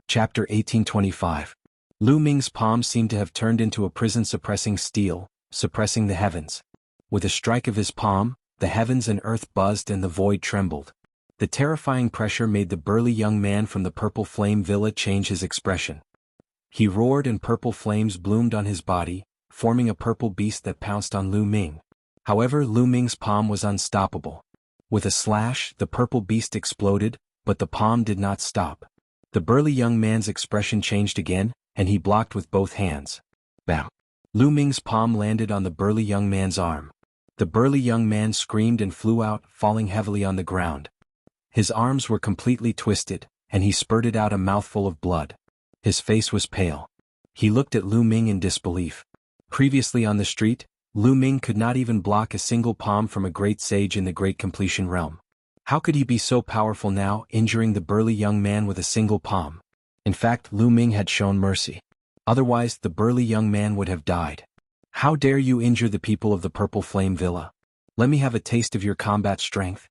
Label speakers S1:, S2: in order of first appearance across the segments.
S1: Chapter 1825. Lu Ming's palm seemed to have turned into a prison-suppressing steel, suppressing the heavens. With a strike of his palm, the heavens and earth buzzed and the void trembled. The terrifying pressure made the burly young man from the Purple Flame Villa change his expression. He roared and purple flames bloomed on his body, forming a purple beast that pounced on Lu Ming. However, Lu Ming's palm was unstoppable. With a slash, the purple beast exploded, but the palm did not stop. The burly young man's expression changed again, and he blocked with both hands. Bam! Lu Ming's palm landed on the burly young man's arm. The burly young man screamed and flew out, falling heavily on the ground. His arms were completely twisted, and he spurted out a mouthful of blood. His face was pale. He looked at Lu Ming in disbelief. Previously on the street, Lu Ming could not even block a single palm from a great sage in the Great Completion realm. How could he be so powerful now, injuring the burly young man with a single palm? In fact, Lu Ming had shown mercy. Otherwise, the burly young man would have died. How dare you injure the people of the Purple Flame Villa? Let me have a taste of your combat strength.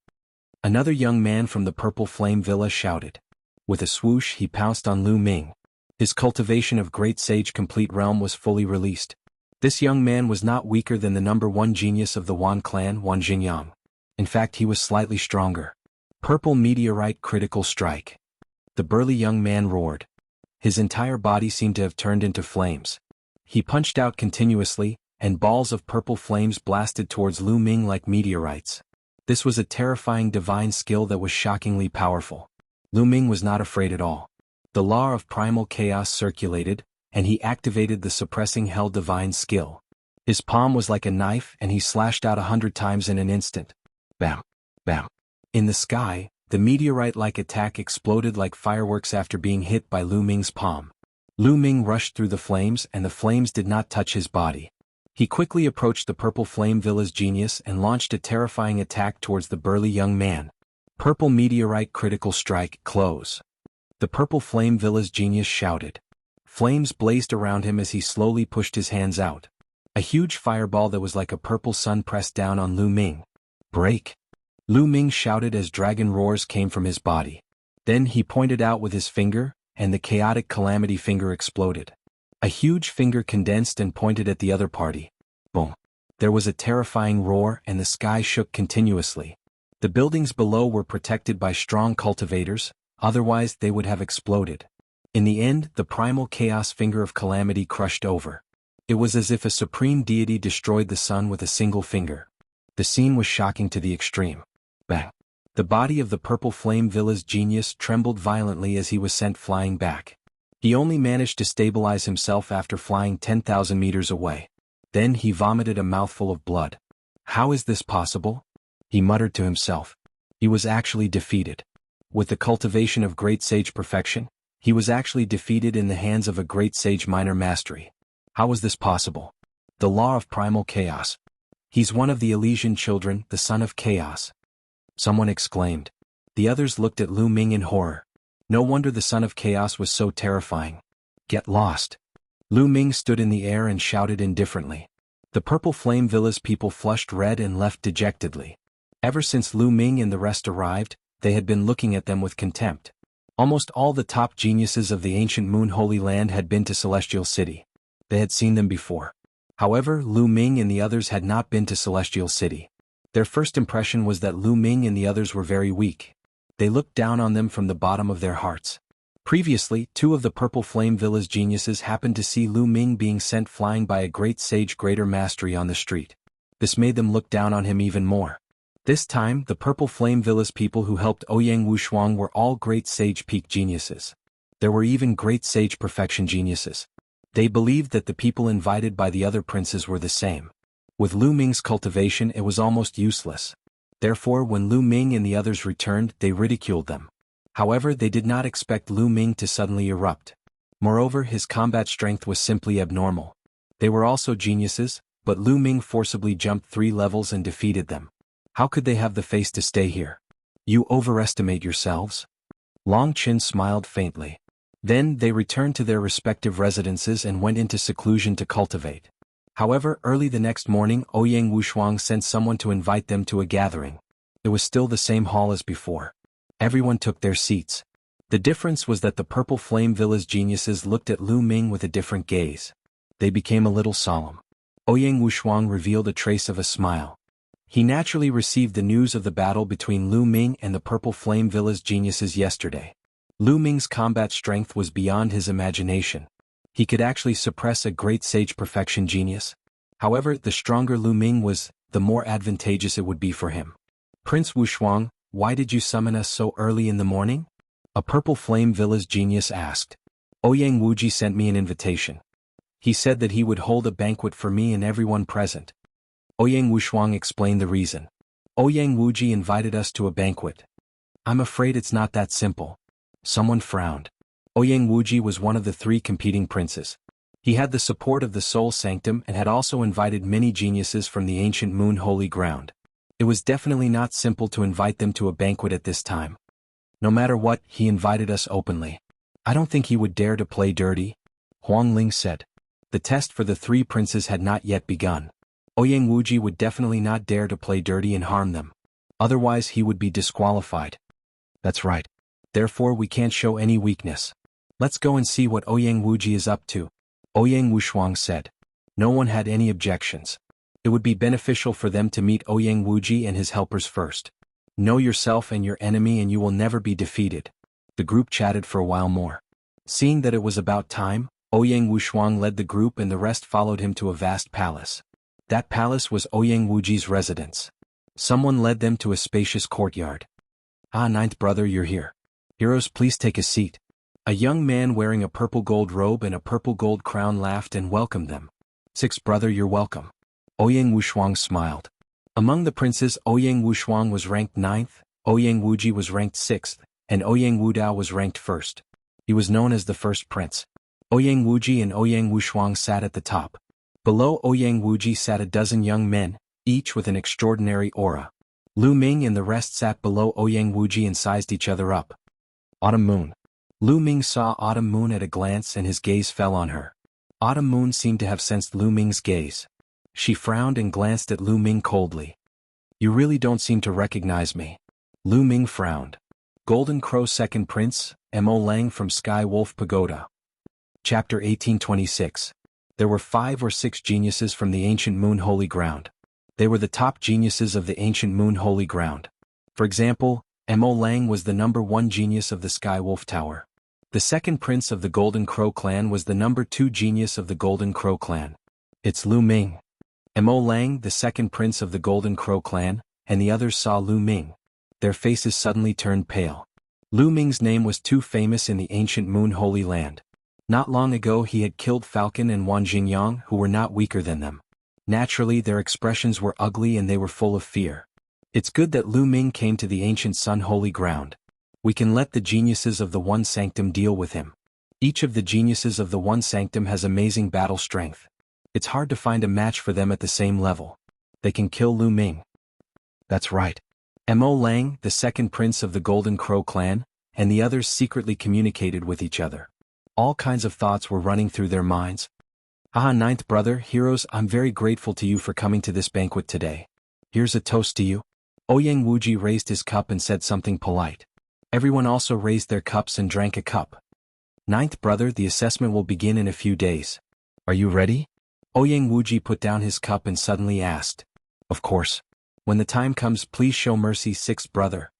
S1: Another young man from the Purple Flame Villa shouted. With a swoosh, he pounced on Lu Ming. His cultivation of Great Sage Complete Realm was fully released. This young man was not weaker than the number one genius of the Wan clan, Wan Jingyang. In fact, he was slightly stronger. Purple Meteorite Critical Strike. The burly young man roared. His entire body seemed to have turned into flames. He punched out continuously, and balls of purple flames blasted towards Lu Ming like meteorites. This was a terrifying divine skill that was shockingly powerful. Lu Ming was not afraid at all. The law of primal chaos circulated, and he activated the suppressing hell divine skill. His palm was like a knife and he slashed out 100 times in an instant. Bam! Bam! In the sky, the meteorite-like attack exploded like fireworks after being hit by Lu Ming's palm. Lu Ming rushed through the flames and the flames did not touch his body. He quickly approached the Purple Flame Villa's genius and launched a terrifying attack towards the burly young man. Purple Meteorite Critical Strike, Close. The Purple Flame Villa's genius shouted. Flames blazed around him as he slowly pushed his hands out. A huge fireball that was like a purple sun pressed down on Lu Ming. Break! Lu Ming shouted as dragon roars came from his body. Then he pointed out with his finger, and the chaotic calamity finger exploded. A huge finger condensed and pointed at the other party. Boom! There was a terrifying roar and the sky shook continuously. The buildings below were protected by strong cultivators, otherwise they would have exploded. In the end, the primal chaos finger of calamity crushed over. It was as if a supreme deity destroyed the sun with a single finger. The scene was shocking to the extreme. Bang! The body of the Purple Flame Villa's genius trembled violently as he was sent flying back. He only managed to stabilize himself after flying 10,000 meters away. Then he vomited a mouthful of blood. How is this possible? He muttered to himself. He was actually defeated. With the cultivation of Great Sage Perfection, he was actually defeated in the hands of a Great Sage Minor Mastery. How was this possible? The law of primal chaos. He's one of the Elysian children, the son of chaos. Someone exclaimed. The others looked at Lu Ming in horror. No wonder the son of chaos was so terrifying. Get lost. Lu Ming stood in the air and shouted indifferently. The Purple Flame Villa's people flushed red and left dejectedly. Ever since Lu Ming and the rest arrived, they had been looking at them with contempt. Almost all the top geniuses of the ancient Moon Holy Land had been to Celestial City. They had seen them before. However, Lu Ming and the others had not been to Celestial City. Their first impression was that Lu Ming and the others were very weak. They looked down on them from the bottom of their hearts. Previously, 2 of the Purple Flame Villa's geniuses happened to see Lu Ming being sent flying by a great sage greater mastery on the street. This made them look down on him even more. This time, the Purple Flame Villa's people who helped Ouyang Wushuang were all great sage peak geniuses. There were even great sage perfection geniuses. They believed that the people invited by the other princes were the same. With Lu Ming's cultivation it was almost useless. Therefore when Lu Ming and the others returned they ridiculed them. However, they did not expect Lu Ming to suddenly erupt. Moreover, his combat strength was simply abnormal. They were also geniuses, but Lu Ming forcibly jumped 3 levels and defeated them. How could they have the face to stay here? You overestimate yourselves? Long Qin smiled faintly. Then they returned to their respective residences and went into seclusion to cultivate. However, early the next morning Ouyang Wushuang sent someone to invite them to a gathering. It was still the same hall as before. Everyone took their seats. The difference was that the Purple Flame Villa's geniuses looked at Lu Ming with a different gaze. They became a little solemn. Ouyang Wushuang revealed a trace of a smile. He naturally received the news of the battle between Lu Ming and the Purple Flame Villa's geniuses yesterday. Lu Ming's combat strength was beyond his imagination. He could actually suppress a great sage perfection genius. However, the stronger Lu Ming was, the more advantageous it would be for him. Prince Wushuang, why did you summon us so early in the morning? A Purple Flame Villa's genius asked. Ouyang Wuji sent me an invitation. He said that he would hold a banquet for me and everyone present. Ouyang Wushuang explained the reason. Ouyang Wuji invited us to a banquet. I'm afraid it's not that simple. Someone frowned. Ouyang Wuji was one of the 3 competing princes. He had the support of the Soul Sanctum and had also invited many geniuses from the ancient Moon Holy Ground. It was definitely not simple to invite them to a banquet at this time. No matter what, he invited us openly. I don't think he would dare to play dirty, Huang Ling said. The test for the 3 princes had not yet begun. Ouyang Wuji would definitely not dare to play dirty and harm them. Otherwise he would be disqualified. That's right. Therefore we can't show any weakness. Let's go and see what Ouyang Wuji is up to, Ouyang Wushuang said. No one had any objections. It would be beneficial for them to meet Ouyang Wuji and his helpers first. Know yourself and your enemy and you will never be defeated. The group chatted for a while more. Seeing that it was about time, Ouyang Wushuang led the group and the rest followed him to a vast palace. That palace was Ouyang Wuji's residence. Someone led them to a spacious courtyard. Ah, 9th brother, you're here. Heroes, please take a seat. A young man wearing a purple gold robe and a purple gold crown laughed and welcomed them. 6th brother, you're welcome. Ouyang Wushuang smiled. Among the princes, Ouyang Wushuang was ranked 9th, Ouyang Wuji was ranked 6th, and Ouyang Wudao was ranked 1st. He was known as the first prince. Ouyang Wuji and Ouyang Wushuang sat at the top. Below Ouyang Wuji sat a dozen young men, each with an extraordinary aura. Lu Ming and the rest sat below Ouyang Wuji and sized each other up. Autumn Moon. Lu Ming saw Autumn Moon at a glance and his gaze fell on her. Autumn Moon seemed to have sensed Lu Ming's gaze. She frowned and glanced at Lu Ming coldly. You really don't seem to recognize me. Lu Ming frowned. Golden Crow Second Prince, Mo Lang from Sky Wolf Pagoda. Chapter 1826. There were 5 or 6 geniuses from the ancient Moon Holy Ground. They were the top geniuses of the ancient Moon Holy Ground. For example, Mo Lang was the number 1 genius of the Sky Wolf Tower. The second prince of the Golden Crow clan was the number 2 genius of the Golden Crow clan. It's Lu Ming. Mo Lang, the second prince of the Golden Crow clan, and the others saw Lu Ming. Their faces suddenly turned pale. Lu Ming's name was too famous in the ancient Moon Holy Land. Not long ago he had killed Falcon and Wan Jingyang, who were not weaker than them. Naturally their expressions were ugly and they were full of fear. It's good that Lu Ming came to the ancient Sun Holy Ground. We can let the geniuses of the One Sanctum deal with him. Each of the geniuses of the One Sanctum has amazing battle strength. It's hard to find a match for them at the same level. They can kill Lu Ming. That's right. Mo Lang, the second prince of the Golden Crow clan, and the others secretly communicated with each other. All kinds of thoughts were running through their minds. Ah, 9th brother, heroes, I'm very grateful to you for coming to this banquet today. Here's a toast to you. Ouyang Wuji raised his cup and said something polite. Everyone also raised their cups and drank a cup. 9th brother, the assessment will begin in a few days. Are you ready? Ouyang Wuji put down his cup and suddenly asked. Of course. When the time comes, please show mercy, 6th brother.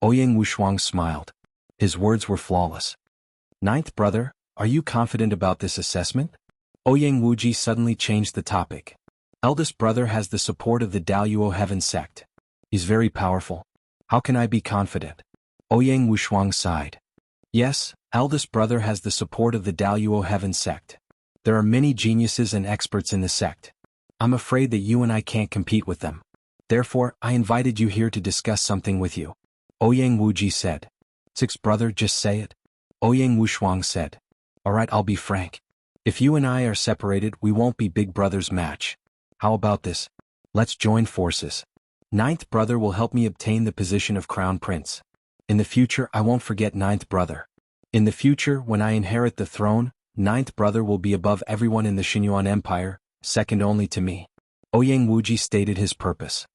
S1: Ouyang Wushuang smiled. His words were flawless. 9th brother, are you confident about this assessment? Ouyang Wuji suddenly changed the topic. Eldest brother has the support of the Daluo Heaven sect. He's very powerful. How can I be confident? Ouyang Wushuang sighed. Yes, eldest brother has the support of the Daluo Heaven sect. There are many geniuses and experts in the sect. I'm afraid that you and I can't compete with them. Therefore, I invited you here to discuss something with you. Ouyang Wuji said. 6th brother, just say it. Ouyang Wushuang said. Alright, I'll be frank. If you and I are separated, we won't be big brother's match. How about this? Let's join forces. 9th brother will help me obtain the position of Crown Prince. In the future, I won't forget 9th brother. In the future, when I inherit the throne, 9th brother will be above everyone in the Xinyuan Empire, second only to me. Ouyang Wuji stated his purpose.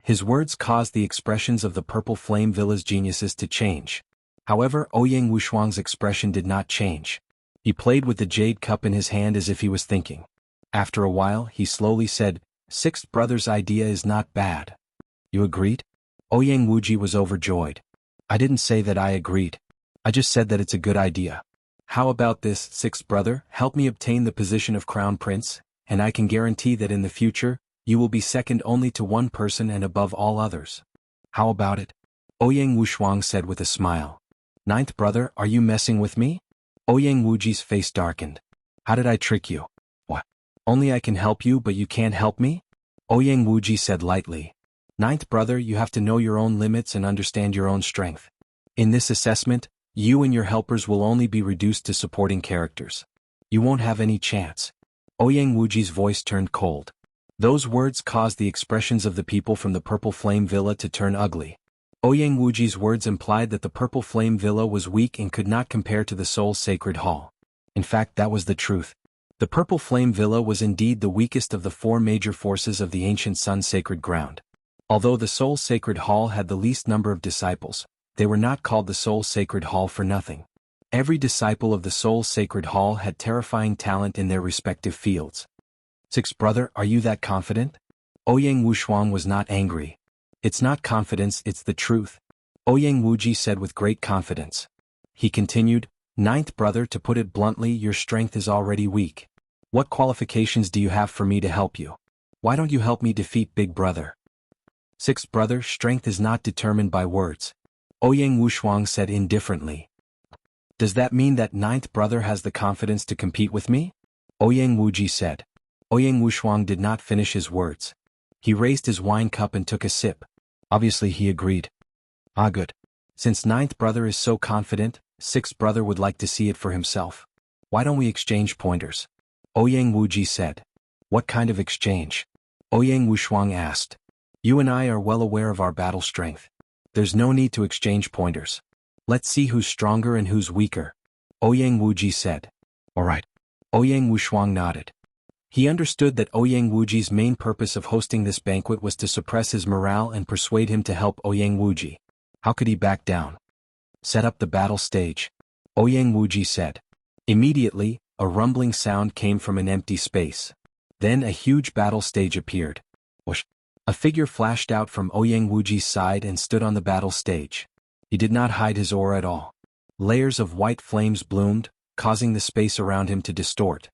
S1: His words caused the expressions of the Purple Flame Villa's geniuses to change. However, Ouyang Wushuang's expression did not change. He played with the jade cup in his hand as if he was thinking. After a while, he slowly said, "Sixth brother's idea is not bad. You agreed?" Ouyang Wuji was overjoyed. "I didn't say that I agreed. I just said that it's a good idea. How about this, sixth brother? Help me obtain the position of crown prince, and I can guarantee that in the future, you will be second only to one person and above all others. How about it?" Ouyang Wushuang said with a smile. "Ninth brother, are you messing with me?" Ouyang Wuji's face darkened. "How did I trick you?" "What? Only I can help you but you can't help me?" Ouyang Wuji said lightly. "Ninth brother, you have to know your own limits and understand your own strength. In this assessment, you and your helpers will only be reduced to supporting characters. You won't have any chance." Ouyang Wuji's voice turned cold. Those words caused the expressions of the people from the Purple Flame Villa to turn ugly. Ouyang Wuji's words implied that the Purple Flame Villa was weak and could not compare to the Soul Sacred Hall. In fact, that was the truth. The Purple Flame Villa was indeed the weakest of the four major forces of the ancient Sun Sacred Ground. Although the Soul Sacred Hall had the least number of disciples, they were not called the Soul Sacred Hall for nothing. Every disciple of the Soul Sacred Hall had terrifying talent in their respective fields. "Sixth brother, are you that confident?" Ouyang Wushuang was not angry. "It's not confidence, it's the truth," Ouyang Wuji said with great confidence. He continued, "Ninth brother, to put it bluntly, your strength is already weak. What qualifications do you have for me to help you? Why don't you help me defeat big brother?" "Sixth brother, strength is not determined by words," Ouyang Wushuang said indifferently. "Does that mean that ninth brother has the confidence to compete with me?" Ouyang Wuji said. Ouyang Wushuang did not finish his words. He raised his wine cup and took a sip. Obviously he agreed. "Ah, good. Since ninth brother is so confident, sixth brother would like to see it for himself. Why don't we exchange pointers?" Ouyang Wuji said. "What kind of exchange?" Ouyang Wushuang asked. "You and I are well aware of our battle strength. There's no need to exchange pointers. Let's see who's stronger and who's weaker," Ouyang Wuji said. "All right." Ouyang Wushuang nodded. He understood that Ouyang Wuji's main purpose of hosting this banquet was to suppress his morale and persuade him to help Ouyang Wuji. How could he back down? "Set up the battle stage," Ouyang Wuji said. Immediately, a rumbling sound came from an empty space. Then a huge battle stage appeared. Whoosh! A figure flashed out from Ouyang Wuji's side and stood on the battle stage. He did not hide his aura at all. Layers of white flames bloomed, causing the space around him to distort.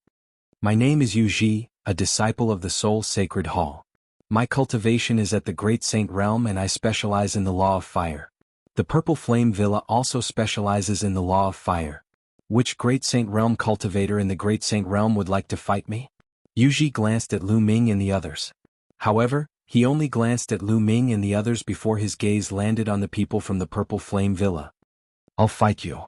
S1: "My name is Yu Ji, a disciple of the Soul Sacred Hall. My cultivation is at the Great Saint Realm and I specialize in the Law of Fire. The Purple Flame Villa also specializes in the Law of Fire. Which Great Saint Realm cultivator in the Great Saint Realm would like to fight me?" Yu Ji glanced at Lu Ming and the others. However, he only glanced at Lu Ming and the others before his gaze landed on the people from the Purple Flame Villa. "I'll fight you."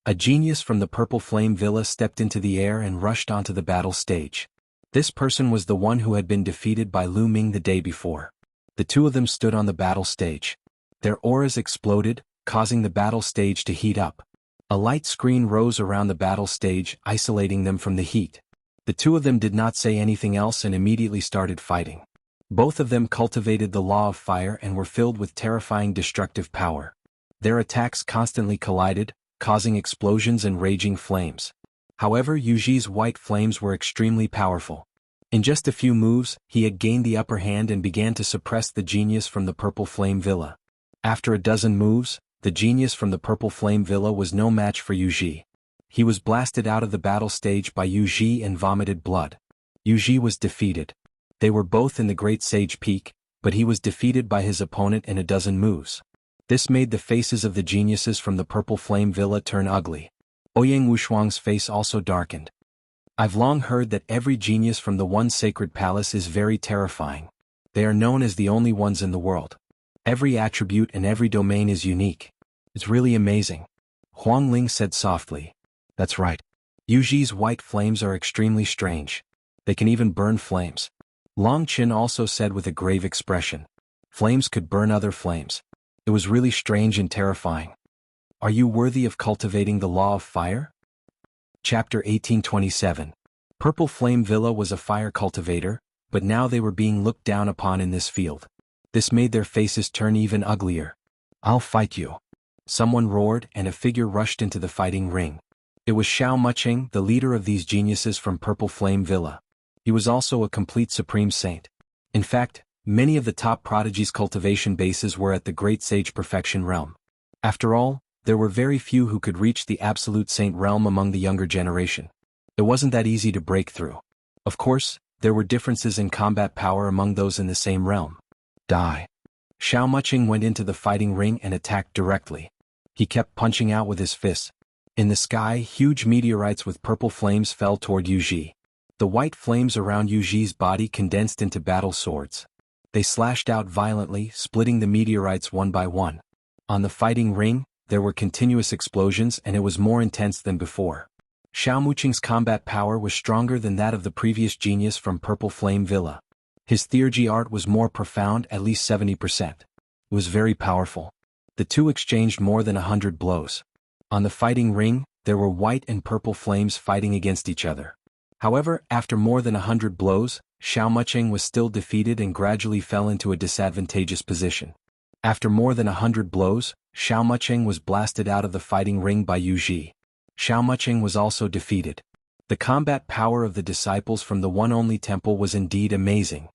S1: A genius from the Purple Flame Villa stepped into the air and rushed onto the battle stage. This person was the one who had been defeated by Lu Ming the day before. The two of them stood on the battle stage. Their auras exploded, causing the battle stage to heat up. A light screen rose around the battle stage, isolating them from the heat. The two of them did not say anything else and immediately started fighting. Both of them cultivated the Law of Fire and were filled with terrifying destructive power. Their attacks constantly collided, causing explosions and raging flames. However, Yu Ji's white flames were extremely powerful. In just a few moves, he had gained the upper hand and began to suppress the genius from the Purple Flame Villa. After a dozen moves, the genius from the Purple Flame Villa was no match for Yu Ji. He was blasted out of the battle stage by Yu Ji and vomited blood. Yu Ji was defeated. They were both in the Great Sage Peak, but he was defeated by his opponent in a dozen moves. This made the faces of the geniuses from the Purple Flame Villa turn ugly. Ouyang Wushuang's face also darkened. "I've long heard that every genius from the One Sacred Palace is very terrifying. They are known as the only ones in the world. Every attribute and every domain is unique. It's really amazing," Huang Ling said softly. "That's right. Yu Ji's white flames are extremely strange. They can even burn flames," Long Qin also said with a grave expression. "Flames could burn other flames. It was really strange and terrifying. Are you worthy of cultivating the Law of Fire?" Chapter 1827. Purple Flame Villa was a fire cultivator, but now they were being looked down upon in this field. This made their faces turn even uglier. "I'll fight you." Someone roared and a figure rushed into the fighting ring. It was Xiao Muqing, the leader of these geniuses from Purple Flame Villa. He was also a complete supreme saint. In fact, many of the top prodigies' cultivation bases were at the Great Sage Perfection realm. After all, there were very few who could reach the absolute saint realm among the younger generation. It wasn't that easy to break through. Of course, there were differences in combat power among those in the same realm. Die. Xiao Muqing went into the fighting ring and attacked directly. He kept punching out with his fists. In the sky, huge meteorites with purple flames fell toward Yu Ji. The white flames around Yu Ji's body condensed into battle swords. They slashed out violently, splitting the meteorites one by one. On the fighting ring, there were continuous explosions and it was more intense than before. Xiao Muqing's combat power was stronger than that of the previous genius from Purple Flame Villa. His theurgy art was more profound, at least 70%. It was very powerful. The two exchanged more than 100 blows. On the fighting ring, there were white and purple flames fighting against each other. However, after more than 100 blows, Xiao Muqing was still defeated and gradually fell into a disadvantageous position. After more than 100 blows, Xiao Muqing was blasted out of the fighting ring by Yu Ji. Xiao Muqing was also defeated. The combat power of the disciples from the One Only Temple was indeed amazing.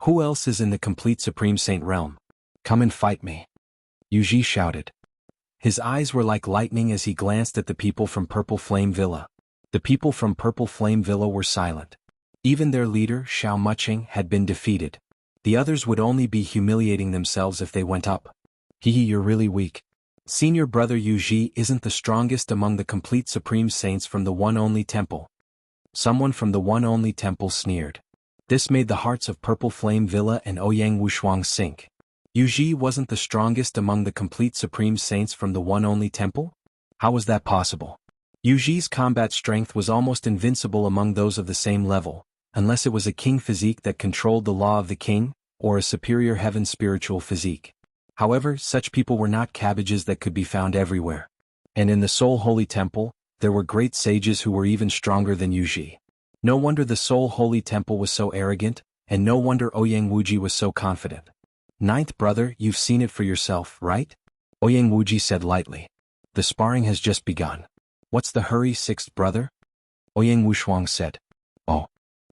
S1: Who else is in the complete Supreme Saint realm? Come and fight me. Yu Ji shouted. His eyes were like lightning as he glanced at the people from Purple Flame Villa. The people from Purple Flame Villa were silent. Even their leader, Xiao Muqing, had been defeated. The others would only be humiliating themselves if they went up. You're really weak. Senior brother Yu Ji isn't the strongest among the complete supreme saints from the One Only Temple. Someone from the One Only Temple sneered. This made the hearts of Purple Flame Villa and Ouyang Wushuang sink. Yu Ji wasn't the strongest among the complete supreme saints from the One Only Temple? How was that possible? Yu Ji's combat strength was almost invincible among those of the same level, unless it was a king physique that controlled the law of the king, or a superior heaven spiritual physique. However, such people were not cabbages that could be found everywhere. And in the Soul Holy Temple, there were great sages who were even stronger than Yu Ji. No wonder the Soul Holy Temple was so arrogant, and no wonder Ouyang Wuji was so confident. Ninth brother, you've seen it for yourself, right? Ouyang Wuji said lightly. The sparring has just begun. What's the hurry, sixth brother? Ouyang Wushuang said. Oh.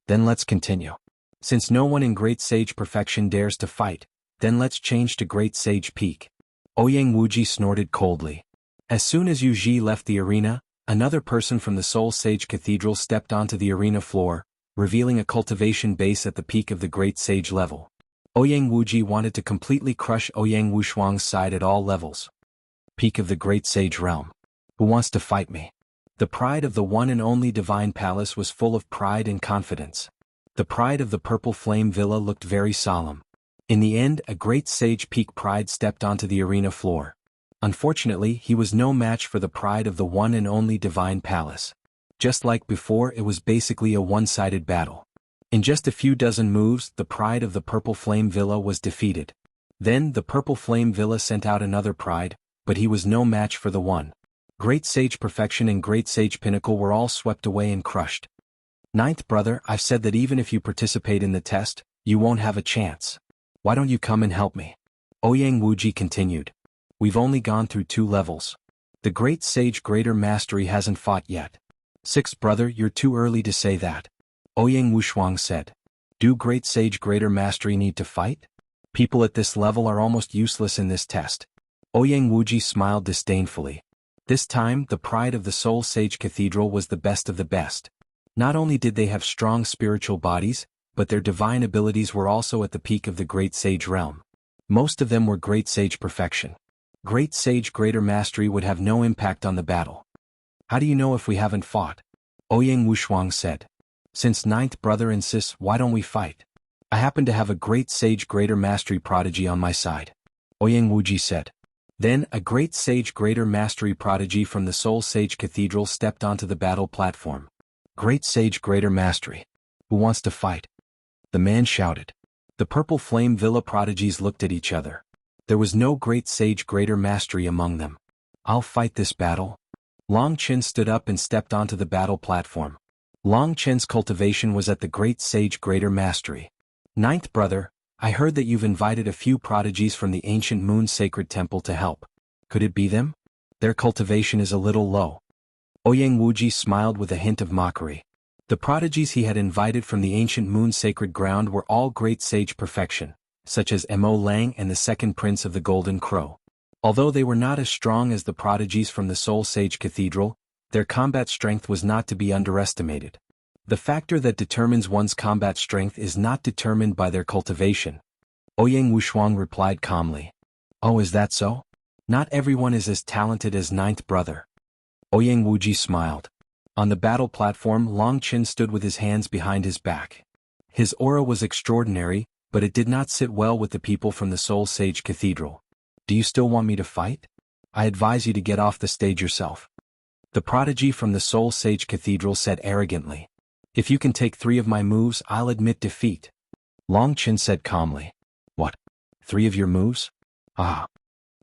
S1: Then let's continue. Since no one in Great Sage Perfection dares to fight, then let's change to Great Sage Peak. Ouyang Wuji snorted coldly. As soon as Yu Ji left the arena, another person from the Soul Sage Cathedral stepped onto the arena floor, revealing a cultivation base at the peak of the Great Sage level. Ouyang Wuji wanted to completely crush Ouyang Wushuang's side at all levels. Peak of the Great Sage realm. Who wants to fight me? The pride of the one and only Divine Palace was full of pride and confidence. The pride of the Purple Flame Villa looked very solemn. In the end, a Great Sage Peak pride stepped onto the arena floor. Unfortunately, he was no match for the pride of the one and only Divine Palace. Just like before, it was basically a one-sided battle. In just a few dozen moves, the pride of the Purple Flame Villa was defeated. Then, the Purple Flame Villa sent out another pride, but he was no match for the one. Great Sage Perfection and Great Sage Pinnacle were all swept away and crushed. Ninth brother, I've said that even if you participate in the test, you won't have a chance. Why don't you come and help me? Ouyang Wuji continued. We've only gone through 2 levels. The Great Sage Greater Mastery hasn't fought yet. Sixth brother, you're too early to say that. Ouyang Wushuang said. Do Great Sage Greater Mastery need to fight? People at this level are almost useless in this test. Ouyang Wuji smiled disdainfully. This time, the pride of the Soul Sage Cathedral was the best of the best. Not only did they have strong spiritual bodies, but their divine abilities were also at the peak of the Great Sage realm. Most of them were Great Sage Perfection. Great Sage Greater Mastery would have no impact on the battle. How do you know if we haven't fought? Ouyang Wushuang said. Since ninth brother insists, why don't we fight? I happen to have a Great Sage Greater Mastery prodigy on my side. Ouyang Wuji said. Then, a Great Sage Greater Mastery prodigy from the Soul Sage Cathedral stepped onto the battle platform. Great Sage Greater Mastery. Who wants to fight? The man shouted. The Purple Flame Villa prodigies looked at each other. There was no Great Sage Greater Mastery among them. I'll fight this battle. Long Chen stood up and stepped onto the battle platform. Long Chen's cultivation was at the Great Sage Greater Mastery. Ninth brother, I heard that you've invited a few prodigies from the ancient Moon Sacred Temple to help. Could it be them? Their cultivation is a little low. Ouyang Wuji smiled with a hint of mockery. The prodigies he had invited from the ancient moon sacred ground were all great sage perfection, such as Mo Lang and the second prince of the Golden Crow. Although they were not as strong as the prodigies from the Soul Sage Cathedral, their combat strength was not to be underestimated. The factor that determines one's combat strength is not determined by their cultivation. Ouyang Wushuang replied calmly. Oh, is that so? Not everyone is as talented as Ninth Brother. Ouyang Wuji smiled. On the battle platform, Long Qin stood with his hands behind his back. His aura was extraordinary, but it did not sit well with the people from the Soul Sage Cathedral. Do you still want me to fight? I advise you to get off the stage yourself. The prodigy from the Soul Sage Cathedral said arrogantly. If you can take 3 of my moves, I'll admit defeat. Long Qin said calmly. What? 3 of your moves? Ah.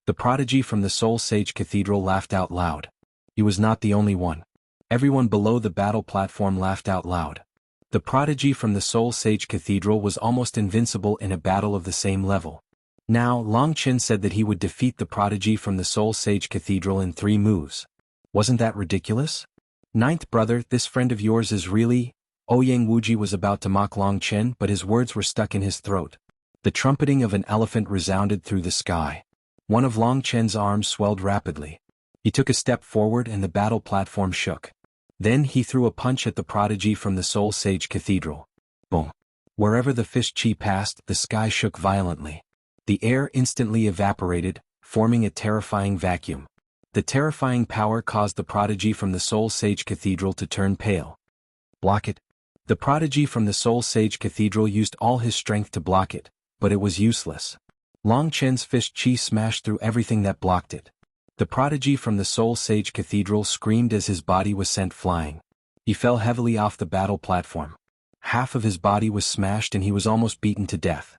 S1: The prodigy from the Soul Sage Cathedral laughed out loud. He was not the only one. Everyone below the battle platform laughed out loud. The prodigy from the Soul Sage Cathedral was almost invincible in a battle of the same level. Now, Long Qin said that he would defeat the prodigy from the Soul Sage Cathedral in 3 moves. Wasn't that ridiculous? Ninth Brother, this friend of yours is really... Ouyang Wuji was about to mock Long Qin, but his words were stuck in his throat. The trumpeting of an elephant resounded through the sky. One of Long Qin's arms swelled rapidly. He took a step forward and the battle platform shook. Then he threw a punch at the prodigy from the Soul Sage Cathedral. Boom! Wherever the fish chi passed, the sky shook violently. The air instantly evaporated, forming a terrifying vacuum. The terrifying power caused the prodigy from the Soul Sage Cathedral to turn pale. Block it. The prodigy from the Soul Sage Cathedral used all his strength to block it, but it was useless. Long Qin's fish chi smashed through everything that blocked it. The prodigy from the Soul Sage Cathedral screamed as his body was sent flying. He fell heavily off the battle platform. Half of his body was smashed and he was almost beaten to death.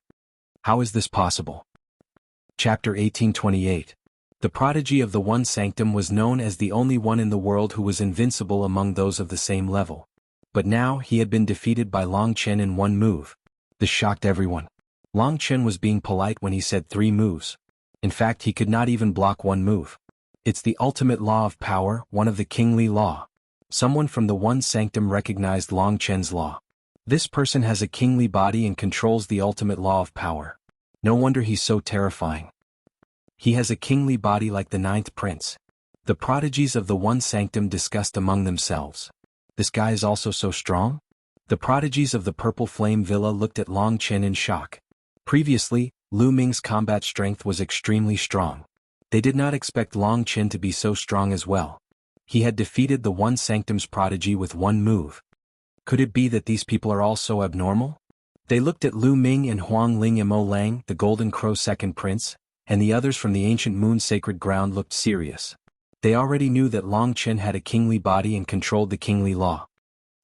S1: How is this possible? Chapter 1828. The prodigy of the One Sanctum was known as the only one in the world who was invincible among those of the same level. But now he had been defeated by Long Qin in 1 move. This shocked everyone. Long Qin was being polite when he said 3 moves. In fact, he could not even block 1 move. It's the ultimate law of power, one of the kingly law. Someone from the One Sanctum recognized Long Qin's law. This person has a kingly body and controls the ultimate law of power. No wonder he's so terrifying. He has a kingly body like the 9th prince. The prodigies of the One Sanctum discussed among themselves. This guy is also so strong? The prodigies of the Purple Flame Villa looked at Long Qin in shock. Previously, Lu Ming's combat strength was extremely strong. They did not expect Long Qin to be so strong as well. He had defeated the One Sanctum's prodigy with 1 move. Could it be that these people are all so abnormal? They looked at Lu Ming and Huang Ling Mo Lang, the Golden Crow second prince, and the others from the ancient moon sacred ground looked serious. They already knew that Long Qin had a kingly body and controlled the kingly law.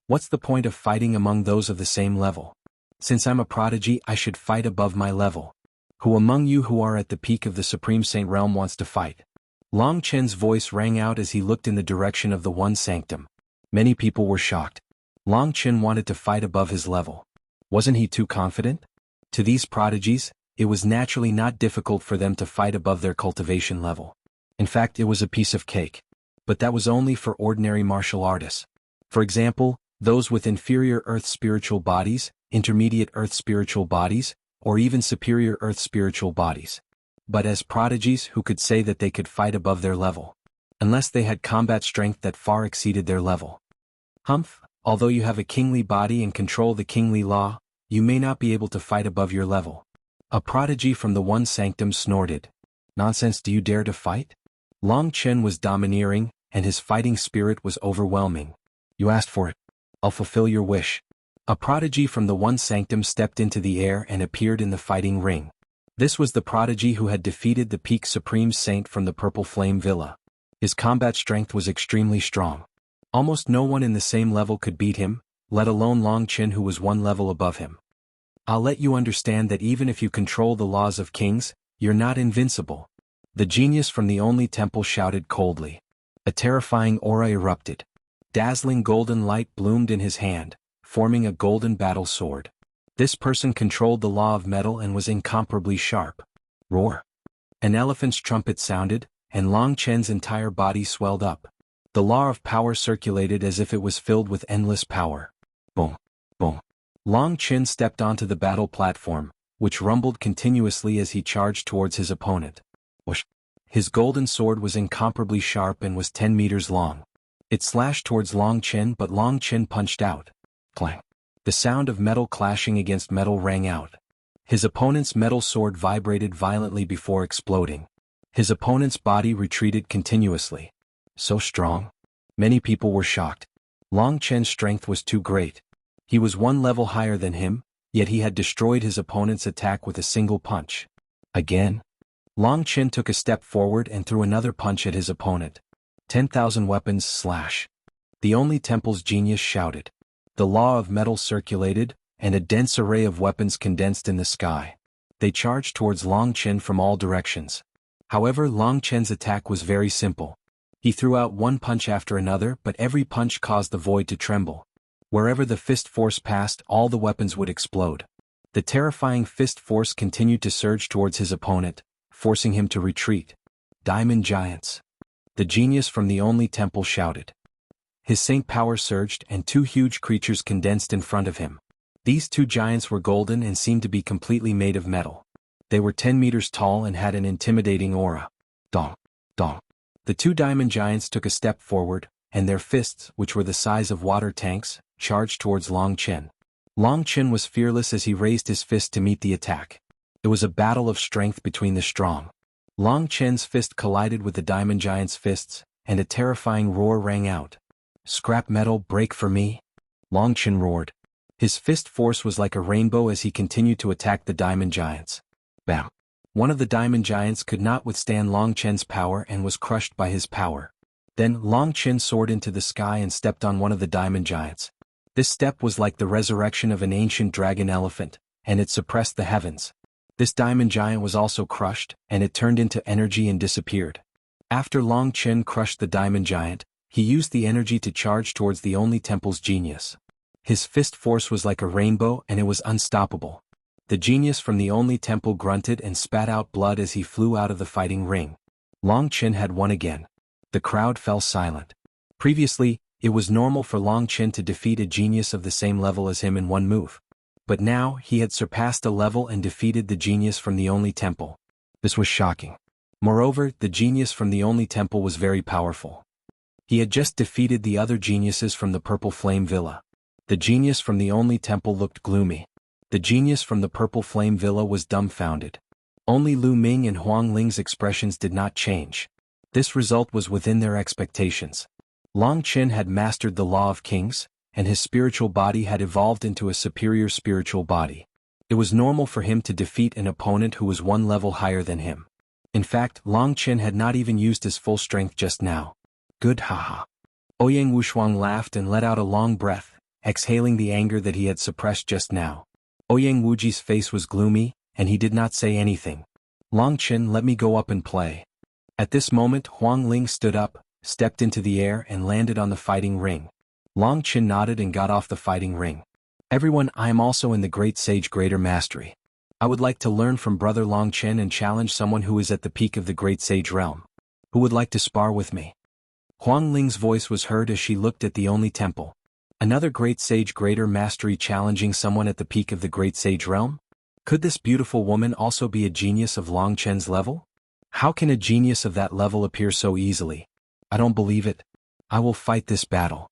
S1: What's the point of fighting among those of the same level? Since I'm a prodigy, I should fight above my level. Who among you who are at the peak of the Supreme Saint Realm wants to fight? Long Qin's voice rang out as he looked in the direction of the One Sanctum. Many people were shocked. Long Qin wanted to fight above his level. Wasn't he too confident? To these prodigies, it was naturally not difficult for them to fight above their cultivation level. In fact, it was a piece of cake. But that was only for ordinary martial artists. For example, those with inferior earth spiritual bodies, intermediate earth spiritual bodies, or even superior earth spiritual bodies. But as prodigies who could say that they could fight above their level. Unless they had combat strength that far exceeded their level. Humph, although you have a kingly body and control the kingly law, you may not be able to fight above your level. A prodigy from the One Sanctum snorted. Nonsense, do you dare to fight? Long Qin was domineering, and his fighting spirit was overwhelming. You asked for it. I'll fulfill your wish. A prodigy from the One Sanctum stepped into the air and appeared in the fighting ring. This was the prodigy who had defeated the peak Supreme Saint from the Purple Flame Villa. His combat strength was extremely strong. Almost no one in the same level could beat him, let alone Long Qin who was 1 level above him. I'll let you understand that even if you control the laws of kings, you're not invincible. The genius from the only temple shouted coldly. A terrifying aura erupted. Dazzling golden light bloomed in his hand, forming a golden battle sword. This person controlled the law of metal and was incomparably sharp. Roar! An elephant's trumpet sounded, and Long Chen's entire body swelled up. The law of power circulated as if it was filled with endless power. Boom, boom. Long Chen stepped onto the battle platform, which rumbled continuously as he charged towards his opponent. Whoosh. His golden sword was incomparably sharp and was 10 meters long. It slashed towards Long Chen, but Long Chen punched out. Clang. The sound of metal clashing against metal rang out. His opponent's metal sword vibrated violently before exploding. His opponent's body retreated continuously. So strong. Many people were shocked. Long Chen's strength was too great. He was one level higher than him, yet he had destroyed his opponent's attack with a single punch. Again. Long Chen took a step forward and threw another punch at his opponent. 10,000 weapons slash. The only temple's genius shouted. The law of metal circulated, and a dense array of weapons condensed in the sky. They charged towards Long Chen from all directions. However, Long Chen's attack was very simple. He threw out one punch after another, but every punch caused the void to tremble. Wherever the fist force passed, all the weapons would explode. The terrifying fist force continued to surge towards his opponent, forcing him to retreat. Diamond Giants. The genius from the only temple shouted. His saint power surged and two huge creatures condensed in front of him. These two giants were golden and seemed to be completely made of metal. They were 10 meters tall and had an intimidating aura. Dong, dong. The two diamond giants took a step forward, and their fists, which were the size of water tanks, charged towards Long Chen. Long Chen was fearless as he raised his fist to meet the attack. It was a battle of strength between the strong. Long Chen's fist collided with the diamond giant's fists, and a terrifying roar rang out. Scrap metal, break for me? Long Chen roared. His fist force was like a rainbow as he continued to attack the diamond giants. Bam! One of the diamond giants could not withstand Long Chen's power and was crushed by his power. Then Long Chen soared into the sky and stepped on one of the diamond giants. This step was like the resurrection of an ancient dragon elephant, and it suppressed the heavens. This diamond giant was also crushed, and it turned into energy and disappeared. After Long Chen crushed the diamond giant, he used the energy to charge towards the only temple's genius. His fist force was like a rainbow and it was unstoppable. The genius from the only temple grunted and spat out blood as he flew out of the fighting ring. Long Chen had won again. The crowd fell silent. Previously, it was normal for Long Chen to defeat a genius of the same level as him in one move. But now, he had surpassed a level and defeated the genius from the only temple. This was shocking. Moreover, the genius from the only temple was very powerful. He had just defeated the other geniuses from the Purple Flame Villa. The genius from the only temple looked gloomy. The genius from the Purple Flame Villa was dumbfounded. Only Lu Ming and Huang Ling's expressions did not change. This result was within their expectations. Long Chen had mastered the law of kings, and his spiritual body had evolved into a superior spiritual body. It was normal for him to defeat an opponent who was one level higher than him. In fact, Long Chen had not even used his full strength just now. Good haha. Ouyang Wushuang laughed and let out a long breath, exhaling the anger that he had suppressed just now. Ouyang Wuji's face was gloomy, and he did not say anything. Long Chen, let me go up and play. At this moment Huang Ling stood up, stepped into the air and landed on the fighting ring. Long Chen nodded and got off the fighting ring. Everyone, I am also in the Great Sage Greater Mastery. I would like to learn from Brother Long Chen and challenge someone who is at the peak of the Great Sage realm. Who would like to spar with me? Huang Ling's voice was heard as she looked at the only temple. Another Great Sage Greater Mastery challenging someone at the peak of the Great Sage realm? Could this beautiful woman also be a genius of Long Chen's level? How can a genius of that level appear so easily? I don't believe it. I will fight this battle.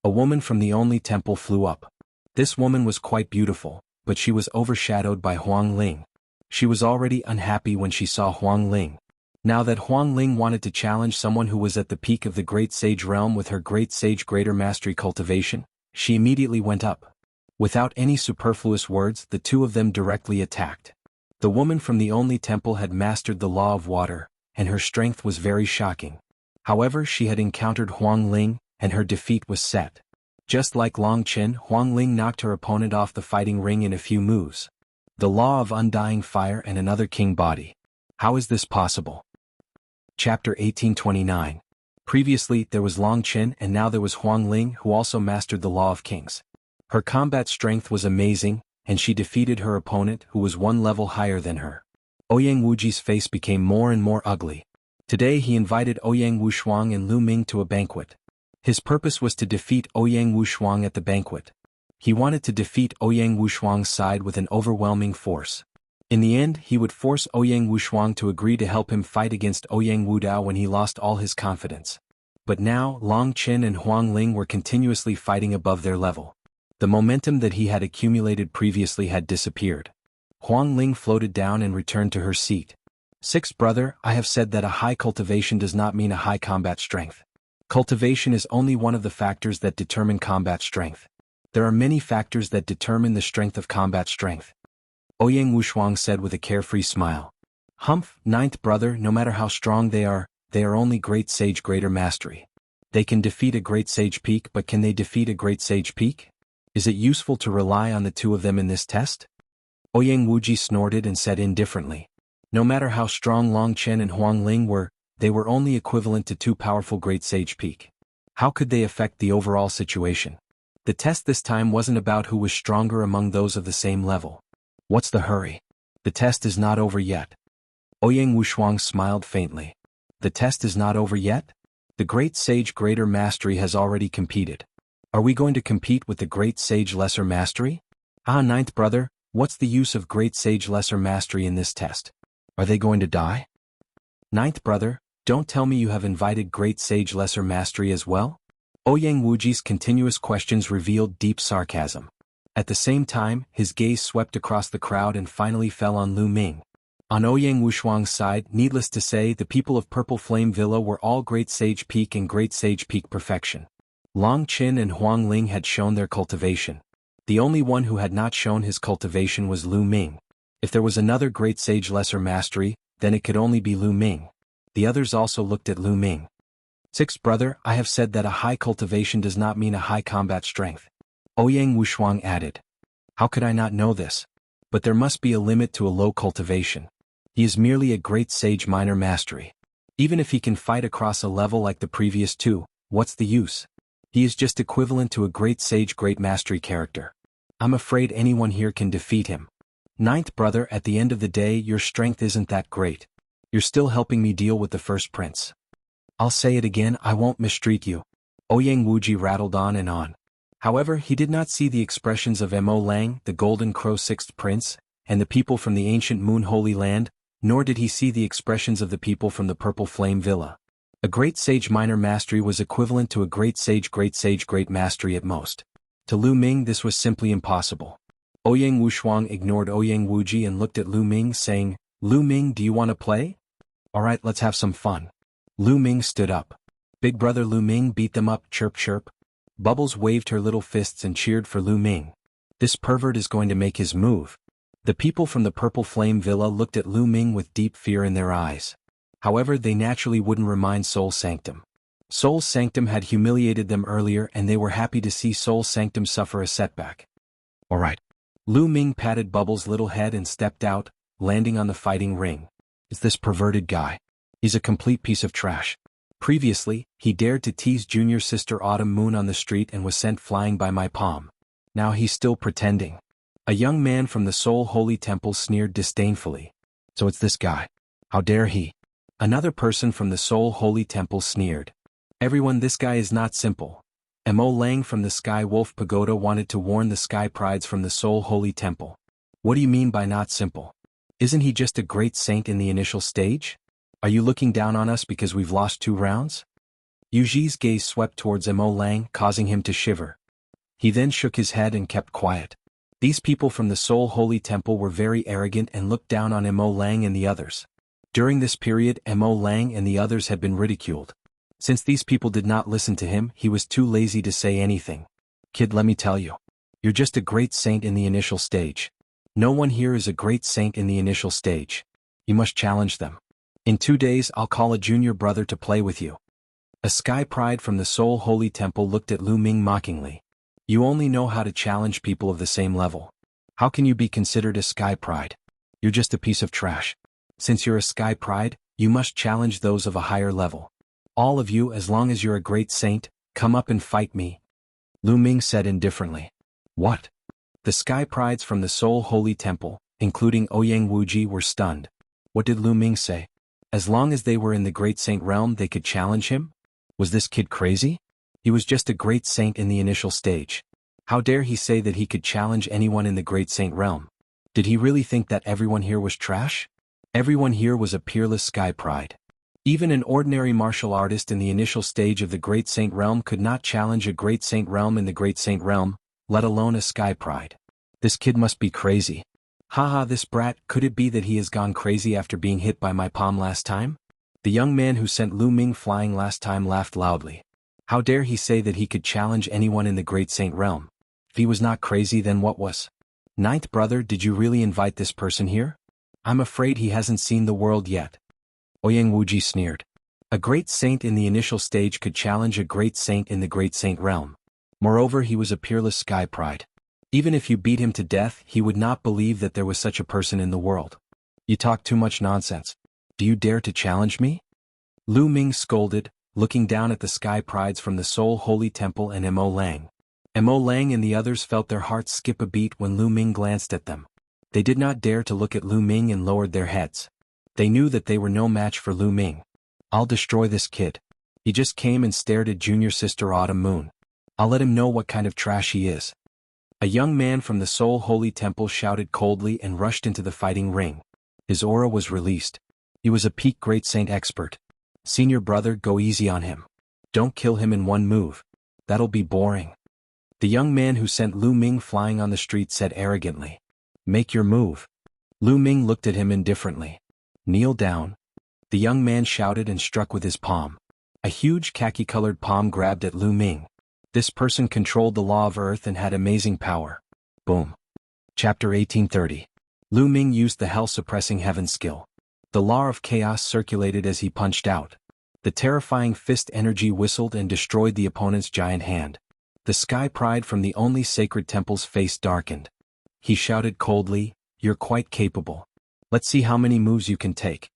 S1: A woman from the only temple flew up. This woman was quite beautiful, but she was overshadowed by Huang Ling. She was already unhappy when she saw Huang Ling. Now that Huang Ling wanted to challenge someone who was at the peak of the Great Sage realm with her Great Sage Greater Mastery cultivation, she immediately went up. Without any superfluous words, the two of them directly attacked. The woman from the only temple had mastered the law of water, and her strength was very shocking. However, she had encountered Huang Ling, and her defeat was set. Just like Long Chen, Huang Ling knocked her opponent off the fighting ring in a few moves. The law of undying fire and another king body. How is this possible? Chapter 1829. Previously, there was Long Chen and now there was Huang Ling who also mastered the law of kings. Her combat strength was amazing, and she defeated her opponent who was one level higher than her. Ouyang Wuji's face became more and more ugly. Today he invited Ouyang Wushuang and Lu Ming to a banquet. His purpose was to defeat Ouyang Wushuang at the banquet. He wanted to defeat Ouyang Wushuang's side with an overwhelming force. In the end, he would force Ouyang Wushuang to agree to help him fight against Ouyang Wudao when he lost all his confidence. But now, Long Qin and Huang Ling were continuously fighting above their level. The momentum that he had accumulated previously had disappeared. Huang Ling floated down and returned to her seat. Sixth brother, I have said that a high cultivation does not mean a high combat strength. Cultivation is only one of the factors that determine combat strength. There are many factors that determine the strength of combat strength. Ouyang Wushuang said with a carefree smile. Humph, ninth brother, no matter how strong they are only great sage greater mastery. They can defeat a great sage peak, but can they defeat a great sage peak? Is it useful to rely on the two of them in this test? Ouyang Wuji snorted and said indifferently. No matter how strong Long Chen and Huang Ling were, they were only equivalent to two powerful great sage peak. How could they affect the overall situation? The test this time wasn't about who was stronger among those of the same level. What's the hurry? The test is not over yet. Ouyang Wushuang smiled faintly. The test is not over yet? The great sage greater mastery has already competed. Are we going to compete with the great sage lesser mastery? Ah, ninth brother, what's the use of great sage lesser mastery in this test? Are they going to die? Ninth brother, don't tell me you have invited great sage lesser mastery as well? Ouyang Wuji's continuous questions revealed deep sarcasm. At the same time, his gaze swept across the crowd and finally fell on Lu Ming. On Ouyang Wushuang's side, needless to say, the people of Purple Flame Villa were all Great Sage Peak and Great Sage Peak perfection. Long Qin and Huang Ling had shown their cultivation. The only one who had not shown his cultivation was Lu Ming. If there was another Great Sage Lesser Mastery, then it could only be Lu Ming. The others also looked at Lu Ming. Sixth brother, I have said that a high cultivation does not mean a high combat strength. Ouyang Wushuang added. How could I not know this? But there must be a limit to a low cultivation. He is merely a great sage minor mastery. Even if he can fight across a level like the previous two, what's the use? He is just equivalent to a great sage great mastery character. I'm afraid anyone here can defeat him. Ninth brother, at the end of the day your strength isn't that great. You're still helping me deal with the first prince. I'll say it again, I won't mistreat you. Ouyang Wuji rattled on and on. However, he did not see the expressions of Mo Lang, the Golden Crow Sixth Prince, and the people from the ancient Moon Holy Land, nor did he see the expressions of the people from the Purple Flame Villa. A great sage minor mastery was equivalent to a great sage great mastery at most. To Lu Ming this was simply impossible. Ouyang Wushuang ignored Ouyang Wuji and looked at Lu Ming saying, Lu Ming, do you want to play? Alright, let's have some fun. Lu Ming stood up. Big brother Lu Ming beat them up, chirp chirp. Bubbles waved her little fists and cheered for Lu Ming. This pervert is going to make his move. The people from the Purple Flame Villa looked at Lu Ming with deep fear in their eyes. However, they naturally wouldn't remind Soul Sanctum. Soul Sanctum had humiliated them earlier and they were happy to see Soul Sanctum suffer a setback. Alright. Lu Ming patted Bubbles' little head and stepped out, landing on the fighting ring. It's this perverted guy. He's a complete piece of trash. Previously, he dared to tease junior sister Autumn Moon on the street and was sent flying by my palm. Now he's still pretending. A young man from the Soul Holy Temple sneered disdainfully. So it's this guy. How dare he? Another person from the Soul Holy Temple sneered. Everyone, this guy is not simple. Mo Lang from the Sky Wolf Pagoda wanted to warn the Sky Prides from the Soul Holy Temple. What do you mean by not simple? Isn't he just a great saint in the initial stage? Are you looking down on us because we've lost 2 rounds? Yuji's gaze swept towards Mo Lang, causing him to shiver. He then shook his head and kept quiet. These people from the Soul Holy Temple were very arrogant and looked down on Mo Lang and the others. During this period, Mo Lang and the others had been ridiculed. Since these people did not listen to him, he was too lazy to say anything. Kid, let me tell you. You're just a great saint in the initial stage. No one here is a great saint in the initial stage. You must challenge them. In 2 days I'll call a junior brother to play with you. A Sky Pride from the Soul Holy Temple looked at Lu Ming mockingly. You only know how to challenge people of the same level. How can you be considered a Sky Pride? You're just a piece of trash. Since you're a Sky Pride, you must challenge those of a higher level. All of you, as long as you're a great saint, come up and fight me. Lu Ming said indifferently. What? The Sky Prides from the Soul Holy Temple, including Ouyang Wuji, were stunned. What did Lu Ming say? As long as they were in the Great Saint realm they could challenge him? Was this kid crazy? He was just a Great Saint in the initial stage. How dare he say that he could challenge anyone in the Great Saint realm? Did he really think that everyone here was trash? Everyone here was a peerless sky pride. Even an ordinary martial artist in the initial stage of the Great Saint realm could not challenge a Great Saint realm in the Great Saint realm, let alone a sky pride. This kid must be crazy. Haha, this brat, could it be that he has gone crazy after being hit by my palm last time? The young man who sent Lu Ming flying last time laughed loudly. How dare he say that he could challenge anyone in the Great Saint realm? If he was not crazy, then what was? Ninth brother, did you really invite this person here? I'm afraid he hasn't seen the world yet. Ouyang Wuji sneered. A Great Saint in the initial stage could challenge a Great Saint in the Great Saint realm. Moreover, he was a peerless sky pride. Even if you beat him to death, he would not believe that there was such a person in the world. You talk too much nonsense. Do you dare to challenge me? Lu Ming scolded, looking down at the sky prides from the Seoul Holy Temple and Mo Lang. Mo Lang and the others felt their hearts skip a beat when Lu Ming glanced at them. They did not dare to look at Lu Ming and lowered their heads. They knew that they were no match for Lu Ming. I'll destroy this kid. He just came and stared at junior sister Autumn Moon. I'll let him know what kind of trash he is. A young man from the Seoul Holy Temple shouted coldly and rushed into the fighting ring. His aura was released. He was a peak Great Saint expert. Senior brother, go easy on him. Don't kill him in one move. That'll be boring. The young man who sent Lu Ming flying on the street said arrogantly. Make your move. Lu Ming looked at him indifferently. Kneel down. The young man shouted and struck with his palm. A huge khaki-colored palm grabbed at Lu Ming. This person controlled the law of earth and had amazing power. Boom. Chapter 1830. Lu Ming used the hell-suppressing heaven skill. The law of chaos circulated as he punched out. The terrifying fist energy whistled and destroyed the opponent's giant hand. The sky pride from the only sacred temple's face darkened. He shouted coldly, "You're quite capable. Let's see how many moves you can take."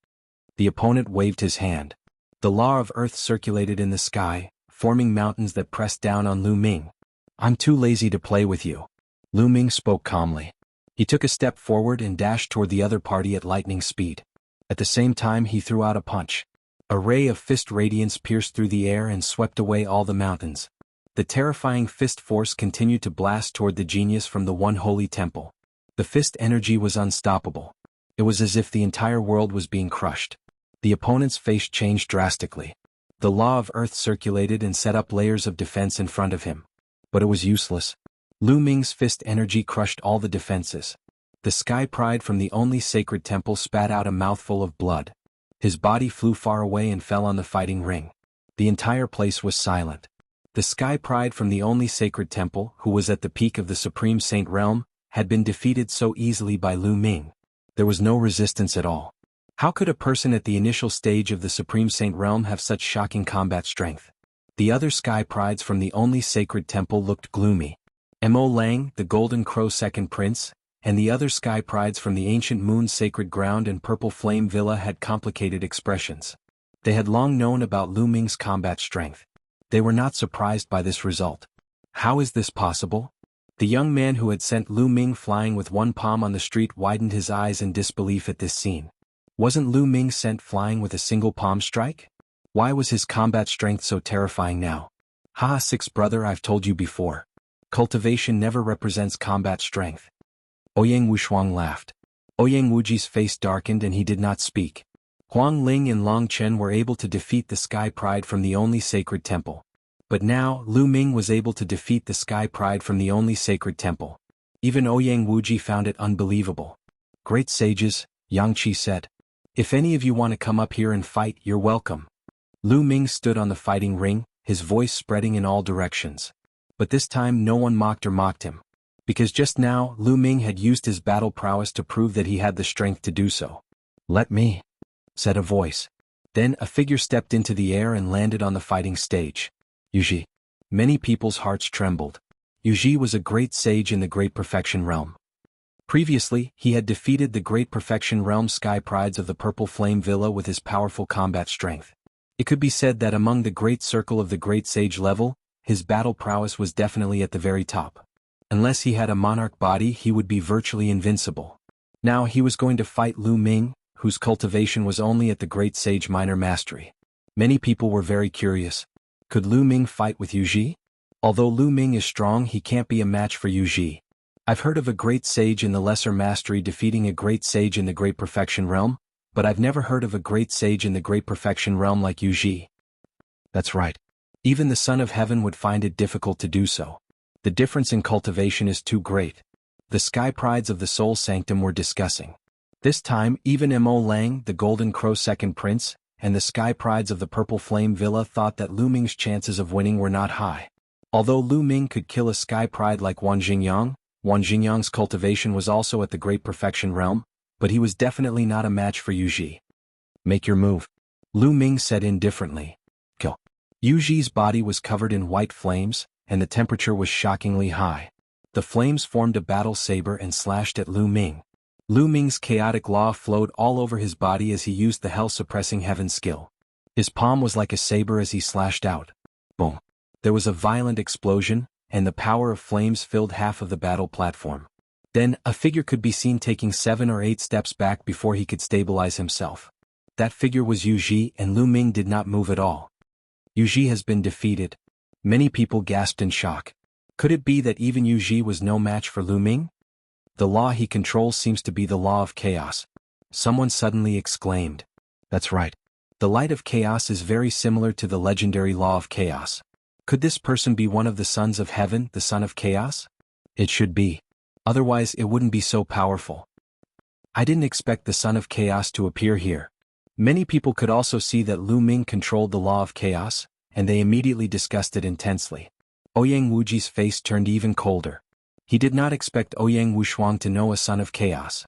S1: The opponent waved his hand. The law of earth circulated in the sky, forming mountains that pressed down on Lu Ming. I'm too lazy to play with you. Lu Ming spoke calmly. He took a step forward and dashed toward the other party at lightning speed. At the same time he threw out a punch. A ray of fist radiance pierced through the air and swept away all the mountains. The terrifying fist force continued to blast toward the genius from the one holy temple. The fist energy was unstoppable. It was as if the entire world was being crushed. The opponent's face changed drastically. The law of earth circulated and set up layers of defense in front of him. But it was useless. Lu Ming's fist energy crushed all the defenses. The sky pride from the only sacred temple spat out a mouthful of blood. His body flew far away and fell on the fighting ring. The entire place was silent. The sky pride from the only sacred temple, who was at the peak of the Supreme Saint realm, had been defeated so easily by Lu Ming. There was no resistance at all. How could a person at the initial stage of the Supreme Saint realm have such shocking combat strength? The other sky prides from the only sacred temple looked gloomy. Mo Lang, the Golden Crow second prince, and the other sky prides from the ancient moon sacred ground and purple flame villa had complicated expressions. They had long known about Lu Ming's combat strength. They were not surprised by this result. How is this possible? The young man who had sent Lu Ming flying with one palm on the street widened his eyes in disbelief at this scene. Wasn't Lu Ming sent flying with a single palm strike? Why was his combat strength so terrifying now? Ha, sixth brother, I've told you before. Cultivation never represents combat strength. Ouyang Wushuang laughed. Ouyang Wuji's face darkened and he did not speak. Huang Ling and Long Chen were able to defeat the sky pride from the only sacred temple. But now, Lu Ming was able to defeat the sky pride from the only sacred temple. Even Ouyang Wuji found it unbelievable. Great sages, Yang Qi said. If any of you want to come up here and fight, you're welcome. Lu Ming stood on the fighting ring, his voice spreading in all directions. But this time no one mocked him. Because just now, Lu Ming had used his battle prowess to prove that he had the strength to do so. Let me, said a voice. Then a figure stepped into the air and landed on the fighting stage. Yuji. Many people's hearts trembled. Yuji was a great sage in the Great Perfection realm. Previously, he had defeated the Great Perfection realm sky prides of the Purple Flame Villa with his powerful combat strength. It could be said that among the great circle of the great sage level, his battle prowess was definitely at the very top. Unless he had a monarch body, he would be virtually invincible. Now he was going to fight Lu Ming, whose cultivation was only at the Great Sage Minor Mastery. Many people were very curious. Could Lu Ming fight with Yu Ji? Although Lu Ming is strong, he can't be a match for Yu Ji. I've heard of a great sage in the Lesser Mastery defeating a great sage in the Great Perfection Realm, but I've never heard of a great sage in the Great Perfection Realm like Yu Ji. That's right. Even the Son of Heaven would find it difficult to do so. The difference in cultivation is too great. The Sky Prides of the Soul Sanctum were discussing. This time, even Mo Lang, the Golden Crow Second Prince, and the Sky Prides of the Purple Flame Villa thought that Lu Ming's chances of winning were not high. Although Lu Ming could kill a Sky Pride like Wan Jingyang's cultivation was also at the Great Perfection Realm, but he was definitely not a match for Yu Ji. Make your move. Lu Ming said indifferently. Kill. Yu Ji's body was covered in white flames, and the temperature was shockingly high. The flames formed a battle saber and slashed at Lu Ming. Lu Ming's chaotic law flowed all over his body as he used the hell-suppressing heaven skill. His palm was like a saber as he slashed out. Boom. There was a violent explosion, and the power of flames filled half of the battle platform. Then, a figure could be seen taking 7 or 8 steps back before he could stabilize himself. That figure was Yu Ji, and Lu Ming did not move at all. Yu Ji has been defeated. Many people gasped in shock. Could it be that even Yu Ji was no match for Lu Ming? The law he controls seems to be the law of chaos. Someone suddenly exclaimed. That's right. The light of chaos is very similar to the legendary law of chaos. Could this person be one of the sons of heaven, the son of chaos? It should be. Otherwise it wouldn't be so powerful. I didn't expect the son of chaos to appear here. Many people could also see that Lu Ming controlled the law of chaos, and they immediately discussed it intensely. Ouyang Wuji's face turned even colder. He did not expect Ouyang Wushuang to know a son of chaos.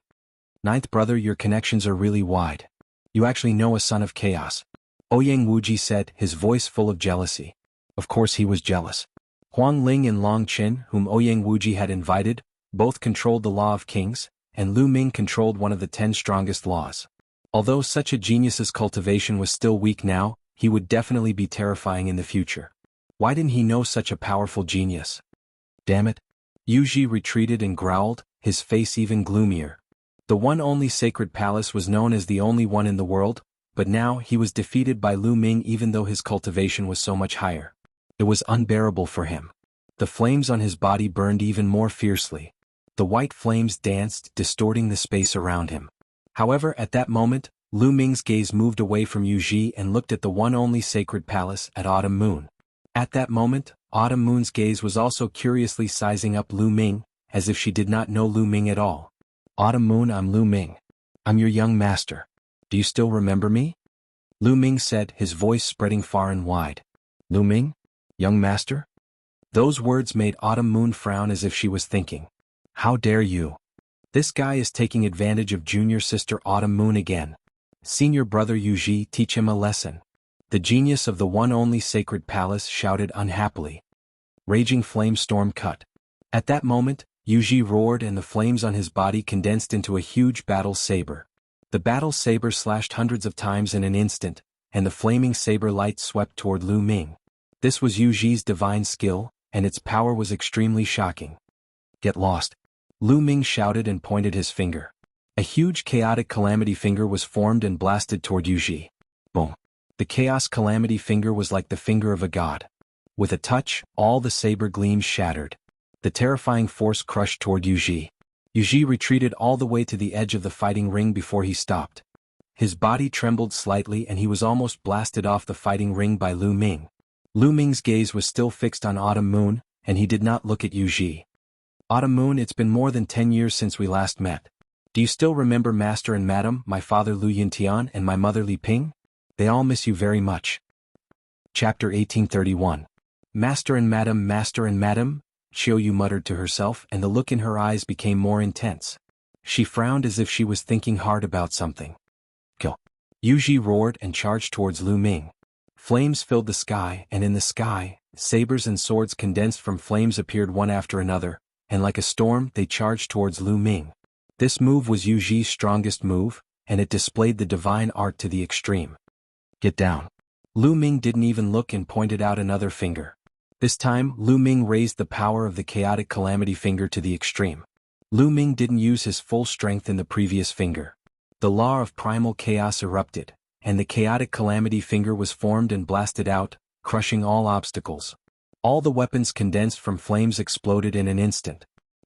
S1: Ninth brother, your connections are really wide. You actually know a son of chaos. Ouyang Wuji said, his voice full of jealousy. Of course he was jealous. Huang Ling and Long Qin, whom Ouyang Wuji had invited, both controlled the law of kings, and Lu Ming controlled one of the 10 strongest laws. Although such a genius's cultivation was still weak now, he would definitely be terrifying in the future. Why didn't he know such a powerful genius? Damn it. Yu Ji retreated and growled, his face even gloomier. The one only sacred palace was known as the only one in the world, but now he was defeated by Lu Ming even though his cultivation was so much higher. It was unbearable for him. The flames on his body burned even more fiercely. The white flames danced, distorting the space around him. However, at that moment, Lu Ming's gaze moved away from Yu Ji and looked at the one only sacred palace at Autumn Moon. At that moment, Autumn Moon's gaze was also curiously sizing up Lu Ming, as if she did not know Lu Ming at all. Autumn Moon, I'm Lu Ming. I'm your young master. Do you still remember me? Lu Ming said, his voice spreading far and wide. Lu Ming? Young master? Those words made Autumn Moon frown as if she was thinking. How dare you? This guy is taking advantage of junior sister Autumn Moon again. Senior brother Yu Ji, teach him a lesson. The genius of the one only sacred palace shouted unhappily. Raging flame storm cut. At that moment, Yu Ji roared and the flames on his body condensed into a huge battle saber. The battle saber slashed hundreds of times in an instant, and the flaming saber light swept toward Lu Ming. This was Yu Ji's divine skill, and its power was extremely shocking. Get lost. Lu Ming shouted and pointed his finger. A huge chaotic calamity finger was formed and blasted toward Yu Ji. Boom. The chaos calamity finger was like the finger of a god. With a touch, all the saber gleams shattered. The terrifying force crushed toward Yu Ji. Yu Ji retreated all the way to the edge of the fighting ring before he stopped. His body trembled slightly and he was almost blasted off the fighting ring by Lu Ming. Lu Ming's gaze was still fixed on Autumn Moon, and he did not look at Yu Ji. Autumn Moon, it's been more than 10 years since we last met. Do you still remember Master and Madam, my father Lu Yintian and my mother Li Ping? They all miss you very much. Chapter 1831. Master and Madam, Xiao Yu muttered to herself and the look in her eyes became more intense. She frowned as if she was thinking hard about something. Kill. Yu Ji roared and charged towards Lu Ming. Flames filled the sky, and in the sky, sabers and swords condensed from flames appeared one after another, and like a storm they charged towards Lu Ming. This move was Yu Ji's strongest move, and it displayed the divine art to the extreme. Get down. Lu Ming didn't even look and pointed out another finger. This time, Lu Ming raised the power of the chaotic calamity finger to the extreme. Lu Ming didn't use his full strength in the previous finger. The law of primal chaos erupted, and the chaotic calamity finger was formed and blasted out, crushing all obstacles. All the weapons condensed from flames exploded in an instant.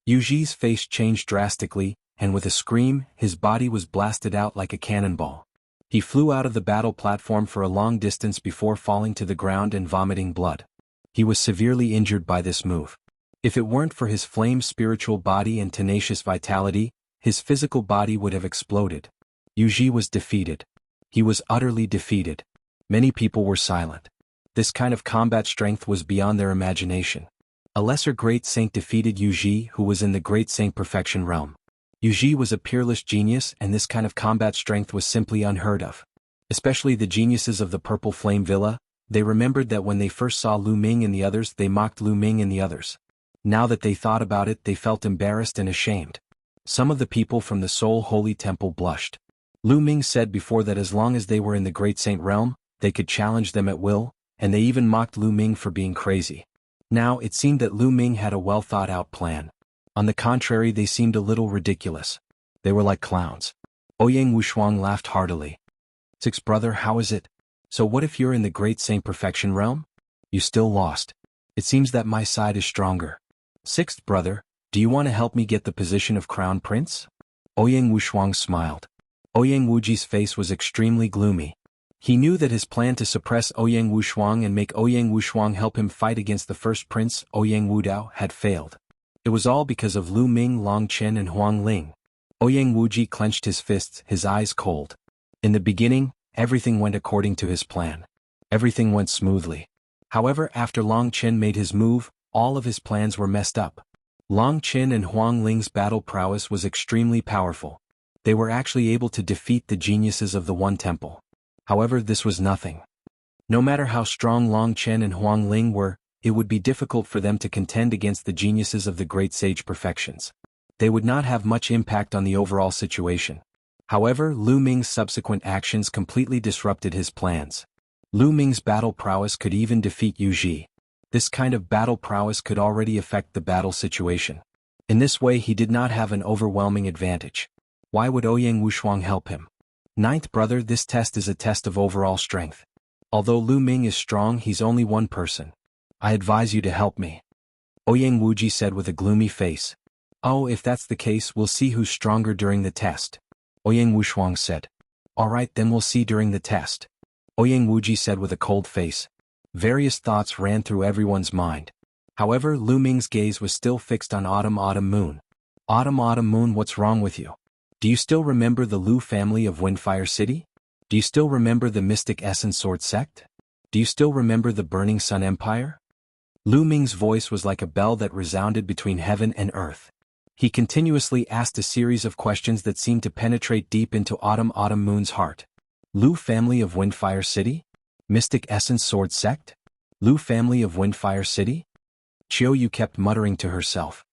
S1: Yuji's face changed drastically, and with a scream, his body was blasted out like a cannonball. He flew out of the battle platform for a long distance before falling to the ground and vomiting blood. He was severely injured by this move. If it weren't for his flame spiritual body and tenacious vitality, his physical body would have exploded. Yuji was defeated. He was utterly defeated. Many people were silent. This kind of combat strength was beyond their imagination. A lesser great saint defeated Yuji, who was in the great saint perfection realm. Yuji was a peerless genius, and this kind of combat strength was simply unheard of. Especially the geniuses of the Purple Flame Villa, they remembered that when they first saw Lu Ming and the others, they mocked Lu Ming and the others. Now that they thought about it, they felt embarrassed and ashamed. Some of the people from the Soul Holy Temple blushed. Lu Ming said before that as long as they were in the Great Saint realm, they could challenge them at will, and they even mocked Lu Ming for being crazy. Now it seemed that Lu Ming had a well-thought-out plan. On the contrary, they seemed a little ridiculous. They were like clowns. Ouyang Wushuang laughed heartily. Sixth brother, how is it? So what if you're in the Great Saint Perfection realm? You still lost. It seems that my side is stronger. Sixth brother, do you want to help me get the position of Crown Prince? Ouyang Wushuang smiled. Ouyang Wuji's face was extremely gloomy. He knew that his plan to suppress Ouyang Wushuang and make Ouyang Wushuang help him fight against the first prince, Ouyang Wudao, had failed. It was all because of Lu Ming, Long Chen and Huang Ling. Ouyang Wuji clenched his fists, his eyes cold. In the beginning, everything went according to his plan. Everything went smoothly. However, after Long Chen made his move, all of his plans were messed up. Long Chen and Huang Ling's battle prowess was extremely powerful. They were actually able to defeat the geniuses of the One Temple. However, this was nothing. No matter how strong Long Chen and Huang Ling were, it would be difficult for them to contend against the geniuses of the Great Sage Perfections. They would not have much impact on the overall situation. However, Lu Ming's subsequent actions completely disrupted his plans. Lu Ming's battle prowess could even defeat Yuji. This kind of battle prowess could already affect the battle situation. In this way, he did not have an overwhelming advantage. Why would Ouyang Wushuang help him? Ninth brother, this test is a test of overall strength. Although Lu Ming is strong, he's only one person. I advise you to help me. Ouyang Wuji said with a gloomy face. Oh, if that's the case, we'll see who's stronger during the test. Ouyang Wushuang said. Alright, then we'll see during the test. Ouyang Wuji said with a cold face. Various thoughts ran through everyone's mind. However, Lu Ming's gaze was still fixed on Autumn Moon. Autumn Moon, what's wrong with you? Do you still remember the Lu family of Windfire City? Do you still remember the Mystic Essence Sword Sect? Do you still remember the Burning Sun Empire? Lu Ming's voice was like a bell that resounded between heaven and earth. He continuously asked a series of questions that seemed to penetrate deep into Autumn Moon's heart. Lu family of Windfire City? Mystic Essence Sword Sect? Lu family of Windfire City? Qiuyu kept muttering to herself.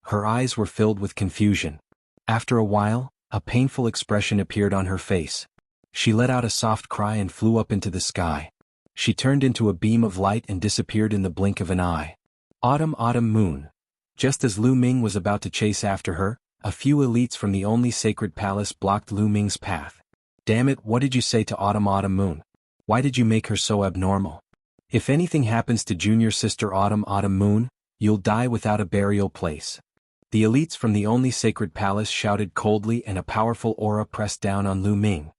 S1: Her eyes were filled with confusion. After a while, a painful expression appeared on her face. She let out a soft cry and flew up into the sky. She turned into a beam of light and disappeared in the blink of an eye. Autumn Moon. Just as Lu Ming was about to chase after her, a few elites from the only sacred palace blocked Lu Ming's path. Damn it, what did you say to Autumn Moon? Why did you make her so abnormal? If anything happens to junior sister Autumn Moon, you'll die without a burial place. The elites from the only sacred palace shouted coldly, and a powerful aura pressed down on Lu Ming.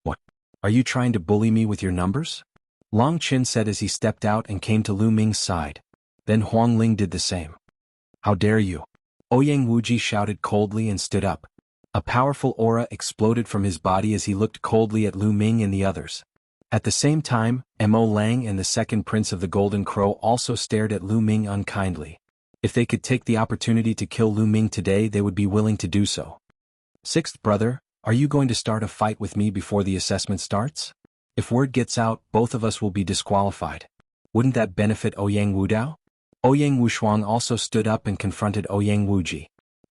S1: What? Are you trying to bully me with your numbers? Long Chen said as he stepped out and came to Lu Ming's side. Then Huang Ling did the same. How dare you? Ouyang Wuji shouted coldly and stood up. A powerful aura exploded from his body as he looked coldly at Lu Ming and the others. At the same time, Mo Lang and the second prince of the Golden Crow also stared at Lu Ming unkindly. If they could take the opportunity to kill Lu Ming today, they would be willing to do so. Sixth brother, are you going to start a fight with me before the assessment starts? If word gets out, both of us will be disqualified. Wouldn't that benefit Ouyang Wudao? Ouyang Wushuang also stood up and confronted Ouyang Wuji.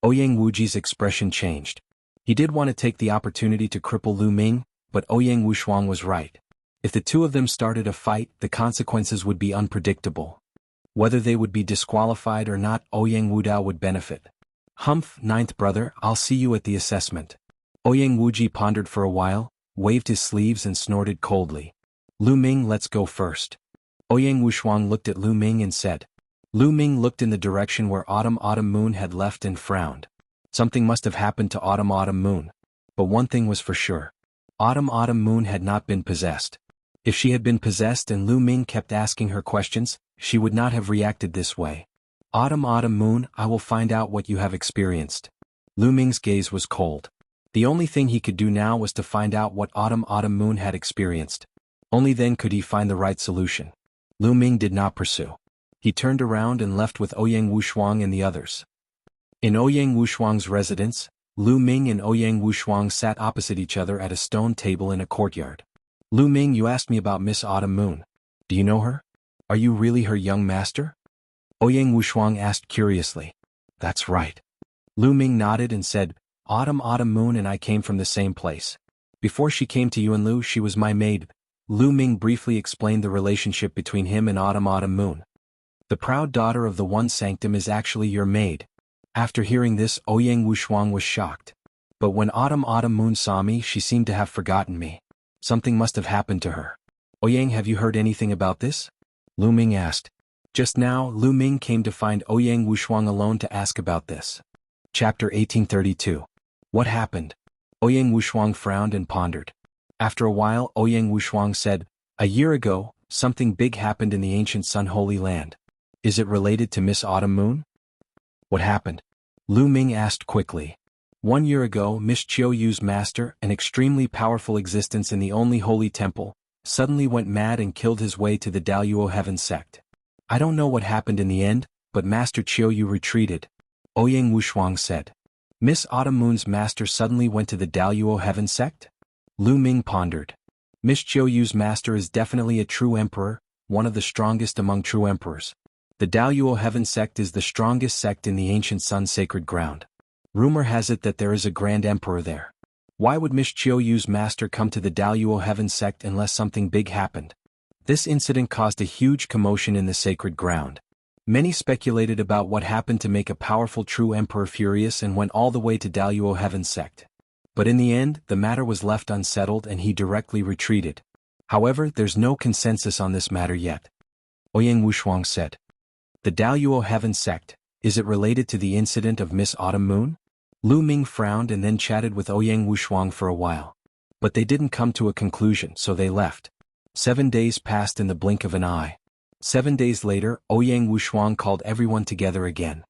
S1: Ouyang Wuji's expression changed. He did want to take the opportunity to cripple Lu Ming, but Ouyang Wushuang was right. If the two of them started a fight, the consequences would be unpredictable. Whether they would be disqualified or not, Ouyang Wudao would benefit. Humph, ninth brother, I'll see you at the assessment. Ouyang Wuji pondered for a while, waved his sleeves and snorted coldly. Lu Ming, let's go first. Ouyang Wushuang looked at Lu Ming and said. Lu Ming looked in the direction where Autumn Moon had left and frowned. Something must have happened to Autumn Moon. But one thing was for sure. Autumn Moon had not been possessed. If she had been possessed and Lu Ming kept asking her questions, she would not have reacted this way. Autumn Moon, I will find out what you have experienced. Lu Ming's gaze was cold. The only thing he could do now was to find out what Autumn Moon had experienced. Only then could he find the right solution. Lu Ming did not pursue. He turned around and left with Ouyang Wushuang and the others. In Ouyang Wushuang's residence, Lu Ming and Ouyang Wushuang sat opposite each other at a stone table in a courtyard. Lu Ming, you asked me about Miss Autumn Moon. Do you know her? Are you really her young master? Ouyang Wushuang asked curiously. That's right. Lu Ming nodded and said, Autumn Moon and I came from the same place. Before she came to Yuanlu, she was my maid. Lu Ming briefly explained the relationship between him and Autumn Moon. The proud daughter of the One Sanctum is actually your maid. After hearing this, Ouyang Wushuang was shocked. But when Autumn Moon saw me, she seemed to have forgotten me. Something must have happened to her. Ouyang, have you heard anything about this? Lu Ming asked. Just now, Lu Ming came to find Ouyang Wushuang alone to ask about this. Chapter 1832. What happened? Ouyang Wushuang frowned and pondered. After a while, Ouyang Wushuang said, a year ago, something big happened in the ancient Sun Holy Land. Is it related to Miss Autumn Moon? What happened? Lu Ming asked quickly. 1 year ago, Miss Chiu Yu's master, an extremely powerful existence in the only holy temple, suddenly went mad and killed his way to the Daluo Heaven sect. I don't know what happened in the end, but Master Chiu Yu retreated. Ouyang Wushuang said. Miss Autumn Moon's master suddenly went to the Daluo Heaven sect? Lu Ming pondered. Miss Chiu Yu's master is definitely a true emperor, one of the strongest among true emperors. The Daluo Heaven sect is the strongest sect in the ancient Sun sacred ground. Rumor has it that there is a grand emperor there. Why would Miss Chiu Yu's master come to the Daluo Heaven sect unless something big happened? This incident caused a huge commotion in the sacred ground. Many speculated about what happened to make a powerful true emperor furious and went all the way to Daluo Heaven sect. But in the end, the matter was left unsettled and he directly retreated. However, there's no consensus on this matter yet. Ouyang Wushuang said. The Daluo Heaven sect, is it related to the incident of Miss Autumn Moon? Lu Ming frowned and then chatted with Ouyang Wushuang for a while. But they didn't come to a conclusion, so they left. 7 days passed in the blink of an eye. 7 days later, Ouyang Wushuang called everyone together again.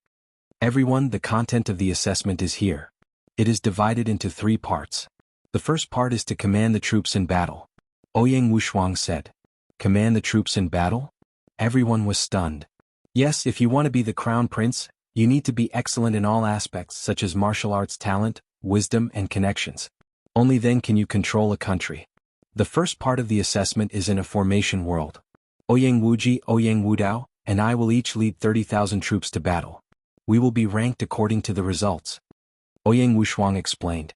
S1: Everyone, the content of the assessment is here. It is divided into 3 parts. The first part is to command the troops in battle. Ouyang Wushuang said. Command the troops in battle? Everyone was stunned. Yes, if you want to be the crown prince, you need to be excellent in all aspects such as martial arts talent, wisdom and connections. Only then can you control a country. The first part of the assessment is in a formation world. Ouyang Wuji, Ouyang Wudao, and I will each lead 30,000 troops to battle. We will be ranked according to the results. Ouyang Wushuang explained.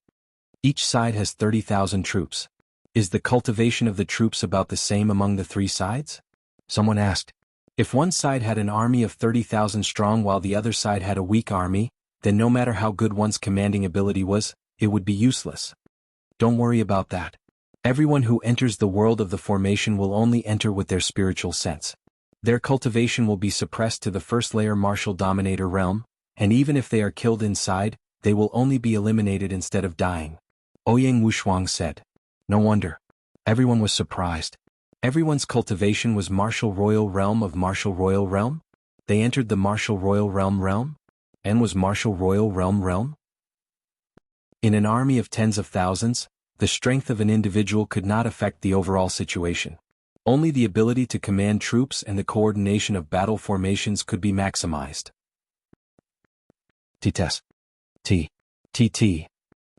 S1: Each side has 30,000 troops. Is the cultivation of the troops about the same among the 3 sides? Someone asked. If one side had an army of 30,000 strong while the other side had a weak army, then no matter how good one's commanding ability was, it would be useless. Don't worry about that. Everyone who enters the world of the formation will only enter with their spiritual sense. Their cultivation will be suppressed to the first layer martial dominator realm, and even if they are killed inside, they will only be eliminated instead of dying. Ouyang Wushuang said. No wonder. Everyone was surprised. Everyone's cultivation was martial royal realm of martial royal realm? They entered the martial royal realm? And was martial royal realm? In an army of tens of thousands, the strength of an individual could not affect the overall situation. Only the ability to command troops and the coordination of battle formations could be maximized. T.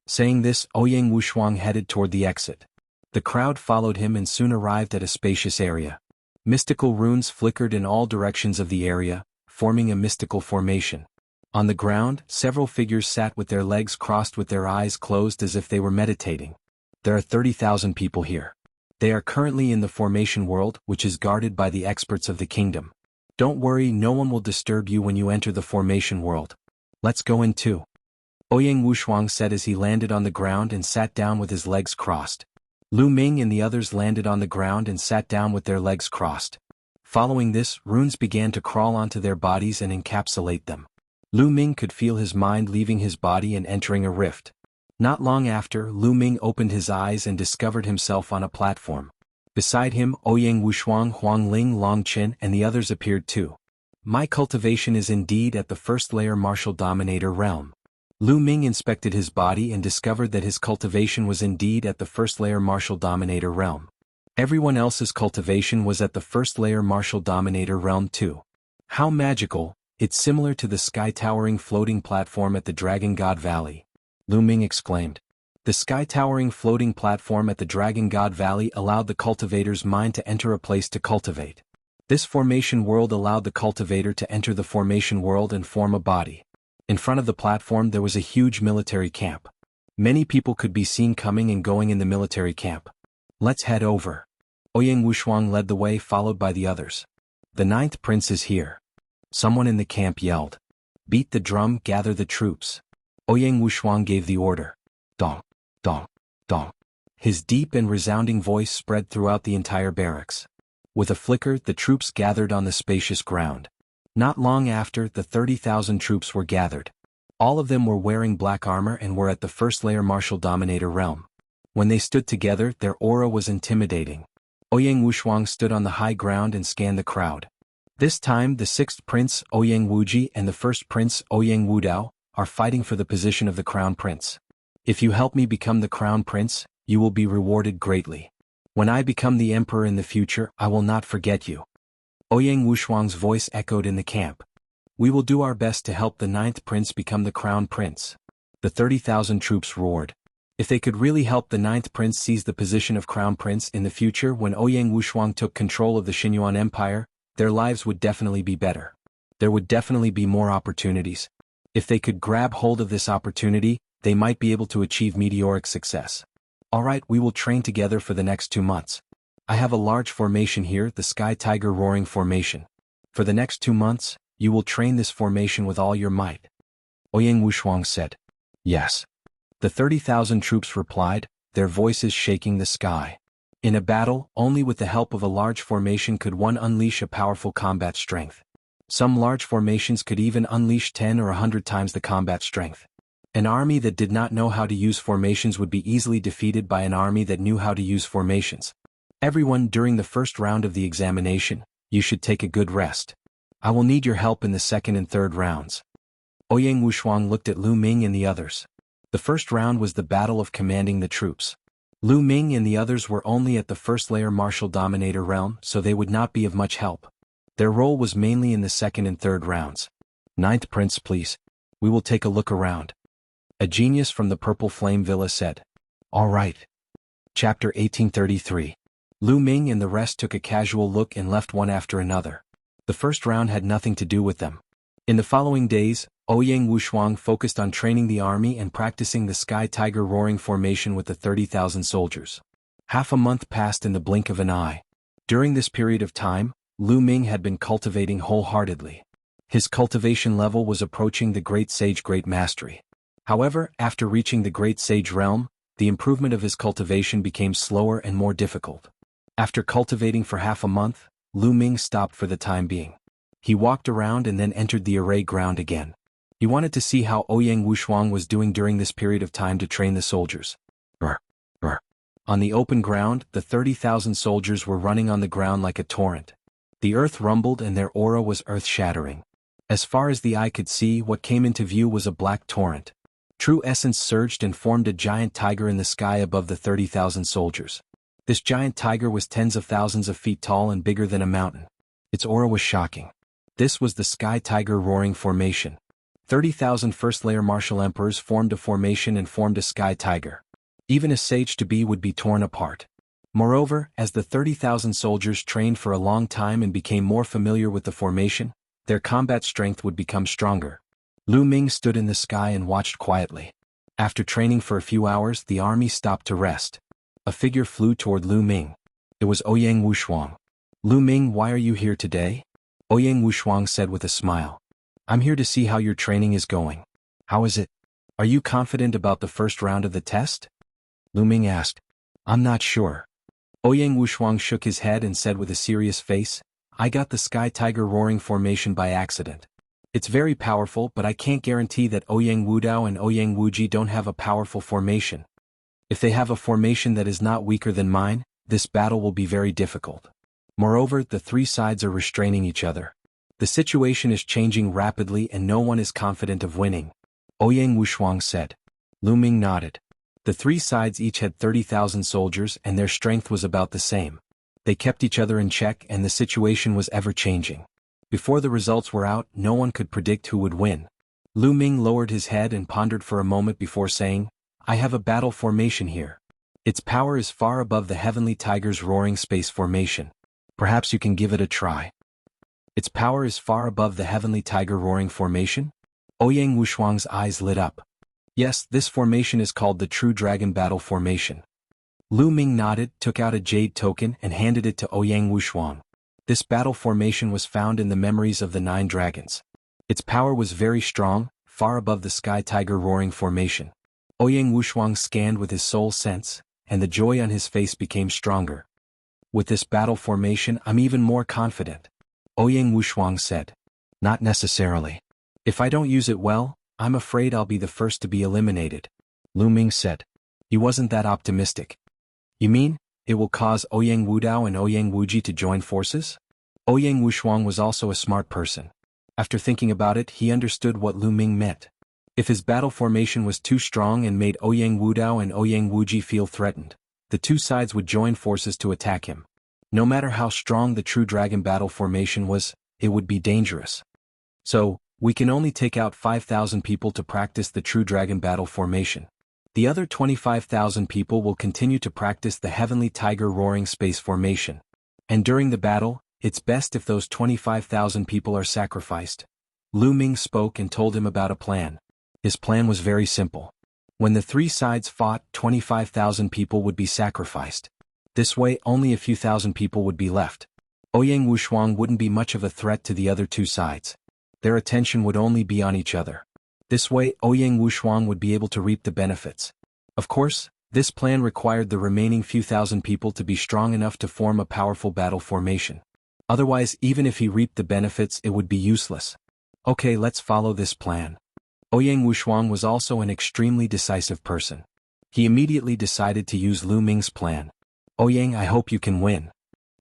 S1: Saying this, Ouyang Wushuang headed toward the exit. The crowd followed him and soon arrived at a spacious area. Mystical runes flickered in all directions of the area, forming a mystical formation. On the ground, several figures sat with their legs crossed with their eyes closed as if they were meditating. There are 30,000 people here. They are currently in the formation world, which is guarded by the experts of the kingdom. Don't worry, no one will disturb you when you enter the formation world. Let's go in too. Ouyang Wushuang said as he landed on the ground and sat down with his legs crossed. Lu Ming and the others landed on the ground and sat down with their legs crossed. Following this, runes began to crawl onto their bodies and encapsulate them. Lu Ming could feel his mind leaving his body and entering a rift. Not long after, Lu Ming opened his eyes and discovered himself on a platform. Beside him, Ouyang Wushuang, Huang Ling, Long Qin and the others appeared too. My cultivation is indeed at the first layer martial dominator realm. Lu Ming inspected his body and discovered that his cultivation was indeed at the first layer martial dominator realm. Everyone else's cultivation was at the first layer martial dominator realm too. How magical, it's similar to the sky-towering floating platform at the Dragon God Valley. Lu Ming exclaimed. The sky-towering floating platform at the Dragon God Valley allowed the cultivator's mind to enter a place to cultivate. This formation world allowed the cultivator to enter the formation world and form a body. In front of the platform there was a huge military camp. Many people could be seen coming and going in the military camp. Let's head over. Ouyang Wushuang led the way followed by the others. The 9th prince is here. Someone in the camp yelled. Beat the drum, gather the troops. Ouyang Wushuang gave the order. Dong, dong, dong. His deep and resounding voice spread throughout the entire barracks. With a flicker, the troops gathered on the spacious ground. Not long after, the 30,000 troops were gathered. All of them were wearing black armor and were at the first layer martial dominator realm. When they stood together, their aura was intimidating. Ouyang Wushuang stood on the high ground and scanned the crowd. This time, the 6th prince, Ouyang Wuji, and the 1st prince, Ouyang Wudao, are fighting for the position of the crown prince. If you help me become the crown prince, you will be rewarded greatly. When I become the emperor in the future, I will not forget you. Ouyang Wushuang's voice echoed in the camp. We will do our best to help the 9th prince become the crown prince. The 30,000 troops roared. If they could really help the 9th prince seize the position of crown prince in the future when Ouyang Wushuang took control of the Xinyuan Empire, their lives would definitely be better. There would definitely be more opportunities. If they could grab hold of this opportunity, they might be able to achieve meteoric success. Alright, we will train together for the next 2 months. I have a large formation here, the Sky Tiger Roaring Formation. For the next 2 months, you will train this formation with all your might. Ouyang Wushuang said. Yes. The 30,000 troops replied, their voices shaking the sky. In a battle, only with the help of a large formation could one unleash a powerful combat strength. Some large formations could even unleash 10 or 100 times the combat strength. An army that did not know how to use formations would be easily defeated by an army that knew how to use formations. Everyone, during the first round of the examination, you should take a good rest. I will need your help in the second and third rounds. Ouyang Wushuang looked at Lu Ming and the others. The first round was the battle of commanding the troops. Lu Ming and the others were only at the first layer martial dominator realm, so they would not be of much help. Their role was mainly in the second and third rounds. 9th prince, please. We will take a look around. A genius from the Purple Flame Villa said. All right. Chapter 1833. Lu Ming and the rest took a casual look and left one after another. The first round had nothing to do with them. In the following days, Ouyang Wushuang focused on training the army and practicing the Sky Tiger Roaring Formation with the 30,000 soldiers. Half a month passed in the blink of an eye. During this period of time, Lu Ming had been cultivating wholeheartedly. His cultivation level was approaching the Great Sage Great Mastery. However, after reaching the Great Sage realm, the improvement of his cultivation became slower and more difficult. After cultivating for half a month, Lu Ming stopped for the time being. He walked around and then entered the array ground again. He wanted to see how Ouyang Wushuang was doing during this period of time to train the soldiers. Brr, brr. On the open ground, the 30,000 soldiers were running on the ground like a torrent. The earth rumbled and their aura was earth-shattering. As far as the eye could see, what came into view was a black torrent. True essence surged and formed a giant tiger in the sky above the 30,000 soldiers. This giant tiger was tens of thousands of feet tall and bigger than a mountain. Its aura was shocking. This was the Sky Tiger Roaring Formation. 30,000 first-layer martial emperors formed a formation and formed a Sky Tiger. Even a sage-to-be would be torn apart. Moreover, as the 30,000 soldiers trained for a long time and became more familiar with the formation, their combat strength would become stronger. Lu Ming stood in the sky and watched quietly. After training for a few hours, the army stopped to rest. A figure flew toward Lu Ming. It was Ouyang Wushuang. Lu Ming, why are you here today? Ouyang Wushuang said with a smile. I'm here to see how your training is going. How is it? Are you confident about the first round of the test? Lu Ming asked. I'm not sure. Ouyang Wushuang shook his head and said with a serious face, I got the Sky Tiger Roaring formation by accident. It's very powerful, but I can't guarantee that Ouyang Wudao and Ouyang Wuji don't have a powerful formation. If they have a formation that is not weaker than mine, this battle will be very difficult. Moreover, the three sides are restraining each other. The situation is changing rapidly and no one is confident of winning. Ouyang Wushuang said. Lu Ming nodded. The three sides each had 30,000 soldiers and their strength was about the same. They kept each other in check and the situation was ever-changing. Before the results were out, no one could predict who would win. Lu Ming lowered his head and pondered for a moment before saying, I have a battle formation here. Its power is far above the Heavenly Tiger's Roaring Space formation. Perhaps you can give it a try. Its power is far above the Heavenly Tiger Roaring formation? Ouyang Wushuang's eyes lit up. Yes, this formation is called the True Dragon Battle Formation. Lu Ming nodded, took out a jade token and handed it to Ouyang Wushuang. This battle formation was found in the memories of the 9 dragons. Its power was very strong, far above the Sky Tiger Roaring formation. Ouyang Wushuang scanned with his soul sense, and the joy on his face became stronger. With this battle formation, I'm even more confident. Ouyang Wushuang said. Not necessarily. If I don't use it well, I'm afraid I'll be the first to be eliminated. Lu Ming said. He wasn't that optimistic. You mean, it will cause Ouyang Wudao and Ouyang Wuji to join forces? Ouyang Wushuang was also a smart person. After thinking about it, he understood what Lu Ming meant. If his battle formation was too strong and made Ouyang Wudao and Ouyang Wuji feel threatened, the two sides would join forces to attack him. No matter how strong the True Dragon Battle formation was, it would be dangerous. So, we can only take out 5,000 people to practice the True Dragon Battle formation. The other 25,000 people will continue to practice the Heavenly Tiger Roaring Space formation. And during the battle, it's best if those 25,000 people are sacrificed. Lu Ming spoke and told him about a plan. His plan was very simple. When the three sides fought, 25,000 people would be sacrificed. This way, only a few thousand people would be left. Ouyang Wushuang wouldn't be much of a threat to the other two sides. Their attention would only be on each other. This way, Ouyang Wushuang would be able to reap the benefits. Of course, this plan required the remaining few thousand people to be strong enough to form a powerful battle formation. Otherwise, even if he reaped the benefits, it would be useless. Okay, let's follow this plan. Ouyang Wushuang was also an extremely decisive person. He immediately decided to use Lu Ming's plan. Ouyang, I hope you can win.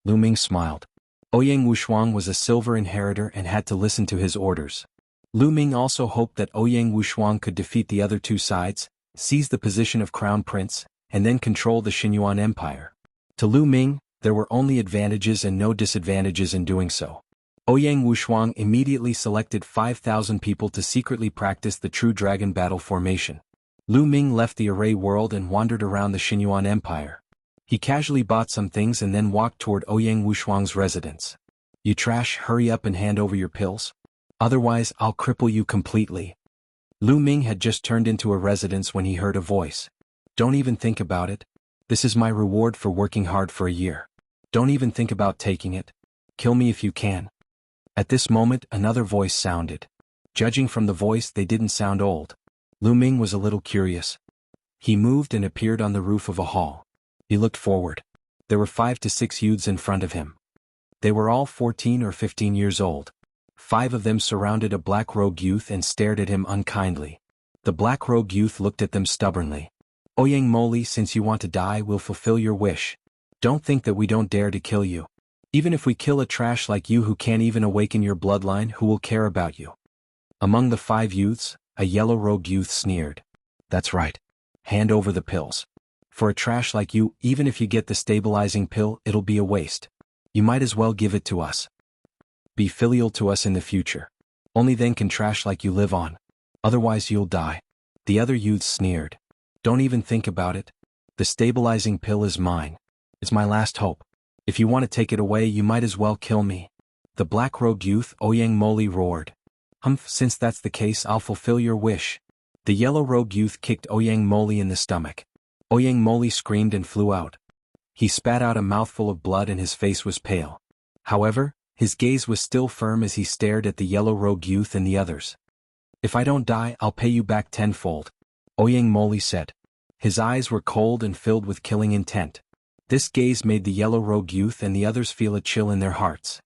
S1: Lu Ming smiled. Ouyang Wushuang was a silver inheritor and had to listen to his orders. Lu Ming also hoped that Ouyang Wushuang could defeat the other two sides, seize the position of Crown Prince, and then control the Xinyuan Empire. To Lu Ming, there were only advantages and no disadvantages in doing so. Ouyang Wushuang immediately selected 5,000 people to secretly practice the True Dragon Battle formation. Lu Ming left the Array world and wandered around the Xinyuan Empire. He casually bought some things and then walked toward Ouyang Wushuang's residence. You trash, hurry up and hand over your pills. Otherwise, I'll cripple you completely. Lu Ming had just turned into a residence when he heard a voice. Don't even think about it. This is my reward for working hard for a year. Don't even think about taking it. Kill me if you can. At this moment, another voice sounded. Judging from the voice, they didn't sound old. Lu Ming was a little curious. He moved and appeared on the roof of a hall. He looked forward. There were 5 to 6 youths in front of him. They were all 14 or 15 years old. 5 of them surrounded a black-robed youth and stared at him unkindly. The black-robed youth looked at them stubbornly. Ouyang Moli, since you want to die, we'll fulfill your wish. Don't think that we don't dare to kill you. Even if we kill a trash like you who can't even awaken your bloodline, who will care about you? Among the 5 youths, a yellow-robed youth sneered. That's right. Hand over the pills. For a trash like you, even if you get the stabilizing pill, it'll be a waste. You might as well give it to us. Be filial to us in the future. Only then can trash like you live on. Otherwise you'll die. The other youths sneered. Don't even think about it. The stabilizing pill is mine. It's my last hope. If you want to take it away, you might as well kill me. The black-robed youth, Ouyang Moli, roared. Since that's the case, I'll fulfill your wish. The yellow-robed youth kicked Ouyang Moli in the stomach. Ouyang Moli screamed and flew out. He spat out a mouthful of blood and his face was pale. However, his gaze was still firm as he stared at the yellow-robed youth and the others. If I don't die, I'll pay you back tenfold. Oyang Moli said. His eyes were cold and filled with killing intent. This gaze made the yellow rogue youth and the others feel a chill in their hearts.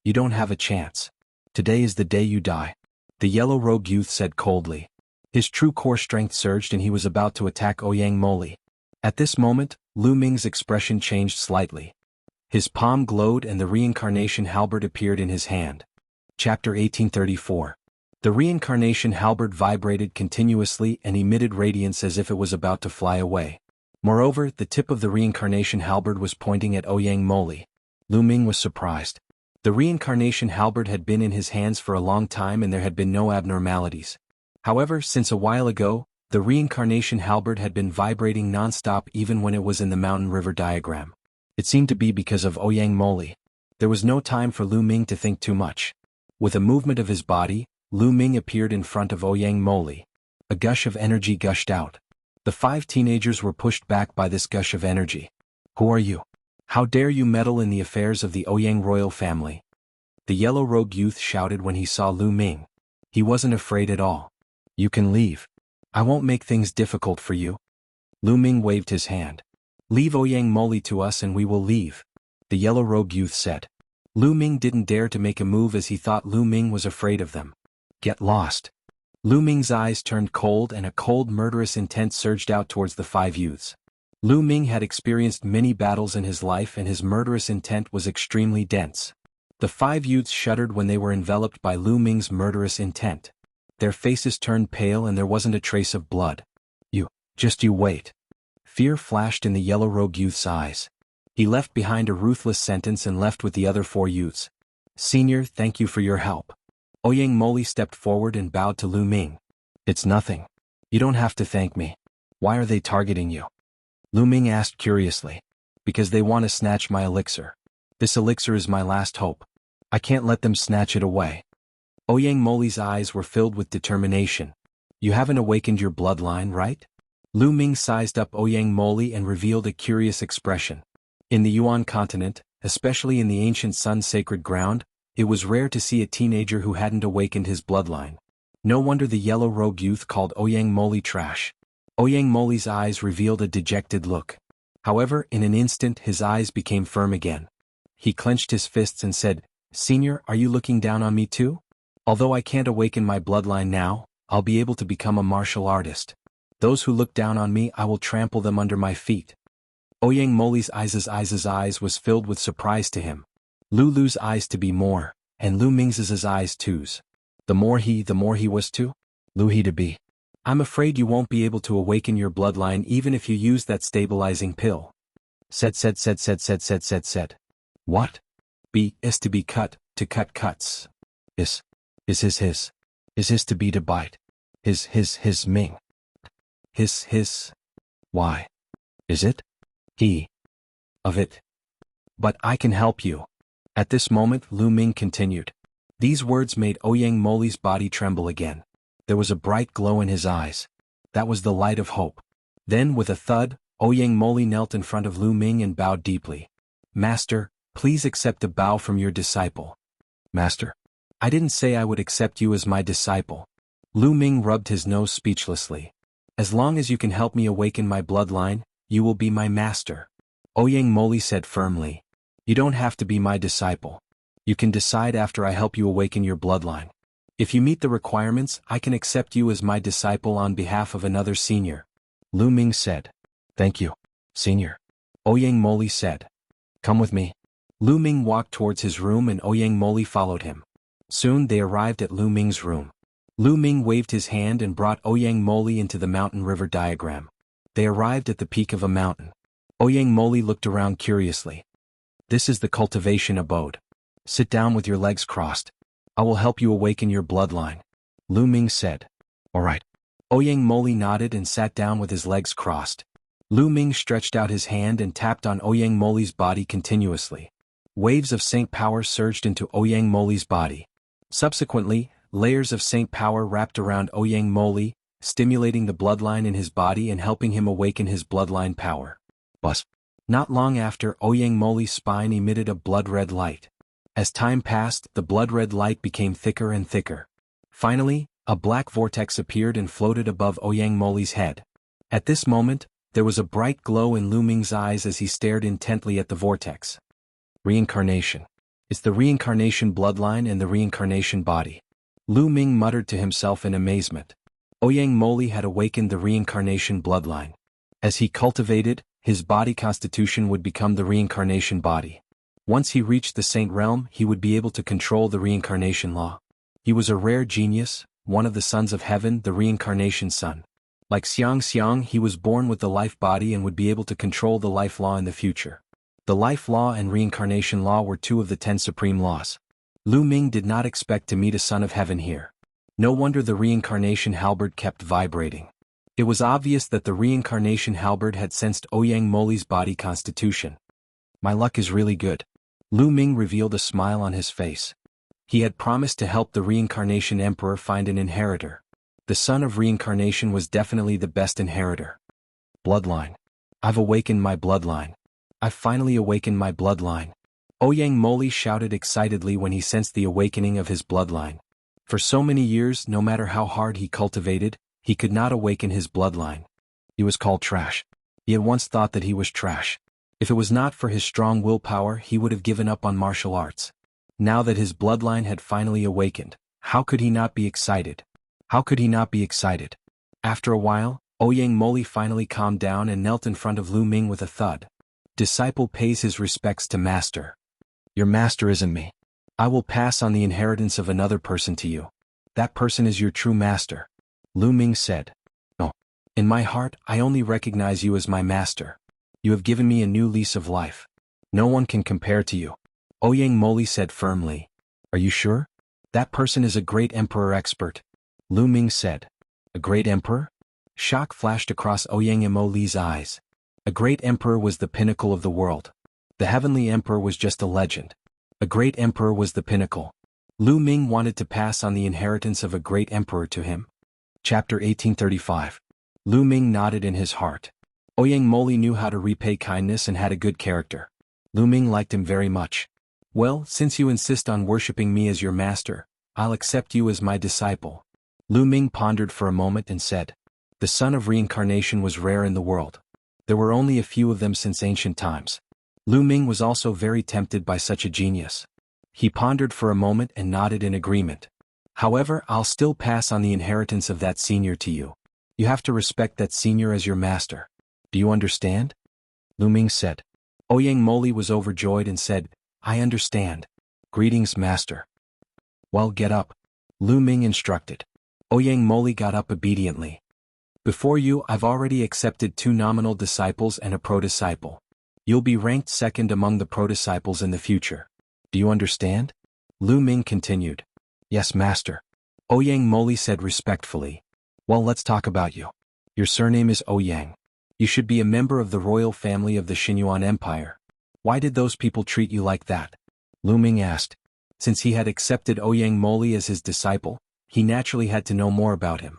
S1: You don't have a chance. Today is the day you die, the yellow rogue youth said coldly. His true core strength surged and he was about to attack Oyang Moli. At this moment, Lu Ming's expression changed slightly. His palm glowed and the reincarnation halberd appeared in his hand. Chapter 1834. The reincarnation halberd vibrated continuously and emitted radiance as if it was about to fly away. Moreover, the tip of the reincarnation halberd was pointing at Oyang Moli. Lu Ming was surprised. The reincarnation halberd had been in his hands for a long time and there had been no abnormalities. However, since a while ago, the reincarnation halberd had been vibrating non-stop even when it was in the mountain river diagram. It seemed to be because of Oyang Moli. There was no time for Lu Ming to think too much. With a movement of his body, Lu Ming appeared in front of Oyang Moli. A gush of energy gushed out. The 5 teenagers were pushed back by this gush of energy. Who are you? How dare you meddle in the affairs of the Oyang royal family? The yellow rogue youth shouted when he saw Lu Ming. He wasn't afraid at all. You can leave. I won't make things difficult for you. Lu Ming waved his hand. Leave Oyang Moli to us and we will leave, the yellow rogue youth said. Lu Ming didn't dare to make a move as he thought Lu Ming was afraid of them. Get lost. Lu Ming's eyes turned cold and a cold murderous intent surged out towards the 5 youths. Lu Ming had experienced many battles in his life and his murderous intent was extremely dense. The 5 youths shuddered when they were enveloped by Lu Ming's murderous intent. Their faces turned pale and there wasn't a trace of blood. You wait. Fear flashed in the yellow rogue youth's eyes. He left behind a ruthless sentence and left with the other 4 youths. Senior, thank you for your help. Oyang Moli stepped forward and bowed to Lu Ming. It's nothing. You don't have to thank me. Why are they targeting you? Lu Ming asked curiously. Because they want to snatch my elixir. This elixir is my last hope. I can't let them snatch it away. Oyang Moli's eyes were filled with determination. You haven't awakened your bloodline, right? Lu Ming sized up Oyang Moli and revealed a curious expression. In the Yuan continent, especially in the ancient Sun sacred ground, it was rare to see a teenager who hadn't awakened his bloodline. No wonder the yellow rogue youth called Oyang Moli trash. Oyang Moli's eyes revealed a dejected look. However, in an instant his eyes became firm again. He clenched his fists and said, Senior, are you looking down on me too? Although I can't awaken my bloodline now, I'll be able to become a martial artist. Those who look down on me, I will trample them under my feet. Oyang Moli's eyes was filled with surprise to him. Lulu's eyes to be more, and Lu Ming's eyes too's. The more he was to? Lu he to be. I'm afraid you won't be able to awaken your bloodline even if you use that stabilizing pill. Said. What? Be is to be cut, to cut cuts. Is his to be to bite. His Ming. His. Why? Is it? He. Of it. But I can help you. At this moment Lu Ming continued. These words made Oyang Moli's body tremble again. There was a bright glow in his eyes. That was the light of hope. Then with a thud, Oyang Moli knelt in front of Lu Ming and bowed deeply. Master, please accept a bow from your disciple. Master? I didn't say I would accept you as my disciple. Lu Ming rubbed his nose speechlessly. As long as you can help me awaken my bloodline, you will be my master. Oyang Moli said firmly. You don't have to be my disciple. You can decide after I help you awaken your bloodline. If you meet the requirements, I can accept you as my disciple on behalf of another senior. Lu Ming said. Thank you, senior. Oyang Moli said. Come with me. Lu Ming walked towards his room and Oyang Moli followed him. Soon they arrived at Lu Ming's room. Lu Ming waved his hand and brought Oyang Moli into the mountain river diagram. They arrived at the peak of a mountain. Oyang Moli looked around curiously. This is the cultivation abode. Sit down with your legs crossed. I will help you awaken your bloodline. Lu Ming said. All right. Oyang Moli nodded and sat down with his legs crossed. Lu Ming stretched out his hand and tapped on Oyang Moli's body continuously. Waves of Saint power surged into Oyang Moli's body. Subsequently, layers of Saint power wrapped around Oyang Moli, stimulating the bloodline in his body and helping him awaken his bloodline power. Buzz. Not long after, Oyang Moli's spine emitted a blood-red light. As time passed, the blood-red light became thicker and thicker. Finally, A black vortex appeared and floated above Ouyang Moli's head. At this moment, there was a bright glow in Lu Ming's eyes as he stared intently at the vortex. Reincarnation. It's the reincarnation bloodline and the reincarnation body. Lu Ming muttered to himself in amazement. Ouyang Moli had awakened the reincarnation bloodline. As he cultivated, his body constitution would become the reincarnation body. Once he reached the Saint Realm, he would be able to control the reincarnation law. He was a rare genius, one of the sons of heaven, the reincarnation son. Like Xiang, he was born with the life body and would be able to control the life law in the future. The life law and reincarnation law were two of the 10 supreme laws. Lu Ming did not expect to meet a son of heaven here. No wonder the reincarnation halberd kept vibrating. It was obvious that the reincarnation halberd had sensed Ouyang Moli's body constitution. My luck is really good. Lu Ming revealed a smile on his face. He had promised to help the reincarnation emperor find an inheritor. The son of reincarnation was definitely the best inheritor. Bloodline. I've awakened my bloodline. I've finally awakened my bloodline. Ouyang Moli shouted excitedly when he sensed the awakening of his bloodline. For so many years, no matter how hard he cultivated, he could not awaken his bloodline. He was called trash. He had once thought that he was trash. If it was not for his strong willpower, he would have given up on martial arts. Now that his bloodline had finally awakened, how could he not be excited? How could he not be excited? After a while, Ouyang Moli finally calmed down and knelt in front of Lu Ming with a thud. Disciple pays his respects to master. Your master isn't me. I will pass on the inheritance of another person to you. That person is your true master. Lu Ming said. No. In my heart, I only recognize you as my master. You have given me a new lease of life. No one can compare to you. Ouyang Moli said firmly. Are you sure? That person is a great emperor expert. Lu Ming said. A great emperor? Shock flashed across Ouyang Moli's eyes. A great emperor was the pinnacle of the world. The heavenly emperor was just a legend. A great emperor was the pinnacle. Lu Ming wanted to pass on the inheritance of a great emperor to him. Chapter 1835. Lu Ming nodded in his heart. Ouyang Moli knew how to repay kindness and had a good character. Lu Ming liked him very much. Well, since you insist on worshipping me as your master, I'll accept you as my disciple. Lu Ming pondered for a moment and said. The son of reincarnation was rare in the world. There were only a few of them since ancient times. Lu Ming was also very tempted by such a genius. He pondered for a moment and nodded in agreement. However, I'll still pass on the inheritance of that senior to you. You have to respect that senior as your master. Do you understand? Lu Ming said. Ouyang Moli was overjoyed and said, I understand. Greetings, master. Well, get up. Lu Ming instructed. Ouyang Moli got up obediently. Before you, I've already accepted 2 nominal disciples and a pro-disciple. You'll be ranked second among the pro-disciples in the future. Do you understand? Lu Ming continued. Yes, master. Ouyang Moli said respectfully. Well, let's talk about you. Your surname is Ouyang. You should be a member of the royal family of the Xinyuan Empire. Why did those people treat you like that? Lu Ming asked. Since he had accepted Ouyang Moli as his disciple, he naturally had to know more about him.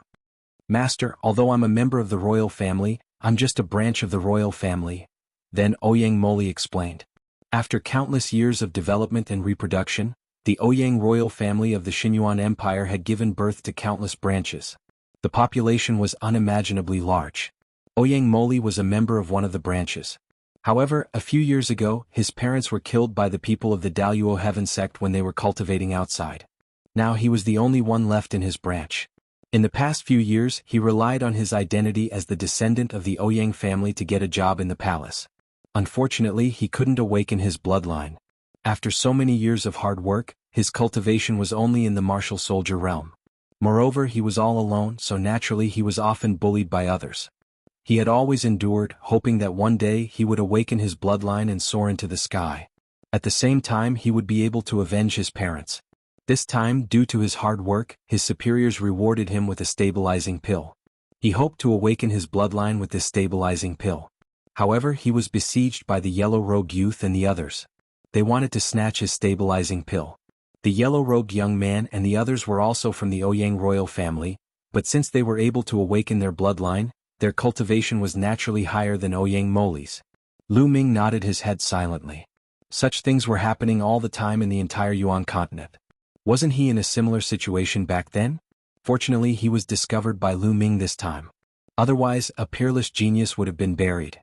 S1: Master, although I'm a member of the royal family, I'm just a branch of the royal family. Then Ouyang Moli explained. After countless years of development and reproduction, the Ouyang royal family of the Xinyuan Empire had given birth to countless branches. The population was unimaginably large. Ouyang Moli was a member of one of the branches. However, a few years ago, his parents were killed by the people of the Daluo Heaven sect when they were cultivating outside. Now he was the only one left in his branch. In the past few years, he relied on his identity as the descendant of the Ouyang family to get a job in the palace. Unfortunately, he couldn't awaken his bloodline. After so many years of hard work, his cultivation was only in the martial soldier realm. Moreover, he was all alone, so naturally he was often bullied by others. He had always endured, hoping that one day he would awaken his bloodline and soar into the sky. At the same time, he would be able to avenge his parents. This time, due to his hard work, his superiors rewarded him with a stabilizing pill. He hoped to awaken his bloodline with this stabilizing pill. However, he was besieged by the yellow-robed youth and the others. They wanted to snatch his stabilizing pill. The yellow-robed young man and the others were also from the Ouyang royal family, but since they were able to awaken their bloodline, their cultivation was naturally higher than Ouyang Moli's. Lu Ming nodded his head silently. Such things were happening all the time in the entire Yuan continent. Wasn't he in a similar situation back then? Fortunately, he was discovered by Lu Ming this time. Otherwise, a peerless genius would have been buried.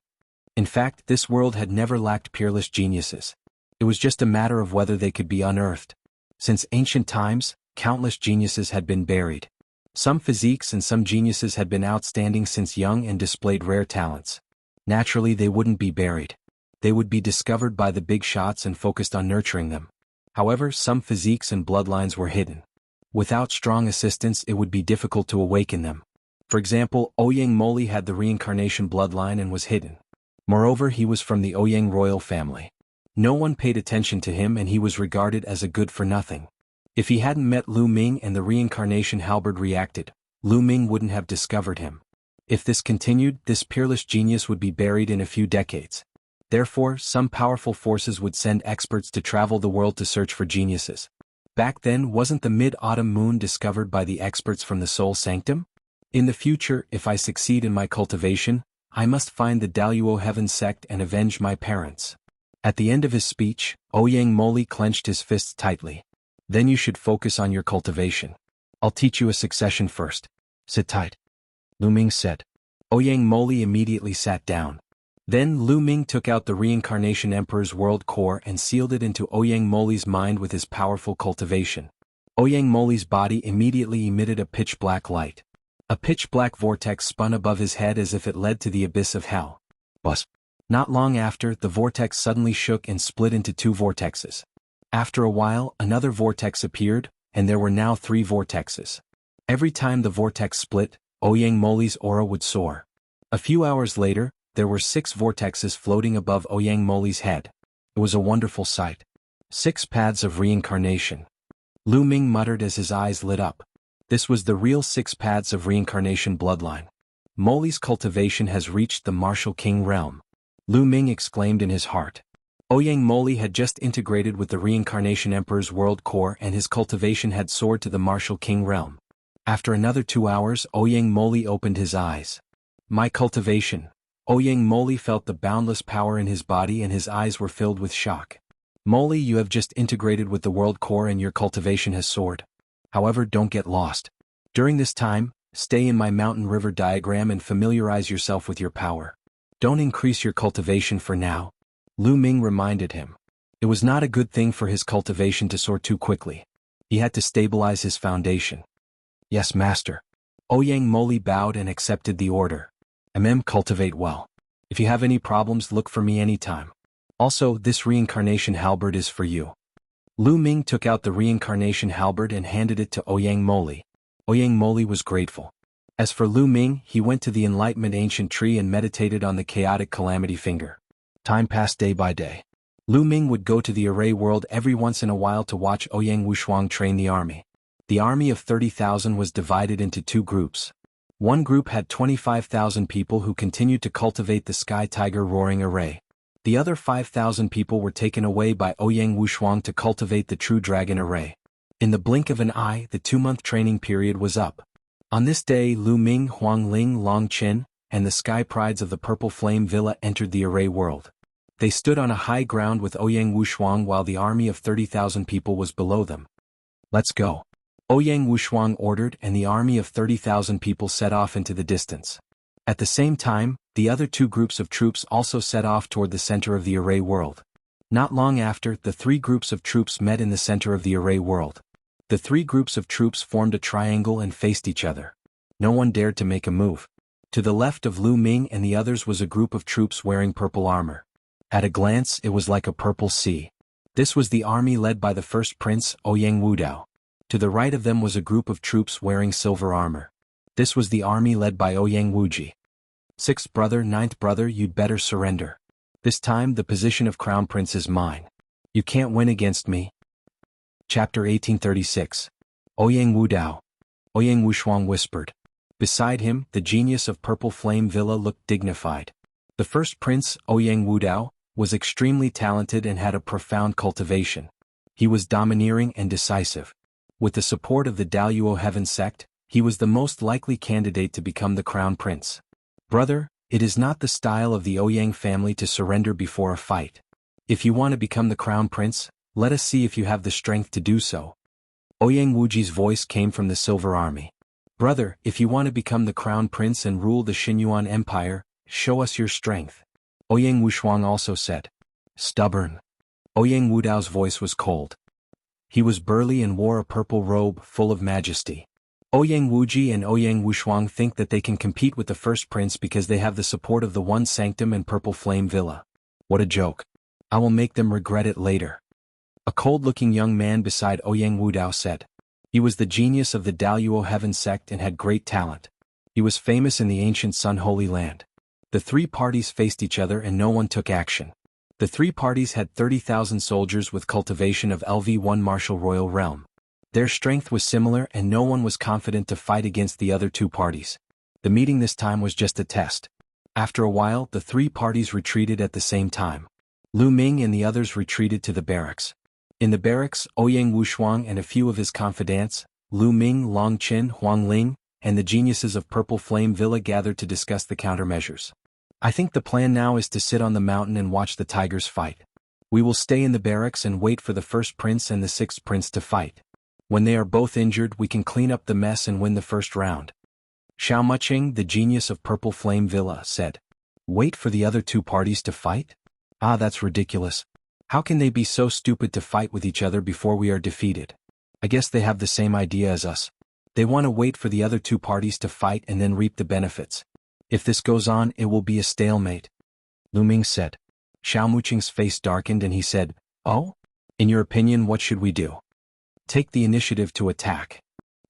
S1: In fact, this world had never lacked peerless geniuses. It was just a matter of whether they could be unearthed. Since ancient times, countless geniuses had been buried. Some physiques and some geniuses had been outstanding since young and displayed rare talents. Naturally, they wouldn't be buried. They would be discovered by the big shots and focused on nurturing them. However, some physiques and bloodlines were hidden. Without strong assistance, it would be difficult to awaken them. For example, Ouyang Moli had the reincarnation bloodline and was hidden. Moreover, he was from the Ouyang royal family. No one paid attention to him and he was regarded as a good-for-nothing. If he hadn't met Lu Ming and the reincarnation halberd reacted, Lu Ming wouldn't have discovered him. If this continued, this peerless genius would be buried in a few decades. Therefore, some powerful forces would send experts to travel the world to search for geniuses. Back then, wasn't the mid-autumn moon discovered by the experts from the Soul Sanctum? In the future, if I succeed in my cultivation, I must find the Daluo Heaven sect and avenge my parents. At the end of his speech, Ouyang Moli clenched his fists tightly. Then you should focus on your cultivation. I'll teach you a succession first. Sit tight. Lu Ming said. Ouyang Moli immediately sat down. Then Lu Ming took out the Reincarnation Emperor's World Core and sealed it into Ouyang Moli's mind with his powerful cultivation. Ouyang Moli's body immediately emitted a pitch-black light. A pitch-black vortex spun above his head as if it led to the abyss of hell. Buzz. Not long after, the vortex suddenly shook and split into two vortexes. After a while, another vortex appeared, and there were now 3 vortexes. Every time the vortex split, Ouyang Moli's aura would soar. A few hours later, there were 6 vortexes floating above Ouyang Moli's head. It was a wonderful sight. 6 paths of reincarnation. Lu Ming muttered as his eyes lit up. This was the real 6 paths of reincarnation bloodline. Moli's cultivation has reached the martial king realm. Lu Ming exclaimed in his heart. Ouyang Moli had just integrated with the Reincarnation Emperor's World Core and his cultivation had soared to the martial king realm. After another 2 hours, Ouyang Moli opened his eyes. My cultivation. Ouyang Moli felt the boundless power in his body and his eyes were filled with shock. Moli, you have just integrated with the World Core and your cultivation has soared. However, don't get lost. During this time, stay in my mountain river diagram and familiarize yourself with your power. Don't increase your cultivation for now. Lu Ming reminded him. It was not a good thing for his cultivation to soar too quickly. He had to stabilize his foundation. Yes, master. Ouyang Moli bowed and accepted the order. Cultivate well. If you have any problems, look for me anytime. Also, this reincarnation halberd is for you. Lu Ming took out the reincarnation halberd and handed it to Ouyang Moli. Ouyang Moli was grateful. As for Lu Ming, he went to the Enlightenment Ancient Tree and meditated on the chaotic calamity finger. Time passed day by day. Lu Ming would go to the array world every once in a while to watch Ouyang Wushuang train the army. The army of 30,000 was divided into 2 groups. One group had 25,000 people who continued to cultivate the Sky Tiger Roaring Array. The other 5,000 people were taken away by Ouyang Wushuang to cultivate the True Dragon Array. In the blink of an eye, the 2-month training period was up. On this day, Lu Ming, Huang Ling, Long Qin, and the Sky Prides of the Purple Flame Villa entered the array world. They stood on a high ground with Ouyang Wushuang while the army of 30,000 people was below them. Let's go. Ouyang Wushuang ordered and the army of 30,000 people set off into the distance. At the same time, the other 2 groups of troops also set off toward the center of the array world. Not long after, the 3 groups of troops met in the center of the array world. The 3 groups of troops formed a triangle and faced each other. No one dared to make a move. To the left of Lu Ming and the others was a group of troops wearing purple armor. At a glance, it was like a purple sea. This was the army led by the first prince, Ouyang Wudao. To the right of them was a group of troops wearing silver armor. This was the army led by Ouyang Wuji. 6th brother, 9th brother, you'd better surrender. This time the position of crown prince is mine. You can't win against me. Chapter 1836. Ouyang Wudao. Ouyang Wushuang whispered. Beside him, the genius of Purple Flame Villa looked dignified. The first prince, Ouyang Wudao, was extremely talented and had a profound cultivation. He was domineering and decisive. With the support of the Daluo Heaven sect, he was the most likely candidate to become the crown prince. Brother, it is not the style of the Ouyang family to surrender before a fight. If you want to become the crown prince, let us see if you have the strength to do so. Ouyang Wuji's voice came from the Silver Army. Brother, if you want to become the crown prince and rule the Xinyuan Empire, show us your strength. Ouyang Wushuang also said. Stubborn. Ouyang Wudao's voice was cold. He was burly and wore a purple robe full of majesty. Ouyang Wuji and Ouyang Wushuang think that they can compete with the first prince because they have the support of the One Sanctum and Purple Flame Villa. What a joke. I will make them regret it later. A cold-looking young man beside Ouyang Wudao said. He was the genius of the Daluo Heaven sect and had great talent. He was famous in the ancient Sun Holy Land. The three parties faced each other and no one took action. The three parties had 30,000 soldiers with cultivation of LV1 martial royal realm. Their strength was similar and no one was confident to fight against the other two parties. The meeting this time was just a test. After a while, the three parties retreated at the same time. Lu Ming and the others retreated to the barracks. In the barracks, Ouyang Wushuang and a few of his confidants, Lu Ming, Long Qin, Huang Ling, and the geniuses of Purple Flame Villa gathered to discuss the countermeasures. I think the plan now is to sit on the mountain and watch the tigers fight. We will stay in the barracks and wait for the first prince and the sixth prince to fight. When they are both injured, we can clean up the mess and win the first round. Xiao Muqing, the genius of Purple Flame Villa, said. Wait for the other two parties to fight? Ah, that's ridiculous. How can they be so stupid to fight with each other before we are defeated? I guess they have the same idea as us. They want to wait for the other two parties to fight and then reap the benefits. If this goes on, it will be a stalemate. Lu Ming said. Xiao Muqing's face darkened and he said, Oh? In your opinion, what should we do? Take the initiative to attack.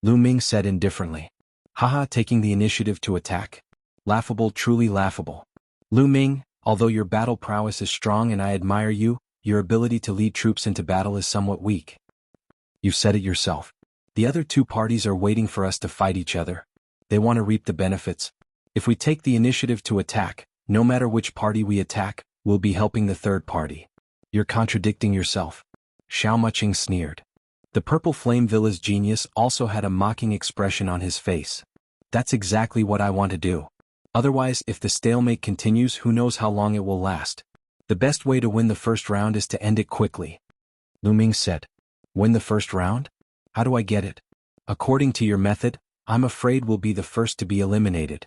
S1: Lu Ming said indifferently. Haha, taking the initiative to attack? Laughable, truly laughable. Lu Ming, although your battle prowess is strong and I admire you, your ability to lead troops into battle is somewhat weak. You've said it yourself. The other two parties are waiting for us to fight each other. They want to reap the benefits. If we take the initiative to attack, no matter which party we attack, we'll be helping the third party. You're contradicting yourself. Xiao Muqing sneered. The Purple Flame Villa's genius also had a mocking expression on his face. That's exactly what I want to do. Otherwise, if the stalemate continues, who knows how long it will last. The best way to win the first round is to end it quickly. Lu Ming said. Win the first round? How do I get it? According to your method, I'm afraid we'll be the first to be eliminated.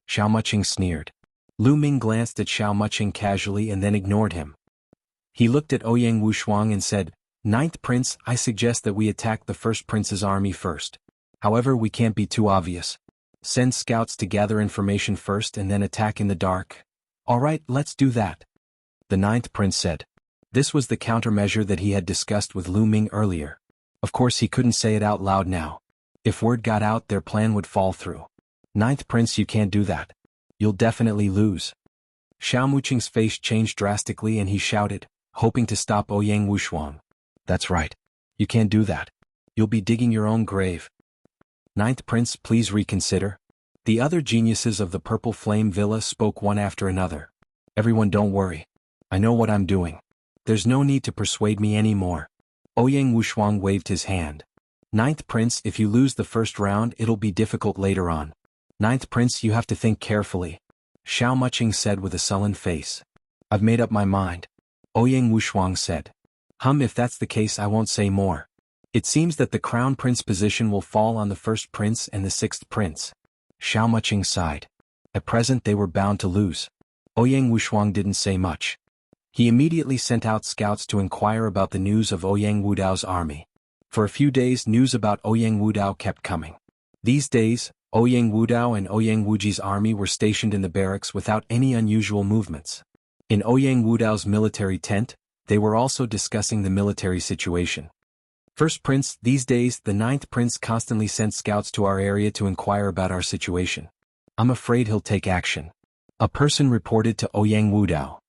S1: Xiao Muqing sneered. Lu Ming glanced at Xiao Muqing casually and then ignored him. He looked at Ouyang Wushuang and said, Ninth Prince, I suggest that we attack the first prince's army first. However, we can't be too obvious. Send scouts to gather information first and then attack in the dark. All right, let's do that. The ninth prince said. This was the countermeasure that he had discussed with Lu Ming earlier. Of course he couldn't say it out loud now. If word got out, their plan would fall through. Ninth prince, you can't do that. You'll definitely lose. Xiao Muqing's face changed drastically and he shouted, hoping to stop Ouyang Wushuang. That's right. You can't do that. You'll be digging your own grave. Ninth prince, please reconsider. The other geniuses of the Purple Flame Villa spoke one after another. Everyone, don't worry. I know what I'm doing. There's no need to persuade me anymore. Ouyang Wushuang waved his hand. Ninth prince, if you lose the first round, it'll be difficult later on. Ninth prince, you have to think carefully. Xiao Muqing said with a sullen face. I've made up my mind. Ouyang Wushuang said. If that's the case, I won't say more. It seems that the crown prince position will fall on the first prince and the sixth prince. Xiao Muqing sighed. At present they were bound to lose. Ouyang Wushuang didn't say much. He immediately sent out scouts to inquire about the news of Ouyang Wudao's army. For a few days, news about Ouyang Wudao kept coming. These days, Ouyang Wudao and Ouyang Wuji's army were stationed in the barracks without any unusual movements. In Ouyang Wudao's military tent, they were also discussing the military situation. First Prince, these days the ninth prince constantly sent scouts to our area to inquire about our situation. I'm afraid he'll take action. A person reported to Ouyang Wudao.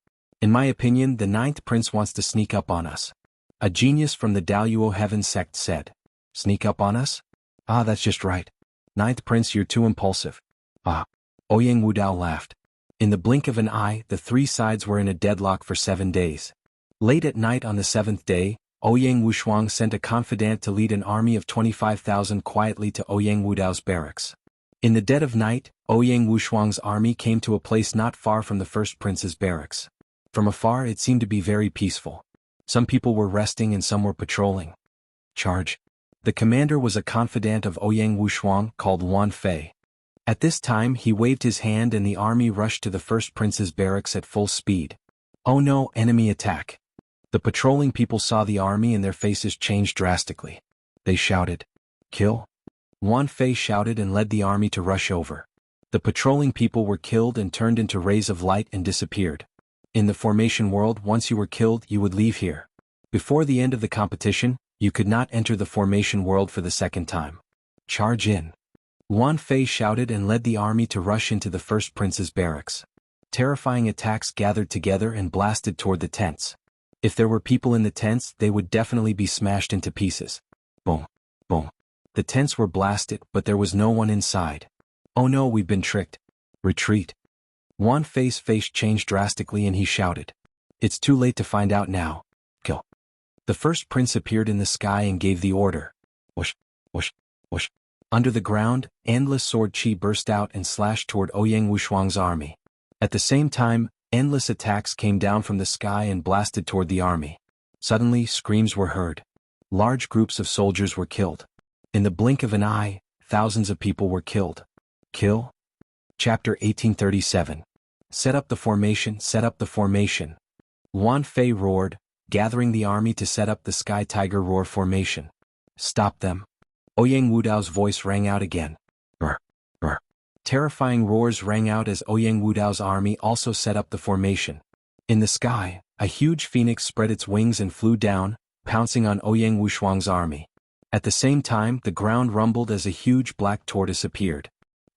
S1: In my opinion, the ninth prince wants to sneak up on us. A genius from the Daluo Heaven sect said. Sneak up on us? Ah, that's just right. Ninth prince, you're too impulsive. Ah. Ouyang Wudao laughed. In the blink of an eye, the three sides were in a deadlock for 7 days. Late at night on the 7th day, Ouyang Wushuang sent a confidant to lead an army of 25,000 quietly to Ouyang Wudao's barracks. In the dead of night, Ouyang Wushuang's army came to a place not far from the first prince's barracks. From afar it seemed to be very peaceful. Some people were resting and some were patrolling. Charge. The commander was a confidant of Ouyang Wushuang called Wan Fei. At this time he waved his hand and the army rushed to the first prince's barracks at full speed. Oh no, enemy attack! The patrolling people saw the army and their faces changed drastically. They shouted, "Kill!" Wan Fei shouted and led the army to rush over. The patrolling people were killed and turned into rays of light and disappeared. In the formation world, once you were killed, you would leave here. Before the end of the competition, you could not enter the formation world for the second time. Charge in! Wan Fei shouted and led the army to rush into the first prince's barracks. Terrifying attacks gathered together and blasted toward the tents. If there were people in the tents, they would definitely be smashed into pieces. Boom! Boom! The tents were blasted, but there was no one inside. Oh no, we've been tricked. Retreat! Wan Fei's face changed drastically and he shouted, "It's too late to find out now. Kill!" The first prince appeared in the sky and gave the order. Whoosh! Whoosh! Whoosh! Under the ground, endless sword chi burst out and slashed toward Ouyang Wushuang's army. At the same time, endless attacks came down from the sky and blasted toward the army. Suddenly, screams were heard. Large groups of soldiers were killed. In the blink of an eye, thousands of people were killed. Kill? Chapter 1837. Set up the formation, set up the formation. Wan Fei roared, gathering the army to set up the Sky Tiger Roar formation. Stop them! Ouyang Wudao's voice rang out again. Brr! Brr! Terrifying roars rang out as Ouyang Wudao's army also set up the formation. In the sky, a huge phoenix spread its wings and flew down, pouncing on Ouyang Wushuang's army. At the same time, the ground rumbled as a huge black tortoise appeared.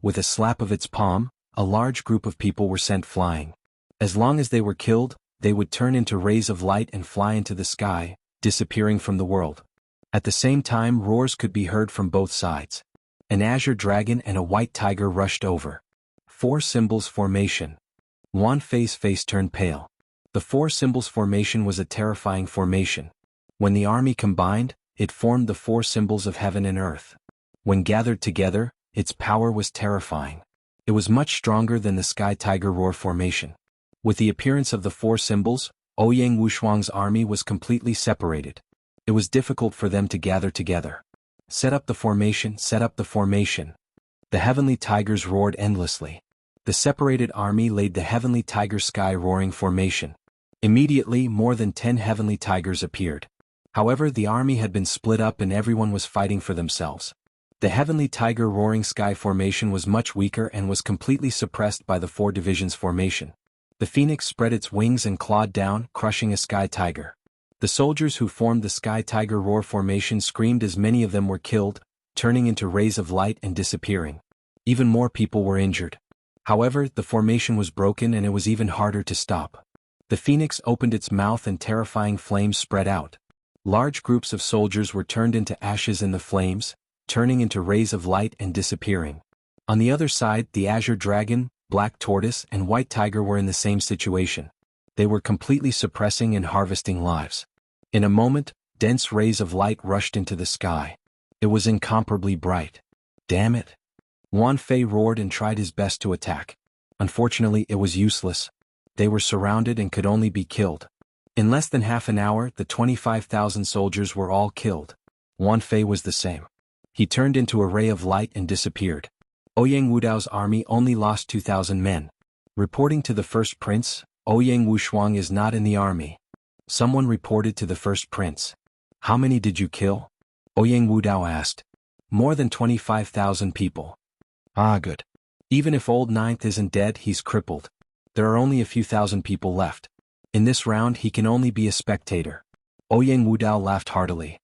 S1: With a slap of its palm, a large group of people were sent flying. As long as they were killed, they would turn into rays of light and fly into the sky, disappearing from the world. At the same time, roars could be heard from both sides. An azure dragon and a white tiger rushed over. Four symbols formation. Wan Fei's face turned pale. The four symbols formation was a terrifying formation. When the army combined, it formed the four symbols of heaven and earth. When gathered together, its power was terrifying. It was much stronger than the Sky Tiger Roar formation. With the appearance of the four symbols, Ouyang Wushuang's army was completely separated. It was difficult for them to gather together. Set up the formation, set up the formation. The heavenly tigers roared endlessly. The separated army laid the heavenly tiger sky roaring formation. Immediately, more than 10 heavenly tigers appeared. However, the army had been split up and everyone was fighting for themselves. The heavenly tiger roaring sky formation was much weaker and was completely suppressed by the four divisions formation. The phoenix spread its wings and clawed down, crushing a sky tiger. The soldiers who formed the Sky Tiger Roar formation screamed as many of them were killed, turning into rays of light and disappearing. Even more people were injured. However, the formation was broken and it was even harder to stop. The phoenix opened its mouth and terrifying flames spread out. Large groups of soldiers were turned into ashes in the flames, turning into rays of light and disappearing. On the other side, the azure dragon, black tortoise, and white tiger were in the same situation. They were completely suppressing and harvesting lives. In a moment, dense rays of light rushed into the sky. It was incomparably bright. Damn it! Wan Fei roared and tried his best to attack. Unfortunately, it was useless. They were surrounded and could only be killed. In less than half an hour, the 25,000 soldiers were all killed. Wan Fei was the same. He turned into a ray of light and disappeared. Ouyang Wudao's army only lost 2,000 men. Reporting to the first prince, Ouyang Wushuang is not in the army. Someone reported to the first prince. How many did you kill? Ouyang Wudao asked. More than 25,000 people. Ah, good. Even if Old Ninth isn't dead, he's crippled. There are only a few thousand people left. In this round he can only be a spectator. Ouyang Wudao laughed heartily.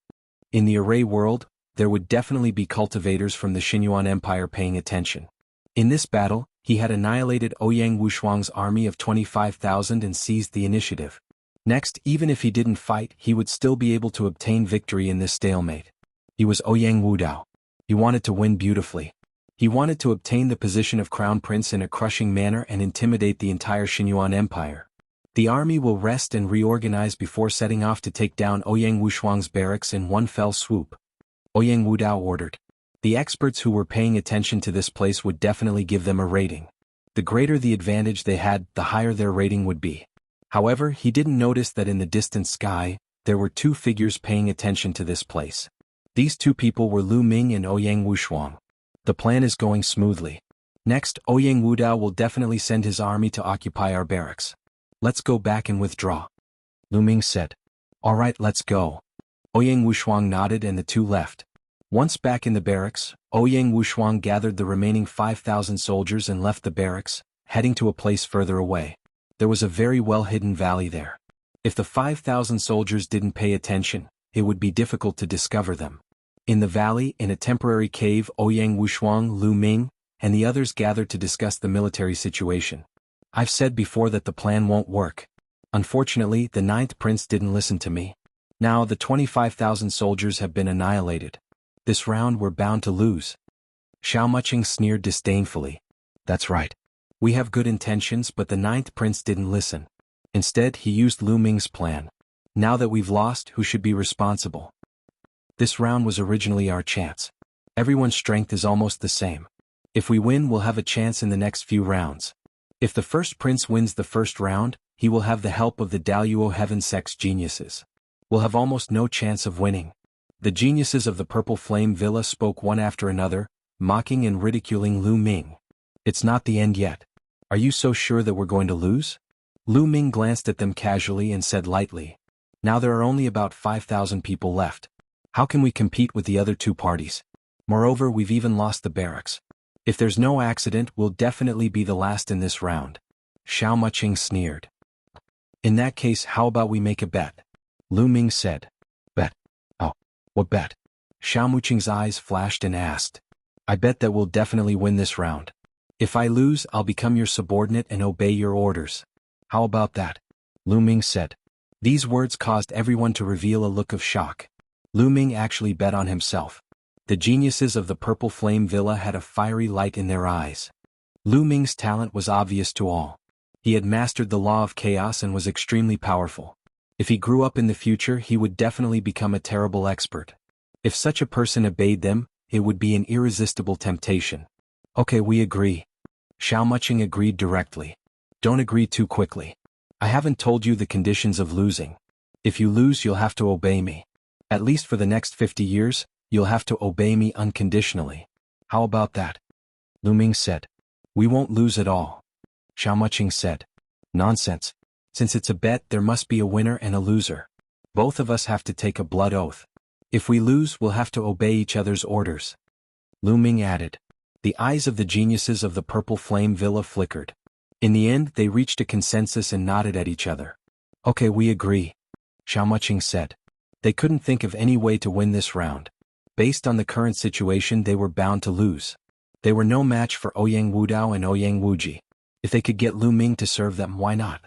S1: In the array world, there would definitely be cultivators from the Xinyuan Empire paying attention. In this battle, he had annihilated Ouyang Wushuang's army of 25,000 and seized the initiative. Next, even if he didn't fight, he would still be able to obtain victory in this stalemate. He was Ouyang Wudao. He wanted to win beautifully. He wanted to obtain the position of crown prince in a crushing manner and intimidate the entire Xinyuan Empire. The army will rest and reorganize before setting off to take down Ouyang Wushuang's barracks in one fell swoop. Ouyang Wudao ordered. The experts who were paying attention to this place would definitely give them a rating. The greater the advantage they had, the higher their rating would be. However, he didn't notice that in the distant sky, there were two figures paying attention to this place. These two people were Lu Ming and Ouyang Wushuang. The plan is going smoothly. Next, Ouyang Wudao will definitely send his army to occupy our barracks. Let's go back and withdraw. Lu Ming said. All right, let's go. Ouyang Wushuang nodded and the two left. Once back in the barracks, Ouyang Wushuang gathered the remaining 5,000 soldiers and left the barracks, heading to a place further away. There was a very well-hidden valley there. If the 5,000 soldiers didn't pay attention, it would be difficult to discover them. In the valley, in a temporary cave, Ouyang Wushuang, Lu Ming, and the others gathered to discuss the military situation. I've said before that the plan won't work. Unfortunately, the 9th prince didn't listen to me. Now the 25,000 soldiers have been annihilated. This round we're bound to lose. Xiao Muqing sneered disdainfully. That's right. We have good intentions, but the 9th prince didn't listen. Instead, he used Lu Ming's plan. Now that we've lost, who should be responsible? This round was originally our chance. Everyone's strength is almost the same. If we win, we'll have a chance in the next few rounds. If the first prince wins the first round, he will have the help of the Daluo Heaven Sex geniuses. We'll have almost no chance of winning. The geniuses of the Purple Flame Villa spoke one after another, mocking and ridiculing Lu Ming. It's not the end yet. Are you so sure that we're going to lose? Lu Ming glanced at them casually and said lightly. Now there are only about 5,000 people left. How can we compete with the other two parties? Moreover, we've even lost the barracks. If there's no accident, we'll definitely be the last in this round. Xiao Muqing sneered. In that case, how about we make a bet? Lu Ming said. Bet? Oh, what bet? Xiao Muqing's eyes flashed and asked. I bet that we'll definitely win this round. If I lose, I'll become your subordinate and obey your orders. How about that? Lu Ming said. These words caused everyone to reveal a look of shock. Lu Ming actually bet on himself. The geniuses of the Purple Flame Villa had a fiery light in their eyes. Lu Ming's talent was obvious to all. He had mastered the law of chaos and was extremely powerful. If he grew up in the future, he would definitely become a terrible expert. If such a person obeyed them, it would be an irresistible temptation. Okay, we agree. Xiao Muqing agreed directly. Don't agree too quickly. I haven't told you the conditions of losing. If you lose, you'll have to obey me. At least for the next 50 years, you'll have to obey me unconditionally. How about that? Lu Ming said. We won't lose at all. Xiao Muqing said. Nonsense. Since it's a bet, there must be a winner and a loser. Both of us have to take a blood oath. If we lose, we'll have to obey each other's orders. Lu Ming added. The eyes of the geniuses of the Purple Flame Villa flickered. In the end, they reached a consensus and nodded at each other. Okay, we agree. Xiao Muqing said. They couldn't think of any way to win this round. Based on the current situation, they were bound to lose. They were no match for Ouyang Wudao and Ouyang Wuji. If they could get Lu Ming to serve them, why not?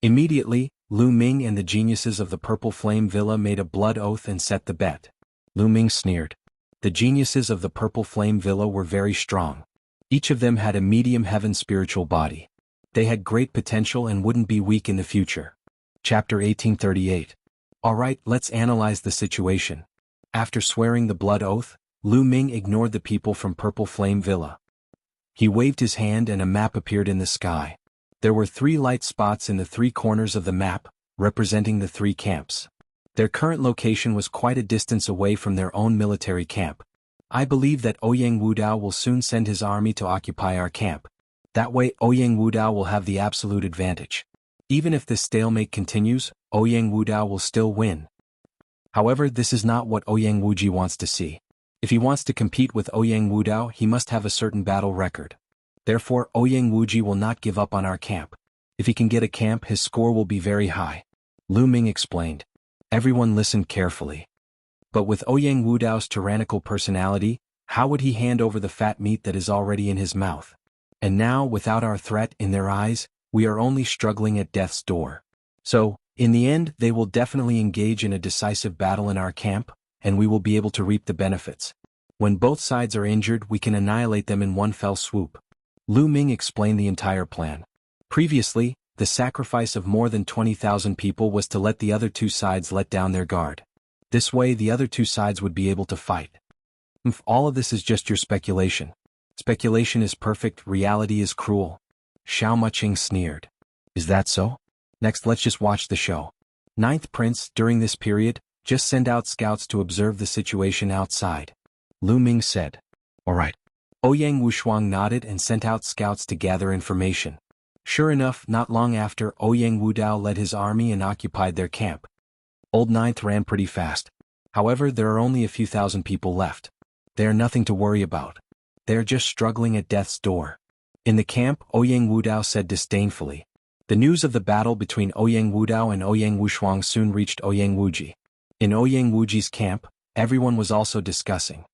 S1: Immediately, Lu Ming and the geniuses of the Purple Flame Villa made a blood oath and set the bet. Lu Ming sneered. The geniuses of the Purple Flame Villa were very strong. Each of them had a medium heaven spiritual body. They had great potential and wouldn't be weak in the future. Chapter 1838. Alright, let's analyze the situation. After swearing the blood oath, Lu Ming ignored the people from Purple Flame Villa. He waved his hand and a map appeared in the sky. There were 3 light spots in the 3 corners of the map, representing the 3 camps. Their current location was quite a distance away from their own military camp. I believe that Ouyang Wudao will soon send his army to occupy our camp. That way Ouyang Wudao will have the absolute advantage. Even if this stalemate continues, Ouyang Wudao will still win. However, this is not what Ouyang Wuji wants to see. If he wants to compete with Ouyang Wudao, he must have a certain battle record. Therefore, Ouyang Wuji will not give up on our camp. If he can get a camp, his score will be very high. Lu Ming explained. Everyone listened carefully. But with Ouyang Wudao's tyrannical personality, how would he hand over the fat meat that is already in his mouth? And now, without our threat in their eyes, we are only struggling at death's door. So, in the end, they will definitely engage in a decisive battle in our camp, and we will be able to reap the benefits. When both sides are injured, we can annihilate them in one fell swoop. Lu Ming explained the entire plan. Previously, the sacrifice of more than 20,000 people was to let the other 2 sides let down their guard. This way the other 2 sides would be able to fight. All of this is just your speculation. Speculation is perfect, reality is cruel. Xiao Muqing sneered. Is that so? Next, let's just watch the show. 9th Prince, during this period, Just send out scouts to observe the situation outside. Lu Ming said. All right. Ouyang Wushuang nodded and sent out scouts to gather information. Sure enough, not long after, Ouyang Wudao led his army and occupied their camp. Old Ninth ran pretty fast. However, there are only a few thousand people left. They are nothing to worry about. They are just struggling at death's door. In the camp, Ouyang Wudao said disdainfully. The news of the battle between Ouyang Wudao and Ouyang Wushuang soon reached Ouyang Wuji. In Ouyang Wuji's camp, everyone was also discussing.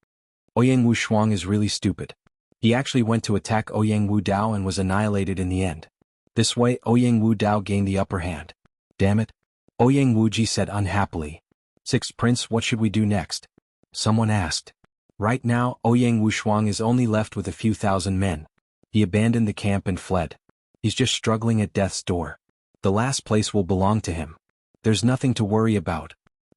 S1: Ouyang Wushuang is really stupid. He actually went to attack Ouyang Wudao and was annihilated in the end. This way, Ouyang Wudao gained the upper hand. Damn it. Ouyang Wuji said unhappily. Sixth Prince, what should we do next? Someone asked. Right now, Ouyang Wushuang is only left with a few thousand men. He abandoned the camp and fled. He's just struggling at death's door. The last place will belong to him. There's nothing to worry about.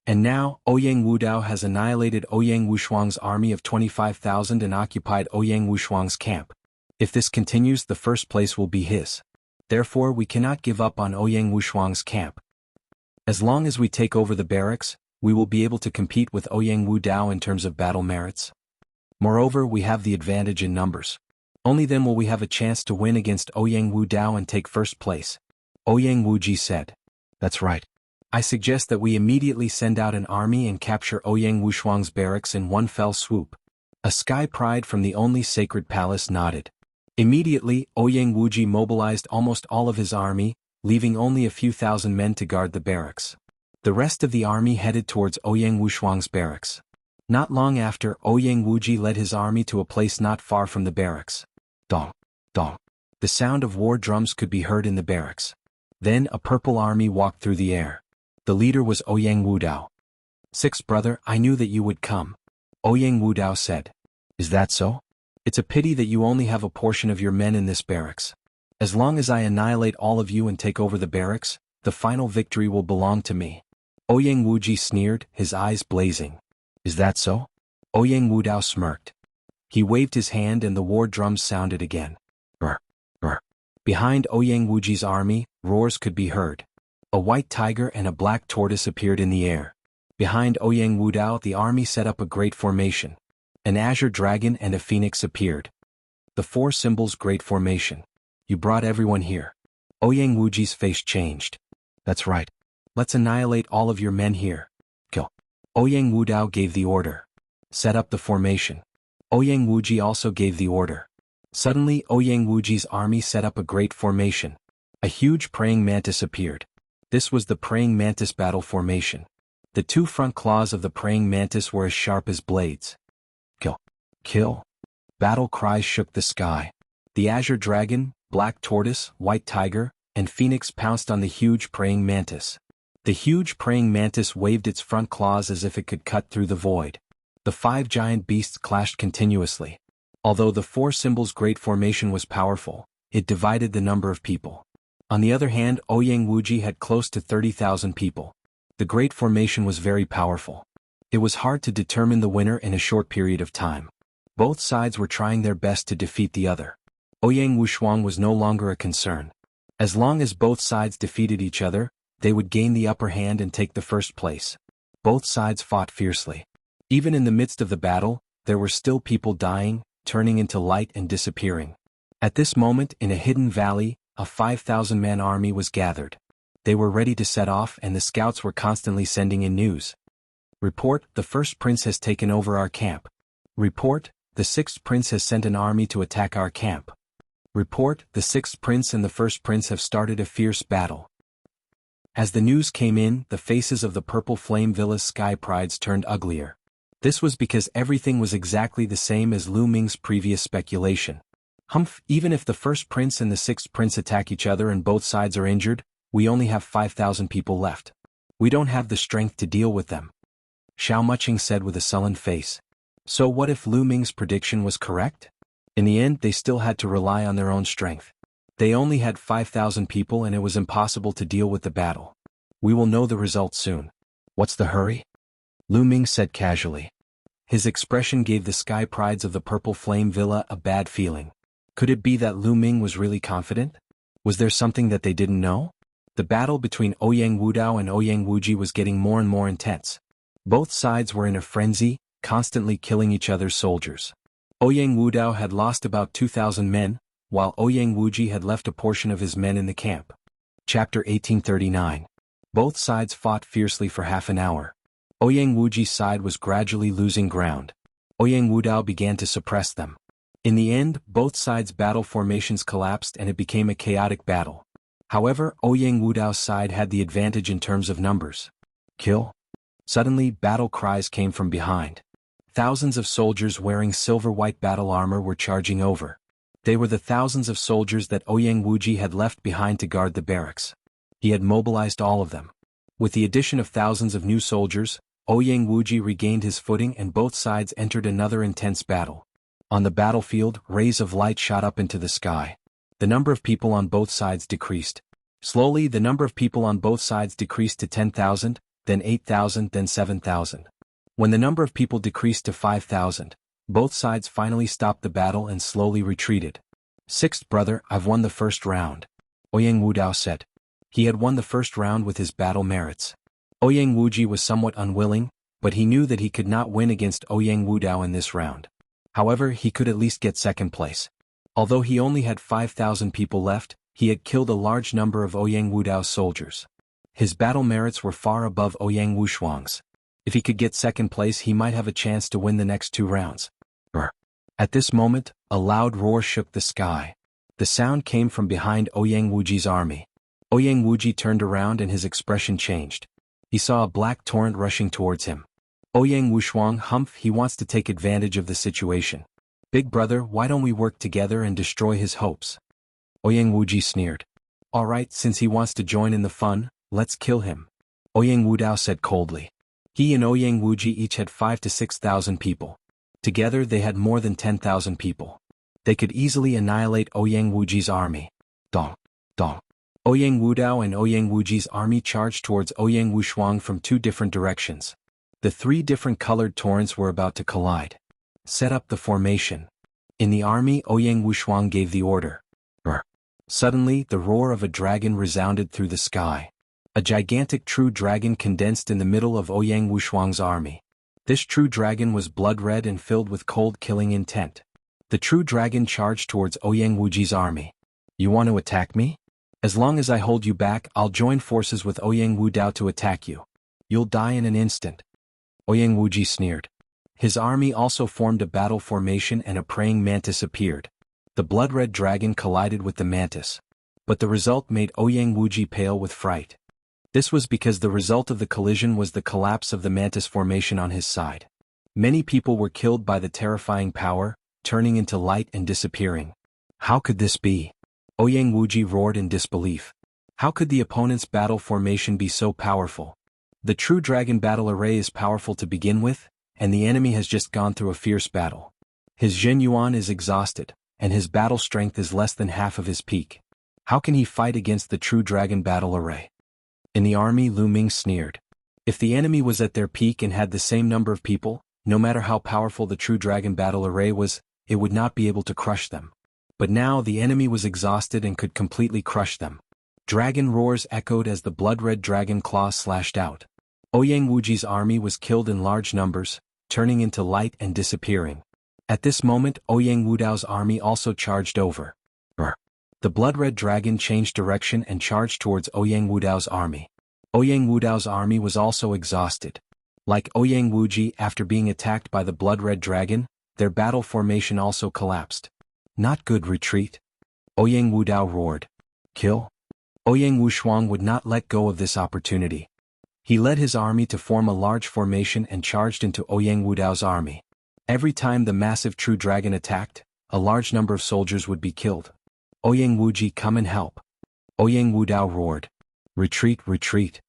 S1: And now, Ouyang Wudao has annihilated Ouyang Wushuang's army of 25,000 and occupied Ouyang Wushuang's camp. If this continues, the first place will be his. Therefore, we cannot give up on Ouyang Wushuang's camp. As long as we take over the barracks, we will be able to compete with Ouyang Wudao in terms of battle merits. Moreover, we have the advantage in numbers. Only then will we have a chance to win against Ouyang Wudao and take first place. Ouyang Wuji said. That's right. I suggest that we immediately send out an army and capture Ouyang Wushuang's barracks in one fell swoop. A sky pride from the only sacred palace nodded. Immediately, Ouyang Wuji mobilized almost all of his army, leaving only a few thousand men to guard the barracks. The rest of the army headed towards Ouyang Wushuang's barracks. Not long after, Ouyang Wuji led his army to a place not far from the barracks. Dong, dong. The sound of war drums could be heard in the barracks. Then a purple army walked through the air. The leader was Ouyang Wudao. Sixth brother, I knew that you would come. Ouyang Wudao said. Is that so? It's a pity that you only have a portion of your men in this barracks. As long as I annihilate all of you and take over the barracks, the final victory will belong to me. Ouyang Wuji sneered, his eyes blazing. Is that so? Ouyang Wudao smirked. He waved his hand and the war drums sounded again. Brr, brr. Behind Ouyang Wuji's army, roars could be heard. A white tiger and a black tortoise appeared in the air. Behind Ouyang Wudao, the army set up a great formation. An azure dragon and a phoenix appeared. The four symbols great formation. You brought everyone here. Ouyang Wuji's face changed. That's right. Let's annihilate all of your men here. Kill. Ouyang Wudao gave the order. Set up the formation. Ouyang Wuji also gave the order. Suddenly, Ouyang Wuji's army set up a great formation. A huge praying mantis appeared. This was the praying mantis battle formation. The two front claws of the praying mantis were as sharp as blades. Kill. Kill. Battle cries shook the sky. The azure dragon, black tortoise, white tiger, and phoenix pounced on the huge praying mantis. The huge praying mantis waved its front claws as if it could cut through the void. The five giant beasts clashed continuously. Although the four symbols great formation was powerful, it divided the number of people. On the other hand, Ouyang Wuji had close to 30,000 people. The great formation was very powerful. It was hard to determine the winner in a short period of time. Both sides were trying their best to defeat the other. Ouyang Wushuang was no longer a concern. As long as both sides defeated each other, they would gain the upper hand and take the first place. Both sides fought fiercely. Even in the midst of the battle, there were still people dying, turning into light and disappearing. At this moment, in a hidden valley, a 5,000-man army was gathered. They were ready to set off and the scouts were constantly sending in news. Report, the first prince has taken over our camp. Report, the sixth prince has sent an army to attack our camp. Report, the sixth prince and the first prince have started a fierce battle. As the news came in, the faces of the Purple Flame Villa's sky prides turned uglier. This was because everything was exactly the same as Lu Ming's previous speculation. Humph, even if the first prince and the sixth prince attack each other and both sides are injured, we only have 5,000 people left. We don't have the strength to deal with them. Xiao Muqing said with a sullen face. So what if Lu Ming's prediction was correct? In the end, they still had to rely on their own strength. They only had 5,000 people and it was impossible to deal with the battle. We will know the result soon. What's the hurry? Lu Ming said casually. His expression gave the sky prides of the Purple Flame Villa a bad feeling. Could it be that Lu Ming was really confident? Was there something that they didn't know? The battle between Ouyang Wudao and Ouyang Wuji was getting more and more intense. Both sides were in a frenzy, constantly killing each other's soldiers. Ouyang Wudao had lost about 2,000 men, while Ouyang Wuji had left a portion of his men in the camp. Chapter 1839. Both sides fought fiercely for half an hour. Ouyang Wuji's side was gradually losing ground. Ouyang Wudao began to suppress them. In the end, both sides' battle formations collapsed and it became a chaotic battle. However, Ouyang Wudao's side had the advantage in terms of numbers. Kill. Suddenly, battle cries came from behind. Thousands of soldiers wearing silver-white battle armor were charging over. They were the thousands of soldiers that Ouyang Wuji had left behind to guard the barracks. He had mobilized all of them. With the addition of thousands of new soldiers, Ouyang Wuji regained his footing and both sides entered another intense battle. On the battlefield, rays of light shot up into the sky. The number of people on both sides decreased. Slowly, the number of people on both sides decreased to 10,000, then 8,000, then 7,000. When the number of people decreased to 5,000, both sides finally stopped the battle and slowly retreated. "Sixth brother, I've won the first round," Ouyang Wudao said. He had won the first round with his battle merits. Ouyang Wuji was somewhat unwilling, but he knew that he could not win against Ouyang Wudao in this round. However, he could at least get second place. Although he only had 5,000 people left, he had killed a large number of Ouyang Wudao's soldiers. His battle merits were far above Ouyang Wushuang's. If he could get second place, he might have a chance to win the next 2 rounds. At this moment, a loud roar shook the sky. The sound came from behind Ouyang Wuji's army. Ouyang Wuji turned around and his expression changed. He saw a black torrent rushing towards him. Ouyang Wushuang, humph, he wants to take advantage of the situation. Big brother, why don't we work together and destroy his hopes? Ouyang Wuji sneered. Alright, since he wants to join in the fun, let's kill him. Ouyang Wudao said coldly. He and Ouyang Wuji each had 5,000 to 6,000 people. Together they had more than 10,000 people. They could easily annihilate Ouyang Wuji's army. Dong, dong. Ouyang Wudao and Ouyang Wuji's army charged towards Ouyang Wushuang from 2 different directions. The 3 different colored torrents were about to collide. Set up the formation. In the army, Ouyang Wushuang gave the order. Suddenly, the roar of a dragon resounded through the sky. A gigantic true dragon condensed in the middle of Ouyang Wushuang's army. This true dragon was blood-red and filled with cold killing intent. The true dragon charged towards Ouyang Wuji's army. You want to attack me? As long as I hold you back, I'll join forces with Ouyang Wudao to attack you. You'll die in an instant. Ouyang Wuji sneered. His army also formed a battle formation and a praying mantis appeared. The blood-red dragon collided with the mantis. But the result made Ouyang Wuji pale with fright. This was because the result of the collision was the collapse of the mantis formation on his side. Many people were killed by the terrifying power, turning into light and disappearing. How could this be? Ouyang Wuji roared in disbelief. How could the opponent's battle formation be so powerful? The true dragon battle array is powerful to begin with, and the enemy has just gone through a fierce battle. His Zhen Yuan is exhausted, and his battle strength is less than half of his peak. How can he fight against the true dragon battle array? In the army, Lu Ming sneered. If the enemy was at their peak and had the same number of people, no matter how powerful the true dragon battle array was, it would not be able to crush them. But now the enemy was exhausted and could completely crush them. Dragon roars echoed as the blood-red dragon claws slashed out. Ouyang Wuji's army was killed in large numbers, turning into light and disappearing. At this moment, Ouyang Wudao's army also charged over. The blood-red dragon changed direction and charged towards Ouyang Wudao's army. Ouyang Wudao's army was also exhausted. Like Ouyang Wuji, after being attacked by the blood-red dragon, their battle formation also collapsed. Not good, retreat. Ouyang Wudao roared. Kill. Ouyang Wushuang would not let go of this opportunity. He led his army to form a large formation and charged into Ouyang Wudao's army. Every time the massive true dragon attacked, a large number of soldiers would be killed. Ouyang Wuji, come and help. Ouyang Wudao roared. Retreat, retreat.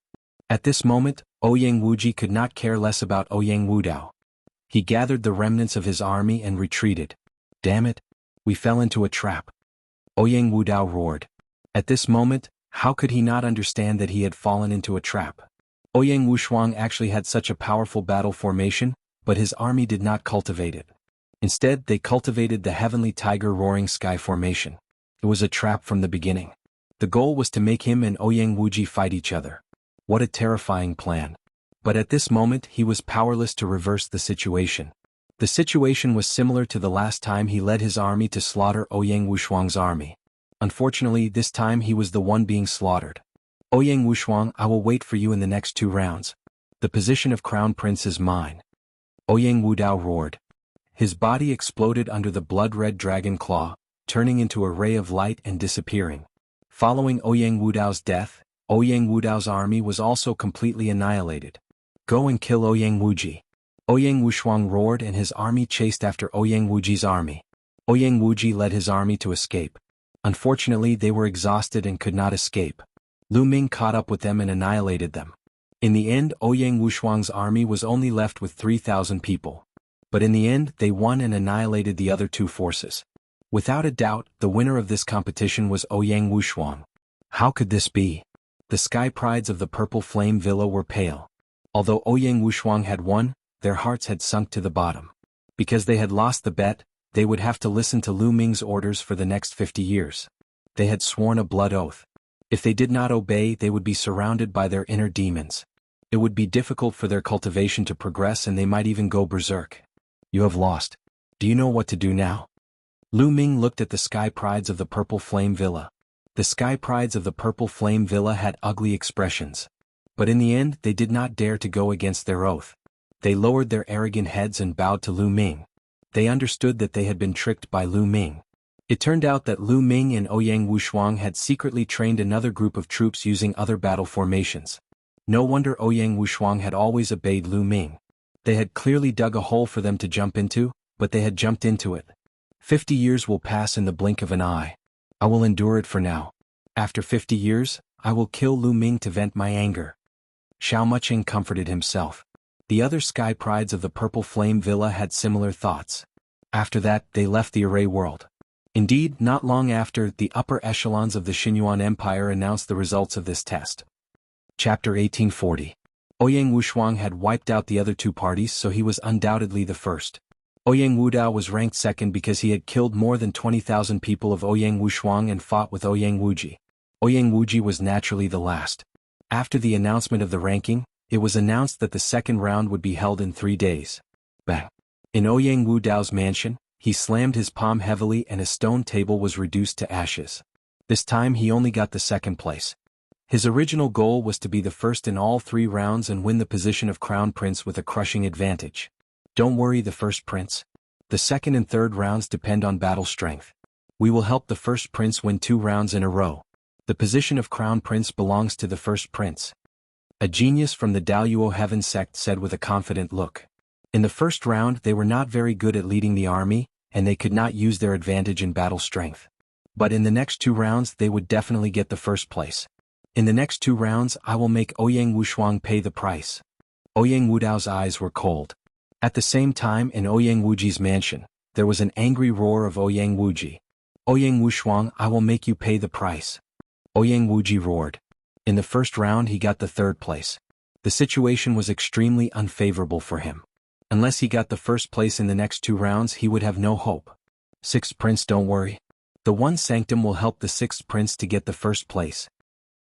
S1: At this moment, Ouyang Wuji could not care less about Ouyang Wudao. He gathered the remnants of his army and retreated. Damn it, we fell into a trap. Ouyang Wudao roared. At this moment, how could he not understand that he had fallen into a trap? Ouyang Wushuang actually had such a powerful battle formation, but his army did not cultivate it. Instead, they cultivated the heavenly tiger roaring sky formation. It was a trap from the beginning. The goal was to make him and Ouyang Wuji fight each other. What a terrifying plan. But at this moment he was powerless to reverse the situation. The situation was similar to the last time he led his army to slaughter Ouyang Wushuang's army. Unfortunately, this time he was the one being slaughtered. Ouyang Wushuang, I will wait for you in the next 2 rounds. The position of Crown Prince is mine. Ouyang Wudao roared. His body exploded under the blood-red dragon claw, turning into a ray of light and disappearing. Following Ouyang Wudao's death, Ouyang Wudao's army was also completely annihilated. Go and kill Ouyang Wuji. Ouyang Wushuang roared and his army chased after Ouyang Wuji's army. Ouyang Wuji led his army to escape. Unfortunately, they were exhausted and could not escape. Lu Ming caught up with them and annihilated them. In the end, Ouyang Wushuang's army was only left with 3,000 people. But in the end, they won and annihilated the other 2 forces. Without a doubt, the winner of this competition was Ouyang Wushuang. How could this be? The sky prides of the Purple Flame Villa were pale. Although Ouyang Wushuang had won, their hearts had sunk to the bottom. Because they had lost the bet, they would have to listen to Lu Ming's orders for the next 50 years. They had sworn a blood oath. If they did not obey, they would be surrounded by their inner demons. It would be difficult for their cultivation to progress and they might even go berserk. You have lost. Do you know what to do now? Lu Ming looked at the sky prides of the Purple Flame Villa. The sky prides of the Purple Flame Villa had ugly expressions. But in the end, they did not dare to go against their oath. They lowered their arrogant heads and bowed to Lu Ming. They understood that they had been tricked by Lu Ming. It turned out that Lu Ming and Ouyang Wushuang had secretly trained another group of troops using other battle formations. No wonder Ouyang Wushuang had always obeyed Lu Ming. They had clearly dug a hole for them to jump into, but they had jumped into it. 50 years will pass in the blink of an eye. I will endure it for now. After 50 years, I will kill Lu Ming to vent my anger. Xiao Muqing comforted himself. The other sky prides of the Purple Flame Villa had similar thoughts. After that, they left the array world. Indeed, not long after, the upper echelons of the Xinyuan Empire announced the results of this test. Chapter 1840. Ouyang Wushuang had wiped out the other 2 parties, so he was undoubtedly the first. Ouyang Wudao was ranked second because he had killed more than 20,000 people of Ouyang Wushuang and fought with Ouyang Wuji. Ouyang Wuji was naturally the last. After the announcement of the ranking, it was announced that the second round would be held in 3 days. Bang! In Ouyang Wudao's mansion, he slammed his palm heavily and a stone table was reduced to ashes. This time he only got the second place. His original goal was to be the first in all 3 rounds and win the position of Crown Prince with a crushing advantage. Don't worry, the first prince. The second and third rounds depend on battle strength. We will help the first prince win 2 rounds in a row. The position of Crown Prince belongs to the first prince. A genius from the Daluo Heaven sect said with a confident look. In the first round they were not very good at leading the army, and they could not use their advantage in battle strength. But in the next 2 rounds they would definitely get the first place. In the next 2 rounds I will make Ouyang Wushuang pay the price. Ouyang Wudao's eyes were cold. At the same time in Ouyang Wuji's mansion, there was an angry roar of Ouyang Wuji. Ouyang Wushuang, I will make you pay the price. Ouyang Wuji roared. In the first round he got the 3rd place. The situation was extremely unfavorable for him. Unless he got the first place in the next 2 rounds he would have no hope. 6th prince, don't worry. The One Sanctum will help the 6th prince to get the first place.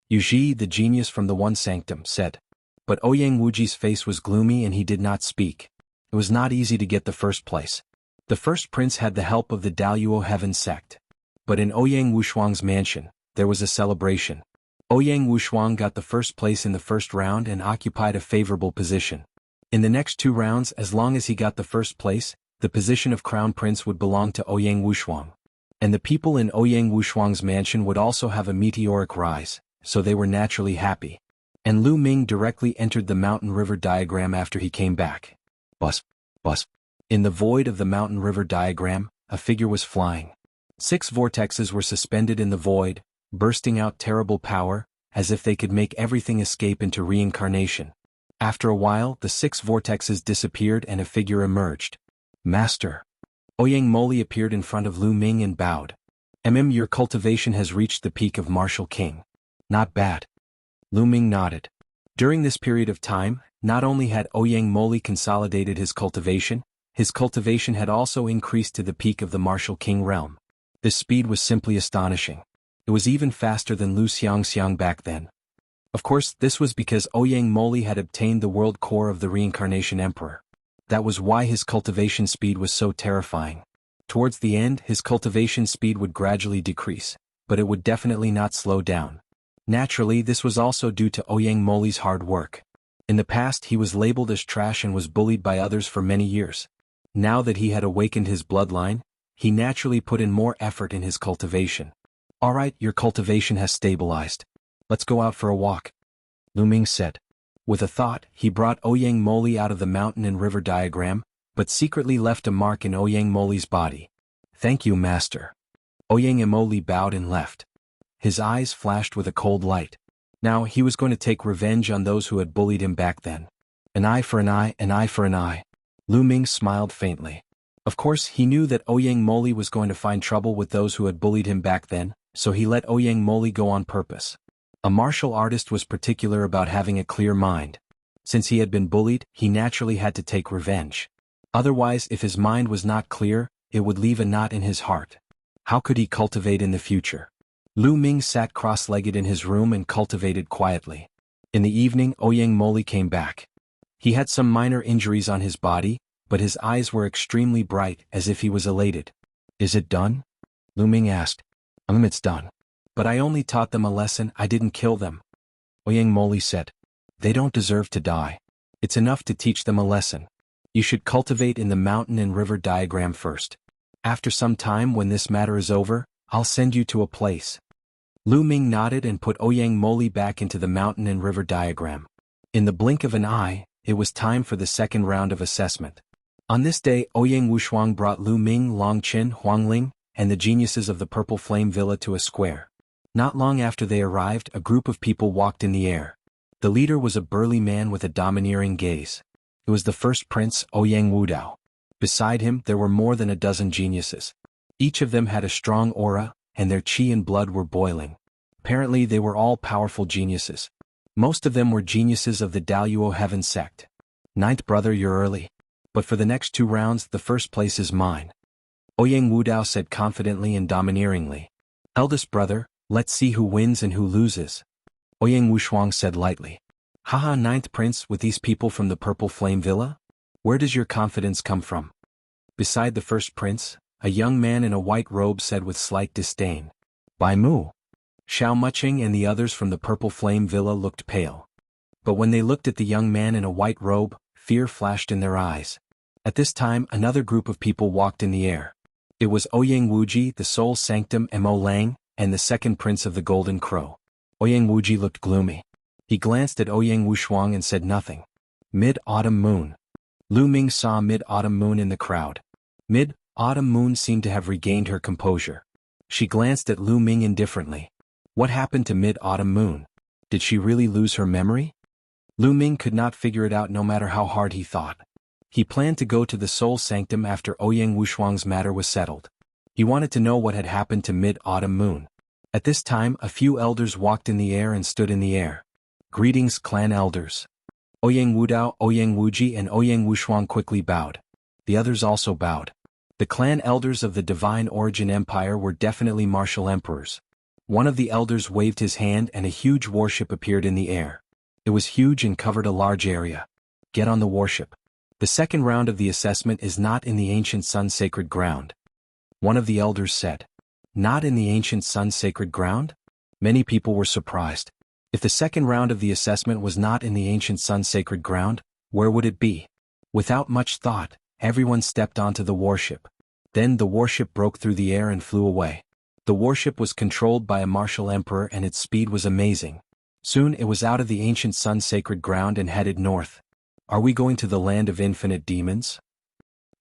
S1: Yu Ji, the genius from the One Sanctum, said. But Ouyang Wuji's face was gloomy and he did not speak. It was not easy to get the first place. The first prince had the help of the Daluo Heaven sect. But in Ouyang Wushuang's mansion, there was a celebration. Ouyang Wushuang got the first place in the first round and occupied a favorable position. In the next 2 rounds, as long as he got the first place, the position of Crown Prince would belong to Ouyang Wushuang. And the people in Ouyang Wushuang's mansion would also have a meteoric rise, so they were naturally happy. And Lu Ming directly entered the mountain river diagram after he came back. Bus, bus. In the void of the mountain river diagram, a figure was flying. 6 vortexes were suspended in the void, bursting out terrible power, as if they could make everything escape into reincarnation. After a while, the 6 vortexes disappeared and a figure emerged. Master. Ouyang Moli appeared in front of Lu Ming and bowed. Your cultivation has reached the peak of Martial King. Not bad. Lu Ming nodded. During this period of time, not only had Ouyang Moli consolidated his cultivation had also increased to the peak of the Martial King realm. This speed was simply astonishing. It was even faster than Lu Xiangxiang back then. Of course, this was because Ouyang Moli had obtained the world core of the reincarnation emperor. That was why his cultivation speed was so terrifying. Towards the end, his cultivation speed would gradually decrease, but it would definitely not slow down. Naturally, this was also due to Ouyang Moli's hard work. In the past, he was labeled as trash and was bullied by others for many years. Now that he had awakened his bloodline, he naturally put in more effort in his cultivation. Alright, your cultivation has stabilized. Let's go out for a walk, Lu Ming said. With a thought, he brought Ouyang Moli out of the mountain and river diagram, but secretly left a mark in Ouyang Moli's body. Thank you, master. Ouyang Moli bowed and left. His eyes flashed with a cold light. Now he was going to take revenge on those who had bullied him back then. An eye for an eye, an eye for an eye. Lu Ming smiled faintly. Of course, he knew that Ouyang Moli was going to find trouble with those who had bullied him back then, so he let Ouyang Moli go on purpose. A martial artist was particular about having a clear mind. Since he had been bullied, he naturally had to take revenge. Otherwise, if his mind was not clear, it would leave a knot in his heart. How could he cultivate in the future? Lu Ming sat cross-legged in his room and cultivated quietly. In the evening, Ouyang Moli came back. He had some minor injuries on his body, but his eyes were extremely bright, as if he was elated. Is it done? Lu Ming asked. It's done. But I only taught them a lesson, I didn't kill them. Ouyang Moli said. They don't deserve to die. It's enough to teach them a lesson. You should cultivate in the mountain and river diagram first. After some time, when this matter is over, I'll send you to a place. Lu Ming nodded and put Ouyang Moli back into the mountain and river diagram. In the blink of an eye, it was time for the second round of assessment. On this day, Ouyang Wushuang brought Lu Ming, Longqin, Huangling, and the geniuses of the Purple Flame Villa to a square. Not long after they arrived, a group of people walked in the air. The leader was a burly man with a domineering gaze. It was the first prince, Ouyang Wudao. Beside him, there were more than a dozen geniuses. Each of them had a strong aura, and their chi and blood were boiling. Apparently, they were all powerful geniuses. Most of them were geniuses of the Daluo Heaven sect. Ninth brother, you're early. But for the next 2 rounds, the first place is mine. Ouyang Wudao said confidently and domineeringly. Eldest brother, let's see who wins and who loses. Ouyang Wushuang said lightly. Haha, ninth prince, with these people from the Purple Flame Villa? Where does your confidence come from? Beside the first prince, a young man in a white robe said with slight disdain. Bai Mu. Xiao Muqing and the others from the Purple Flame Villa looked pale. But when they looked at the young man in a white robe, fear flashed in their eyes. At this time, another group of people walked in the air. It was Ouyang Wuji, the Soul Sanctum Mo Lang, and the second prince of the Golden Crow. Ouyang Wuji looked gloomy. He glanced at Ouyang Wushuang and said nothing. Mid-Autumn Moon. Lu Ming saw Mid-Autumn Moon in the crowd. Mid-Autumn Moon seemed to have regained her composure. She glanced at Lu Ming indifferently. What happened to Mid-Autumn Moon? Did she really lose her memory? Lu Ming could not figure it out no matter how hard he thought. He planned to go to the Soul Sanctum after Ouyang Wushuang's matter was settled. He wanted to know what had happened to Mid-Autumn Moon. At this time, a few elders walked in the air and stood in the air. Greetings, clan elders. Ouyang Wudao, Ouyang Wuji and Ouyang Wushuang quickly bowed. The others also bowed. The clan elders of the Divine Origin Empire were definitely martial emperors. One of the elders waved his hand and a huge warship appeared in the air. It was huge and covered a large area. Get on the warship. The second round of the assessment is not in the ancient sun sacred ground. One of the elders said. Not in the ancient sun sacred ground? Many people were surprised. If the second round of the assessment was not in the ancient sun sacred ground, where would it be? Without much thought, everyone stepped onto the warship. Then the warship broke through the air and flew away. The warship was controlled by a martial emperor and its speed was amazing. Soon it was out of the ancient sun sacred ground and headed north. Are we going to the land of infinite demons?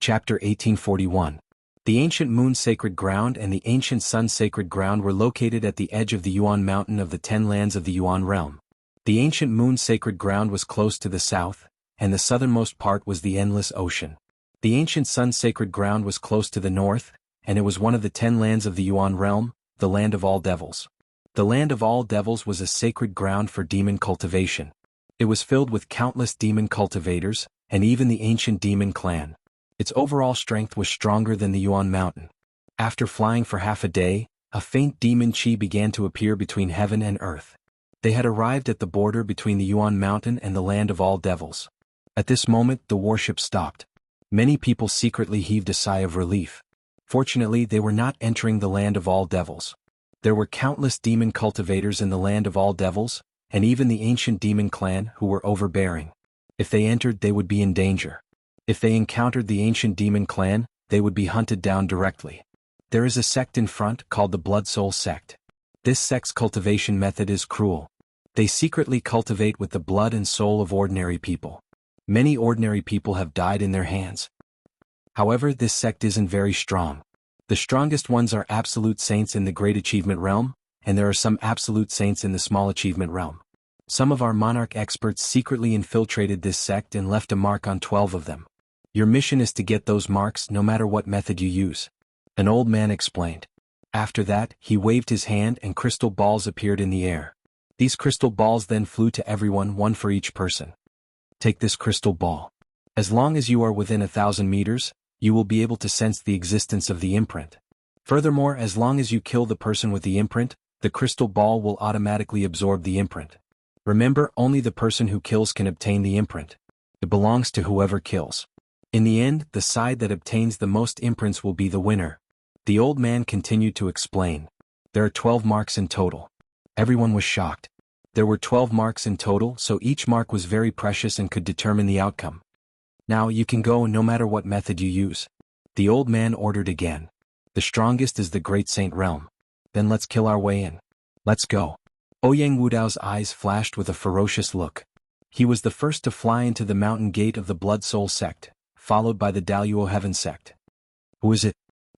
S1: Chapter 1841. The ancient moon sacred ground and the ancient sun sacred ground were located at the edge of the Yuan mountain of the 10 lands of the Yuan realm. The ancient moon sacred ground was close to the south, and the southernmost part was the endless ocean. The ancient sun sacred ground was close to the north, and it was one of the 10 lands of the Yuan realm, the land of all devils. The land of all devils was a sacred ground for demon cultivation. It was filled with countless demon cultivators, and even the ancient demon clan. Its overall strength was stronger than the Yuan mountain. After flying for half a day, a faint demon chi began to appear between heaven and earth. They had arrived at the border between the Yuan Mountain and the land of all devils. At this moment the warship stopped. Many people secretly heaved a sigh of relief. Fortunately they were not entering the land of all devils. There were countless demon cultivators in the land of all devils, and even the ancient demon clan who were overbearing. If they entered they would be in danger. If they encountered the ancient demon clan, they would be hunted down directly. There is a sect in front called the Blood Soul sect. This sect's cultivation method is cruel. They secretly cultivate with the blood and soul of ordinary people. Many ordinary people have died in their hands. However, this sect isn't very strong. The strongest ones are absolute saints in the great achievement realm, and there are some absolute saints in the small achievement realm. Some of our monarch experts secretly infiltrated this sect and left a mark on 12 of them. Your mission is to get those marks no matter what method you use. An old man explained. After that, he waved his hand and crystal balls appeared in the air. These crystal balls then flew to everyone, one for each person. Take this crystal ball. As long as you are within 1,000 meters, you will be able to sense the existence of the imprint. Furthermore, as long as you kill the person with the imprint, the crystal ball will automatically absorb the imprint. Remember, only the person who kills can obtain the imprint. It belongs to whoever kills. In the end, the side that obtains the most imprints will be the winner. The old man continued to explain. There are 12 marks in total. Everyone was shocked. There were 12 marks in total, so each mark was very precious and could determine the outcome. Now you can go no matter what method you use. The old man ordered again. The strongest is the Great Saint Realm. Then let's kill our way in. Let's go. Ouyang Wudao's eyes flashed with a ferocious look. He was the first to fly into the mountain gate of the Blood Soul sect, followed by the Daluo Heaven sect. Who is it?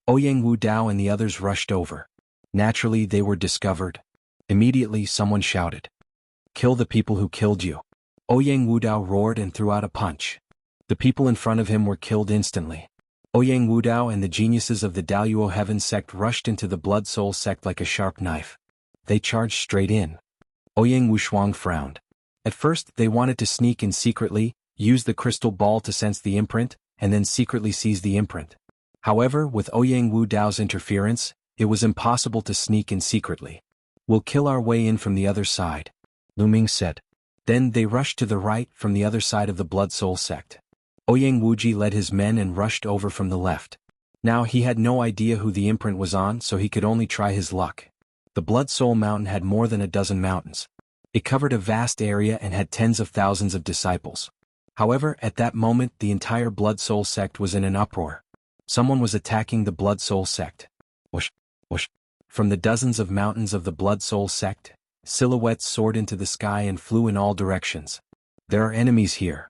S1: Ouyang Wudao and the others rushed over. Naturally they were discovered. Immediately someone shouted. Kill the people who killed you. Ouyang Wudao roared and threw out a punch. The people in front of him were killed instantly. Ouyang Wudao and the geniuses of the Daluo Heaven sect rushed into the Blood Soul sect like a sharp knife. They charged straight in. Ouyang Wushuang frowned. At first they wanted to sneak in secretly, use the crystal ball to sense the imprint, and then secretly seize the imprint. However, with Ouyang Wudao's interference, it was impossible to sneak in secretly. We'll kill our way in from the other side, Lu Ming said. Then they rushed to the right from the other side of the Blood Soul sect. Ouyang Wuji led his men and rushed over from the left. Now he had no idea who the imprint was on, so he could only try his luck. The Blood Soul Mountain had more than a dozen mountains. It covered a vast area and had tens of thousands of disciples. However, at that moment the entire Blood Soul sect was in an uproar. Someone was attacking the Blood Soul sect. Whoosh, whoosh. From the dozens of mountains of the Blood Soul sect, silhouettes soared into the sky and flew in all directions. There are enemies here.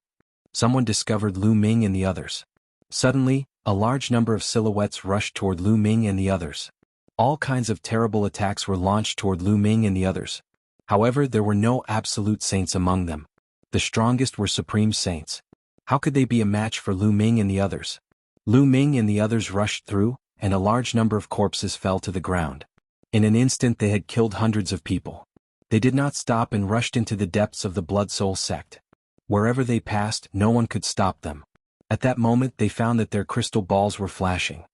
S1: Someone discovered Lu Ming and the others. Suddenly, a large number of silhouettes rushed toward Lu Ming and the others. All kinds of terrible attacks were launched toward Lu Ming and the others. However, there were no absolute saints among them. The strongest were supreme saints. How could they be a match for Lu Ming and the others? Lu Ming and the others rushed through, and a large number of corpses fell to the ground. In an instant they had killed hundreds of people. They did not stop and rushed into the depths of the Blood Soul sect. Wherever they passed, no one could stop them. At that moment they found that their crystal balls were flashing.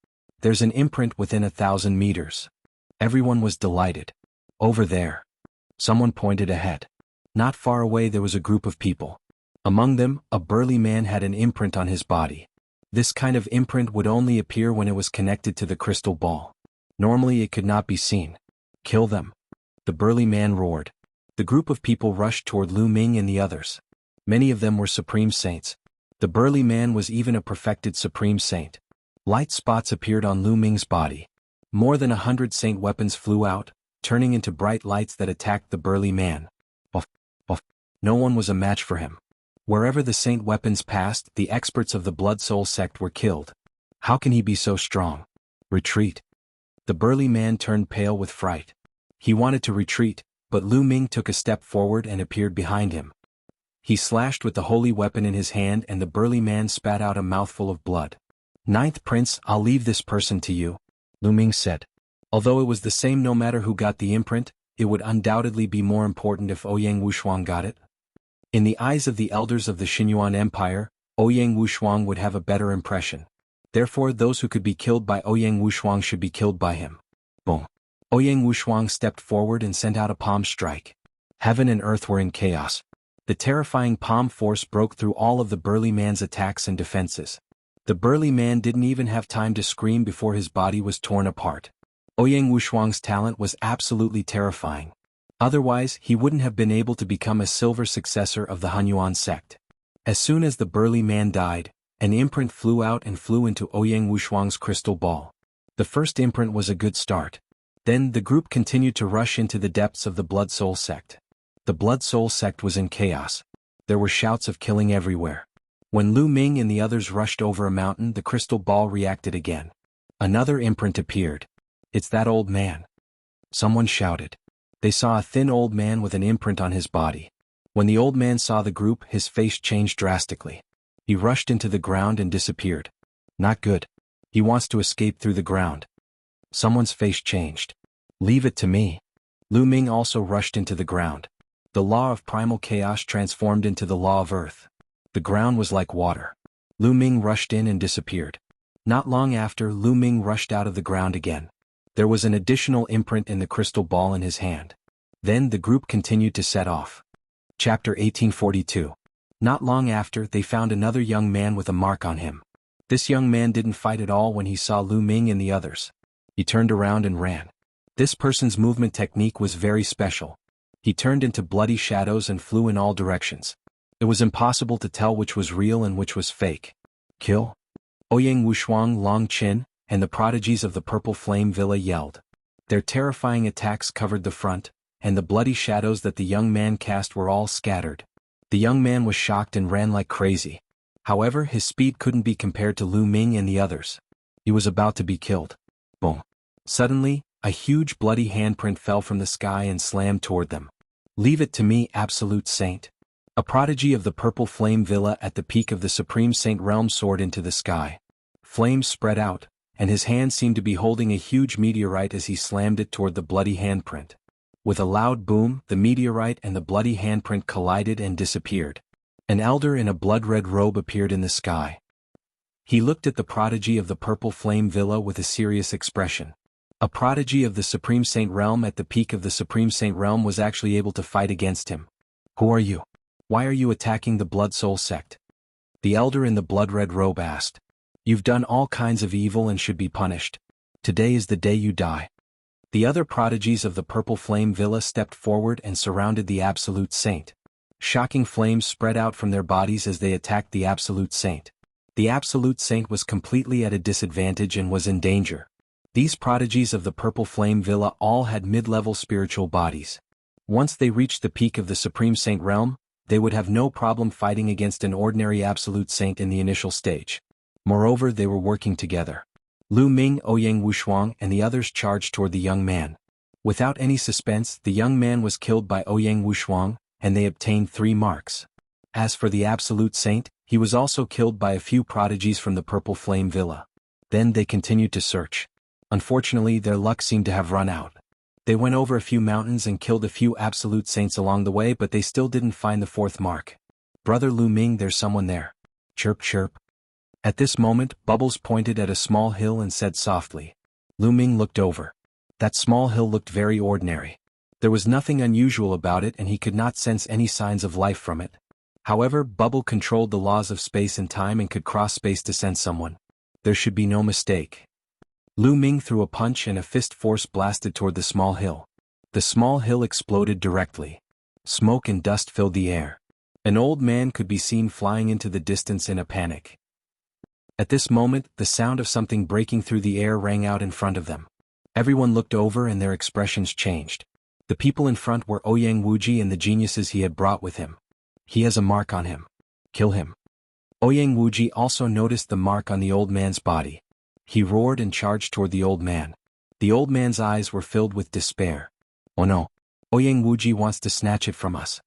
S1: There's an imprint within 1,000 meters. Everyone was delighted. Over there. Someone pointed ahead. Not far away there was a group of people. Among them, a burly man had an imprint on his body. This kind of imprint would only appear when it was connected to the crystal ball. Normally it could not be seen. Kill them. The burly man roared. The group of people rushed toward Lu Ming and the others. Many of them were supreme saints. The burly man was even a perfected supreme saint. Light spots appeared on Lu Ming's body. More than 100 saint weapons flew out, turning into bright lights that attacked the burly man. Buff, buff. No one was a match for him. Wherever the saint weapons passed, the experts of the Blood Soul sect were killed. How can he be so strong? Retreat. The burly man turned pale with fright. He wanted to retreat, but Lu Ming took a step forward and appeared behind him. He slashed with the holy weapon in his hand and the burly man spat out a mouthful of blood. Ninth Prince, I'll leave this person to you, Lu Ming said. Although it was the same no matter who got the imprint, it would undoubtedly be more important if Ouyang Wushuang got it. In the eyes of the elders of the Xinyuan Empire, Ouyang Wushuang would have a better impression. Therefore those who could be killed by Ouyang Wushuang should be killed by him. Boom. Ouyang Wushuang stepped forward and sent out a palm strike. Heaven and earth were in chaos. The terrifying palm force broke through all of the burly man's attacks and defenses. The burly man didn't even have time to scream before his body was torn apart. Ouyang Wushuang's talent was absolutely terrifying. Otherwise, he wouldn't have been able to become a silver successor of the Hunyuan sect. As soon as the burly man died, an imprint flew out and flew into Ouyang Wushuang's crystal ball. The first imprint was a good start. Then the group continued to rush into the depths of the Blood Soul sect. The Blood Soul sect was in chaos. There were shouts of killing everywhere. When Lu Ming and the others rushed over a mountain, the crystal ball reacted again. Another imprint appeared. "It's that old man." Someone shouted. They saw a thin old man with an imprint on his body. When the old man saw the group, his face changed drastically. He rushed into the ground and disappeared. Not good. He wants to escape through the ground. Someone's face changed. "Leave it to me." Lu Ming also rushed into the ground. The law of primal chaos transformed into the law of earth. The ground was like water. Lu Ming rushed in and disappeared. Not long after, Lu Ming rushed out of the ground again. There was an additional imprint in the crystal ball in his hand. Then the group continued to set off. Chapter 1842. Not long after, they found another young man with a mark on him. This young man didn't fight at all when he saw Lu Ming and the others. He turned around and ran. This person's movement technique was very special. He turned into bloody shadows and flew in all directions. It was impossible to tell which was real and which was fake. "Kill!" Ouyang Wushuang, Long Qin, and the prodigies of the Purple Flame Villa yelled. Their terrifying attacks covered the front, and the bloody shadows that the young man cast were all scattered. The young man was shocked and ran like crazy. However, his speed couldn't be compared to Lu Ming and the others. He was about to be killed. Boom. Suddenly, a huge bloody handprint fell from the sky and slammed toward them. "Leave it to me, Absolute Saint." A prodigy of the Purple Flame Villa at the peak of the Supreme Saint realm soared into the sky. Flames spread out, and his hand seemed to be holding a huge meteorite as he slammed it toward the bloody handprint. With a loud boom, the meteorite and the bloody handprint collided and disappeared. An elder in a blood-red robe appeared in the sky. He looked at the prodigy of the Purple Flame Villa with a serious expression. A prodigy of the Supreme Saint realm at the peak of the Supreme Saint realm was actually able to fight against him. "Who are you? Why are you attacking the Blood Soul sect?" The elder in the blood-red robe asked. "You've done all kinds of evil and should be punished. Today is the day you die." The other prodigies of the Purple Flame Villa stepped forward and surrounded the Absolute Saint. Shocking flames spread out from their bodies as they attacked the Absolute Saint. The Absolute Saint was completely at a disadvantage and was in danger. These prodigies of the Purple Flame Villa all had mid-level spiritual bodies. Once they reached the peak of the Supreme Saint realm, they would have no problem fighting against an ordinary Absolute Saint in the initial stage. Moreover, they were working together. Lu Ming, Ouyang Wushuang, and the others charged toward the young man. Without any suspense, the young man was killed by Ouyang Wushuang, and they obtained 3 marks. As for the Absolute Saint, he was also killed by a few prodigies from the Purple Flame Villa. Then they continued to search. Unfortunately, their luck seemed to have run out. They went over a few mountains and killed a few Absolute Saints along the way, but they still didn't find the 4th mark. "Brother Lu Ming, there's someone there." Chirp chirp. At this moment, Bubbles pointed at a small hill and said softly. Lu Ming looked over. That small hill looked very ordinary. There was nothing unusual about it and he could not sense any signs of life from it. However, Bubble controlled the laws of space and time and could cross space to sense someone. There should be no mistake. Lu Ming threw a punch and a fist force blasted toward the small hill. The small hill exploded directly. Smoke and dust filled the air. An old man could be seen flying into the distance in a panic. At this moment, the sound of something breaking through the air rang out in front of them. Everyone looked over and their expressions changed. The people in front were Ouyang Wuji and the geniuses he had brought with him. "He has a mark on him. Kill him." Ouyang Wuji also noticed the mark on the old man's body. He roared and charged toward the old man. The old man's eyes were filled with despair. "Oh no. Ouyang Wuji wants to snatch it from us."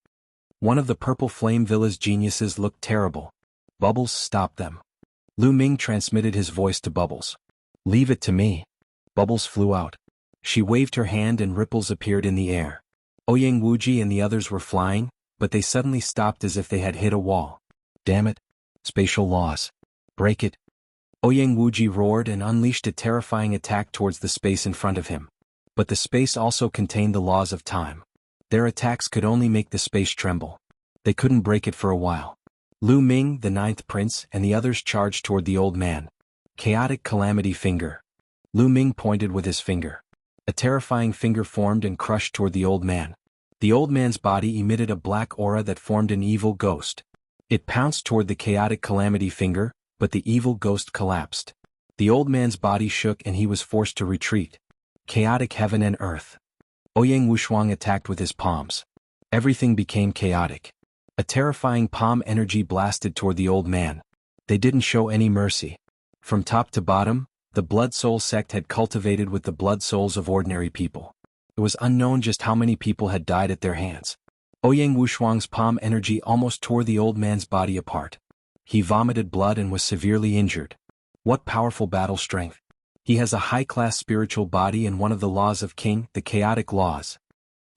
S1: One of the Purple Flame Villa's geniuses looked terrible. Bubbles stopped them. Lu Ming transmitted his voice to Bubbles. "Leave it to me." Bubbles flew out. She waved her hand and ripples appeared in the air. Ouyang Wuji and the others were flying, but they suddenly stopped as if they had hit a wall. "Damn it. Spatial laws. Break it." Ouyang Wuji roared and unleashed a terrifying attack towards the space in front of him. But the space also contained the laws of time. Their attacks could only make the space tremble. They couldn't break it for a while. Lu Ming, the ninth prince, and the others charged toward the old man. Chaotic calamity finger. Lu Ming pointed with his finger. A terrifying finger formed and crushed toward the old man. The old man's body emitted a black aura that formed an evil ghost. It pounced toward the chaotic calamity finger, but the evil ghost collapsed. The old man's body shook and he was forced to retreat. Chaotic heaven and earth. Ouyang Wushuang attacked with his palms. Everything became chaotic. A terrifying palm energy blasted toward the old man. They didn't show any mercy. From top to bottom, the Blood Soul sect had cultivated with the blood souls of ordinary people. It was unknown just how many people had died at their hands. Ouyang Wushuang's palm energy almost tore the old man's body apart. He vomited blood and was severely injured. What powerful battle strength. He has a high-class spiritual body and one of the laws of King, the chaotic laws.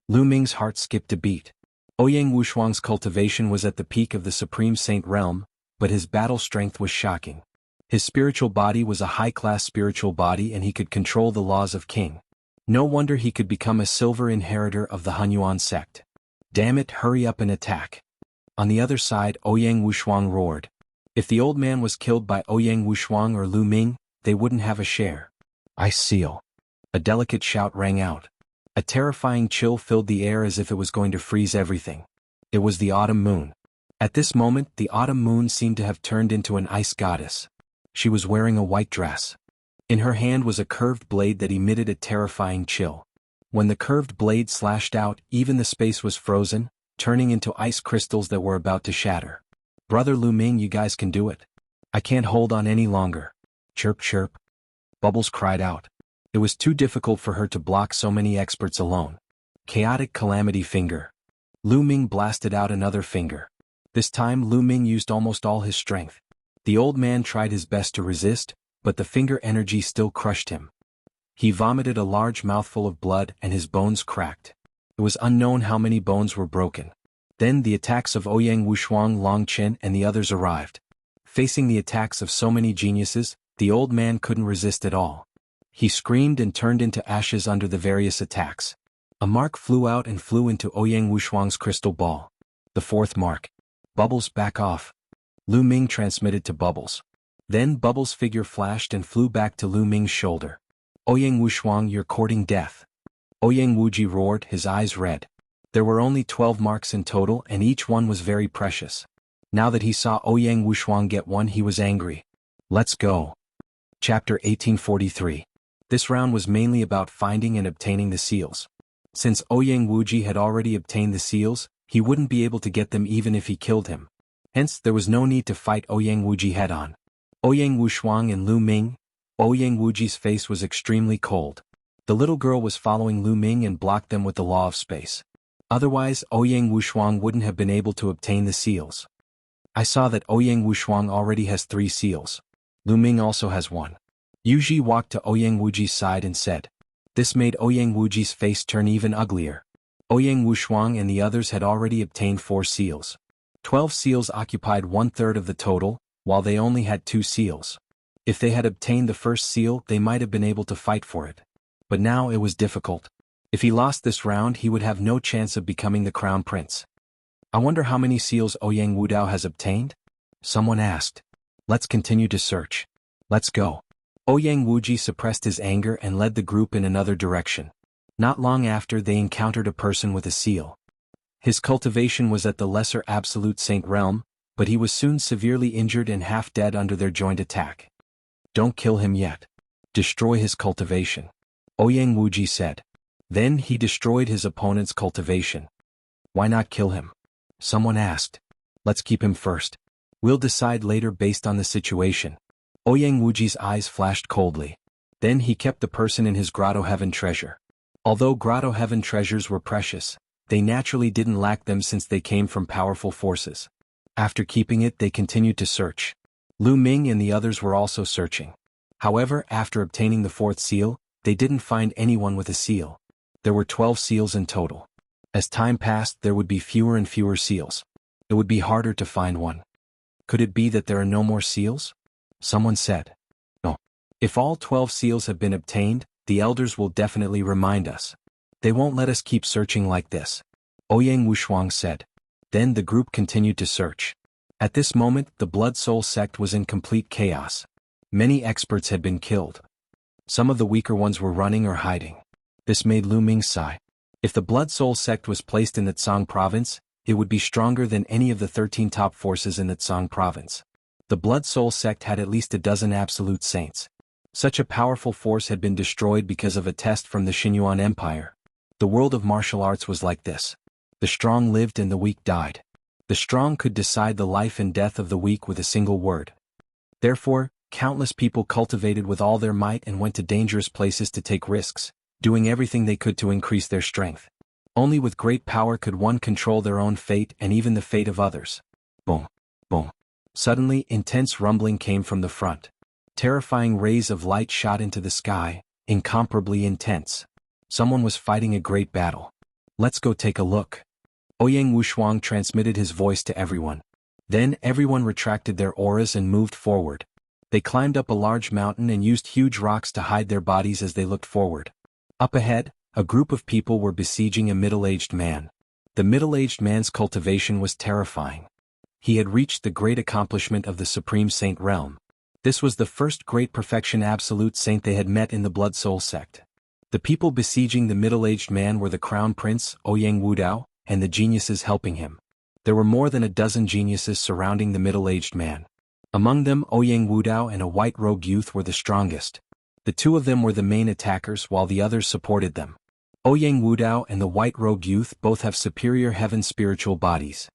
S1: Lu Ming's heart skipped a beat. Ouyang Wushuang's cultivation was at the peak of the Supreme Saint realm, but his battle strength was shocking. His spiritual body was a high-class spiritual body and he could control the laws of King. No wonder he could become a silver inheritor of the Hunyuan sect. Damn it, hurry up and attack. On the other side, Ouyang Wushuang roared. If the old man was killed by Ouyang Wushuang or Lu Ming, they wouldn't have a share. Ice seal. A delicate shout rang out. A terrifying chill filled the air as if it was going to freeze everything. It was the autumn moon. At this moment, the autumn moon seemed to have turned into an ice goddess. She was wearing a white dress. In her hand was a curved blade that emitted a terrifying chill. When the curved blade slashed out, even the space was frozen, turning into ice crystals that were about to shatter. Brother Lu Ming, you guys can do it. I can't hold on any longer. Chirp chirp. Bubbles cried out. It was too difficult for her to block so many experts alone. Chaotic calamity finger. Lu Ming blasted out another finger. This time Lu Ming used almost all his strength. The old man tried his best to resist, but the finger energy still crushed him. He vomited a large mouthful of blood and his bones cracked. It was unknown how many bones were broken. Then the attacks of Ouyang Wushuang, Long Chen and the others arrived. Facing the attacks of so many geniuses, the old man couldn't resist at all. He screamed and turned into ashes under the various attacks. A mark flew out and flew into Ouyang Wushuang's crystal ball. The fourth mark. Bubbles, back off. Lu Ming transmitted to Bubbles. Then Bubbles' figure flashed and flew back to Lu Ming's shoulder. Ouyang Wushuang, you're courting death. Ouyang Wuji roared, his eyes red. There were only 12 marks in total and each one was very precious. Now that he saw Ouyang Wushuang get one, he was angry. Let's go. Chapter 1843. This round was mainly about finding and obtaining the seals. Since Ouyang Wuji had already obtained the seals, he wouldn't be able to get them even if he killed him. Hence, there was no need to fight Ouyang Wuji head-on. Ouyang Wushuang and Lu Ming. Ouyang Wuji's face was extremely cold. The little girl was following Lu Ming and blocked them with the law of space. Otherwise, Ouyang Wushuang wouldn't have been able to obtain the seals. I saw that Ouyang Wushuang already has 3 seals. Lu Ming also has 1. Yuji walked to Ouyang Wuji's side and said. This made Ouyang Wuji's face turn even uglier. Ouyang Wushuang and the others had already obtained 4 seals. 12 seals occupied 1/3 of the total, while they only had 2 seals. If they had obtained the first seal, they might have been able to fight for it. But now it was difficult. If he lost this round, he would have no chance of becoming the crown prince. I wonder how many seals Ouyang Wudao has obtained? Someone asked. Let's continue to search. Let's go. Ouyang Wuji suppressed his anger and led the group in another direction. Not long after, they encountered a person with a seal. His cultivation was at the lesser absolute saint realm, but he was soon severely injured and half dead under their joint attack. Don't kill him yet. Destroy his cultivation. Ouyang Wuji said. Then he destroyed his opponent's cultivation. Why not kill him? Someone asked. Let's keep him first. We'll decide later based on the situation. Ouyang Wuji's eyes flashed coldly. Then he kept the person in his Grotto Heaven treasure. Although Grotto Heaven treasures were precious, they naturally didn't lack them since they came from powerful forces. After keeping it, they continued to search. Lu Ming and the others were also searching. However, after obtaining the 4th seal, they didn't find anyone with a seal. There were 12 seals in total. As time passed, there would be fewer and fewer seals. It would be harder to find one. Could it be that there are no more seals? Someone said. No. If all 12 seals have been obtained, the elders will definitely remind us. They won't let us keep searching like this. Ouyang Wushuang said. Then the group continued to search. At this moment, the Blood Soul sect was in complete chaos. Many experts had been killed. Some of the weaker ones were running or hiding. This made Lu Ming sigh. If the Blood Soul sect was placed in the Tsang province, it would be stronger than any of the 13 top forces in the Tsang province. The Blood Soul sect had at least a dozen absolute saints. Such a powerful force had been destroyed because of a test from the Xinyuan Empire. The world of martial arts was like this. The strong lived and the weak died. The strong could decide the life and death of the weak with a single word. Therefore, countless people cultivated with all their might and went to dangerous places to take risks, doing everything they could to increase their strength. Only with great power could one control their own fate and even the fate of others. Boom, boom. Suddenly, intense rumbling came from the front. Terrifying rays of light shot into the sky, incomparably intense. Someone was fighting a great battle. Let's go take a look. Ouyang Wushuang transmitted his voice to everyone. Then everyone retracted their auras and moved forward. They climbed up a large mountain and used huge rocks to hide their bodies as they looked forward. Up ahead, a group of people were besieging a middle-aged man. The middle-aged man's cultivation was terrifying. He had reached the great accomplishment of the Supreme Saint realm. This was the first great perfection absolute saint they had met in the Blood Soul sect. The people besieging the middle-aged man were the Crown Prince, Ouyang Wudao, and the geniuses helping him. There were more than a dozen geniuses surrounding the middle-aged man. Among them, Ouyang Wudao and a white-robed youth were the strongest. The two of them were the main attackers while the others supported them. Ouyang Wudao and the white-robed youth both have superior heaven spiritual bodies.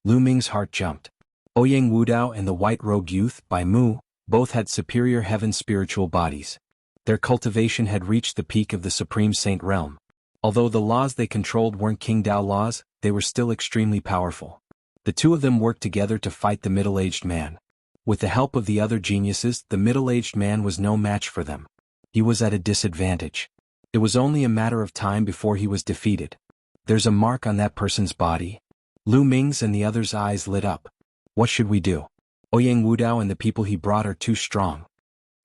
S1: Lu Ming's heart jumped. Ouyang Wudao and the white-robed youth, by Mu, both had superior heaven spiritual bodies. Their cultivation had reached the peak of the Supreme Saint realm. Although the laws they controlled weren't King Dao laws, they were still extremely powerful. The two of them worked together to fight the middle-aged man. With the help of the other geniuses, the middle-aged man was no match for them. He was at a disadvantage. It was only a matter of time before he was defeated. There's a mark on that person's body. Lu Ming's and the others' eyes lit up. What should we do? Ouyang Wudao and the people he brought are too strong.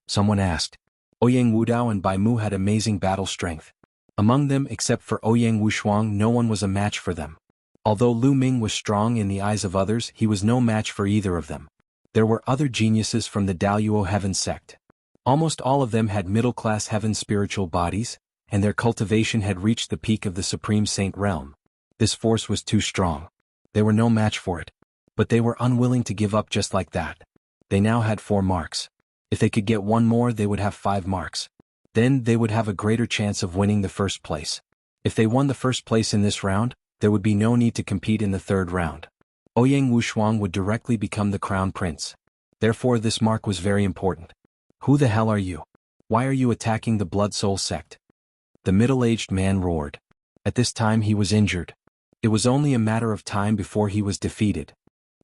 S1: Someone asked. Ouyang Wudao and Bai Mu had amazing battle strength. Among them, except for Ouyang Wushuang, no one was a match for them. Although Lu Ming was strong in the eyes of others, he was no match for either of them. There were other geniuses from the Daluo Heaven sect. Almost all of them had middle-class heaven spiritual bodies, and their cultivation had reached the peak of the Supreme Saint realm. This force was too strong. They were no match for it. But they were unwilling to give up just like that. They now had 4 marks. If they could get one more, they would have 5 marks. Then they would have a greater chance of winning the first place. If they won the first place in this round, there would be no need to compete in the third round. Ouyang Wushuang would directly become the Crown Prince. Therefore this mark was very important. Who the hell are you? Why are you attacking the Blood Soul sect? The middle-aged man roared. At this time he was injured. It was only a matter of time before he was defeated.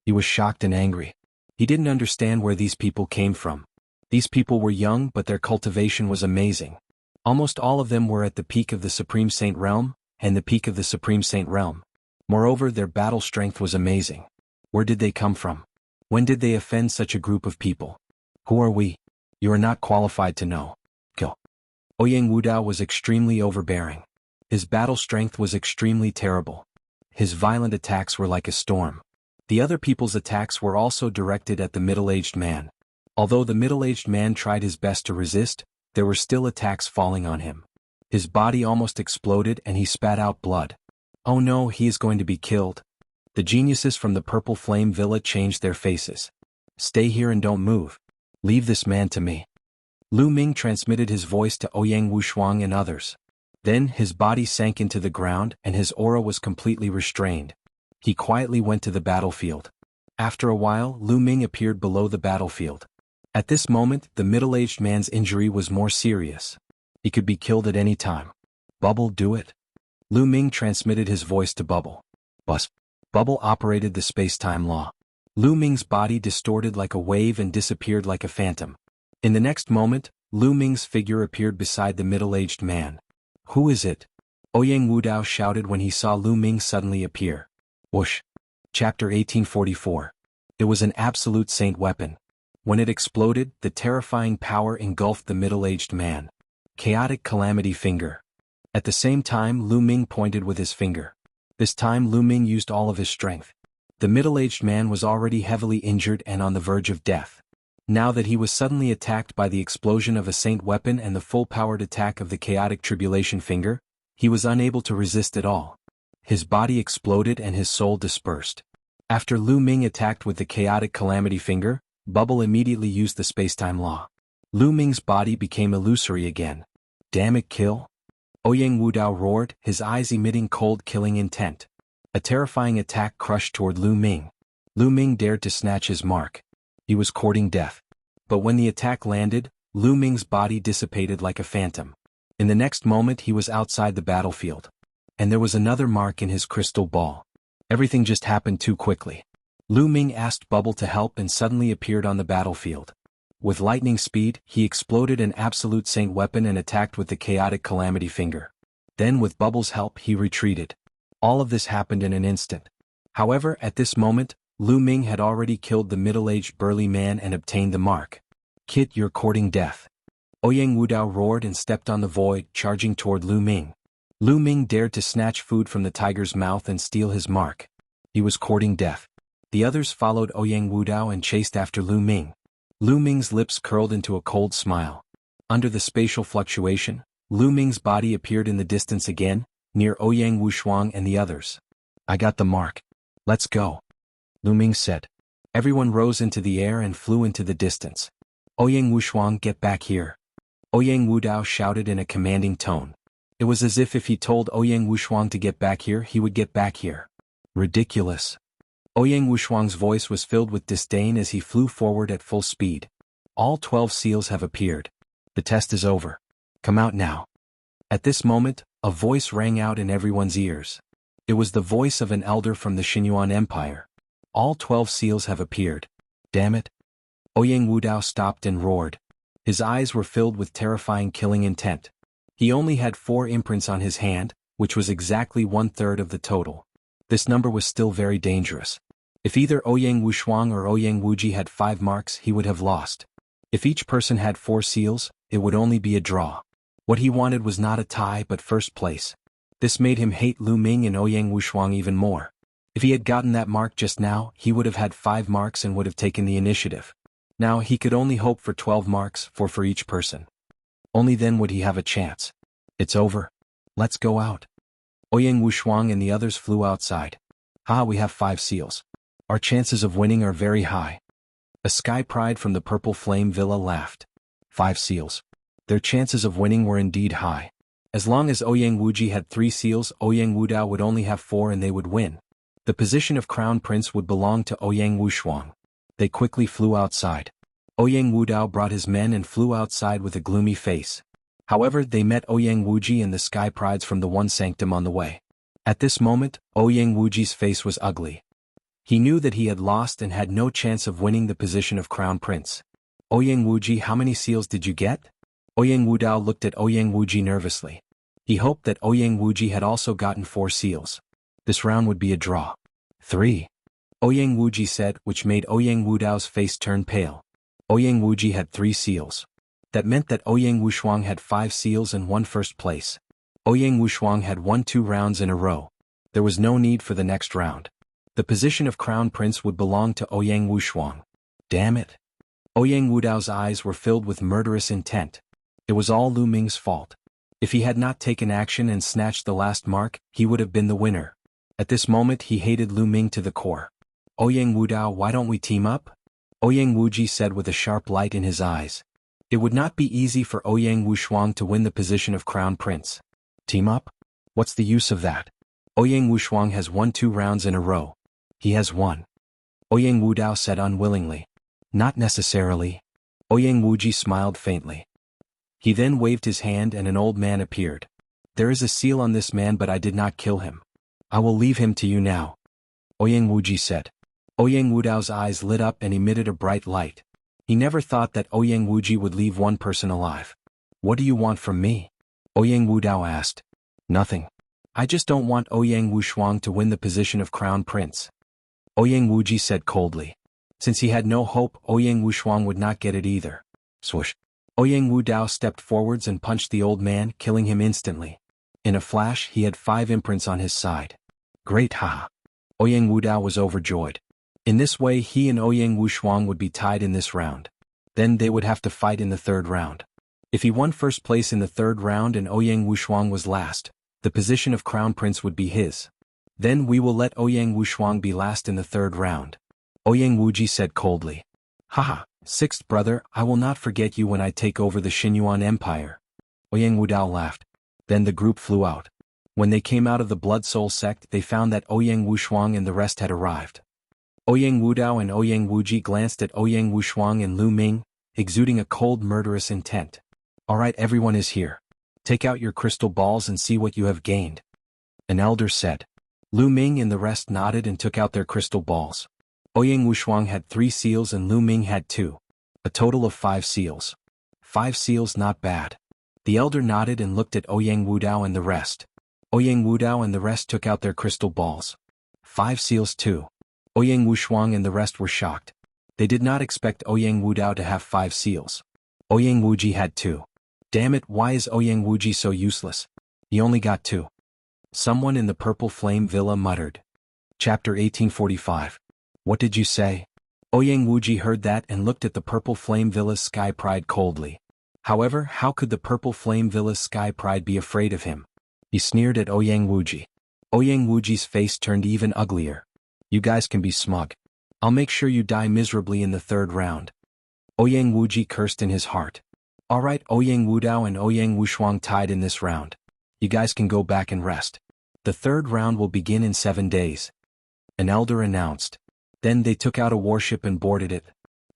S1: He was shocked and angry. He didn't understand where these people came from. These people were young, but their cultivation was amazing. Almost all of them were at the peak of the Supreme Saint realm, and the peak of the Supreme Saint realm. Moreover, their battle strength was amazing. Where did they come from? When did they offend such a group of people? Who are we? You are not qualified to know. Go. Ouyang Wudao was extremely overbearing. His battle strength was extremely terrible. His violent attacks were like a storm. The other people's attacks were also directed at the middle-aged man. Although the middle-aged man tried his best to resist, there were still attacks falling on him. His body almost exploded and he spat out blood. Oh no, he is going to be killed. The geniuses from the Purple Flame Villa changed their faces. Stay here and don't move. Leave this man to me. Lu Ming transmitted his voice to Ouyang Wushuang and others. Then his body sank into the ground and his aura was completely restrained. He quietly went to the battlefield. After a while, Lu Ming appeared below the battlefield. At this moment, the middle-aged man's injury was more serious. He could be killed at any time. Bubble, do it. Lu Ming transmitted his voice to Bubble. Bubble operated the space-time law. Lu Ming's body distorted like a wave and disappeared like a phantom. In the next moment, Lu Ming's figure appeared beside the middle-aged man. Who is it? Ouyang Wudao shouted when he saw Lu Ming suddenly appear. Whoosh. Chapter 1844. It was an absolute saint weapon. When it exploded, the terrifying power engulfed the middle-aged man. Chaotic Calamity Finger. At the same time, Lu Ming pointed with his finger. This time Lu Ming used all of his strength. The middle-aged man was already heavily injured and on the verge of death. Now that he was suddenly attacked by the explosion of a saint weapon and the full-powered attack of the chaotic tribulation finger, he was unable to resist at all. His body exploded and his soul dispersed. After Lu Ming attacked with the chaotic calamity finger, Bubble immediately used the spacetime law. Lu Ming's body became illusory again. Damn it, kill! Ouyang Wudao roared, his eyes emitting cold killing intent. A terrifying attack crushed toward Lu Ming. Lu Ming dared to snatch his mark. He was courting death. But when the attack landed, Lu Ming's body dissipated like a phantom. In the next moment he was outside the battlefield. And there was another mark in his crystal ball. Everything just happened too quickly. Lu Ming asked Bubble to help and suddenly appeared on the battlefield. With lightning speed, he exploded an absolute saint weapon and attacked with the chaotic calamity finger. Then with Bubble's help he retreated. All of this happened in an instant. However, at this moment, Lu Ming had already killed the middle-aged burly man and obtained the mark. Kid, you're courting death. Ouyang Wudao roared and stepped on the void, charging toward Lu Ming. Lu Ming dared to snatch food from the tiger's mouth and steal his mark. He was courting death. The others followed Ouyang Wudao and chased after Lu Ming. Lu Ming's lips curled into a cold smile. Under the spatial fluctuation, Lu Ming's body appeared in the distance again, near Ouyang Wushuang and the others. I got the mark. Let's go. Lu Ming said. Everyone rose into the air and flew into the distance. Ouyang Wushuang, get back here. Ouyang Wudao shouted in a commanding tone. It was as if he told Ouyang Wushuang to get back here, he would get back here. Ridiculous. Ouyang Wushuang's voice was filled with disdain as he flew forward at full speed. All 12 seals have appeared. The test is over. Come out now. At this moment, a voice rang out in everyone's ears. It was the voice of an elder from the Xinyuan Empire. All 12 seals have appeared. Damn it. Ouyang Wudao stopped and roared. His eyes were filled with terrifying killing intent. He only had 4 imprints on his hand, which was exactly 1/3 of the total. This number was still very dangerous. If either Ouyang Wushuang or Ouyang Wuji had 5 marks, he would have lost. If each person had 4 seals, it would only be a draw. What he wanted was not a tie but first place. This made him hate Lu Ming and Ouyang Wushuang even more. If he had gotten that mark just now, he would have had 5 marks and would have taken the initiative. Now he could only hope for 12 marks, 4 for each person. Only then would he have a chance. It's over. Let's go out. Ouyang Wushuang and the others flew outside. Ha, we have 5 seals. Our chances of winning are very high. A sky pride from the Purple Flame Villa laughed. 5 seals. Their chances of winning were indeed high. As long as Ouyang Wuji had 3 seals, Ouyang Wudao would only have 4 and they would win. The position of Crown Prince would belong to Ouyang Wushuang. They quickly flew outside. Ouyang Wudao brought his men and flew outside with a gloomy face. However, they met Ouyang Wuji and the Sky Prides from the One Sanctum on the way. At this moment, Ouyang Wuji's face was ugly. He knew that he had lost and had no chance of winning the position of Crown Prince. Ouyang Wuji, how many seals did you get? Ouyang Wudao looked at Ouyang Wuji nervously. He hoped that Ouyang Wuji had also gotten 4 seals. This round would be a draw. 3. Ouyang Wuji said, which made Ouyang Wudao's face turn pale. Ouyang Wuji had 3 seals. That meant that Ouyang Wushuang had 5 seals and 1 first place. Ouyang Wushuang had won 2 rounds in a row. There was no need for the next round. The position of Crown Prince would belong to Ouyang Wushuang. Damn it. Ouyang Wudao's eyes were filled with murderous intent. It was all Lu Ming's fault. If he had not taken action and snatched the last mark, he would have been the winner. At this moment he hated Lu Ming to the core. Ouyang Wudao, why don't we team up? Ouyang Wuji said with a sharp light in his eyes. It would not be easy for Ouyang Wushuang to win the position of Crown Prince. Team up? What's the use of that? Ouyang Wushuang has won 2 rounds in a row. He has won. Ouyang Wudao said unwillingly. Not necessarily. Ouyang Wuji smiled faintly. He then waved his hand and an old man appeared. There is a seal on this man but I did not kill him. I will leave him to you now. Ouyang Wuji said. Ouyang Wudao's eyes lit up and emitted a bright light. He never thought that Ouyang Wuji would leave one person alive. What do you want from me? Ouyang Wudao asked. Nothing. I just don't want Ouyang Wushuang to win the position of Crown Prince. Ouyang Wuji said coldly. Since he had no hope, Ouyang Wushuang would not get it either. Swoosh. Ouyang Wudao stepped forwards and punched the old man, killing him instantly. In a flash, he had 5 imprints on his side. Great, haha. Ouyang Wudao was overjoyed. In this way he and Ouyang Wushuang would be tied in this round. Then they would have to fight in the third round. If he won first place in the third round and Ouyang Wushuang was last, the position of Crown Prince would be his. Then we will let Ouyang Wushuang be last in the third round. Ouyang Wuji said coldly. Haha, sixth brother, I will not forget you when I take over the Xinyuan Empire. Ouyang Wudao laughed. Then the group flew out. When they came out of the Blood Soul sect they found that Ouyang Wushuang and the rest had arrived. Ouyang Wudao and Ouyang Wuji glanced at Ouyang Wushuang and Lu Ming, exuding a cold murderous intent. Alright, everyone is here. Take out your crystal balls and see what you have gained. An elder said. Lu Ming and the rest nodded and took out their crystal balls. Ouyang Wushuang had 3 seals and Lu Ming had 2. A total of 5 seals. 5 seals, not bad. The elder nodded and looked at Ouyang Wudao and the rest. Ouyang Wudao and the rest took out their crystal balls. 5 seals too. Ouyang Wushuang and the rest were shocked. They did not expect Ouyang Wudao to have 5 seals. Ouyang Wuji had 2. Damn it, why is Ouyang Wuji so useless? He only got 2. Someone in the Purple Flame Villa muttered. Chapter 1845. What did you say? Ouyang Wuji heard that and looked at the Purple Flame Villa's Sky Pride coldly. However, how could the Purple Flame Villa's Sky Pride be afraid of him? He sneered at Ouyang Wuji. Ouyang Wuji's face turned even uglier. You guys can be smug. I'll make sure you die miserably in the third round. Ouyang Wuji cursed in his heart. Alright, Ouyang Wudao and Ouyang Wushuang tied in this round. You guys can go back and rest. The third round will begin in 7 days. An elder announced. Then they took out a warship and boarded it.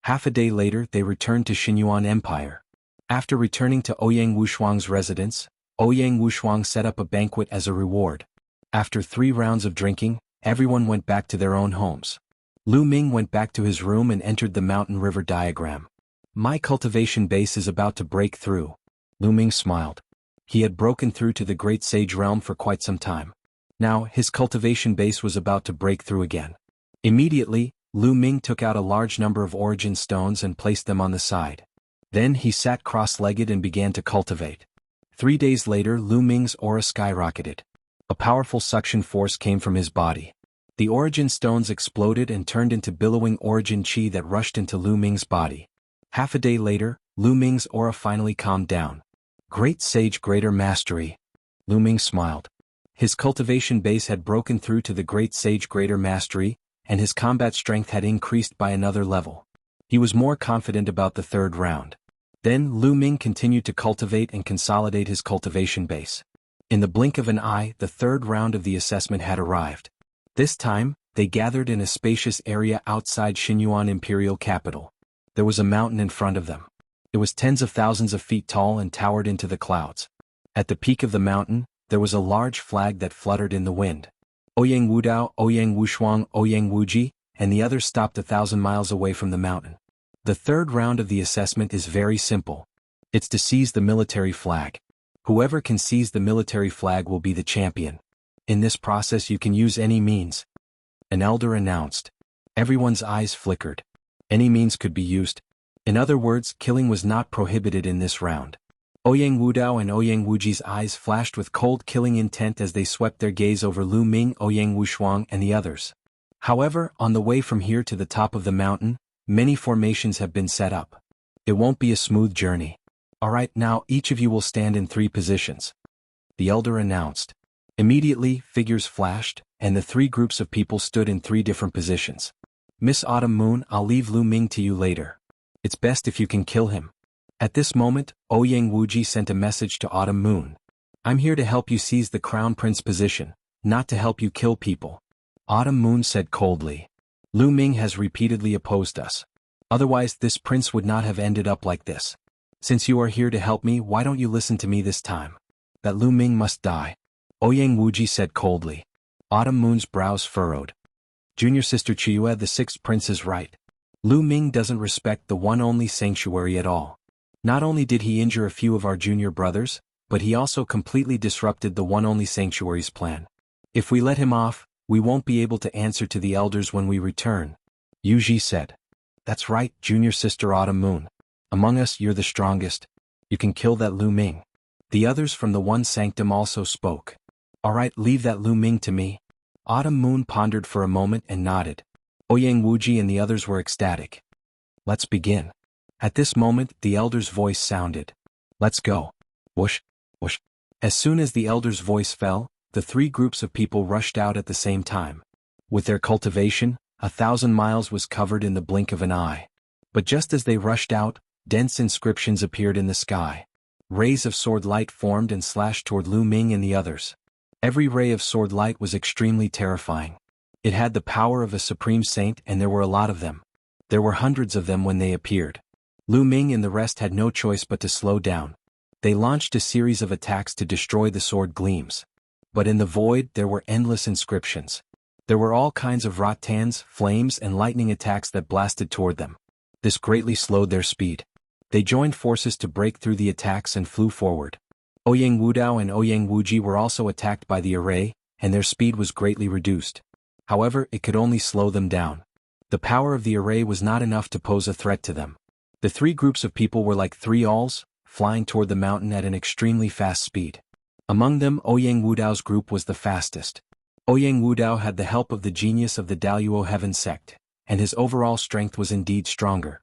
S1: Half a day later they returned to Xinyuan Empire. After returning to Ouyang Wushuang's residence, Ouyang Wushuang set up a banquet as a reward. After 3 rounds of drinking, everyone went back to their own homes. Lu Ming went back to his room and entered the mountain river diagram. My cultivation base is about to break through. Lu Ming smiled. He had broken through to the Great Sage Realm for quite some time. Now, his cultivation base was about to break through again. Immediately, Lu Ming took out a large number of origin stones and placed them on the side. Then he sat cross-legged and began to cultivate. 3 days later Lu Ming's aura skyrocketed. A powerful suction force came from his body. The origin stones exploded and turned into billowing origin chi that rushed into Lu Ming's body. Half a day later, Lu Ming's aura finally calmed down. Great Sage Greater Mastery. Lu Ming smiled. His cultivation base had broken through to the Great Sage Greater Mastery, and his combat strength had increased by another level. He was more confident about the third round. Then Lu Ming continued to cultivate and consolidate his cultivation base. In the blink of an eye, the third round of the assessment had arrived. This time, they gathered in a spacious area outside Xinyuan Imperial Capital. There was a mountain in front of them. It was tens of thousands of feet tall and towered into the clouds. At the peak of the mountain, there was a large flag that fluttered in the wind. Ouyang Wudao, Ouyang Wushuang, Ouyang Wuji, and the others stopped 1,000 miles away from the mountain. The third round of the assessment is very simple. It's to seize the military flag. Whoever can seize the military flag will be the champion. In this process you can use any means. An elder announced. Everyone's eyes flickered. Any means could be used. In other words, killing was not prohibited in this round. Ouyang Wudao and Ouyang Wuji's eyes flashed with cold killing intent as they swept their gaze over Lu Ming, Ouyang Wushuang, and the others. However, on the way from here to the top of the mountain, many formations have been set up. It won't be a smooth journey. Alright, now each of you will stand in 3 positions. The elder announced. Immediately, figures flashed, and the 3 groups of people stood in 3 different positions. Miss Autumn Moon, I'll leave Lu Ming to you later. It's best if you can kill him. At this moment, Ouyang Wuji sent a message to Autumn Moon. I'm here to help you seize the Crown Prince position, not to help you kill people. Autumn Moon said coldly. Lu Ming has repeatedly opposed us. Otherwise this prince would not have ended up like this. Since you are here to help me, why don't you listen to me this time? That Lu Ming must die. Ouyang Wuji said coldly. Autumn Moon's brows furrowed. Junior sister Chiyue, the 6th prince is right. Lu Ming doesn't respect the one only sanctuary at all. Not only did he injure a few of our junior brothers, but he also completely disrupted the one only sanctuary's plan. If we let him off, we won't be able to answer to the elders when we return. Yuji said. That's right, junior sister Autumn Moon. Among us you're the strongest. You can kill that Lu Ming. The others from the One Sanctum also spoke. Alright, leave that Lu Ming to me. Autumn Moon pondered for a moment and nodded. Ouyang Wuji and the others were ecstatic. Let's begin. At this moment, the elder's voice sounded. Let's go. Whoosh, whoosh. As soon as the elder's voice fell, the three groups of people rushed out at the same time. With their cultivation, 1,000 miles was covered in the blink of an eye. But just as they rushed out, dense inscriptions appeared in the sky. Rays of sword light formed and slashed toward Lu Ming and the others. Every ray of sword light was extremely terrifying. It had the power of a supreme saint, and there were a lot of them. There were hundreds of them when they appeared. Lu Ming and the rest had no choice but to slow down. They launched a series of attacks to destroy the sword gleams. But in the void there were endless inscriptions. There were all kinds of rattans, flames and lightning attacks that blasted toward them. This greatly slowed their speed. They joined forces to break through the attacks and flew forward. Ouyang Wudao and Ouyang Wuji were also attacked by the array, and their speed was greatly reduced. However, it could only slow them down. The power of the array was not enough to pose a threat to them. The three groups of people were like three owls, flying toward the mountain at an extremely fast speed. Among them, Ouyang Wudao's group was the fastest. Ouyang Wudao had the help of the genius of the Daluo Heaven sect, and his overall strength was indeed stronger.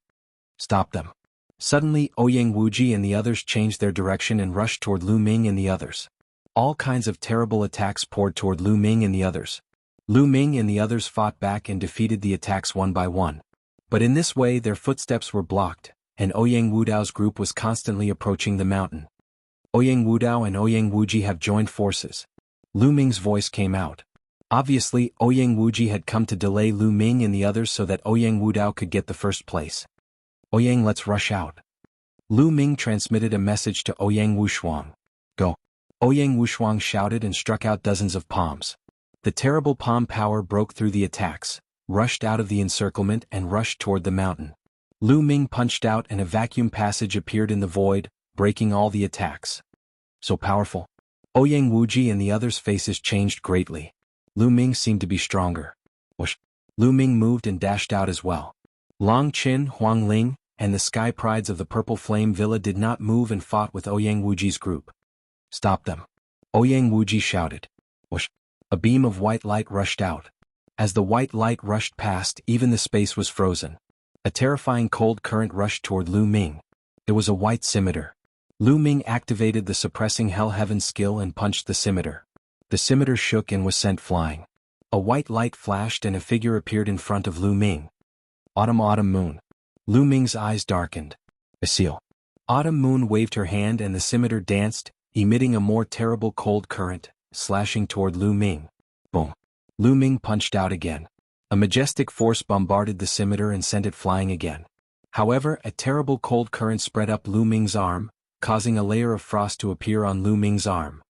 S1: Stop them. Suddenly, Ouyang Wuji and the others changed their direction and rushed toward Lu Ming and the others. All kinds of terrible attacks poured toward Lu Ming and the others. Lu Ming and the others fought back and defeated the attacks one by one. But in this way their footsteps were blocked, and Ouyang Wudao's group was constantly approaching the mountain. Ouyang Wudao and Ouyang Wuji have joined forces. Lu Ming's voice came out. Obviously, Ouyang Wuji had come to delay Lu Ming and the others so that Ouyang Wudao could get the first place. Ouyang, let's rush out. Lu Ming transmitted a message to Ouyang Wushuang. Go. Ouyang Wushuang shouted and struck out dozens of palms. The terrible palm power broke through the attacks, rushed out of the encirclement and rushed toward the mountain. Lu Ming punched out and a vacuum passage appeared in the void, breaking all the attacks. So powerful. Ouyang Wuji and the others' faces changed greatly. Lu Ming seemed to be stronger. Whoosh. Lu Ming moved and dashed out as well. Long Qin, Huang Ling, and the Sky Prides of the Purple Flame Villa did not move and fought with Ouyang Wuji's group. Stop them. Ouyang Wuji shouted. Whoosh. A beam of white light rushed out. As the white light rushed past, even the space was frozen. A terrifying cold current rushed toward Lu Ming. It was a white scimitar. Lu Ming activated the suppressing Hell Heaven skill and punched the scimitar. The scimitar shook and was sent flying. A white light flashed and a figure appeared in front of Lu Ming. Autumn Moon. Lu Ming's eyes darkened. A seal. Autumn Moon waved her hand and the scimitar danced, emitting a more terrible cold current, slashing toward Lu Ming. Boom. Lu Ming punched out again. A majestic force bombarded the scimitar and sent it flying again. However, a terrible cold current spread up Lu Ming's arm, causing a layer of frost to appear on Lu Ming's arm.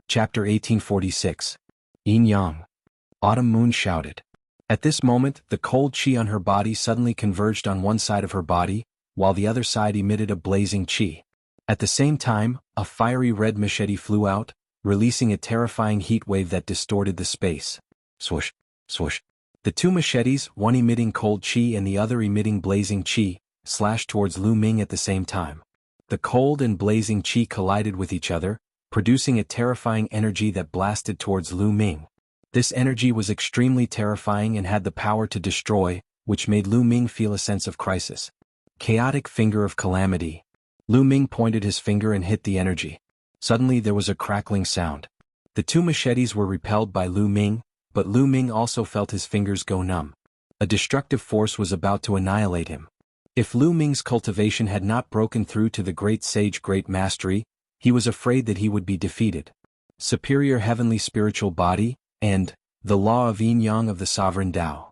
S1: Chapter 1846. Yin Yang. Autumn Moon shouted. At this moment, the cold chi on her body suddenly converged on one side of her body, while the other side emitted a blazing chi. At the same time, a fiery red machete flew out, releasing a terrifying heat wave that distorted the space. Swoosh, swoosh. The two machetes, one emitting cold chi and the other emitting blazing chi, slashed towards Lu Ming at the same time. The cold and blazing chi collided with each other, producing a terrifying energy that blasted towards Lu Ming. This energy was extremely terrifying and had the power to destroy, which made Lu Ming feel a sense of crisis. Chaotic finger of calamity. Lu Ming pointed his finger and hit the energy. Suddenly there was a crackling sound. The two machetes were repelled by Lu Ming, but Lu Ming also felt his fingers go numb. A destructive force was about to annihilate him. If Lu Ming's cultivation had not broken through to the great sage Great Mastery, he was afraid that he would be defeated. Superior heavenly spiritual body, and the law of yin-yang of the sovereign Tao.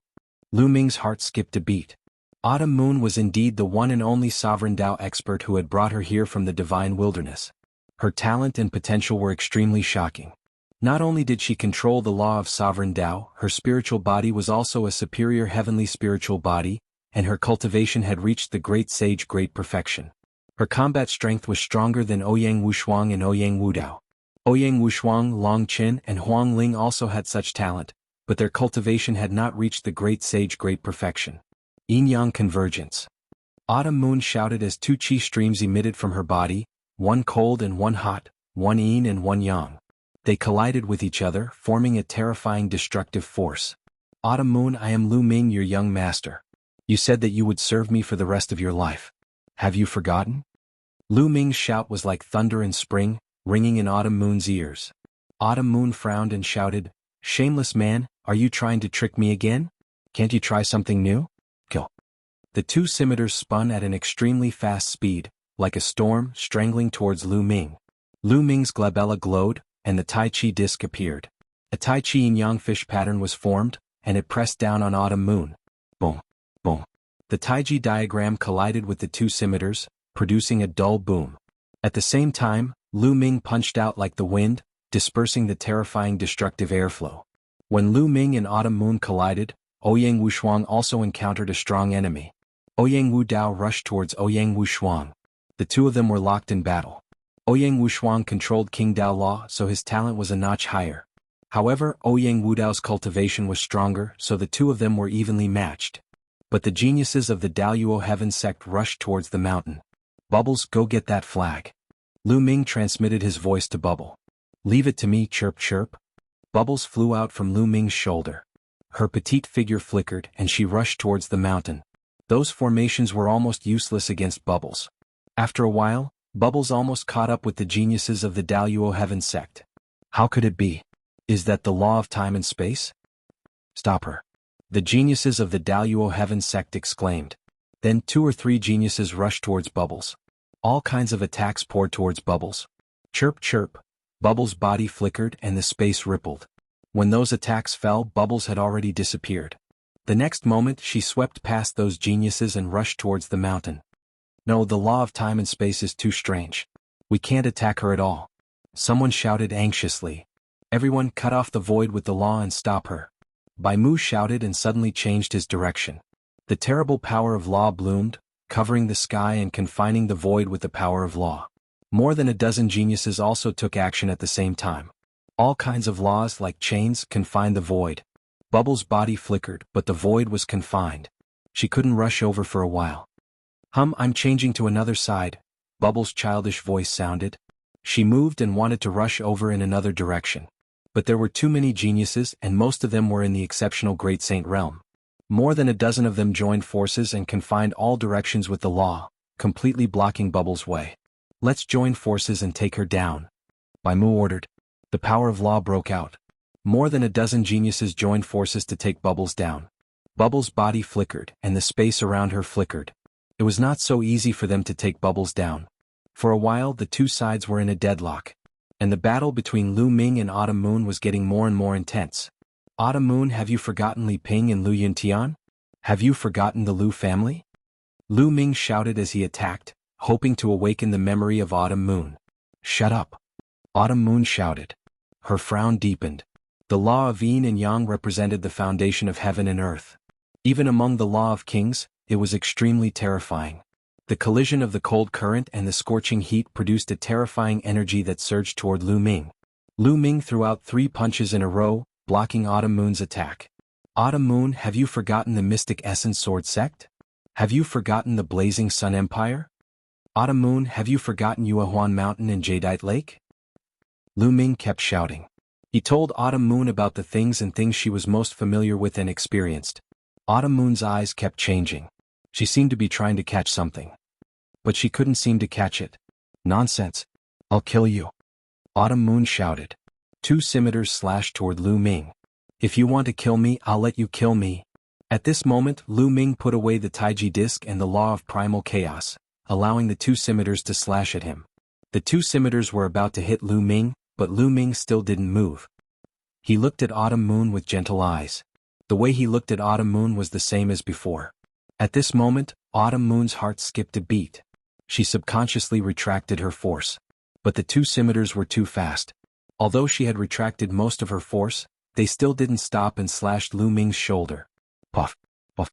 S1: Lu Ming's heart skipped a beat. Autumn Moon was indeed the one and only sovereign Tao expert who had brought her here from the divine wilderness. Her talent and potential were extremely shocking. Not only did she control the law of sovereign Tao, her spiritual body was also a superior heavenly spiritual body, and her cultivation had reached the great sage great perfection. Her combat strength was stronger than Ouyang Wushuang and Ouyang Wudao. Ouyang Wushuang, Long Qin, and Huang Ling also had such talent, but their cultivation had not reached the great sage great perfection. Yin-yang convergence. Autumn Moon shouted as two chi streams emitted from her body, one cold and one hot, one yin and one yang. They collided with each other, forming a terrifying destructive force. Autumn Moon, I am Lu Ming, your young master. You said that you would serve me for the rest of your life. Have you forgotten? Lu Ming's shout was like thunder in spring, ringing in Autumn Moon's ears. Autumn Moon frowned and shouted, "Shameless man, are you trying to trick me again? Can't you try something new? Kill." The two scimitars spun at an extremely fast speed, like a storm, strangling towards Lu Ming. Lu Ming's glabella glowed, and the Tai Chi disc appeared. A Tai Chi yin-yang fish pattern was formed, and it pressed down on Autumn Moon. Boom, boom. The Tai Chi diagram collided with the two scimitars, producing a dull boom. At the same time, Lu Ming punched out like the wind, dispersing the terrifying destructive airflow. When Lu Ming and Autumn Moon collided, Ouyang Wushuang also encountered a strong enemy. Ouyang Wu Dao rushed towards Ouyang Wushuang. The two of them were locked in battle. Ouyang Wushuang controlled King Dao Law, so his talent was a notch higher. However, Ouyang Wudao's cultivation was stronger, so the two of them were evenly matched. But the geniuses of the Daoyuo Heaven sect rushed towards the mountain. Bubbles, go get that flag. Lu Ming transmitted his voice to Bubble. Leave it to me, chirp chirp. Bubbles flew out from Lu Ming's shoulder. Her petite figure flickered and she rushed towards the mountain. Those formations were almost useless against Bubbles. After a while, Bubbles almost caught up with the geniuses of the Daoyuo Heaven sect. How could it be? Is that the law of time and space? Stop her. The geniuses of the Daoyuo Heaven sect exclaimed. Then 2 or 3 geniuses rushed towards Bubbles. All kinds of attacks poured towards Bubbles. Chirp chirp. Bubbles' body flickered and the space rippled. When those attacks fell, Bubbles had already disappeared. The next moment she swept past those geniuses and rushed towards the mountain. No, the law of time and space is too strange. We can't attack her at all. Someone shouted anxiously. Everyone, cut off the void with the law and stop her. Bai Mu shouted and suddenly changed his direction. The terrible power of law bloomed, covering the sky and confining the void with the power of law. More than a dozen geniuses also took action at the same time. All kinds of laws like chains confined the void. Bubbles' body flickered, but the void was confined. She couldn't rush over for a while. I'm changing to another side, Bubbles' childish voice sounded. She moved and wanted to rush over in another direction. But there were too many geniuses and most of them were in the exceptional Great Saint realm. More than a dozen of them joined forces and confined all directions with the law, completely blocking Bubbles' way. Let's join forces and take her down. Bai Mu ordered. The power of law broke out. More than a dozen geniuses joined forces to take Bubbles down. Bubbles' body flickered and the space around her flickered. It was not so easy for them to take Bubbles down. For a while the two sides were in a deadlock. And the battle between Lu Ming and Autumn Moon was getting more and more intense. Autumn Moon, have you forgotten Li Ping and Lu Yuntian? Have you forgotten the Lu family? Lu Ming shouted as he attacked, hoping to awaken the memory of Autumn Moon. Shut up. Autumn Moon shouted. Her frown deepened. The law of yin and yang represented the foundation of heaven and earth. Even among the law of kings, it was extremely terrifying. The collision of the cold current and the scorching heat produced a terrifying energy that surged toward Lu Ming. Lu Ming threw out 3 punches in a row, blocking Autumn Moon's attack. Autumn Moon, have you forgotten the Mystic Essence Sword Sect? Have you forgotten the Blazing Sun Empire? Autumn Moon, have you forgotten Yuahuan Mountain and Jadeite Lake? Lu Ming kept shouting. He told Autumn Moon about the things she was most familiar with and experienced. Autumn Moon's eyes kept changing. She seemed to be trying to catch something. But she couldn't seem to catch it. Nonsense. I'll kill you. Autumn Moon shouted. 2 scimitars slashed toward Lu Ming. If you want to kill me, I'll let you kill me. At this moment, Lu Ming put away the Taiji disc and the law of primal chaos, allowing the 2 scimitars to slash at him. The 2 scimitars were about to hit Lu Ming, but Lu Ming still didn't move. He looked at Autumn Moon with gentle eyes. The way he looked at Autumn Moon was the same as before. At this moment, Autumn Moon's heart skipped a beat. She subconsciously retracted her force. But the 2 scimitars were too fast. Although she had retracted most of her force, they still didn't stop and slashed Lu Ming's shoulder. Puff, puff.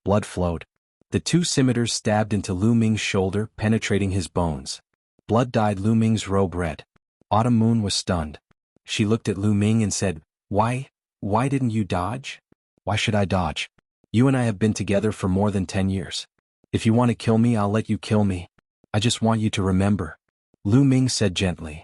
S1: Blood flowed. The 2 scimitars stabbed into Lu Ming's shoulder, penetrating his bones. Blood dyed Lu Ming's robe red. Autumn Moon was stunned. She looked at Lu Ming and said, Why didn't you dodge? Why should I dodge? You and I have been together for more than 10 years. If you want to kill me, I'll let you kill me. I just want you to remember. Lu Ming said gently.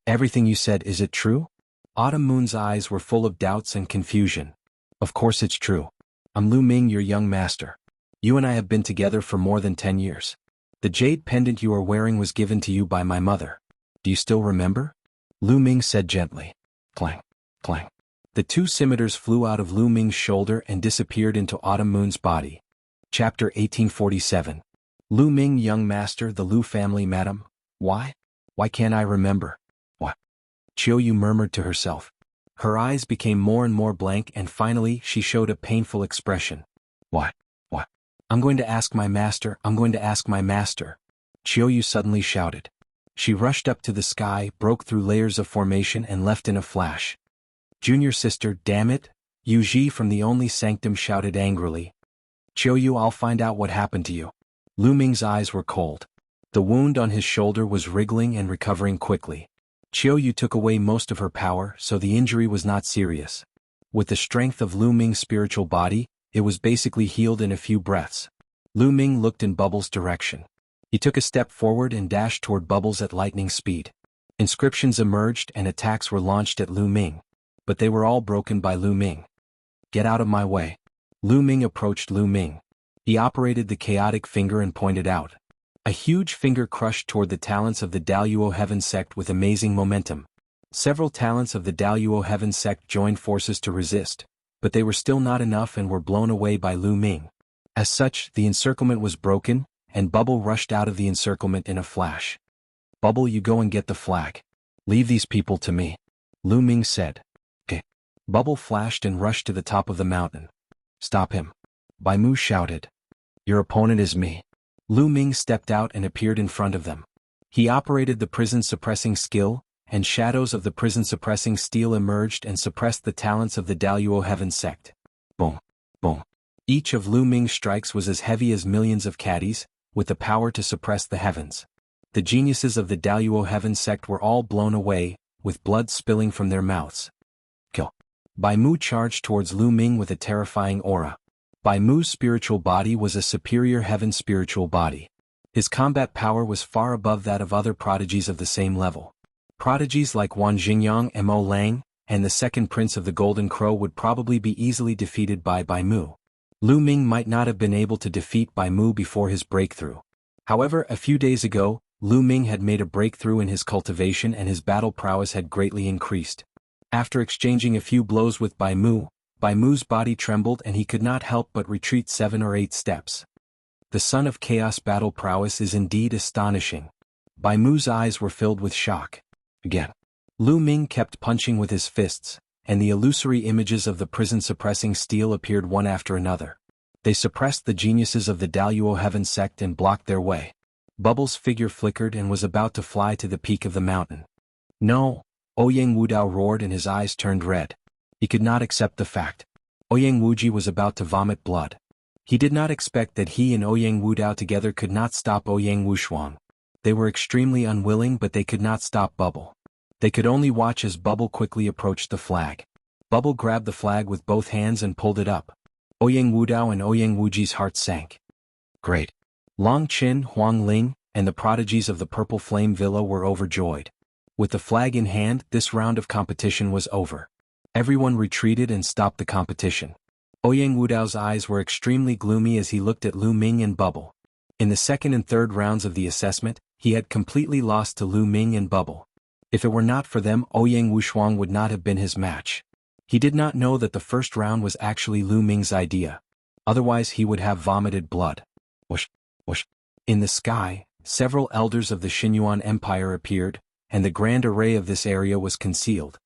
S1: Everything you said, is it true? Autumn Moon's eyes were full of doubts and confusion. Of course it's true. I'm Lu Ming, your young master. You and I have been together for more than 10 years. The jade pendant you are wearing was given to you by my mother. Do you still remember? Lu Ming said gently. Clang, clang. The two scimitars flew out of Lu Ming's shoulder and disappeared into Autumn Moon's body. Chapter 1847. Lu Ming, young master, the Lu family, madam. Why? Why can't I remember? What? Chiu Yu murmured to herself. Her eyes became more and more blank, and finally she showed a painful expression. What? I'm going to ask my master, I'm going to ask my master. Chiu Yu suddenly shouted. She rushed up to the sky, broke through layers of formation, and left in a flash. Junior sister, damn it! Yu Ji from the only sanctum shouted angrily. Chiu Yu, I'll find out what happened to you. Lu Ming's eyes were cold. The wound on his shoulder was wriggling and recovering quickly. Chiu Yu took away most of her power, so the injury was not serious. With the strength of Lu Ming's spiritual body, it was basically healed in a few breaths. Lu Ming looked in Bubbles' direction. He took a step forward and dashed toward Bubbles at lightning speed. Inscriptions emerged and attacks were launched at Lu Ming. But they were all broken by Lu Ming. Get out of my way. Lu Ming approached Lu Ming. He operated the chaotic finger and pointed out. A huge finger crushed toward the talents of the Daluo Heaven sect with amazing momentum. Several talents of the Daluo Heaven sect joined forces to resist, but they were still not enough and were blown away by Lu Ming. As such, the encirclement was broken, and Bubble rushed out of the encirclement in a flash. Bubble, you go and get the flag. Leave these people to me. Lu Ming said. Okay. Bubble flashed and rushed to the top of the mountain. Stop him. Bai Mu shouted. Your opponent is me. Lu Ming stepped out and appeared in front of them. He operated the prison-suppressing skill, and shadows of the prison-suppressing steel emerged and suppressed the talents of the Daluo Heaven sect. Boom, boom. Each of Lu Ming's strikes was as heavy as millions of caddies, with the power to suppress the heavens. The geniuses of the Daluo Heaven sect were all blown away, with blood spilling from their mouths. Kill. Bai Mu charged towards Lu Ming with a terrifying aura. Bai Mu's spiritual body was a superior heaven spiritual body. His combat power was far above that of other prodigies of the same level. Prodigies like Wan Jingyang and Mo Lang, and the second prince of the Golden Crow would probably be easily defeated by Bai Mu. Lu Ming might not have been able to defeat Bai Mu before his breakthrough. However, a few days ago, Lu Ming had made a breakthrough in his cultivation and his battle prowess had greatly increased. After exchanging a few blows with Bai Mu's body trembled and he could not help but retreat 7 or 8 steps. The son of chaos battle prowess is indeed astonishing. Bai Mu's eyes were filled with shock. Again. Lu Ming kept punching with his fists, and the illusory images of the prison-suppressing steel appeared one after another. They suppressed the geniuses of the Daluo Heaven sect and blocked their way. Bubbles' figure flickered and was about to fly to the peak of the mountain. No! Ouyang Wudao roared and his eyes turned red. He could not accept the fact. Ouyang Wuji was about to vomit blood. He did not expect that he and Ouyang Wudao together could not stop Ouyang Wushuang. They were extremely unwilling, but they could not stop Bubble. They could only watch as Bubble quickly approached the flag. Bubble grabbed the flag with both hands and pulled it up. Ouyang Wudao and Ouyang Wuji's hearts sank. Great. Long Qin, Huang Ling, and the prodigies of the Purple Flame Villa were overjoyed. With the flag in hand, this round of competition was over. Everyone retreated and stopped the competition. Ouyang Wudao's eyes were extremely gloomy as he looked at Lu Ming and Bubble. In the second and third rounds of the assessment, he had completely lost to Lu Ming and Bubble. If it were not for them, Ouyang Wushuang would not have been his match. He did not know that the first round was actually Lu Ming's idea. Otherwise he would have vomited blood. Whoosh, whoosh. In the sky, several elders of the Xinyuan Empire appeared, and the grand array of this area was concealed.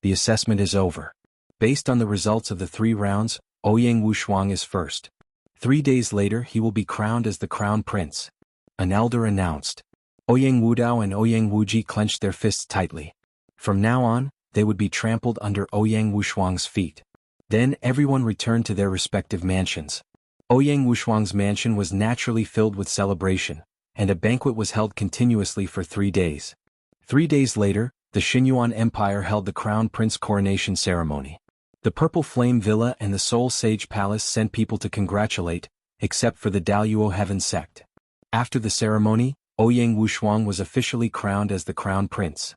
S1: The assessment is over. Based on the results of the 3 rounds, Ouyang Wushuang is first. 3 days later he will be crowned as the Crown Prince. An elder announced. Ouyang Wudao and Ouyang Wuji clenched their fists tightly. From now on, they would be trampled under Ouyang Wushuang's feet. Then everyone returned to their respective mansions. Ouyang Wushuang's mansion was naturally filled with celebration, and a banquet was held continuously for 3 days. 3 days later, the Xinyuan Empire held the Crown Prince coronation ceremony. The Purple Flame Villa and the Soul Sage Palace sent people to congratulate, except for the Daluo Heaven sect. After the ceremony, Ouyang Wushuang was officially crowned as the Crown Prince.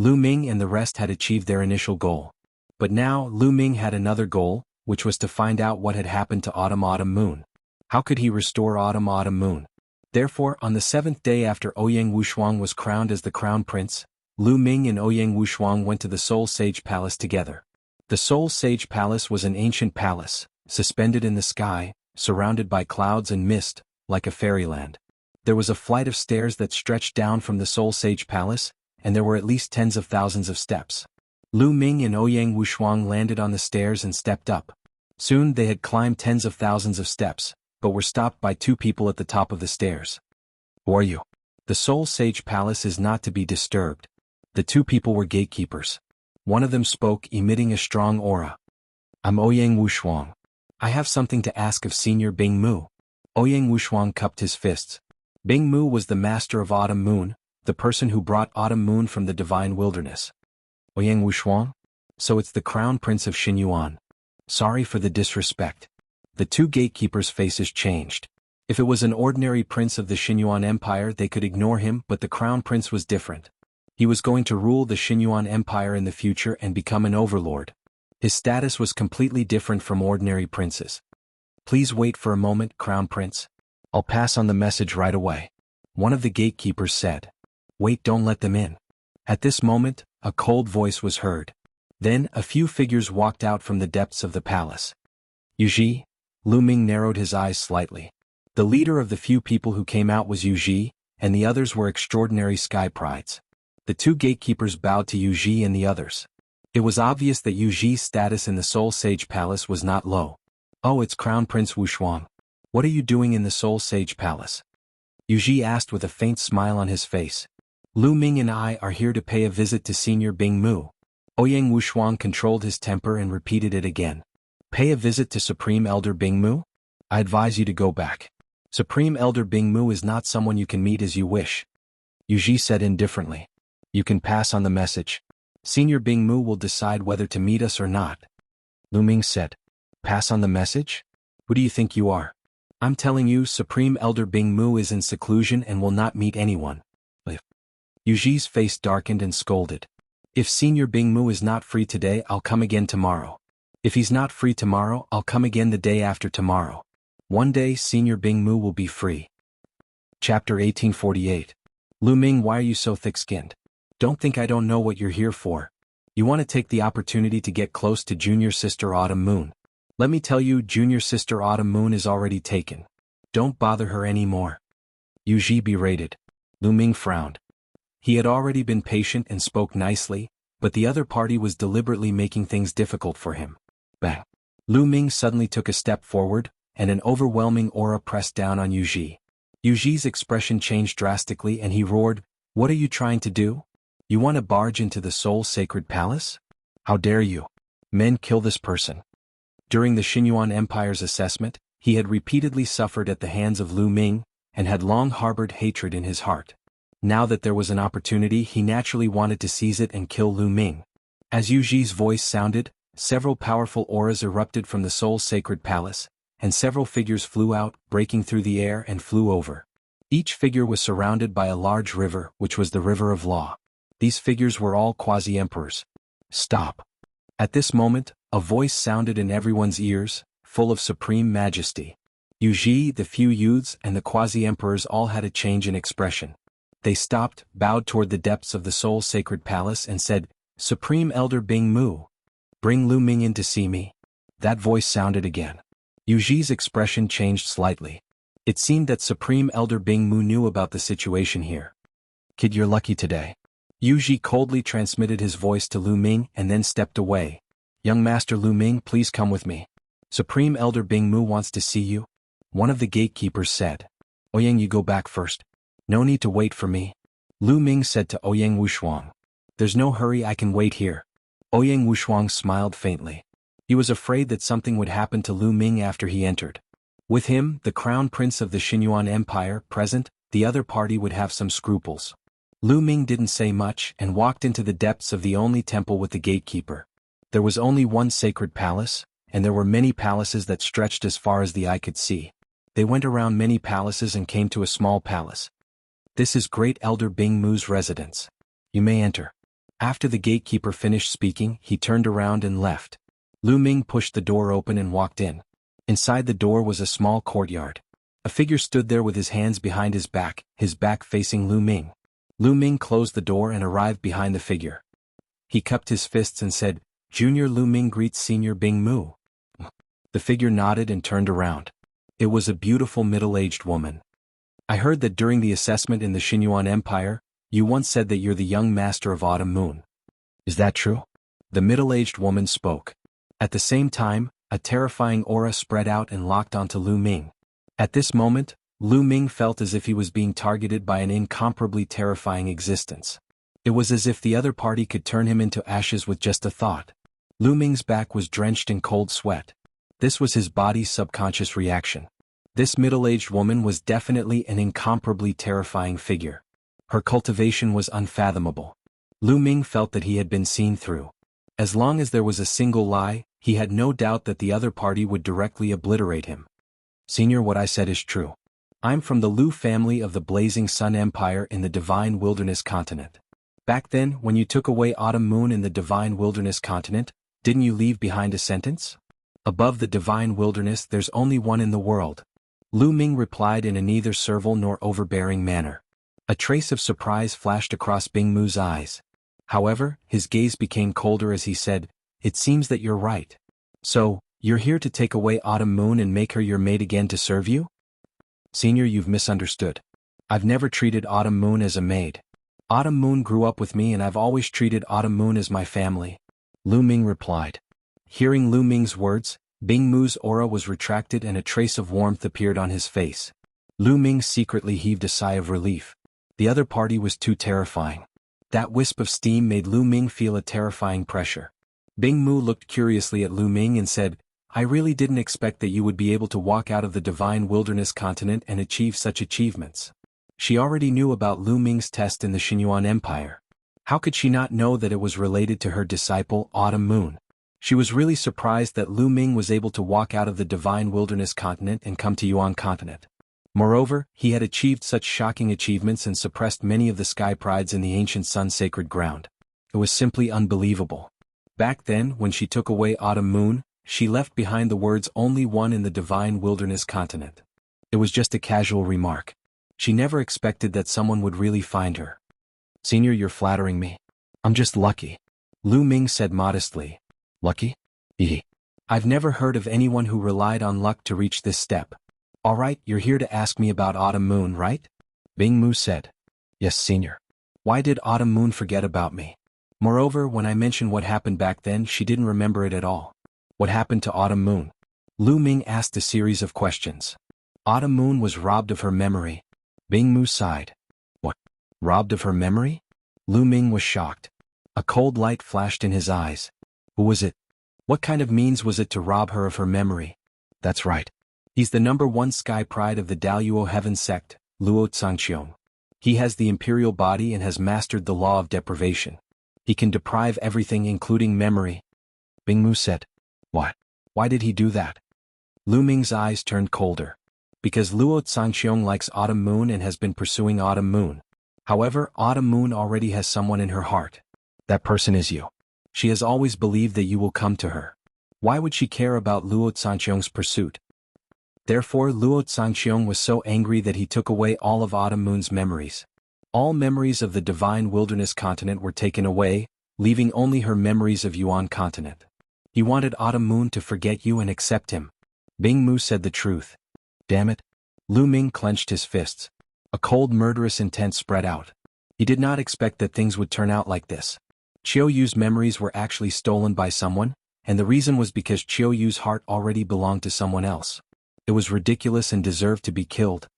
S1: Lu Ming and the rest had achieved their initial goal. But now Lu Ming had another goal, which was to find out what had happened to Autumn Moon. How could he restore Autumn Moon? Therefore, on the 7th day after Ouyang Wushuang was crowned as the crown prince, Lu Ming and Ouyang Wushuang went to the Soul Sage Palace together. The Soul Sage Palace was an ancient palace, suspended in the sky, surrounded by clouds and mist, like a fairyland. There was a flight of stairs that stretched down from the Soul Sage Palace, and there were at least tens of thousands of steps. Lu Ming and Ouyang Wushuang landed on the stairs and stepped up. Soon they had climbed tens of thousands of steps, but were stopped by two people at the top of the stairs. Who are you? The Soul Sage Palace is not to be disturbed. The two people were gatekeepers. One of them spoke, emitting a strong aura. I'm Ouyang Wushuang. I have something to ask of Senior Bing Mu. Ouyang Wushuang cupped his fists. Bing Mu was the master of Autumn Moon, the person who brought Autumn Moon from the divine wilderness. Ouyang Wushuang? So it's the crown prince of Xinyuan. Sorry for the disrespect. The two gatekeepers' faces changed. If it was an ordinary prince of the Xinyuan Empire they could ignore him, but the crown prince was different. He was going to rule the Xinyuan Empire in the future and become an overlord. His status was completely different from ordinary princes. Please wait for a moment, Crown Prince. I'll pass on the message right away. One of the gatekeepers said. Wait, don't let them in. At this moment, a cold voice was heard. Then, a few figures walked out from the depths of the palace. Yuji? Lu Ming narrowed his eyes slightly. The leader of the few people who came out was Yuji, and the others were extraordinary sky prides. The two gatekeepers bowed to Yuji and the others. It was obvious that Yuji's status in the Soul Sage Palace was not low. Oh, it's Crown Prince Wushuang. What are you doing in the Soul Sage Palace? Yuji asked with a faint smile on his face. Lu Ming and I are here to pay a visit to Senior Bing Mu. Ouyang Wushuang controlled his temper and repeated it again. Pay a visit to Supreme Elder Bing Mu? I advise you to go back. Supreme Elder Bing Mu is not someone you can meet as you wish. Yuji said indifferently. You can pass on the message. Senior Bing Mu will decide whether to meet us or not. Lu Ming said. Pass on the message? Who do you think you are? I'm telling you, Supreme Elder Bing Mu is in seclusion and will not meet anyone. Yuji's face darkened and scolded. If Senior Bing Mu is not free today, I'll come again tomorrow. If he's not free tomorrow, I'll come again the day after tomorrow. One day Senior Bing Mu will be free. Chapter 1848. Lu Ming, why are you so thick-skinned? Don't think I don't know what you're here for. You want to take the opportunity to get close to Junior Sister Autumn Moon. Let me tell you, Junior Sister Autumn Moon is already taken. Don't bother her anymore. Yuji berated. Lu Ming frowned. He had already been patient and spoke nicely, but the other party was deliberately making things difficult for him. Bang. Lu Ming suddenly took a step forward, and an overwhelming aura pressed down on Yuji. Yuji's expression changed drastically and he roared, What are you trying to do? You want to barge into the Soul Sacred Palace? How dare you? Men, kill this person. During the Xinyuan Empire's assessment, he had repeatedly suffered at the hands of Lu Ming, and had long harbored hatred in his heart. Now that there was an opportunity, he naturally wanted to seize it and kill Lu Ming. As Yuji's voice sounded, several powerful auras erupted from the Soul Sacred Palace, and several figures flew out, breaking through the air and flew over. Each figure was surrounded by a large river, which was the River of Law. These figures were all quasi-emperors. Stop. At this moment, a voice sounded in everyone's ears, full of supreme majesty. Yuji, the few youths, and the quasi-emperors all had a change in expression. They stopped, bowed toward the depths of the Soul Sacred Palace and said, Supreme Elder Bing Mu. Bring Lu Ming in to see me. That voice sounded again. Yuji's expression changed slightly. It seemed that Supreme Elder Bing Mu knew about the situation here. Kid, you're lucky today. Yuji coldly transmitted his voice to Lu Ming and then stepped away. Young Master Lu Ming, please come with me. Supreme Elder Bing Mu wants to see you. One of the gatekeepers said. Ouyang, you go back first. No need to wait for me. Lu Ming said to Ouyang Wushuang. There's no hurry, I can wait here. Ouyang Wushuang smiled faintly. He was afraid that something would happen to Lu Ming after he entered. With him, the crown prince of the Xinyuan Empire, present, the other party would have some scruples. Lu Ming didn't say much and walked into the depths of the only temple with the gatekeeper. There was only one sacred palace, and there were many palaces that stretched as far as the eye could see. They went around many palaces and came to a small palace. This is Great Elder Bing Mu's residence. You may enter. After the gatekeeper finished speaking, he turned around and left. Lu Ming pushed the door open and walked in. Inside the door was a small courtyard. A figure stood there with his hands behind his back facing Lu Ming. Lu Ming closed the door and arrived behind the figure. He cupped his fists and said, "Junior Lu Ming greets Senior Bing Mu." The figure nodded and turned around. It was a beautiful middle-aged woman. "I heard that during the assessment in the Xinyuan Empire, you once said that you're the young master of Autumn Moon. Is that true?" The middle-aged woman spoke. At the same time, a terrifying aura spread out and locked onto Lu Ming. At this moment, Lu Ming felt as if he was being targeted by an incomparably terrifying existence. It was as if the other party could turn him into ashes with just a thought. Lu Ming's back was drenched in cold sweat. This was his body's subconscious reaction. This middle-aged woman was definitely an incomparably terrifying figure. Her cultivation was unfathomable. Lu Ming felt that he had been seen through. As long as there was a single lie, he had no doubt that the other party would directly obliterate him. "Senior, what I said is true. I'm from the Lu family of the Blazing Sun Empire in the Divine Wilderness Continent. Back then, when you took away Autumn Moon in the Divine Wilderness Continent, didn't you leave behind a sentence? Above the Divine Wilderness there's only one in the world." Lu Ming replied in a neither servile nor overbearing manner. A trace of surprise flashed across Bing Mu's eyes. However, his gaze became colder as he said, "It seems that you're right. So, you're here to take away Autumn Moon and make her your maid again to serve you?" "Senior, you've misunderstood. I've never treated Autumn Moon as a maid. Autumn Moon grew up with me and I've always treated Autumn Moon as my family," Lu Ming replied. Hearing Lu Ming's words, Bing Mu's aura was retracted and a trace of warmth appeared on his face. Lu Ming secretly heaved a sigh of relief. The other party was too terrifying. That wisp of steam made Lu Ming feel a terrifying pressure. Bing Mu looked curiously at Lu Ming and said, "I really didn't expect that you would be able to walk out of the Divine Wilderness Continent and achieve such achievements." She already knew about Lu Ming's test in the Xinyuan Empire. How could she not know that it was related to her disciple, Autumn Moon? She was really surprised that Lu Ming was able to walk out of the Divine Wilderness Continent and come to Yuan Continent. Moreover, he had achieved such shocking achievements and suppressed many of the sky prides in the ancient sun-sacred ground. It was simply unbelievable. Back then, when she took away Autumn Moon, she left behind the words "only one in the Divine Wilderness Continent." It was just a casual remark. She never expected that someone would really find her. "Senior, you're flattering me. I'm just lucky," Lu Ming said modestly. "Lucky? I've never heard of anyone who relied on luck to reach this step. Alright, you're here to ask me about Autumn Moon, right?" Bing Mu said. "Yes, Senior. Why did Autumn Moon forget about me? Moreover, when I mentioned what happened back then, she didn't remember it at all." "What happened to Autumn Moon?" Lu Ming asked a series of questions. "Autumn Moon was robbed of her memory." Bing Mu sighed. "What? Robbed of her memory?" Lu Ming was shocked. A cold light flashed in his eyes. Who was it? What kind of means was it to rob her of her memory? "That's right. He's the #1 sky pride of the Daluo Heaven sect, Luo Zhangqiong. He has the imperial body and has mastered the law of deprivation. He can deprive everything including memory." Bing Mu said. "What? Why did he do that?" Lu Ming's eyes turned colder. "Because Luo Zhangqiong likes Autumn Moon and has been pursuing Autumn Moon. However, Autumn Moon already has someone in her heart. That person is you. She has always believed that you will come to her. Why would she care about Luo Zhangqiong's pursuit?" Therefore Luo Zhangqiong was so angry that he took away all of Autumn Moon's memories. All memories of the Divine Wilderness Continent were taken away, leaving only her memories of Yuan Continent. He wanted Autumn Moon to forget you and accept him. Bing Mu said the truth. Damn it. Lu Ming clenched his fists. A cold murderous intent spread out. He did not expect that things would turn out like this. Chiao Yu's memories were actually stolen by someone, and the reason was because Chiao Yu's heart already belonged to someone else. It was ridiculous and deserved to be killed.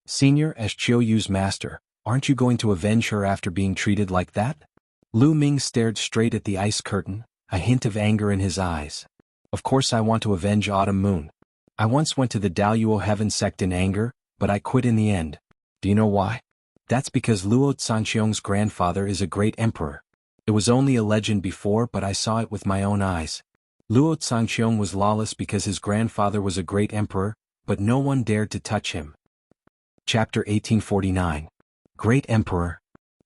S1: "Senior, as Chiao Yu's master, aren't you going to avenge her after being treated like that?" Lu Ming stared straight at the ice curtain, a hint of anger in his eyes. "Of course I want to avenge Autumn Moon. I once went to the Daluo Heaven sect in anger, but I quit in the end. Do you know why? That's because Luo Zhangqiong's grandfather is a great emperor. It was only a legend before, but I saw it with my own eyes. Luo Zhangqiong was lawless because his grandfather was a great emperor, but no one dared to touch him." Chapter 1849. Great Emperor.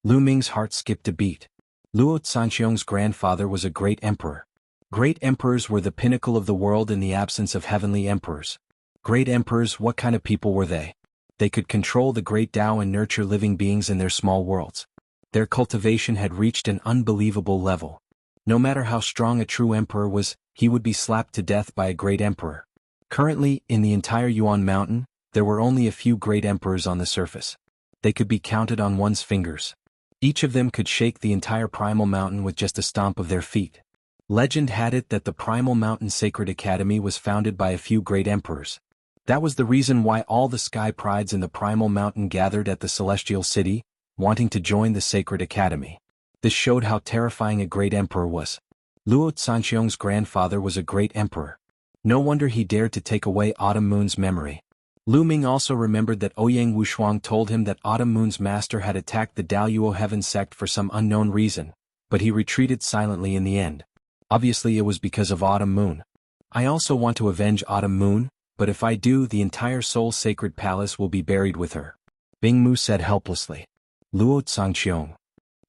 S1: Lu Ming's heart skipped a beat. Luo Sanxiong's grandfather was a great emperor. Great emperors were the pinnacle of the world in the absence of heavenly emperors. Great emperors, what kind of people were they? They could control the great Tao and nurture living beings in their small worlds. Their cultivation had reached an unbelievable level. No matter how strong a true emperor was, he would be slapped to death by a great emperor. Currently, in the entire Yuan Mountain, there were only a few great emperors on the surface. They could be counted on one's fingers. Each of them could shake the entire Primal Mountain with just a stomp of their feet. Legend had it that the Primal Mountain Sacred Academy was founded by a few great emperors. That was the reason why all the Sky Prides in the Primal Mountain gathered at the Celestial City, wanting to join the Sacred Academy. This showed how terrifying a great emperor was. Luo Sanxiong's grandfather was a great emperor. No wonder he dared to take away Autumn Moon's memory. Lu Ming also remembered that Ouyang Wushuang told him that Autumn Moon's master had attacked the Daoyuo Heaven sect for some unknown reason, but he retreated silently in the end. Obviously it was because of Autumn Moon. I also want to avenge Autumn Moon, but if I do, the entire Soul Sacred Palace will be buried with her. Bing Mu said helplessly. Luo Sanxiong.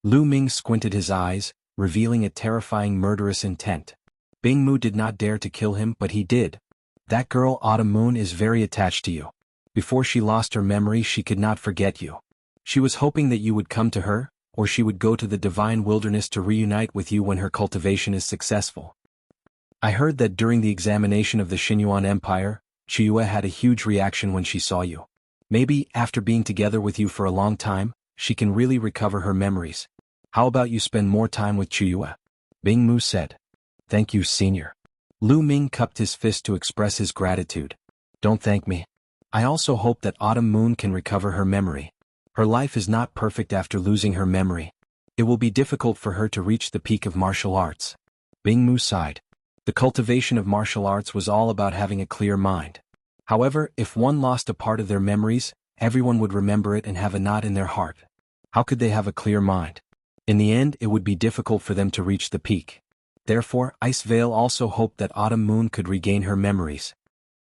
S1: Lu Ming squinted his eyes, revealing a terrifying murderous intent. Bing Mu did not dare to kill him, but he did. That girl Autumn Moon is very attached to you. Before she lost her memory, she could not forget you. She was hoping that you would come to her, or she would go to the divine wilderness to reunite with you when her cultivation is successful. I heard that during the examination of the Xinyuan Empire, Chiyue had a huge reaction when she saw you. Maybe, after being together with you for a long time, she can really recover her memories. How about you spend more time with Chiyue? Bing Mu said. Thank you, senior. Lu Ming cupped his fist to express his gratitude. Don't thank me. I also hope that Autumn Moon can recover her memory. Her life is not perfect after losing her memory. It will be difficult for her to reach the peak of martial arts. Bing Mu sighed. The cultivation of martial arts was all about having a clear mind. However, if one lost a part of their memories, everyone would remember it and have a knot in their heart. How could they have a clear mind? In the end, it would be difficult for them to reach the peak. Therefore, Ice Veil also hoped that Autumn Moon could regain her memories.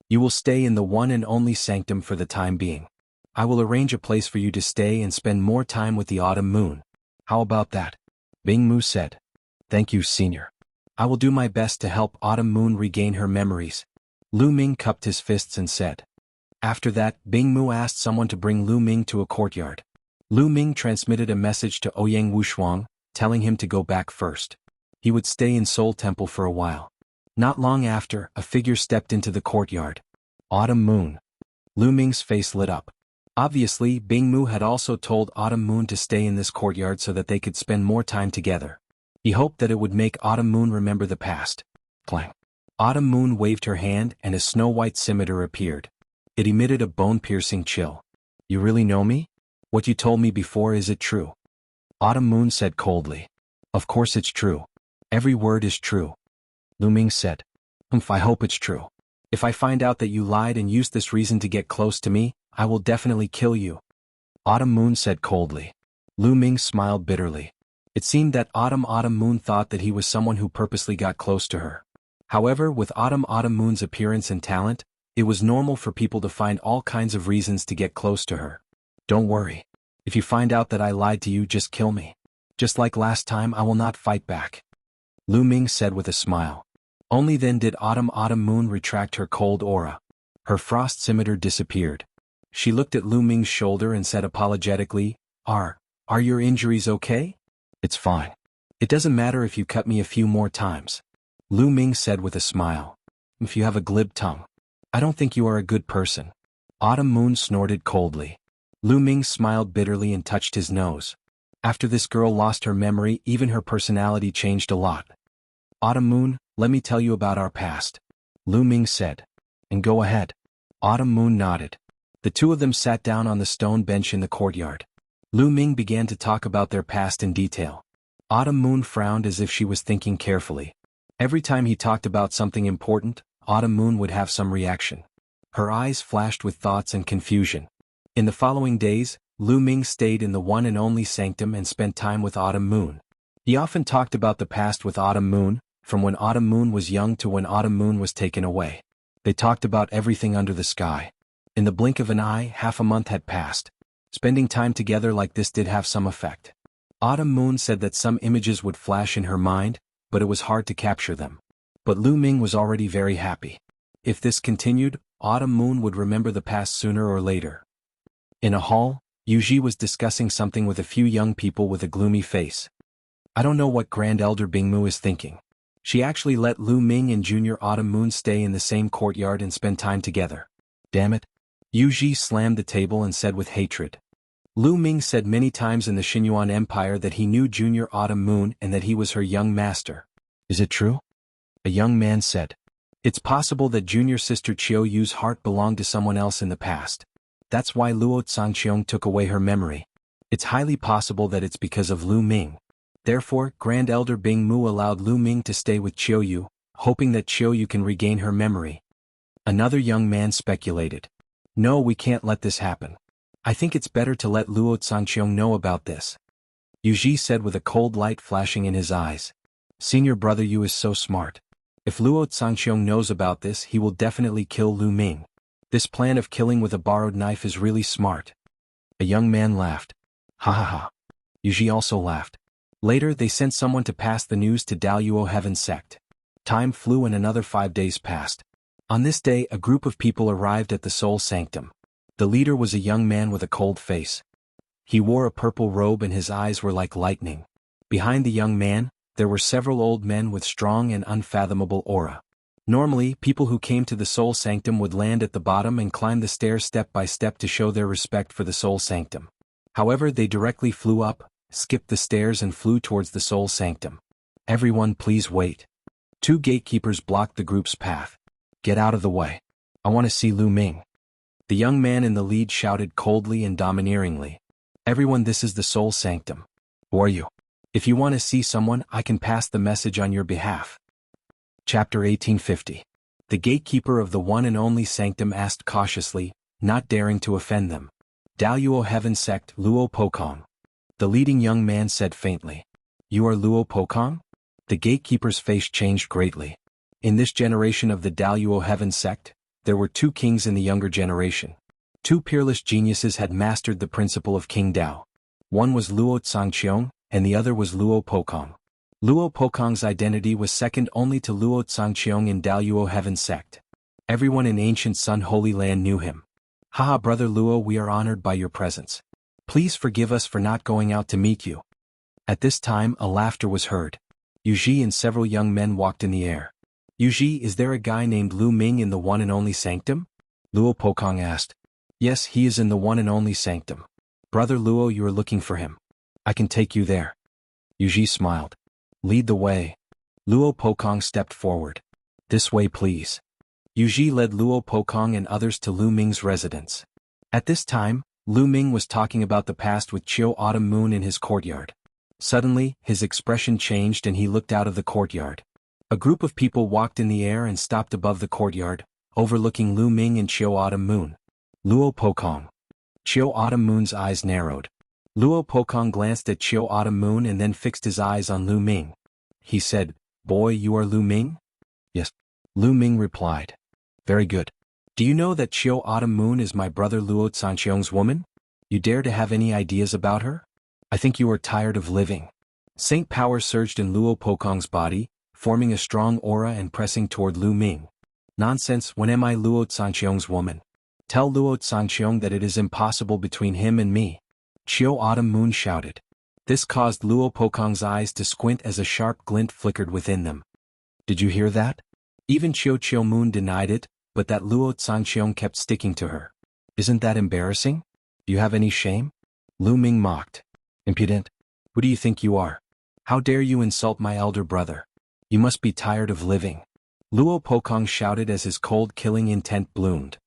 S1: You will stay in the one and only sanctum for the time being. I will arrange a place for you to stay and spend more time with the Autumn Moon. How about that? Bing Mu said. Thank you, senior. I will do my best to help Autumn Moon regain her memories. Lu Ming cupped his fists and said. After that, Bing Mu asked someone to bring Lu Ming to a courtyard. Lu Ming transmitted a message to Ouyang Wushuang, telling him to go back first. He would stay in Soul Temple for a while. Not long after, a figure stepped into the courtyard. Autumn Moon. Lu Ming's face lit up. Obviously, Bing Mu had also told Autumn Moon to stay in this courtyard so that they could spend more time together. He hoped that it would make Autumn Moon remember the past. Clang. Autumn Moon waved her hand and a snow-white scimitar appeared. It emitted a bone-piercing chill. You really know me? What you told me before, is it true? Autumn Moon said coldly. Of course it's true. Every word is true. Lu Ming said. I hope it's true. If I find out that you lied and used this reason to get close to me, I will definitely kill you. Autumn Moon said coldly. Lu Ming smiled bitterly. It seemed that Autumn Moon thought that he was someone who purposely got close to her. However, with Autumn Moon's appearance and talent, it was normal for people to find all kinds of reasons to get close to her. Don't worry. If you find out that I lied to you, just kill me. Just like last time, I will not fight back. Lu Ming said with a smile. Only then did Autumn Moon retract her cold aura. Her frost scimitar disappeared. She looked at Lu Ming's shoulder and said apologetically, Are your injuries okay? It's fine. It doesn't matter if you cut me a few more times. Lu Ming said with a smile. If you have a glib tongue. I don't think you are a good person. Autumn Moon snorted coldly. Lu Ming smiled bitterly and touched his nose. After this girl lost her memory, even her personality changed a lot. Autumn Moon, let me tell you about our past. Lu Ming said. And go ahead. Autumn Moon nodded. The two of them sat down on the stone bench in the courtyard. Lu Ming began to talk about their past in detail. Autumn Moon frowned as if she was thinking carefully. Every time he talked about something important, Autumn Moon would have some reaction. Her eyes flashed with thoughts and confusion. In the following days, Lu Ming stayed in the one and only sanctum and spent time with Autumn Moon. He often talked about the past with Autumn Moon, from when Autumn Moon was young to when Autumn Moon was taken away. They talked about everything under the sky. In the blink of an eye, half a month had passed. Spending time together like this did have some effect. Autumn Moon said that some images would flash in her mind, but it was hard to capture them. But Lu Ming was already very happy. If this continued, Autumn Moon would remember the past sooner or later. In a hall, Yuji was discussing something with a few young people with a gloomy face. I don't know what Grand Elder Bingmu is thinking. She actually let Lu Ming and Junior Autumn Moon stay in the same courtyard and spend time together. Damn it. Yuji slammed the table and said with hatred. Lu Ming said many times in the Xinyuan Empire that he knew Junior Autumn Moon and that he was her young master. Is it true? A young man said. It's possible that junior sister Chiu Yu's heart belonged to someone else in the past. That's why Luo Zhangqiong took away her memory. It's highly possible that it's because of Lu Ming. Therefore, Grand Elder Bingmu allowed Lu Ming to stay with Chiu Yu, hoping that Chiu Yu can regain her memory. Another young man speculated. No, we can't let this happen. I think it's better to let Luo Zhangqiong know about this. Yuji said with a cold light flashing in his eyes. Senior brother Yu is so smart. If Luo Zhangqiong knows about this, he will definitely kill Lu Ming. This plan of killing with a borrowed knife is really smart. A young man laughed. Ha ha ha. Yuji also laughed. Later they sent someone to pass the news to Daluo Heaven Sect. Time flew and another 5 days passed. On this day a group of people arrived at the Soul Sanctum. The leader was a young man with a cold face. He wore a purple robe and his eyes were like lightning. Behind the young man, there were several old men with strong and unfathomable aura. Normally, people who came to the Soul Sanctum would land at the bottom and climb the stairs step by step to show their respect for the Soul Sanctum. However, they directly flew up, skipped the stairs and flew towards the Soul Sanctum. Everyone please wait. 2 gatekeepers blocked the group's path. Get out of the way. I want to see Lu Ming. The young man in the lead shouted coldly and domineeringly. Everyone, this is the Soul Sanctum. Who are you? If you want to see someone, I can pass the message on your behalf. Chapter 1850. The gatekeeper of the one and only sanctum asked cautiously, not daring to offend them. Daluo Heaven Sect, Luo Pokong. The leading young man said faintly. You are Luo Pokong? The gatekeeper's face changed greatly. In this generation of the Daluo Heaven Sect, there were 2 kings in the younger generation. 2 peerless geniuses had mastered the principle of King Dao. One was Luo Zhangqiong, and the other was Luo Pokong. Luo Pokong's identity was second only to Luo Zhangqiong in Daluo Heaven Sect. Everyone in ancient Sun Holy Land knew him. Haha, brother Luo, we are honored by your presence. Please forgive us for not going out to meet you. At this time a laughter was heard. Yuji and several young men walked in the air. Yuji, is there a guy named Lu Ming in the one and only sanctum? Luo Pokong asked. Yes, he is in the one and only sanctum. Brother Luo, you are looking for him. I can take you there. Yuji smiled. Lead the way. Luo Pokong stepped forward. This way please. Yuji led Luo Pokong and others to Lu Ming's residence. At this time, Lu Ming was talking about the past with Chiu Autumn Moon in his courtyard. Suddenly, his expression changed and he looked out of the courtyard. A group of people walked in the air and stopped above the courtyard, overlooking Lu Ming and Chiu Autumn Moon. Luo Pokong. Chiu Autumn Moon's eyes narrowed. Luo Pokong glanced at Chiu Autumn Moon and then fixed his eyes on Lu Ming. He said, Boy, you are Lu Ming? Yes. Lu Ming replied. Very good. Do you know that Chiu Autumn Moon is my brother Luo Zhangqiong's woman? You dare to have any ideas about her? I think you are tired of living. Saint power surged in Luo Pokong's body, forming a strong aura and pressing toward Lu Ming. Nonsense, when am I Luo Zhangqiong's woman? Tell Luo Zhangqiong that it is impossible between him and me. Chiu Autumn Moon shouted. This caused Luo Pokong's eyes to squint as a sharp glint flickered within them. Did you hear that? Even Chiu Moon denied it, but that Luo Zhangqiong kept sticking to her. Isn't that embarrassing? Do you have any shame? Lu Ming mocked. Impudent. Who do you think you are? How dare you insult my elder brother? You must be tired of living. Luo Pokong shouted as his cold killing intent bloomed.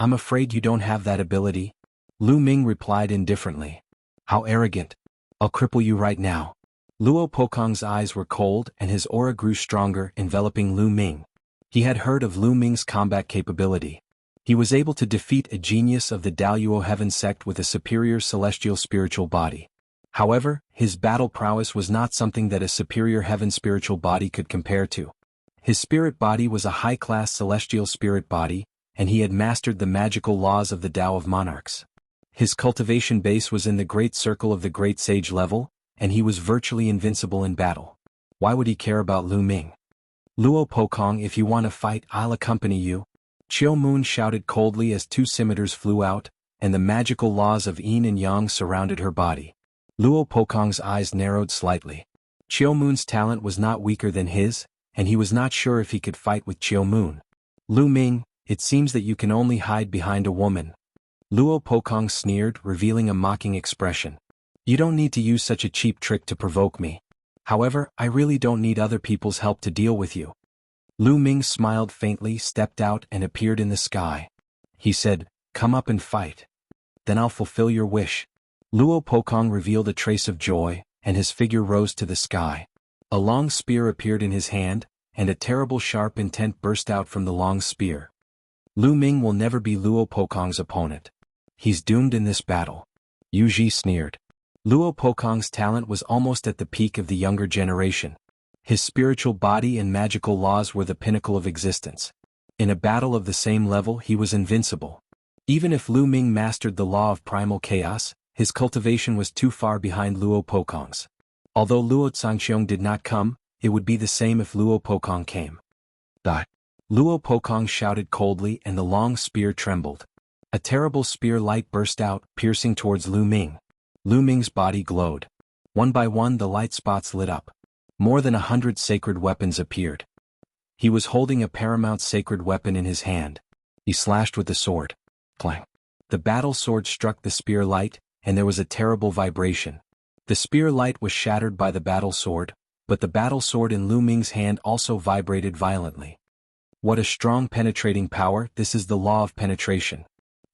S1: I'm afraid you don't have that ability. Lu Ming replied indifferently. How arrogant. I'll cripple you right now. Luo Pokong's eyes were cold and his aura grew stronger, enveloping Lu Ming. He had heard of Lu Ming's combat capability. He was able to defeat a genius of the Daluo Heaven Sect with a superior celestial spiritual body. However, his battle prowess was not something that a superior heaven spiritual body could compare to. His spirit body was a high-class celestial spirit body, and he had mastered the magical laws of the Tao of Monarchs. His cultivation base was in the great circle of the great sage level, and he was virtually invincible in battle. Why would he care about Lu Ming? "Luo Pokong, if you want to fight, I'll accompany you," Chiu Moon shouted coldly as two scimitars flew out, and the magical laws of yin and yang surrounded her body. Luo Pokong's eyes narrowed slightly. Chiu Moon's talent was not weaker than his, and he was not sure if he could fight with Chiu Moon. "Lu Ming, it seems that you can only hide behind a woman." Luo Pokong sneered, revealing a mocking expression. "You don't need to use such a cheap trick to provoke me. However, I really don't need other people's help to deal with you." Lu Ming smiled faintly, stepped out and appeared in the sky. He said, "Come up and fight. Then I'll fulfill your wish." Luo Pokong revealed a trace of joy, and his figure rose to the sky. A long spear appeared in his hand, and a terrible sharp intent burst out from the long spear. "Lu Ming will never be Luo Pokong's opponent. He's doomed in this battle." Yu Ji sneered. Luo Pokong's talent was almost at the peak of the younger generation. His spiritual body and magical laws were the pinnacle of existence. In a battle of the same level he was invincible. Even if Lu Ming mastered the law of primal chaos, his cultivation was too far behind Luo Pokong's. Although Luo Zhangxiong did not come, it would be the same if Luo Pokong came. "Die!" Luo Pokong shouted coldly and the long spear trembled. A terrible spear light burst out, piercing towards Lu Ming. Lu Ming's body glowed. One by one the light spots lit up. More than 100 sacred weapons appeared. He was holding a paramount sacred weapon in his hand. He slashed with the sword. Clang! The battle sword struck the spear light, and there was a terrible vibration. The spear light was shattered by the battle sword, but the battle sword in Lu Ming's hand also vibrated violently. What a strong penetrating power! This is the law of penetration.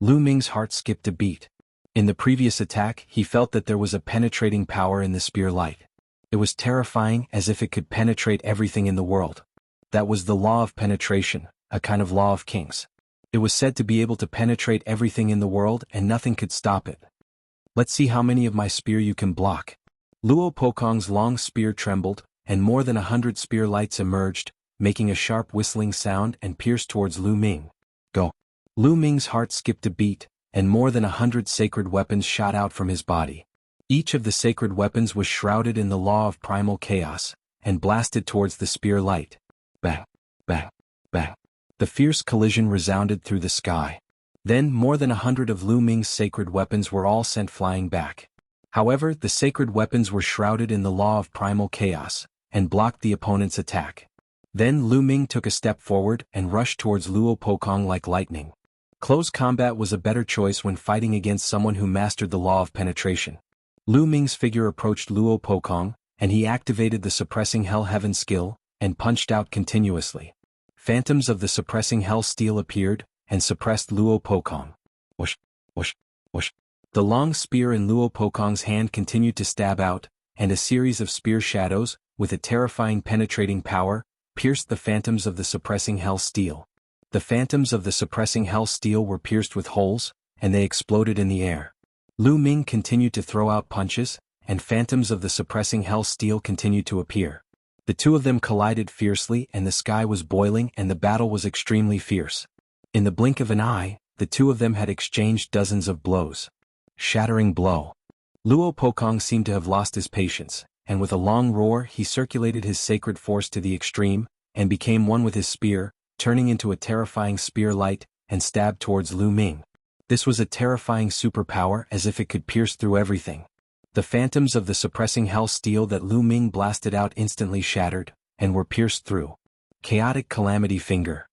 S1: Lu Ming's heart skipped a beat. In the previous attack he felt that there was a penetrating power in the spear light. It was terrifying, as if it could penetrate everything in the world. That was the law of penetration, a kind of law of kings. It was said to be able to penetrate everything in the world and nothing could stop it. "Let's see how many of my spear you can block." Luo Pokong's long spear trembled, and more than 100 spear lights emerged, making a sharp whistling sound and pierced towards Lu Ming. "Go!" Lu Ming's heart skipped a beat, and more than 100 sacred weapons shot out from his body. Each of the sacred weapons was shrouded in the law of primal chaos, and blasted towards the spear light. Bang! Bang! Bang! The fierce collision resounded through the sky. Then more than 100 of Lu Ming's sacred weapons were all sent flying back. However, the sacred weapons were shrouded in the law of primal chaos, and blocked the opponent's attack. Then Lu Ming took a step forward and rushed towards Luo Pokong like lightning. Close combat was a better choice when fighting against someone who mastered the law of penetration. Lu Ming's figure approached Luo Pokong, and he activated the suppressing hell heaven skill, and punched out continuously. Phantoms of the suppressing hell steel appeared, and suppressed Luo Pokong. Whoosh, whoosh, whoosh. The long spear in Luo Pokong's hand continued to stab out, and a series of spear shadows, with a terrifying penetrating power, pierced the phantoms of the suppressing hell steel. The phantoms of the suppressing hell steel were pierced with holes, and they exploded in the air. Lu Ming continued to throw out punches, and phantoms of the suppressing hell steel continued to appear. The two of them collided fiercely and the sky was boiling and the battle was extremely fierce. In the blink of an eye, the two of them had exchanged dozens of blows. Shattering blow. Luo Pokong seemed to have lost his patience, and with a long roar he circulated his sacred force to the extreme, and became one with his spear, turning into a terrifying spear light, and stabbed towards Lu Ming. This was a terrifying superpower, as if it could pierce through everything. The phantoms of the suppressing hell steel that Lu Ming blasted out instantly shattered, and were pierced through. Chaotic Calamity Finger.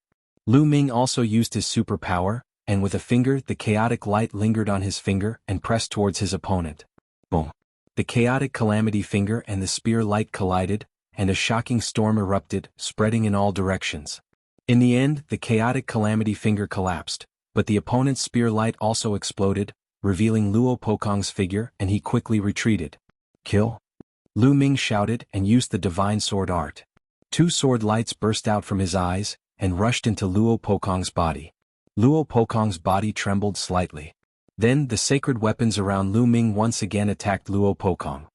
S1: Lu Ming also used his superpower, and with a finger the chaotic light lingered on his finger and pressed towards his opponent. Boom! The chaotic calamity finger and the spear light collided, and a shocking storm erupted, spreading in all directions. In the end, the chaotic calamity finger collapsed, but the opponent's spear light also exploded, revealing Luo Pokong's figure, and he quickly retreated. Kill! Lu Ming shouted and used the divine sword art. Two sword lights burst out from his eyes, and rushed into Luo Pokong's body. Luo Pokong's body trembled slightly. Then the sacred weapons around Lu Ming once again attacked Luo Pokong.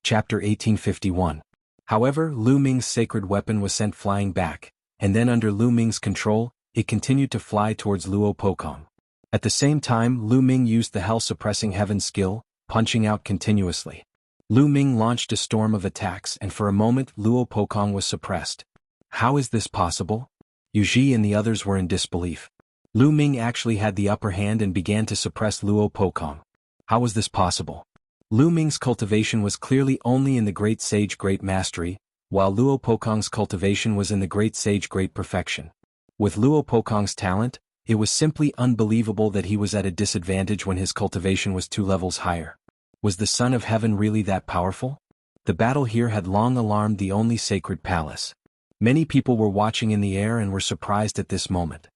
S1: Chapter 1851. However, Lu Ming's sacred weapon was sent flying back, and then under Lu Ming's control, it continued to fly towards Luo Pokong. At the same time, Lu Ming used the hell-suppressing heaven skill, punching out continuously. Lu Ming launched a storm of attacks and for a moment Luo Pokong was suppressed. How is this possible? Yu Ji and the others were in disbelief. Lu Ming actually had the upper hand and began to suppress Luo Pokong. How was this possible? Lu Ming's cultivation was clearly only in the Great Sage Great Mastery, while Luo Pokong's cultivation was in the Great Sage Great Perfection. With Luo Pokong's talent, it was simply unbelievable that he was at a disadvantage when his cultivation was 2 levels higher. Was the Son of Heaven really that powerful? The battle here had long alarmed the only sacred palace. Many people were watching in the air and were surprised at this moment.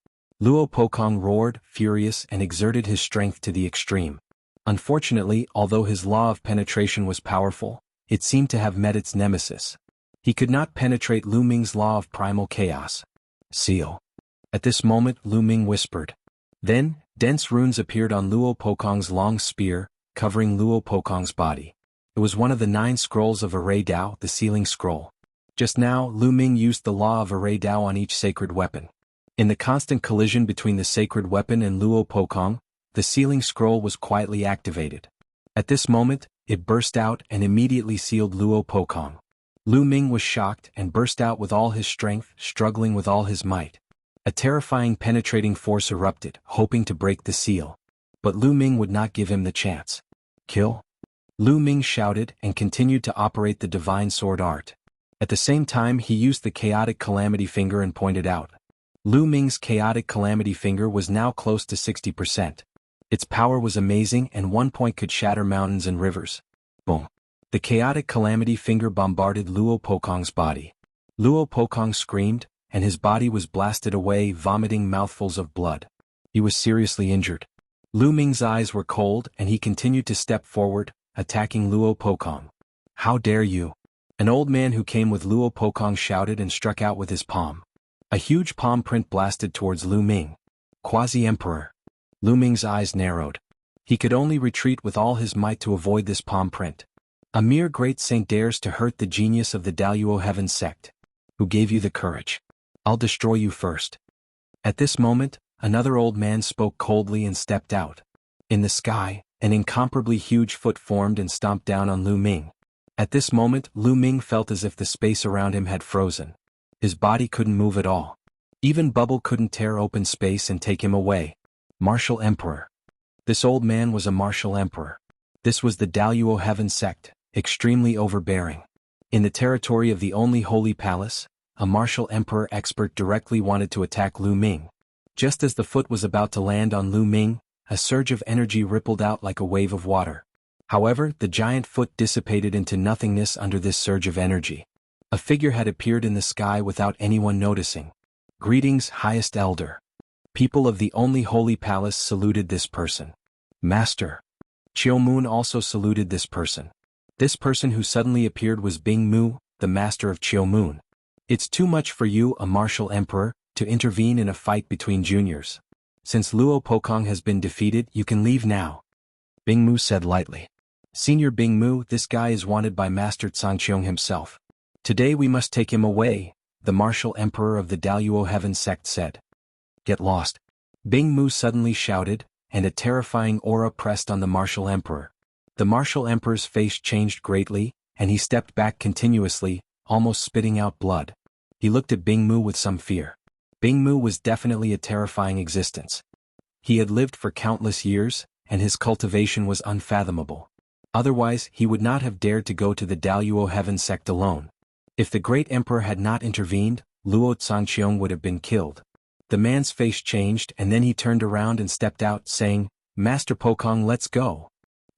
S1: Luo Pokong roared, furious, and exerted his strength to the extreme. Unfortunately, although his law of penetration was powerful, it seemed to have met its nemesis. He could not penetrate Lu Ming's law of primal chaos. Seal. At this moment Lu Ming whispered. Then, dense runes appeared on Luo Pokong's long spear, covering Luo Pokong's body. It was one of the 9 scrolls of Array Dao, the sealing scroll. Just now, Lu Ming used the law of Array Dao on each sacred weapon. In the constant collision between the sacred weapon and Luo Pokong, the sealing scroll was quietly activated. At this moment, it burst out and immediately sealed Luo Pokong. Lu Ming was shocked and burst out with all his strength, struggling with all his might. A terrifying penetrating force erupted, hoping to break the seal. But Lu Ming would not give him the chance. Kill? Lu Ming shouted and continued to operate the divine sword art. At the same time he used the chaotic calamity finger and pointed out. Lu Ming's chaotic calamity finger was now close to 60%. Its power was amazing and one point could shatter mountains and rivers. Boom. The chaotic calamity finger bombarded Luo Pokong's body. Luo Pokong screamed, and his body was blasted away, vomiting mouthfuls of blood. He was seriously injured. Lu Ming's eyes were cold and he continued to step forward, attacking Luo Pokong. How dare you? An old man who came with Luo Pokong shouted and struck out with his palm. A huge palm print blasted towards Lu Ming. Quasi-Emperor. Lu Ming's eyes narrowed. He could only retreat with all his might to avoid this palm print. A mere great saint dares to hurt the genius of the Daluo Heaven sect. Who gave you the courage? I'll destroy you first. At this moment, another old man spoke coldly and stepped out. In the sky, an incomparably huge foot formed and stomped down on Lu Ming. At this moment Lu Ming felt as if the space around him had frozen. His body couldn't move at all. Even Bubble couldn't tear open space and take him away. Martial Emperor. This old man was a martial emperor. This was the Daluo Heaven sect, extremely overbearing. In the territory of the only holy palace, a martial emperor expert directly wanted to attack Lu Ming. Just as the foot was about to land on Lu Ming, a surge of energy rippled out like a wave of water. However, the giant foot dissipated into nothingness under this surge of energy. A figure had appeared in the sky without anyone noticing. Greetings, highest elder. People of the only holy palace saluted this person. Master. Chiu Moon also saluted this person. This person who suddenly appeared was Bing Mu, the master of Chiu Moon. It's too much for you, a martial emperor, to intervene in a fight between juniors. Since Luo Pokong has been defeated, you can leave now. Bing Mu said lightly. Senior Bing Mu, this guy is wanted by Master Tsangqiong himself. Today we must take him away, the martial emperor of the Daluo Heaven sect said. Get lost. Bing Mu suddenly shouted, and a terrifying aura pressed on the martial emperor. The martial emperor's face changed greatly, and he stepped back continuously, almost spitting out blood. He looked at Bing Mu with some fear. Bing Mu was definitely a terrifying existence. He had lived for countless years, and his cultivation was unfathomable. Otherwise, he would not have dared to go to the Daluo Heaven sect alone. If the great emperor had not intervened, Luo Tsangqiong would have been killed. The man's face changed and then he turned around and stepped out, saying, Master Pokong, let's go.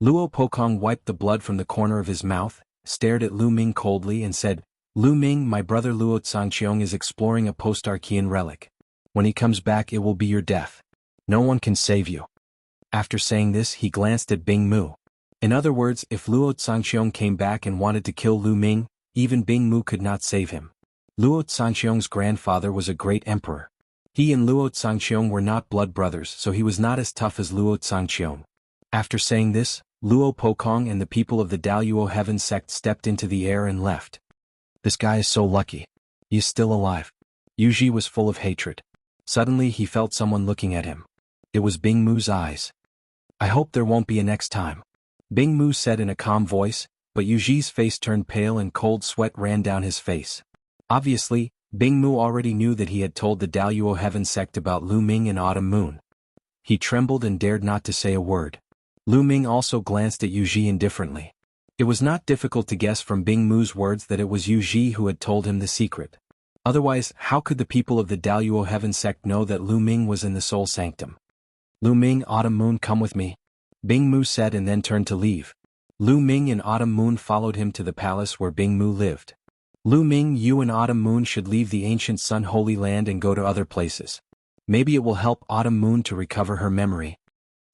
S1: Luo Pokong wiped the blood from the corner of his mouth, stared at Lu Ming coldly and said, Lu Ming, my brother Luo Tsangqiong is exploring a post-Archean relic. When he comes back it will be your death. No one can save you. After saying this he glanced at Bing Mu. In other words, if Luo Tsangqiong came back and wanted to kill Lu Ming, even Bing Mu could not save him. Luo Tsangqiong's grandfather was a great emperor. He and Luo Tsangqiong were not blood brothers, so he was not as tough as Luo Tsangqiong. After saying this, Luo Pokong and the people of the Daluo Heaven sect stepped into the air and left. This guy is so lucky. He is still alive. Yu Ji was full of hatred. Suddenly he felt someone looking at him. It was Bing Mu's eyes. I hope there won't be a next time. Bing Mu said in a calm voice, but Yuji's face turned pale and cold sweat ran down his face. Obviously, Bingmu already knew that he had told the Daluo Heaven sect about Lu Ming and Autumn Moon. He trembled and dared not to say a word. Lu Ming also glanced at Yuji indifferently. It was not difficult to guess from Bingmu's words that it was Yuji who had told him the secret. Otherwise, how could the people of the Daluo Heaven sect know that Lu Ming was in the Soul Sanctum? Lu Ming, Autumn Moon, come with me, Bingmu said and then turned to leave. Lu Ming and Autumn Moon followed him to the palace where Bingmu lived. Lu Ming, you and Autumn Moon should leave the ancient Sun Holy Land and go to other places. Maybe it will help Autumn Moon to recover her memory.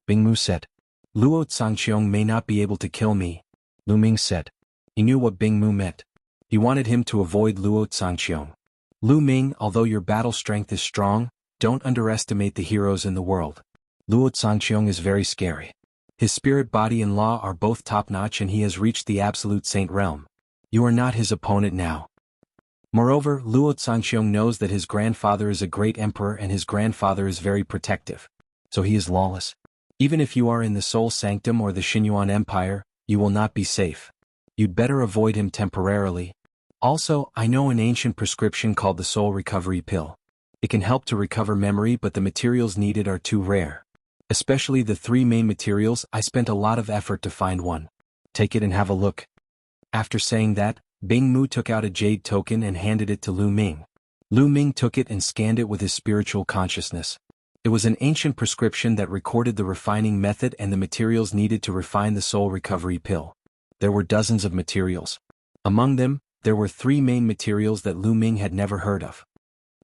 S1: Bingmu said. Luo Zhangqiong may not be able to kill me, Lu Ming said. He knew what Bingmu meant. He wanted him to avoid Luo Zhangqiong. Lu Ming, although your battle strength is strong, don't underestimate the heroes in the world. Luo Zhangqiong is very scary. His spirit body and law are both top-notch and he has reached the absolute saint realm. You are not his opponent now. Moreover, Luo Zhangqiong knows that his grandfather is a great emperor and his grandfather is very protective. So he is lawless. Even if you are in the Soul Sanctum or the Xinyuan Empire, you will not be safe. You'd better avoid him temporarily. Also, I know an ancient prescription called the Soul Recovery Pill. It can help to recover memory, but the materials needed are too rare. Especially the three main materials. I spent a lot of effort to find one. Take it and have a look. After saying that, Bingmu took out a jade token and handed it to Lu Ming. Lu Ming took it and scanned it with his spiritual consciousness. It was an ancient prescription that recorded the refining method and the materials needed to refine the Soul Recovery Pill. There were dozens of materials. Among them, there were three main materials that Lu Ming had never heard of.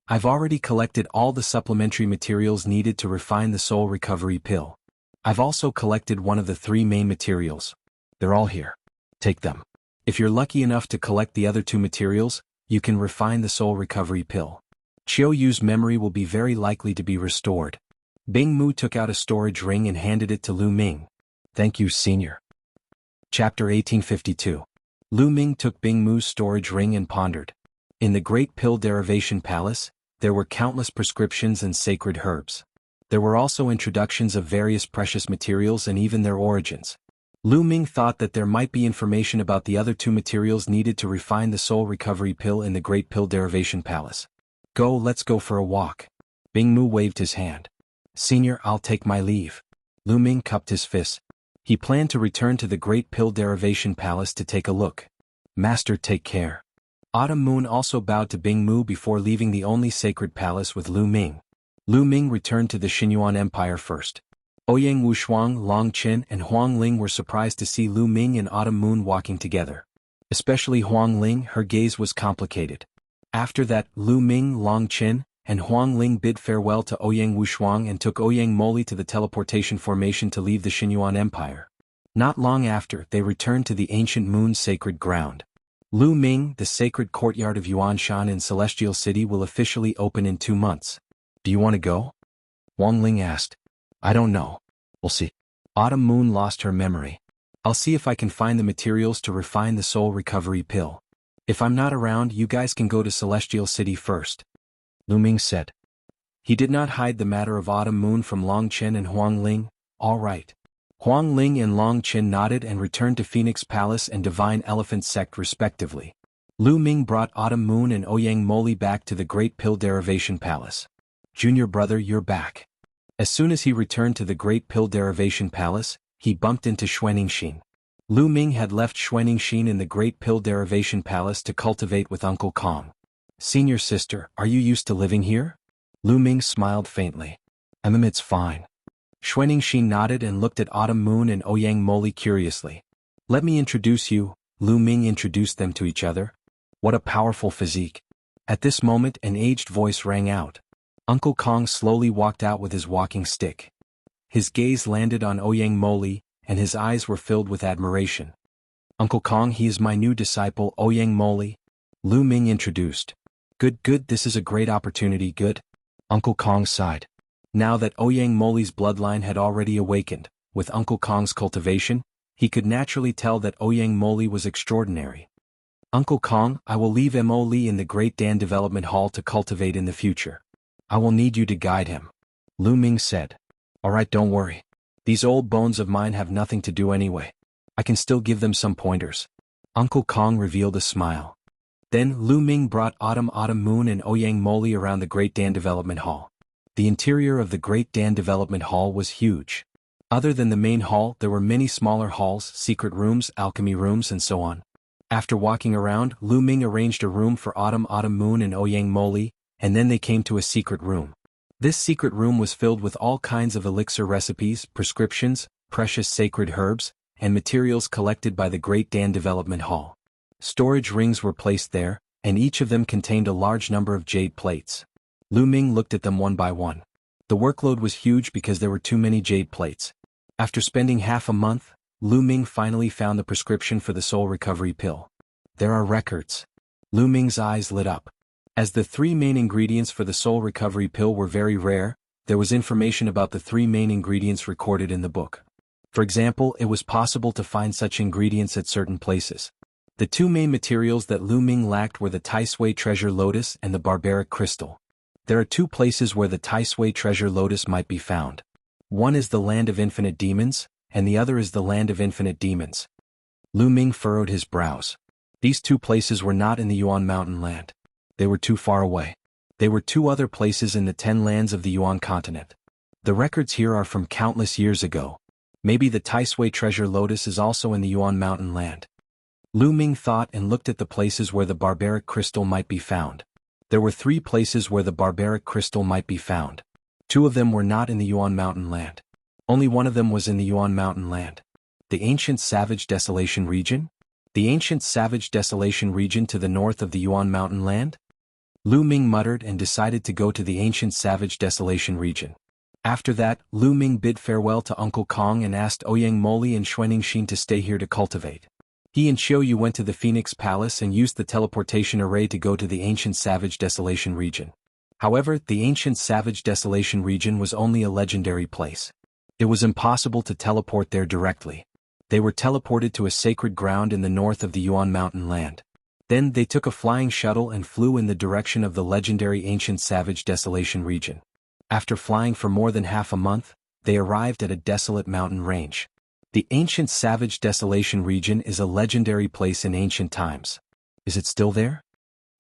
S1: I've already collected all the supplementary materials needed to refine the Soul Recovery Pill. I've also collected one of the three main materials. They're all here. Take them. If you're lucky enough to collect the other two materials, you can refine the Soul Recovery Pill. Qiu Yu's memory will be very likely to be restored. Bingmu took out a storage ring and handed it to Lu Ming. Thank you, Senior. Chapter 1852. Lu Ming took Bingmu's storage ring and pondered. In the Great Pill Derivation Palace, there were countless prescriptions and sacred herbs. There were also introductions of various precious materials and even their origins. Lu Ming thought that there might be information about the other two materials needed to refine the Soul Recovery Pill in the Great Pill Derivation Palace. Let's go for a walk. Bingmu waved his hand. Senior, I'll take my leave. Lu Ming cupped his fists. He planned to return to the Great Pill Derivation Palace to take a look. Master, take care. Autumn Moon also bowed to Bingmu before leaving the only sacred palace with Lu Ming. Lu Ming returned to the Xinyuan Empire first. Ouyang Wushuang, Long Qin, and Huang Ling were surprised to see Lu Ming and Autumn Moon walking together. Especially Huang Ling, her gaze was complicated. After that, Lu Ming, Long Qin, and Huang Ling bid farewell to Ouyang Wushuang and took Ouyang Moli to the teleportation formation to leave the Xinyuan Empire. Not long after, they returned to the ancient moon's sacred ground. Lu Ming, the sacred courtyard of Yuanshan in Celestial City will officially open in 2 months. Do you want to go? Huang Ling asked. I don't know. We'll see. Autumn Moon lost her memory. I'll see if I can find the materials to refine the Soul Recovery Pill. If I'm not around, you guys can go to Celestial City first. Lu Ming said. He did not hide the matter of Autumn Moon from Long Qin and Huang Ling. All right. Huang Ling and Long Qin nodded and returned to Phoenix Palace and Divine Elephant Sect respectively. Lu Ming brought Autumn Moon and Ouyang Moli back to the Great Pill Derivation Palace. Junior brother, you're back. As soon as he returned to the Great Pill Derivation Palace, he bumped into Xuaningxin. Lu Ming had left Xuaningxin in the Great Pill Derivation Palace to cultivate with Uncle Kong. Senior sister, are you used to living here? Lu Ming smiled faintly. It's fine. Xuaningxin nodded and looked at Autumn Moon and Ouyang Moli curiously. Let me introduce you. Lu Ming introduced them to each other. What a powerful physique. At this moment, an aged voice rang out. Uncle Kong slowly walked out with his walking stick. His gaze landed on Ouyang Moli, and his eyes were filled with admiration. Uncle Kong, he is my new disciple, Ouyang Moli. Lu Ming introduced. Good, this is a great opportunity, good. Uncle Kong sighed. Now that Ouyang Moli's bloodline had already awakened, with Uncle Kong's cultivation, he could naturally tell that Ouyang Moli was extraordinary. Uncle Kong, I will leave Mo Li in the Great Dan Development Hall to cultivate in the future. I will need you to guide him. Lu Ming said. Alright, don't worry. These old bones of mine have nothing to do anyway. I can still give them some pointers. Uncle Kong revealed a smile. Then Lu Ming brought Autumn Moon and Ouyang Moli around the Great Dan Development Hall. The interior of the Great Dan Development Hall was huge. Other than the main hall, there were many smaller halls, secret rooms, alchemy rooms, and so on. After walking around, Lu Ming arranged a room for Autumn Moon and Ouyang Moli, and then they came to a secret room. This secret room was filled with all kinds of elixir recipes, prescriptions, precious sacred herbs, and materials collected by the Great Dan Development Hall. Storage rings were placed there, and each of them contained a large number of jade plates. Lu Ming looked at them one by one. The workload was huge because there were too many jade plates. After spending half a month, Lu Ming finally found the prescription for the soul recovery pill. There are records. Lu Ming's eyes lit up. As the three main ingredients for the soul recovery pill were very rare, there was information about the three main ingredients recorded in the book. For example, it was possible to find such ingredients at certain places. The two main materials that Lu Ming lacked were the Tai Sui treasure lotus and the barbaric crystal. There are two places where the Tai Sui treasure lotus might be found. One is the land of infinite demons, and the other is the land of infinite demons. Lu Ming furrowed his brows. These two places were not in the Yuan Mountain land. They were too far away. They were two other places in the 10 lands of the Yuan continent. The records here are from countless years ago. Maybe the Tai Sui treasure lotus is also in the Yuan Mountain land. Lu Ming thought and looked at the places where the barbaric crystal might be found. There were 3 places where the barbaric crystal might be found. 2 of them were not in the Yuan Mountain land. Only one of them was in the Yuan Mountain land. The ancient Savage Desolation region? The ancient Savage Desolation region to the north of the Yuan Mountain land? Lu Ming muttered and decided to go to the ancient Savage Desolation region. After that, Lu Ming bid farewell to Uncle Kong and asked Ouyang Moli and Xuanixin to stay here to cultivate. He and Qiu Yu went to the Phoenix Palace and used the teleportation array to go to the ancient Savage Desolation region. However, the ancient Savage Desolation region was only a legendary place. It was impossible to teleport there directly. They were teleported to a sacred ground in the north of the Yuan Mountain land. Then they took a flying shuttle and flew in the direction of the legendary ancient Savage Desolation region. After flying for more than half a month, they arrived at a desolate mountain range. The ancient Savage Desolation region is a legendary place in ancient times. Is it still there?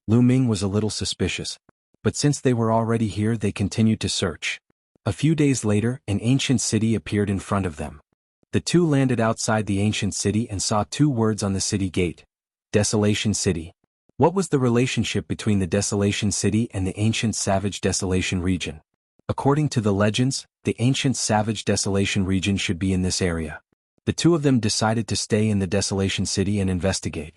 S1: Lu Ming was a little suspicious. But since they were already here, they continued to search. A few days later, an ancient city appeared in front of them. The two landed outside the ancient city and saw 2 words on the city gate. Desolation City. What was the relationship between the Desolation City and the ancient Savage Desolation region? According to the legends, the ancient Savage Desolation region should be in this area. The 2 of them decided to stay in the Desolation City and investigate.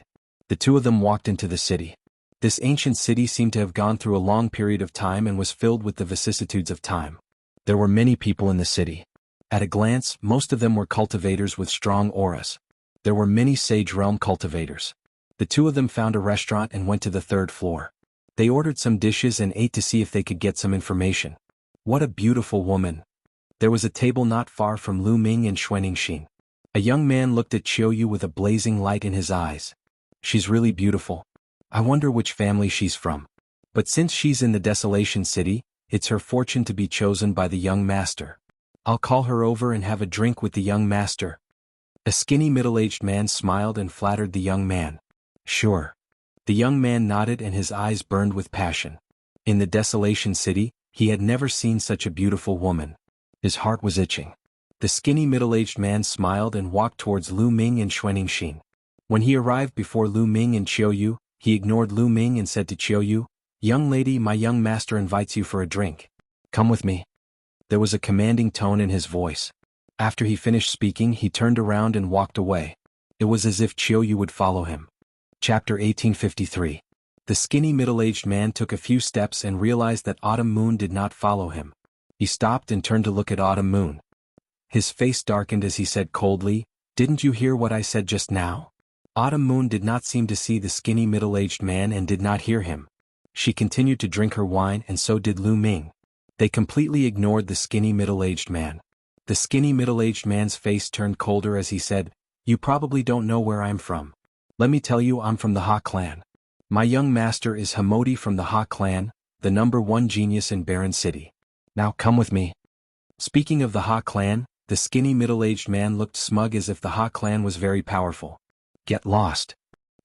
S1: The 2 of them walked into the city. This ancient city seemed to have gone through a long period of time and was filled with the vicissitudes of time. There were many people in the city. At a glance, most of them were cultivators with strong auras. There were many Sage Realm cultivators. The 2 of them found a restaurant and went to the 3rd floor. They ordered some dishes and ate to see if they could get some information. What a beautiful woman. There was a table not far from Lu Ming and Xuanixin. A young man looked at Qiu Yu with a blazing light in his eyes. She's really beautiful. I wonder which family she's from. But since she's in the Desolation City, it's her fortune to be chosen by the young master. I'll call her over and have a drink with the young master. A skinny middle-aged man smiled and flattered the young man. Sure. The young man nodded and his eyes burned with passion. In the Desolation City, he had never seen such a beautiful woman. His heart was itching. The skinny middle-aged man smiled and walked towards Lu Ming and Xuanixin. When he arrived before Lu Ming and Qiu Yu, he ignored Lu Ming and said to Qiu Yu, "Young lady, my young master invites you for a drink. Come with me." There was a commanding tone in his voice. After he finished speaking, he turned around and walked away. It was as if Qiu Yu would follow him. Chapter 1853. The skinny middle-aged man took a few steps and realized that Autumn Moon did not follow him. He stopped and turned to look at Autumn Moon. His face darkened as he said coldly, "Didn't you hear what I said just now?" Autumn Moon did not seem to see the skinny middle-aged man and did not hear him. She continued to drink her wine and so did Lu Ming. They completely ignored the skinny middle-aged man. The skinny middle-aged man's face turned colder as he said, "You probably don't know where I'm from. Let me tell you, I'm from the Ha clan. My young master is Hamodi from the Ha clan, the #1 genius in Barren City. Now come with me." Speaking of the Ha clan, the skinny middle-aged man looked smug as if the Ha clan was very powerful. "Get lost."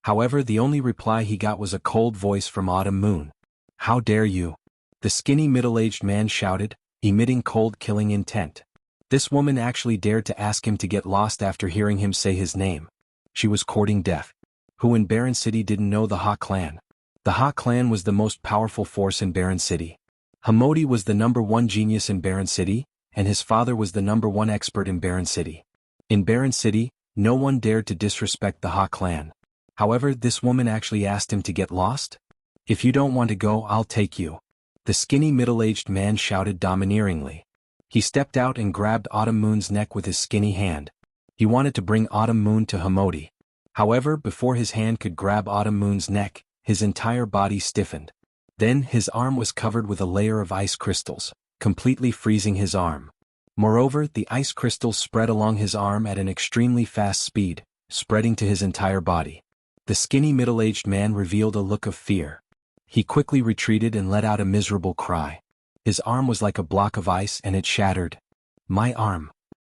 S1: However, the only reply he got was a cold voice from Autumn Moon. "How dare you?" the skinny middle-aged man shouted, emitting cold killing intent. This woman actually dared to ask him to get lost after hearing him say his name. She was courting death. Who in Baron City didn't know the Ha clan? The Ha clan was the most powerful force in Baron City. Hamodi was the #1 genius in Baron City, and his father was the #1 expert in Baron City. In Baron City, no one dared to disrespect the Ha clan. However, this woman actually asked him to get lost? "If you don't want to go, I'll take you," the skinny middle-aged man shouted domineeringly. He stepped out and grabbed Autumn Moon's neck with his skinny hand. He wanted to bring Autumn Moon to Hamodi. However, before his hand could grab Autumn Moon's neck, his entire body stiffened. Then his arm was covered with a layer of ice crystals, completely freezing his arm. Moreover, the ice crystals spread along his arm at an extremely fast speed, spreading to his entire body. The skinny middle-aged man revealed a look of fear. He quickly retreated and let out a miserable cry. His arm was like a block of ice and it shattered. "My arm!"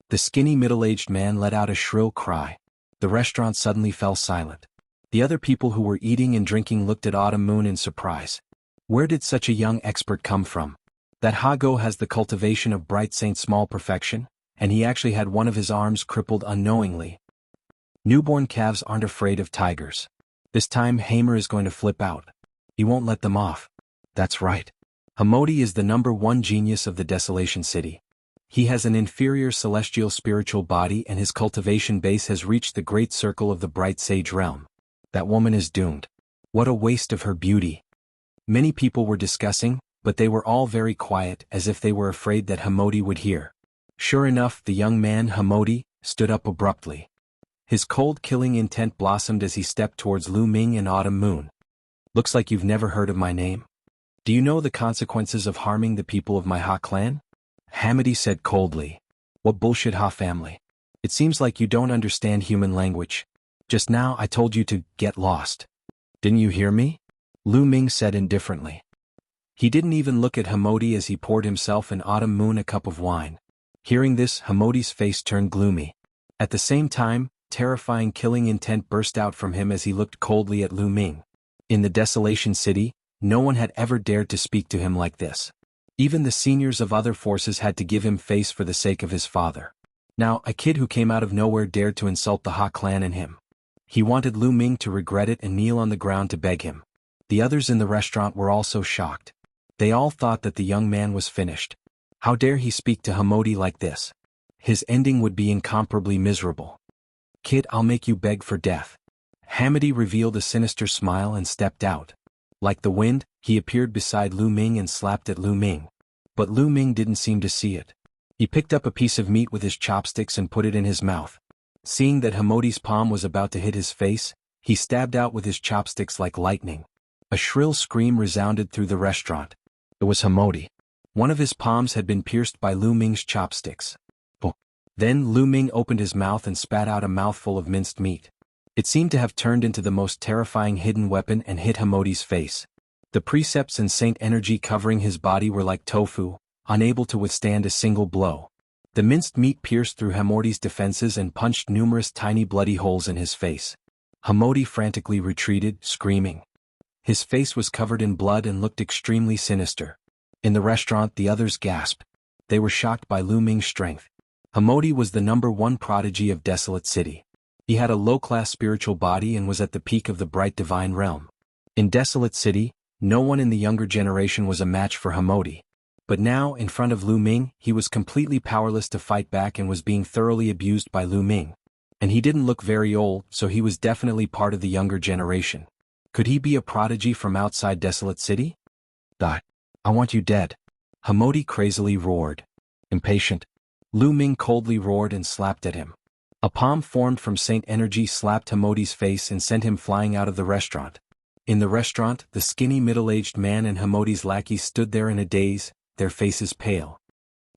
S1: The skinny middle-aged man let out a shrill cry. The restaurant suddenly fell silent. The other people who were eating and drinking looked at Autumn Moon in surprise. Where did such a young expert come from? That Hago has the cultivation of Bright Saint Small perfection, and he actually had one of his arms crippled unknowingly. Newborn calves aren't afraid of tigers. This time Hamer is going to flip out. He won't let them off. That's right. Hamodi is the #1 genius of the Desolation City. He has an inferior celestial spiritual body and his cultivation base has reached the great circle of the Bright Sage realm. That woman is doomed. What a waste of her beauty. Many people were discussing, but they were all very quiet as if they were afraid that Hamodi would hear. Sure enough, the young man, Hamodi, stood up abruptly. His cold killing intent blossomed as he stepped towards Lu Ming and Autumn Moon. "Looks like you've never heard of my name. Do you know the consequences of harming the people of my Ha clan?" Hamodi said coldly. "What bullshit, Ha family. It seems like you don't understand human language. Just now I told you to get lost. Didn't you hear me?" Lu Ming said indifferently. He didn't even look at Hamodi as he poured himself and Autumn Moon a cup of wine. Hearing this, Hamodi's face turned gloomy. At the same time, terrifying killing intent burst out from him as he looked coldly at Lu Ming. In the Desolation City, no one had ever dared to speak to him like this. Even the seniors of other forces had to give him face for the sake of his father. Now, a kid who came out of nowhere dared to insult the Ha clan and him. He wanted Lu Ming to regret it and kneel on the ground to beg him. The others in the restaurant were also shocked. They all thought that the young man was finished. How dare he speak to Hamodi like this? His ending would be incomparably miserable. "Kid, I'll make you beg for death." Hamodi revealed a sinister smile and stepped out. Like the wind, he appeared beside Lu Ming and slapped at Lu Ming. But Lu Ming didn't seem to see it. He picked up a piece of meat with his chopsticks and put it in his mouth. Seeing that Hamodi's palm was about to hit his face, he stabbed out with his chopsticks like lightning. A shrill scream resounded through the restaurant. It was Hamodi. One of his palms had been pierced by Lu Ming's chopsticks. Oh. Then Lu Ming opened his mouth and spat out a mouthful of minced meat. It seemed to have turned into the most terrifying hidden weapon and hit Hamodi's face. The precepts and saint energy covering his body were like tofu, unable to withstand a single blow. The minced meat pierced through Hamodi's defenses and punched numerous tiny bloody holes in his face. Hamodi frantically retreated, screaming. His face was covered in blood and looked extremely sinister. In the restaurant, the others gasped. They were shocked by Lu Ming's strength. Hamodi was the #1 prodigy of Desolate City. He had a low-class spiritual body and was at the peak of the bright divine realm. In Desolate City, no one in the younger generation was a match for Hamodi. But now, in front of Lu Ming, he was completely powerless to fight back and was being thoroughly abused by Lu Ming. And he didn't look very old, so he was definitely part of the younger generation. Could he be a prodigy from outside Desolate City? "Die. I want you dead." Hamodi crazily roared. Impatient, Lu Ming coldly roared and slapped at him. A palm formed from saint energy slapped Hamodi's face and sent him flying out of the restaurant. In the restaurant, the skinny middle-aged man and Hamodi's lackey stood there in a daze, their faces pale.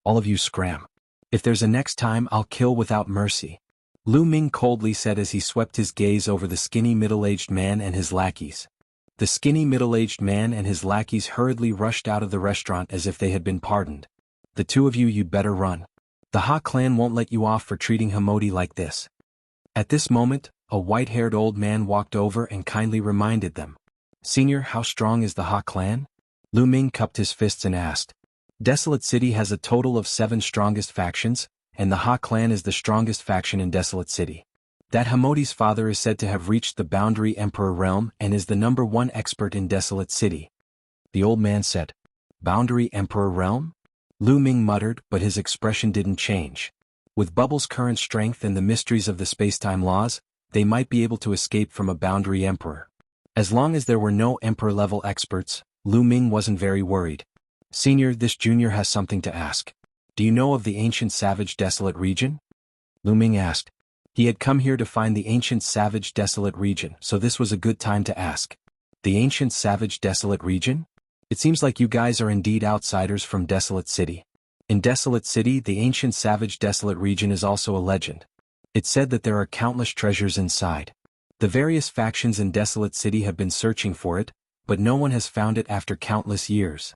S1: "All of you scram. If there's a next time, I'll kill without mercy," Lu Ming coldly said as he swept his gaze over the skinny middle-aged man and his lackeys. The skinny middle-aged man and his lackeys hurriedly rushed out of the restaurant as if they had been pardoned. "The two of you, you'd better run. The Ha clan won't let you off for treating Hamodi like this." At this moment, a white-haired old man walked over and kindly reminded them. "Senior, how strong is the Ha clan?" Lu Ming cupped his fists and asked. "Desolate City has a total of 7 strongest factions, and the Ha clan is the strongest faction in Desolate City. That Hamodi's father is said to have reached the Boundary Emperor realm and is the #1 expert in Desolate City." The old man said. "Boundary Emperor realm?" Lu Ming muttered, but his expression didn't change. With Bubble's current strength and the mysteries of the spacetime laws, they might be able to escape from a Boundary Emperor. As long as there were no Emperor-level experts, Lu Ming wasn't very worried. "Senior, this junior has something to ask. Do you know of the ancient savage desolate region?" Lu Ming asked. He had come here to find the ancient savage desolate region, so this was a good time to ask. "The ancient savage desolate region? It seems like you guys are indeed outsiders from Desolate City. In Desolate City, the ancient savage desolate region is also a legend. It's said that there are countless treasures inside. The various factions in Desolate City have been searching for it, but no one has found it after countless years."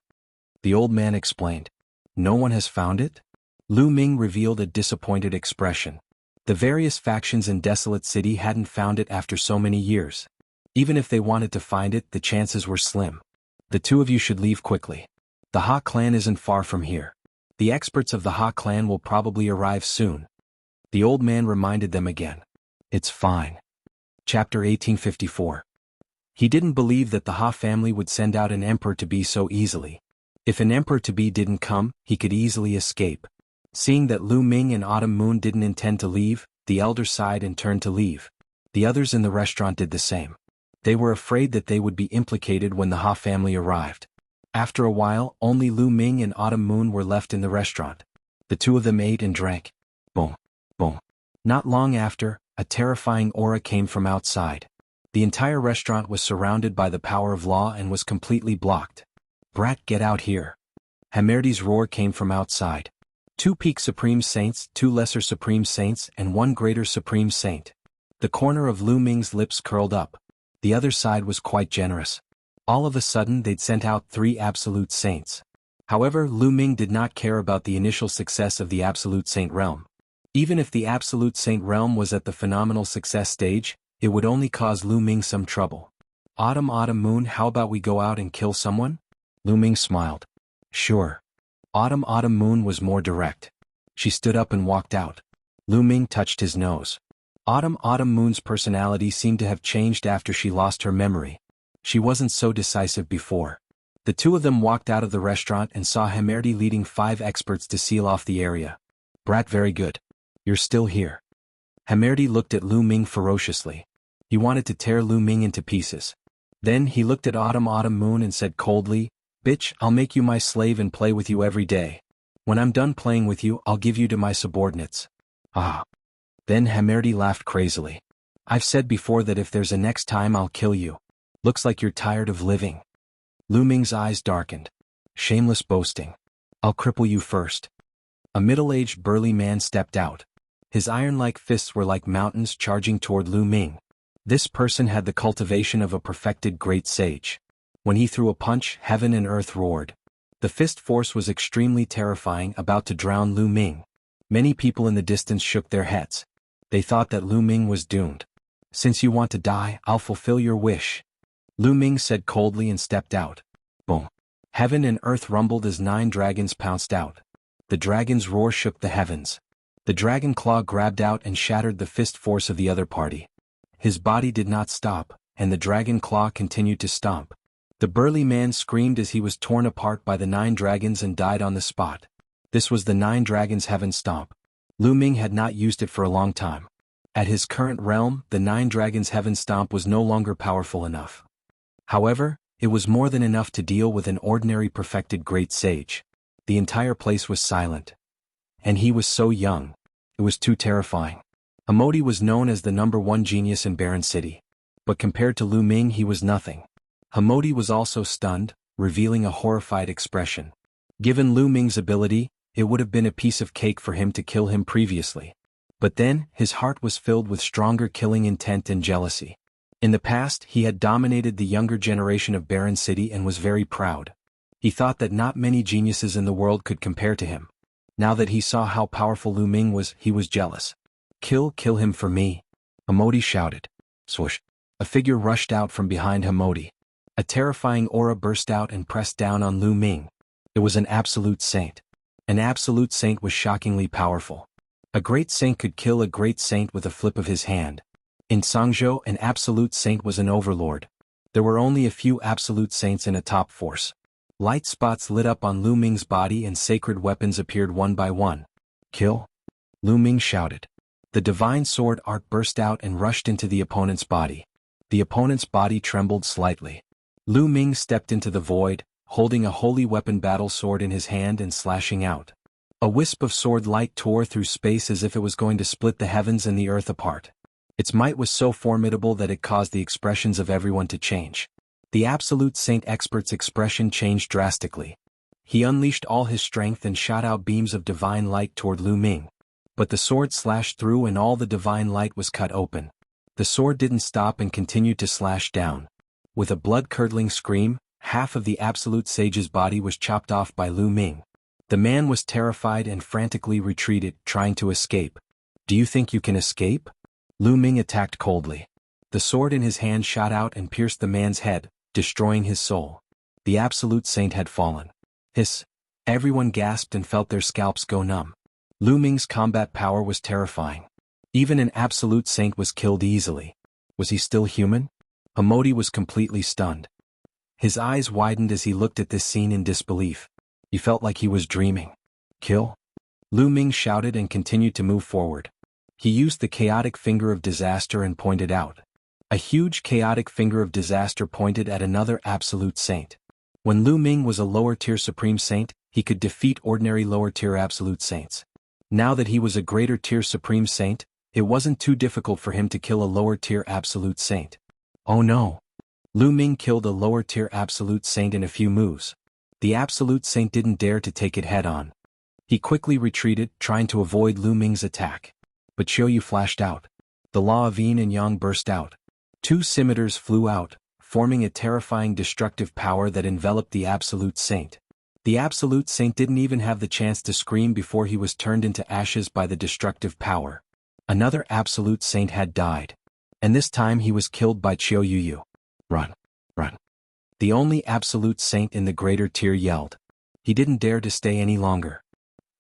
S1: The old man explained. "No one has found it?" Lu Ming revealed a disappointed expression. The various factions in Desolate City hadn't found it after so many years. Even if they wanted to find it, the chances were slim. "The two of you should leave quickly. The Ha clan isn't far from here. The experts of the Ha clan will probably arrive soon." The old man reminded them again. "It's fine." Chapter 1854. He didn't believe that the Ha family would send out an emperor-to-be so easily. If an emperor-to-be didn't come, he could easily escape. Seeing that Lu Ming and Autumn Moon didn't intend to leave, the elder sighed and turned to leave. The others in the restaurant did the same. They were afraid that they would be implicated when the Ha family arrived. After a while, only Lu Ming and Autumn Moon were left in the restaurant. The two of them ate and drank. Boom, boom. Not long after, a terrifying aura came from outside. The entire restaurant was surrounded by the power of law and was completely blocked. "Brat, get out here." Hamerdi's roar came from outside. 2 peak Supreme Saints, 2 lesser Supreme Saints, and 1 greater Supreme Saint. The corner of Lu Ming's lips curled up. The other side was quite generous. All of a sudden they'd sent out 3 Absolute Saints. However, Lu Ming did not care about the initial success of the Absolute Saint realm. Even if the Absolute Saint realm was at the phenomenal success stage, it would only cause Lu Ming some trouble. Autumn Moon, how about we go out and kill someone?" Lu Ming smiled. "Sure." Autumn Moon was more direct. She stood up and walked out. Lu Ming touched his nose. Autumn Moon's personality seemed to have changed after she lost her memory. She wasn't so decisive before. The two of them walked out of the restaurant and saw Hamerdi leading 5 experts to seal off the area. "Brat, very good. You're still here." Hamerdi looked at Lu Ming ferociously. He wanted to tear Lu Ming into pieces. Then he looked at Autumn Moon and said coldly, "Bitch, I'll make you my slave and play with you every day. When I'm done playing with you, I'll give you to my subordinates." "Ah." Then Hamerdi laughed crazily. "I've said before that if there's a next time I'll kill you. Looks like you're tired of living." Lu Ming's eyes darkened. "Shameless boasting. I'll cripple you first." A middle-aged burly man stepped out. His iron-like fists were like mountains charging toward Lu Ming. This person had the cultivation of a perfected great sage. When he threw a punch, heaven and earth roared. The fist force was extremely terrifying, about to drown Lu Ming. Many people in the distance shook their heads. They thought that Lu Ming was doomed. "Since you want to die, I'll fulfill your wish." Lu Ming said coldly and stepped out. Boom. Heaven and earth rumbled as 9 dragons pounced out. The dragon's roar shook the heavens. The dragon claw grabbed out and shattered the fist force of the other party. His body did not stop, and the dragon claw continued to stomp. The burly man screamed as he was torn apart by the 9 dragons and died on the spot. This was the 9 dragons' heaven stomp. Lu Ming had not used it for a long time. At his current realm, the 9 dragons' heaven stomp was no longer powerful enough. However, it was more than enough to deal with an ordinary perfected great sage. The entire place was silent. And he was so young. It was too terrifying. Hamodi was known as the #1 genius in Barren City. But compared to Lu Ming, he was nothing. Hamodi was also stunned, revealing a horrified expression. Given Lu Ming's ability, it would have been a piece of cake for him to kill him previously. But then, his heart was filled with stronger killing intent and jealousy. In the past, he had dominated the younger generation of Barren City and was very proud. He thought that not many geniuses in the world could compare to him. Now that he saw how powerful Lu Ming was, he was jealous. Kill him for me. Hamodi shouted. Swoosh. A figure rushed out from behind Hamodi. A terrifying aura burst out and pressed down on Lu Ming. It was an absolute saint. An absolute saint was shockingly powerful. A great saint could kill a great saint with a flip of his hand. In Sangzhou, an absolute saint was an overlord. There were only a few absolute saints in a top force. Light spots lit up on Lu Ming's body and sacred weapons appeared one by one. Kill? Lu Ming shouted. The divine sword art burst out and rushed into the opponent's body. The opponent's body trembled slightly. Lu Ming stepped into the void, holding a holy weapon battle sword in his hand and slashing out. A wisp of sword light tore through space as if it was going to split the heavens and the earth apart. Its might was so formidable that it caused the expressions of everyone to change. The absolute saint expert's expression changed drastically. He unleashed all his strength and shot out beams of divine light toward Lu Ming. But the sword slashed through and all the divine light was cut open. The sword didn't stop and continued to slash down. With a blood-curdling scream, half of the absolute sage's body was chopped off by Lu Ming. The man was terrified and frantically retreated, trying to escape. Do you think you can escape? Lu Ming attacked coldly. The sword in his hand shot out and pierced the man's head, destroying his soul. The absolute saint had fallen. Hiss! Everyone gasped and felt their scalps go numb. Lu Ming's combat power was terrifying. Even an absolute saint was killed easily. Was he still human? Hamodi was completely stunned. His eyes widened as he looked at this scene in disbelief. He felt like he was dreaming. Kill? Lu Ming shouted and continued to move forward. He used the chaotic finger of disaster and pointed out. A huge chaotic finger of disaster pointed at another absolute saint. When Lu Ming was a lower-tier supreme saint, he could defeat ordinary lower-tier absolute saints. Now that he was a greater-tier supreme saint, it wasn't too difficult for him to kill a lower-tier absolute saint. Oh no! Lu Ming killed a lower-tier absolute saint in a few moves. The absolute saint didn't dare to take it head-on. He quickly retreated, trying to avoid Lu Ming's attack. But Xiaoyu flashed out. The law of yin and yang burst out. Two scimitars flew out, forming a terrifying destructive power that enveloped the absolute saint. The absolute saint didn't even have the chance to scream before he was turned into ashes by the destructive power. Another absolute saint had died. And this time he was killed by Xiaoyu. Run! Run! The only absolute saint in the greater tier yelled. He didn't dare to stay any longer.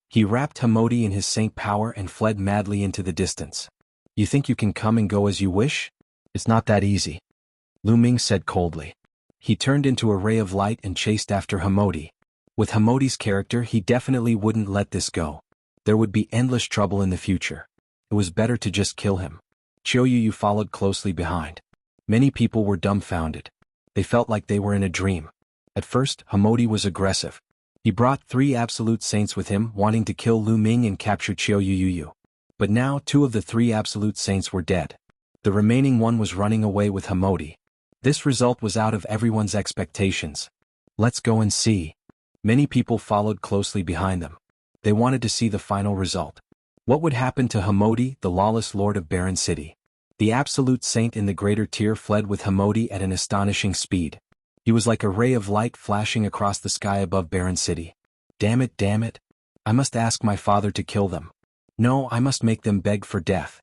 S1: He wrapped Hamodi in his saint power and fled madly into the distance. You think you can come and go as you wish? It's not that easy. Lu Ming said coldly. He turned into a ray of light and chased after Hamodi. With Hamodi's character, he definitely wouldn't let this go. There would be endless trouble in the future. It was better to just kill him. Xiaoyu followed closely behind. Many people were dumbfounded. They felt like they were in a dream. At first, Hamodi was aggressive. He brought 3 absolute saints with him, wanting to kill Lu Ming and capture Xiaoyu. But now 2 of the 3 absolute saints were dead. The remaining one was running away with Hamodi. This result was out of everyone's expectations. Let's go and see. Many people followed closely behind them. They wanted to see the final result. What would happen to Hamodi, the lawless lord of Barren City? The absolute saint in the greater tier fled with Hamodi at an astonishing speed. He was like a ray of light flashing across the sky above Barren City. Damn it. I must ask my father to kill them. No, I must make them beg for death.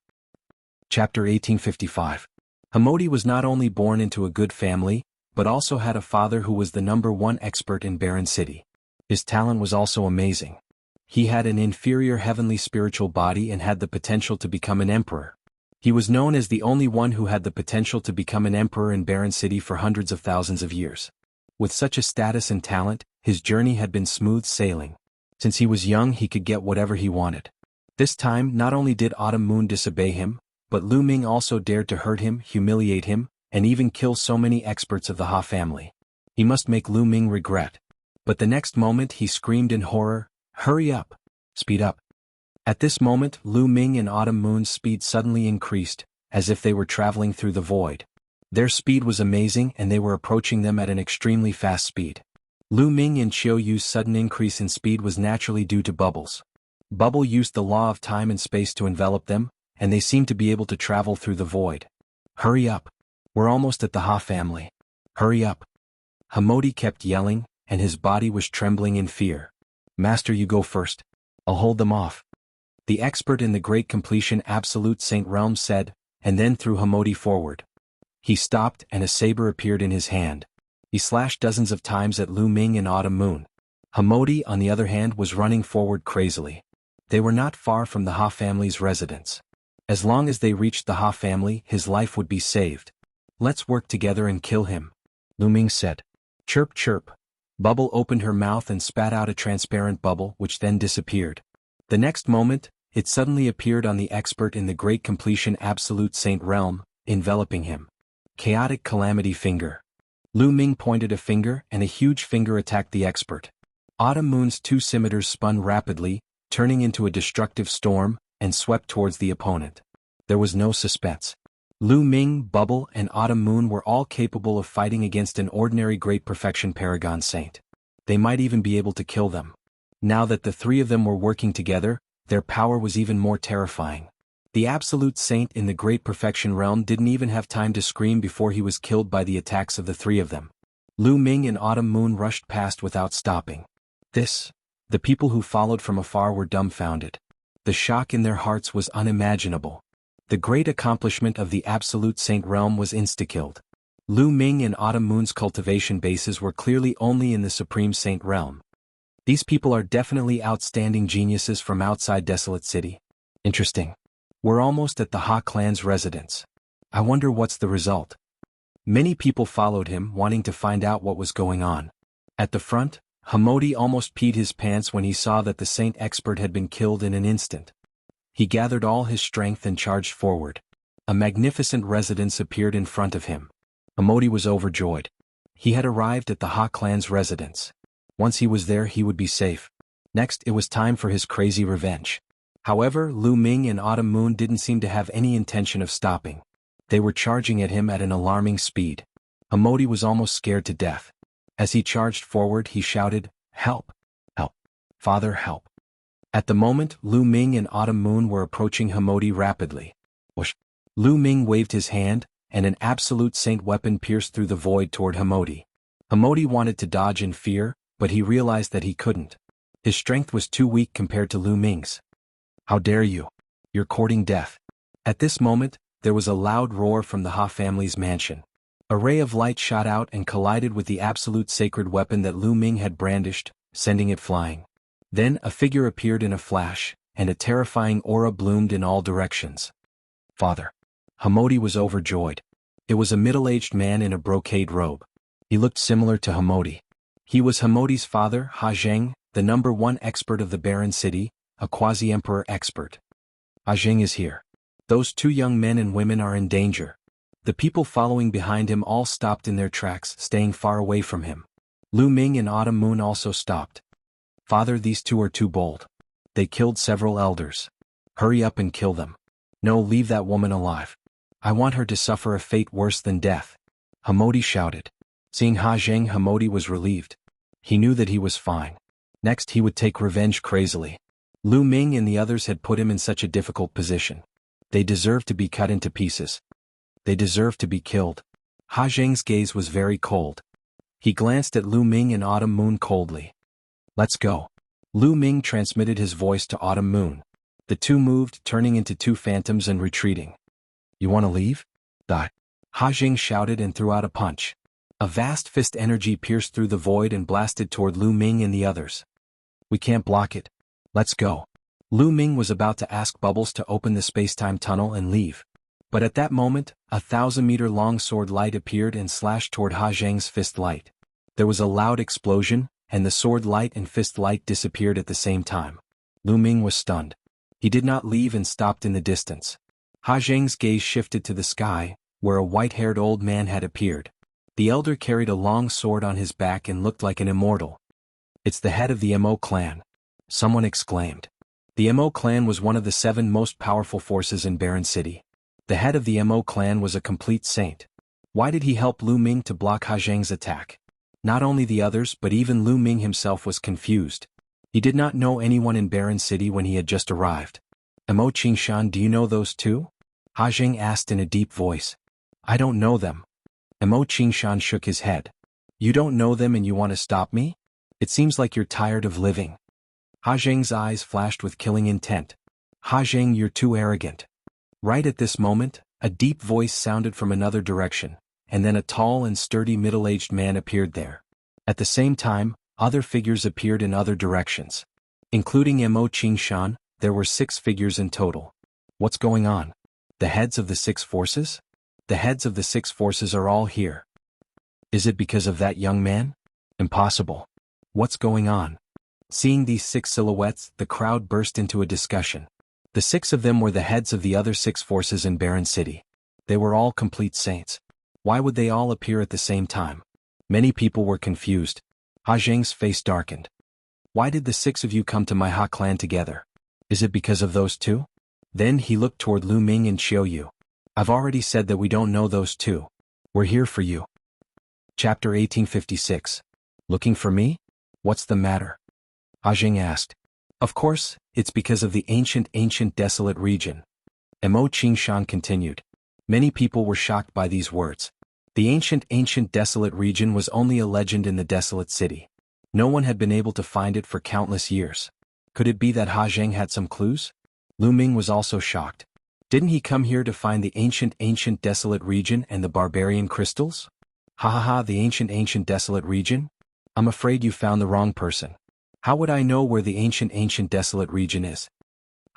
S1: Chapter 1855. Hamodi was not only born into a good family, but also had a father who was the #1 expert in Barren City. His talent was also amazing. He had an inferior heavenly spiritual body and had the potential to become an emperor. He was known as the only one who had the potential to become an emperor in Barren City for hundreds of thousands of years. With such a status and talent, his journey had been smooth sailing. Since he was young, he could get whatever he wanted. This time, not only did Autumn Moon disobey him, but Lu Ming also dared to hurt him, humiliate him, and even kill so many experts of the Ha family. He must make Lu Ming regret. But the next moment he screamed in horror, "Hurry up! Speed up!" At this moment, Lu Ming and Autumn Moon's speed suddenly increased, as if they were traveling through the void. Their speed was amazing and they were approaching them at an extremely fast speed. Lu Ming and Xiaoyu's sudden increase in speed was naturally due to bubbles. Bubble used the law of time and space to envelop them, and they seemed to be able to travel through the void. "Hurry up! We're almost at the Ha family. Hurry up!" Hamodi kept yelling, and his body was trembling in fear. "Master, you go first. I'll hold them off." The expert in the Great Completion Absolute Saint Realm said, and then threw Hamodi forward. He stopped and a saber appeared in his hand. He slashed dozens of times at Lu Ming and Autumn Moon. Hamodi, on the other hand, was running forward crazily. They were not far from the Ha family's residence. As long as they reached the Ha family, his life would be saved. "Let's work together and kill him," Lu Ming said. Chirp chirp. Bubble opened her mouth and spat out a transparent bubble which then disappeared. The next moment, it suddenly appeared on the expert in the Great Completion Absolute Saint realm, enveloping him. Chaotic Calamity Finger. Lu Ming pointed a finger and a huge finger attacked the expert. Autumn Moon's two scimitars spun rapidly, turning into a destructive storm, and swept towards the opponent. There was no suspense. Lu Ming, Bubble, and Autumn Moon were all capable of fighting against an ordinary Great Perfection Paragon Saint. They might even be able to kill them. Now that the three of them were working together, their power was even more terrifying. The Absolute Saint in the Great Perfection realm didn't even have time to scream before he was killed by the attacks of the three of them. Lu Ming and Autumn Moon rushed past without stopping. The people who followed from afar were dumbfounded. The shock in their hearts was unimaginable. The great accomplishment of the Absolute Saint realm was insta-killed. Lu Ming and Autumn Moon's cultivation bases were clearly only in the Supreme Saint realm. These people are definitely outstanding geniuses from outside Desolate City. Interesting. We're almost at the Ha clan's residence. I wonder what's the result. Many people followed him, wanting to find out what was going on. At the front, Hamodi almost peed his pants when he saw that the Saint expert had been killed in an instant. He gathered all his strength and charged forward. A magnificent residence appeared in front of him. Hamodi was overjoyed. He had arrived at the Ha clan's residence. Once he was there, he would be safe. Next, it was time for his crazy revenge. However, Lu Ming and Autumn Moon didn't seem to have any intention of stopping. They were charging at him at an alarming speed. Hamodi was almost scared to death. As he charged forward, he shouted, "Help! Help! Father, help!" At the moment, Lu Ming and Autumn Moon were approaching Hamodi rapidly. Whoosh! Lu Ming waved his hand, and an Absolute Saint weapon pierced through the void toward Hamodi. Hamodi wanted to dodge in fear, but he realized that he couldn't. His strength was too weak compared to Lu Ming's. "How dare you? You're courting death." At this moment, there was a loud roar from the Ha family's mansion. A ray of light shot out and collided with the absolute sacred weapon that Lu Ming had brandished, sending it flying. Then a figure appeared in a flash, and a terrifying aura bloomed in all directions. "Father." Hamodi was overjoyed. It was a middle-aged man in a brocade robe. He looked similar to Hamodi. He was Hamodi's father, Ha Zheng, the #1 expert of the Barren City, a quasi-emperor expert. Ha Zheng is here. Those two young men and women are in danger. The people following behind him all stopped in their tracks, staying far away from him. Lu Ming and Autumn Moon also stopped. "Father, these two are too bold. They killed several elders. Hurry up and kill them. No, leave that woman alive. I want her to suffer a fate worse than death." Hamodi shouted. Seeing Ha Zheng, Hamodi was relieved. He knew that he was fine. Next, he would take revenge crazily. Lu Ming and the others had put him in such a difficult position. They deserved to be cut into pieces. They deserved to be killed. Ha Zheng's gaze was very cold. He glanced at Lu Ming and Autumn Moon coldly. "Let's go." Lu Ming transmitted his voice to Autumn Moon. The two moved, turning into two phantoms and retreating. "You want to leave?" Ha Zheng shouted and threw out a punch. A vast fist energy pierced through the void and blasted toward Lu Ming and the others. "We can't block it. Let's go." Lu Ming was about to ask Bubbles to open the space-time tunnel and leave. But at that moment, a 1,000-meter-long sword light appeared and slashed toward Ha Zheng's fist light. There was a loud explosion, and the sword light and fist light disappeared at the same time. Lu Ming was stunned. He did not leave and stopped in the distance. Ha Zheng's gaze shifted to the sky, where a white-haired old man had appeared. The elder carried a long sword on his back and looked like an immortal. "It's the head of the Mo clan," someone exclaimed. The Mo clan was one of the 7 most powerful forces in Barren City. The head of the Mo clan was a complete saint. Why did he help Lu Ming to block Ha Zheng's attack? Not only the others but even Lu Ming himself was confused. He did not know anyone in Barren City when he had just arrived. "Mo Qingshan, do you know those two?" Ha Zheng asked in a deep voice. "I don't know them." Mo Qingshan shook his head. "You don't know them and you want to stop me? It seems like you're tired of living." Ha Zheng's eyes flashed with killing intent. "Ha Zheng, you're too arrogant." Right at this moment, A deep voice sounded from another direction, and then a tall and sturdy middle-aged man appeared there. At the same time, other figures appeared in other directions. Including Mo Qingshan, there were 6 figures in total. What's going on? The heads of the 6 forces? The heads of the 6 forces are all here. Is it because of that young man? Impossible. What's going on? Seeing these 6 silhouettes, the crowd burst into a discussion. The 6 of them were the heads of the other 6 forces in Barren City. They were all complete saints. Why would they all appear at the same time? Many people were confused. Ha Zheng's face darkened. Why did the 6 of you come to my Ha clan together? Is it because of those 2? Then he looked toward Lu Ming and Xiao Yu. I've already said that we don't know those 2. We're here for you. Chapter 1856. Looking for me? What's the matter? Ha Zheng asked. Of course, it's because of the ancient desolate region. Mo Qingshan continued. Many people were shocked by these words. The ancient desolate region was only a legend in the desolate city. No one had been able to find it for countless years. Could it be that Ha Zheng had some clues? Lu Ming was also shocked. Didn't he come here to find the ancient desolate region and the barbarian crystals? Ha ha ha, the ancient desolate region? I'm afraid you found the wrong person. How would I know where the ancient desolate region is?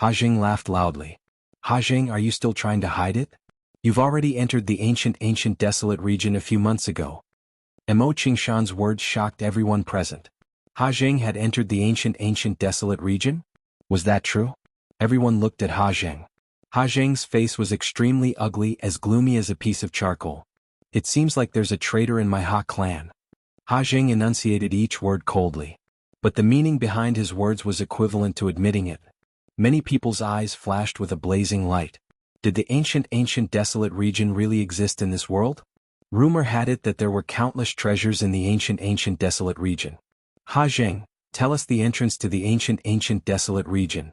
S1: Ha Zheng laughed loudly. Ha Zheng, are you still trying to hide it? You've already entered the ancient desolate region a few months ago. Mo Qingshan's words shocked everyone present. Ha Zheng had entered the ancient desolate region? Was that true? Everyone looked at Ha Zheng. Ha Zheng's face was extremely ugly, as gloomy as a piece of charcoal. It seems like there's a traitor in my Ha clan. Ha Zheng enunciated each word coldly. But the meaning behind his words was equivalent to admitting it. Many people's eyes flashed with a blazing light. Did the ancient desolate region really exist in this world? Rumor had it that there were countless treasures in the ancient desolate region. Ha Zheng, tell us the entrance to the ancient desolate region.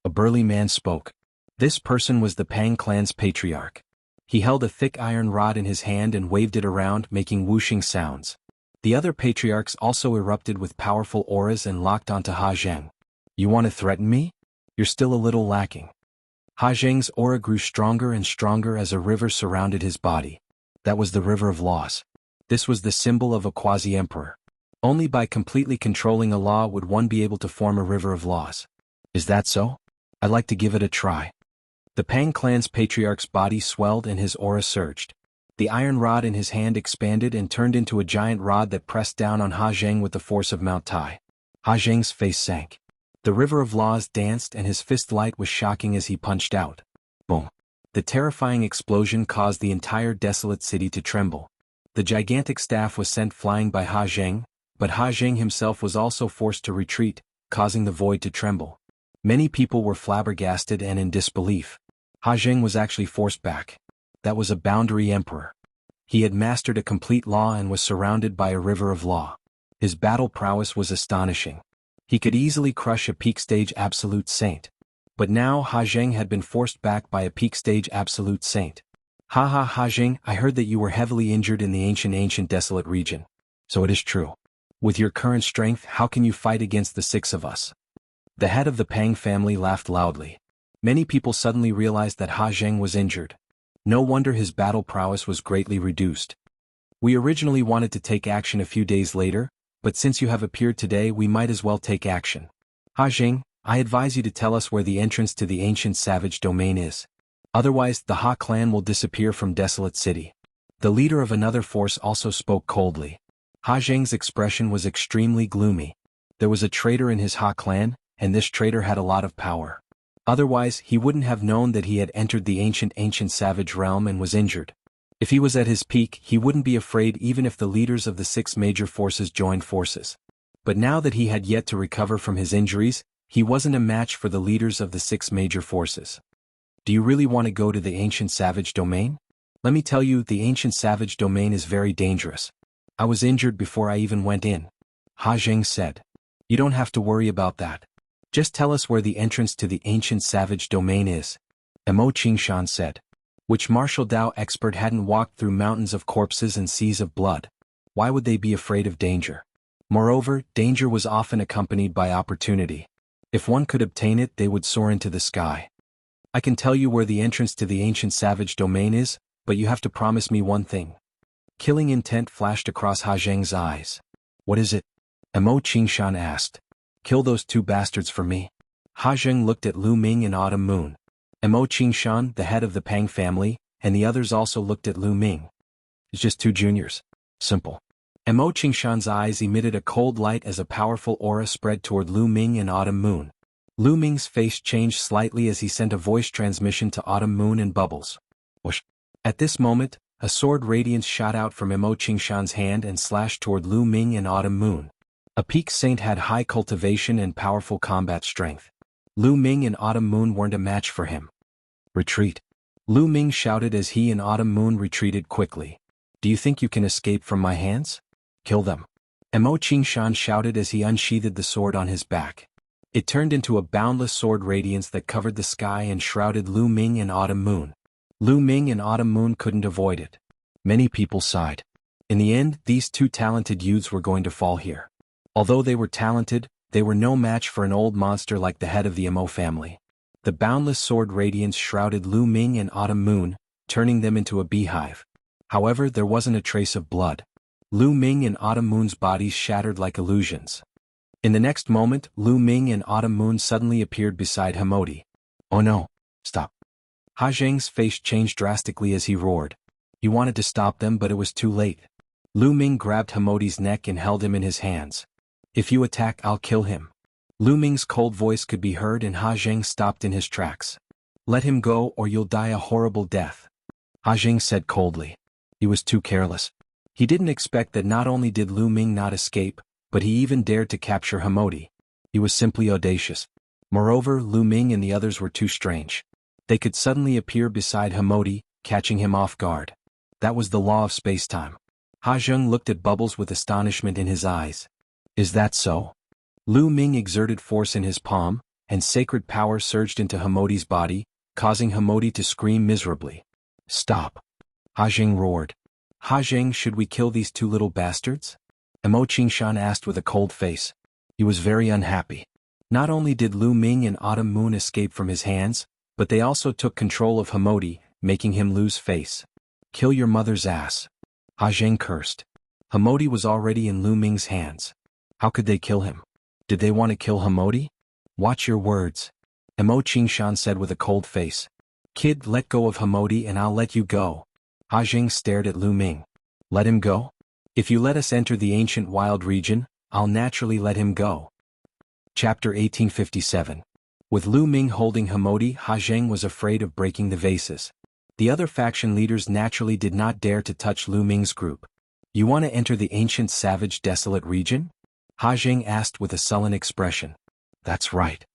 S1: A burly man spoke. This person was the Pang clan's patriarch. He held a thick iron rod in his hand and waved it around, making whooshing sounds. The other patriarchs also erupted with powerful auras and locked onto Ha Zheng. You want to threaten me? You're still a little lacking. Ha Zheng's aura grew stronger and stronger as a river surrounded his body. That was the river of laws. This was the symbol of a quasi-emperor. Only by completely controlling a law would one be able to form a river of laws. Is that so? I'd like to give it a try. The Pang clan's patriarch's body swelled and his aura surged. The iron rod in his hand expanded and turned into a giant rod that pressed down on Ha Zheng with the force of Mount Tai. Ha Zheng's face sank. The river of laws danced and his fist light was shocking as he punched out. Boom. The terrifying explosion caused the entire desolate city to tremble. The gigantic staff was sent flying by Ha Zheng, but Ha Zheng himself was also forced to retreat, causing the void to tremble. Many people were flabbergasted and in disbelief. Ha Zheng was actually forced back. That was a boundary emperor. He had mastered a complete law and was surrounded by a river of law. His battle prowess was astonishing. He could easily crush a peak-stage absolute saint. But now Ha Zheng had been forced back by a peak-stage absolute saint. Ha Zheng, I heard that you were heavily injured in the ancient desolate region. So it is true. With your current strength, how can you fight against the 6 of us? The head of the Pang family laughed loudly. Many people suddenly realized that Ha Zheng was injured. No wonder his battle prowess was greatly reduced. We originally wanted to take action a few days later, but since you have appeared today, we might as well take action. Ha Zheng, I advise you to tell us where the entrance to the ancient savage domain is. Otherwise, the Ha clan will disappear from Desolate City. The leader of another force also spoke coldly. Ha Zheng's expression was extremely gloomy. There was a traitor in his Ha clan, and this traitor had a lot of power. Otherwise, he wouldn't have known that he had entered the ancient savage realm and was injured. If he was at his peak, he wouldn't be afraid even if the leaders of the 6 major forces joined forces. But now that he had yet to recover from his injuries, he wasn't a match for the leaders of the 6 major forces. Do you really want to go to the ancient savage domain? Let me tell you, the ancient savage domain is very dangerous. I was injured before I even went in. Ha Zheng said. You don't have to worry about that. Just tell us where the entrance to the ancient savage domain is. Mo Qingshan said. Which martial Dao expert hadn't walked through mountains of corpses and seas of blood? Why would they be afraid of danger? Moreover, danger was often accompanied by opportunity. If one could obtain it, they would soar into the sky. I can tell you where the entrance to the ancient savage domain is, but you have to promise me one thing. Killing intent flashed across Ha Zheng's eyes. What is it? Mo Qingshan asked. Kill those two bastards for me. Ha Zheng looked at Lu Ming and Autumn Moon. Mo Qingshan, the head of the Pang family, and the others also looked at Lu Ming. It's just two juniors. Simple. Mo Qingshan's eyes emitted a cold light as a powerful aura spread toward Lu Ming and Autumn Moon. Lu Ming's face changed slightly as he sent a voice transmission to Autumn Moon and Bubbles. Whoosh. At this moment, a sword radiance shot out from Mo Qingshan's hand and slashed toward Lu Ming and Autumn Moon. A peak saint had high cultivation and powerful combat strength. Lu Ming and Autumn Moon weren't a match for him. Retreat. Lu Ming shouted as he and Autumn Moon retreated quickly. Do you think you can escape from my hands? Kill them. Mo Qingshan shouted as he unsheathed the sword on his back. It turned into a boundless sword radiance that covered the sky and shrouded Lu Ming and Autumn Moon. Lu Ming and Autumn Moon couldn't avoid it. Many people sighed. In the end, these two talented youths were going to fall here. Although they were talented, they were no match for an old monster like the head of the Mo family. The boundless sword radiance shrouded Lu Ming and Autumn Moon, turning them into a beehive. However, there wasn't a trace of blood. Lu Ming and Autumn Moon's bodies shattered like illusions. In the next moment, Lu Ming and Autumn Moon suddenly appeared beside Hamodi. Oh no! Stop! Ha Zheng's face changed drastically as he roared. He wanted to stop them, but it was too late. Lu Ming grabbed Hamodi's neck and held him in his hands. If you attack, I'll kill him. Lu Ming's cold voice could be heard and Ha Zheng stopped in his tracks. Let him go or you'll die a horrible death. Ha Zheng said coldly. He was too careless. He didn't expect that not only did Lu Ming not escape, but he even dared to capture Hamodi. He was simply audacious. Moreover, Lu Ming and the others were too strange. They could suddenly appear beside Hamodi, catching him off guard. That was the law of space-time. Ha Zheng looked at Bubbles with astonishment in his eyes. Is that so? Lu Ming exerted force in his palm, and sacred power surged into Hamodi's body, causing Hamodi to scream miserably. Stop! Ha Zheng roared. Ha Zheng, should we kill these two little bastards? Mo Qingshan asked with a cold face. He was very unhappy. Not only did Lu Ming and Autumn Moon escape from his hands, but they also took control of Hamodi, making him lose face. Kill your mother's ass. Ha Zheng cursed. Hamodi was already in Lu Ming's hands. How could they kill him? Did they want to kill Hamodi? Watch your words. Mo Qingshan said with a cold face. Kid, let go of Hamodi and I'll let you go. Ha Zheng stared at Lu Ming. Let him go? If you let us enter the ancient wild region, I'll naturally let him go. Chapter 1857. With Lu Ming holding Hamodi, Ha Zheng was afraid of breaking the vases. The other faction leaders naturally did not dare to touch Lu Ming's group. You want to enter the ancient savage desolate region? Ha Zheng asked with a sullen expression. That's right.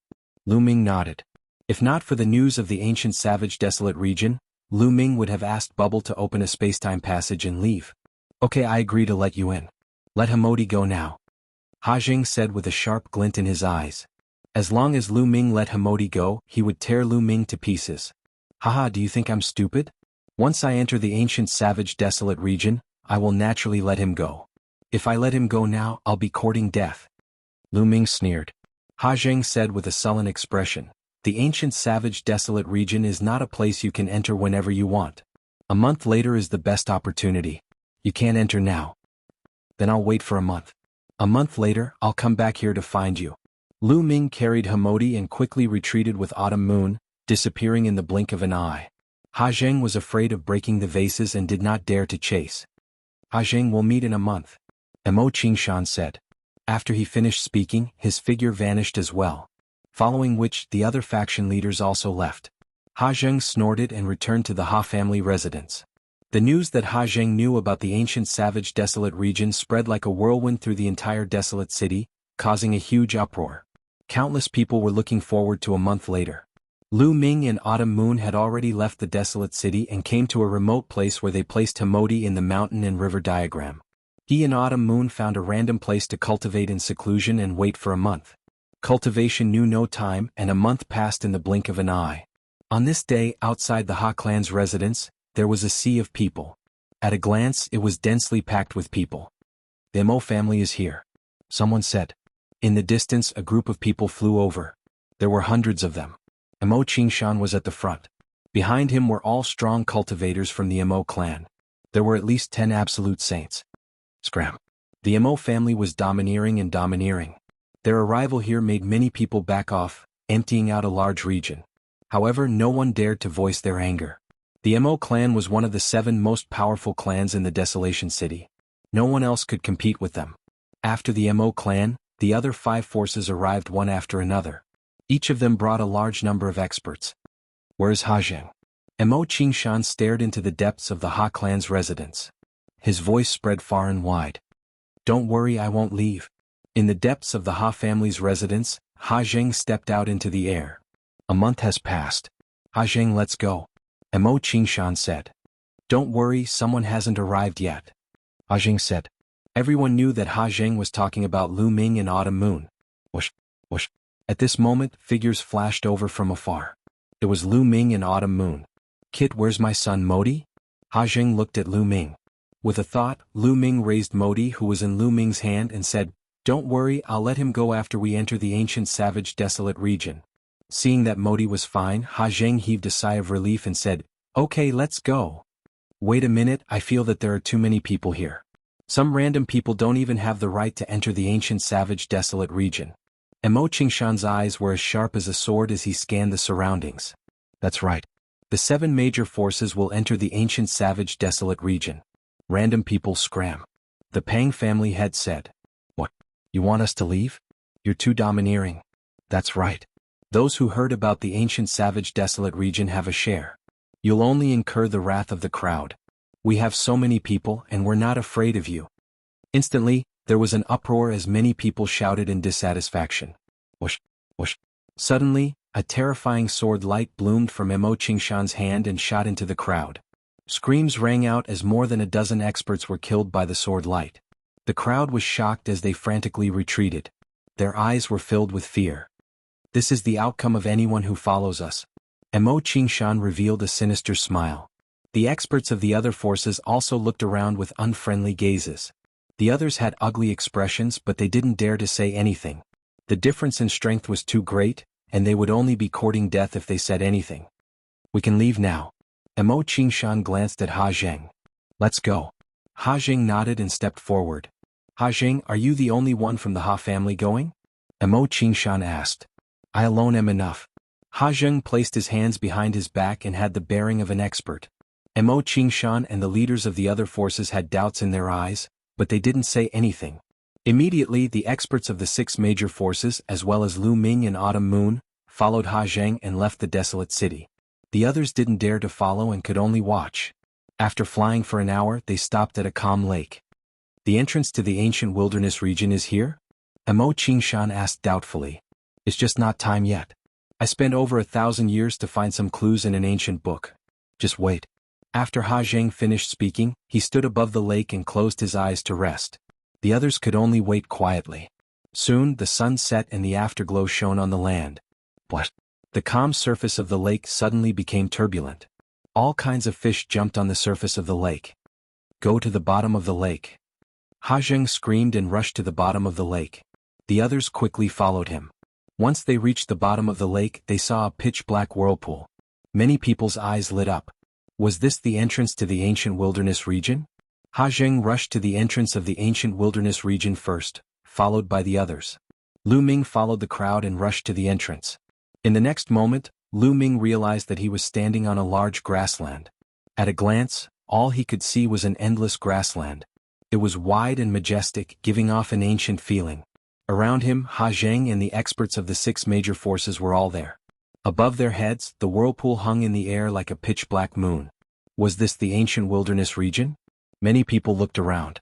S1: Lu Ming nodded. If not for the news of the ancient savage desolate region, Lu Ming would have asked Bubble to open a spacetime passage and leave. Okay, I agree to let you in. Let Hamodi go now. Ha Zheng said with a sharp glint in his eyes. As long as Lu Ming let Hamodi go, he would tear Lu Ming to pieces. Haha, do you think I'm stupid? Once I enter the ancient savage desolate region, I will naturally let him go. If I let him go now, I'll be courting death. Lu Ming sneered. Ha Zheng said with a sullen expression. The ancient savage desolate region is not a place you can enter whenever you want. A month later is the best opportunity. You can't enter now. Then I'll wait for a month. A month later, I'll come back here to find you. Lu Ming carried Hamodi and quickly retreated with Autumn Moon, disappearing in the blink of an eye. Ha Zheng was afraid of breaking the vases and did not dare to chase. Ha Zheng will meet in a month. Mo Qingshan said. After he finished speaking, his figure vanished as well. Following which, the other faction leaders also left. Ha Zheng snorted and returned to the Ha family residence. The news that Ha Zheng knew about the ancient savage desolate region spread like a whirlwind through the entire desolate city, causing a huge uproar. Countless people were looking forward to a month later. Lu Ming and Autumn Moon had already left the desolate city and came to a remote place where they placed Hamodi in the mountain and river diagram. He and Autumn Moon found a random place to cultivate in seclusion and wait for a month. Cultivation knew no time, and a month passed in the blink of an eye. On this day, outside the Ha clan's residence, there was a sea of people. At a glance, it was densely packed with people. The Mo family is here. Someone said. In the distance, a group of people flew over. There were hundreds of them. Mo Qingshan was at the front. Behind him were all strong cultivators from the Mo clan. There were at least 10 absolute saints. Scram. The Mo family was domineering and domineering. Their arrival here made many people back off, emptying out a large region. However, no one dared to voice their anger. The Mo clan was one of the 7 most powerful clans in the Desolation City. No one else could compete with them. After the Mo clan, the other 5 forces arrived one after another. Each of them brought a large number of experts. Where's Ha Zheng? Mo Qingshan stared into the depths of the Ha clan's residence. His voice spread far and wide. Don't worry, I won't leave. In the depths of the Ha family's residence, Ha Zheng stepped out into the air. A month has passed. Ha Zheng, let's go. Mo Qingshan said. Don't worry, someone hasn't arrived yet. Ha Zheng said. Everyone knew that Ha Zheng was talking about Lu Ming and Autumn Moon. Whoosh, whoosh. At this moment, figures flashed over from afar. It was Lu Ming and Autumn Moon. Kit, where's my son Modi? Ha Zheng looked at Lu Ming. With a thought, Lu Ming raised Modi, who was in Lu Ming's hand, and said, Don't worry, I'll let him go after we enter the ancient savage desolate region. Seeing that Modi was fine, Ha Zheng heaved a sigh of relief and said, Okay, let's go. Wait a minute, I feel that there are too many people here. Some random people don't even have the right to enter the ancient savage desolate region. Mo Qingshan's eyes were as sharp as a sword as he scanned the surroundings. That's right. The 7 major forces will enter the ancient savage desolate region. Random people scram. The Pang family head said. What? You want us to leave? You're too domineering. That's right. Those who heard about the ancient savage desolate region have a share. You'll only incur the wrath of the crowd. We have so many people and we're not afraid of you. Instantly, there was an uproar as many people shouted in dissatisfaction. Whoosh, whoosh. Suddenly, a terrifying sword light bloomed from Mo Qingshan's hand and shot into the crowd. Screams rang out as more than a dozen experts were killed by the sword light. The crowd was shocked as they frantically retreated. Their eyes were filled with fear. This is the outcome of anyone who follows us. Mo Qingshan revealed a sinister smile. The experts of the other forces also looked around with unfriendly gazes. The others had ugly expressions, but they didn't dare to say anything. The difference in strength was too great, and they would only be courting death if they said anything. We can leave now. Mo Qingshan glanced at Ha Zheng. Let's go. Ha Zheng nodded and stepped forward. Ha Zheng, are you the only one from the Ha family going? Mo Qingshan asked. I alone am enough. Ha Zheng placed his hands behind his back and had the bearing of an expert. Mo Qingshan and the leaders of the other forces had doubts in their eyes, but they didn't say anything. Immediately, the experts of the 6 major forces, as well as Lu Ming and Autumn Moon, followed Ha Zheng and left the desolate city. The others didn't dare to follow and could only watch. After flying for an hour, they stopped at a calm lake. The entrance to the ancient wilderness region is here? Mo Qingshan asked doubtfully. It's just not time yet. I spent over 1,000 years to find some clues in an ancient book. Just wait. After Ha Zheng finished speaking, he stood above the lake and closed his eyes to rest. The others could only wait quietly. Soon, the sun set and the afterglow shone on the land. What? The calm surface of the lake suddenly became turbulent. All kinds of fish jumped on the surface of the lake. Go to the bottom of the lake. Ha Zheng screamed and rushed to the bottom of the lake. The others quickly followed him. Once they reached the bottom of the lake, they saw a pitch-black whirlpool. Many people's eyes lit up. Was this the entrance to the ancient wilderness region? Ha Zheng rushed to the entrance of the ancient wilderness region first, followed by the others. Lu Ming followed the crowd and rushed to the entrance. In the next moment, Lu Ming realized that he was standing on a large grassland. At a glance, all he could see was an endless grassland. It was wide and majestic, giving off an ancient feeling. Around him, Ha Zheng and the experts of the 6 major forces were all there. Above their heads, the whirlpool hung in the air like a pitch-black moon. Was this the ancient wilderness region? Many people looked around.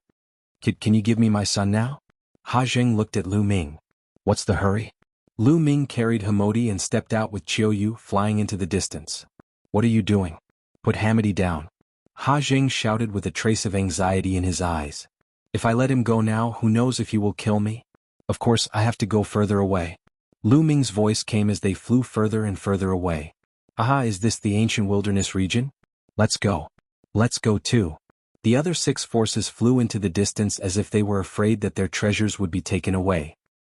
S1: Kid, can you give me my son now? Ha Zheng looked at Lu Ming. What's the hurry? Lu Ming carried Hamodi and stepped out with Chiu Yu flying into the distance. What are you doing? Put Hamodi down. Ha Zheng shouted with a trace of anxiety in his eyes. If I let him go now, who knows if he will kill me? Of course, I have to go further away. Lu Ming's voice came as they flew further and further away. Aha, is this the ancient wilderness region? Let's go. Let's go too. The other 6 forces flew into the distance as if they were afraid that their treasures would be taken away.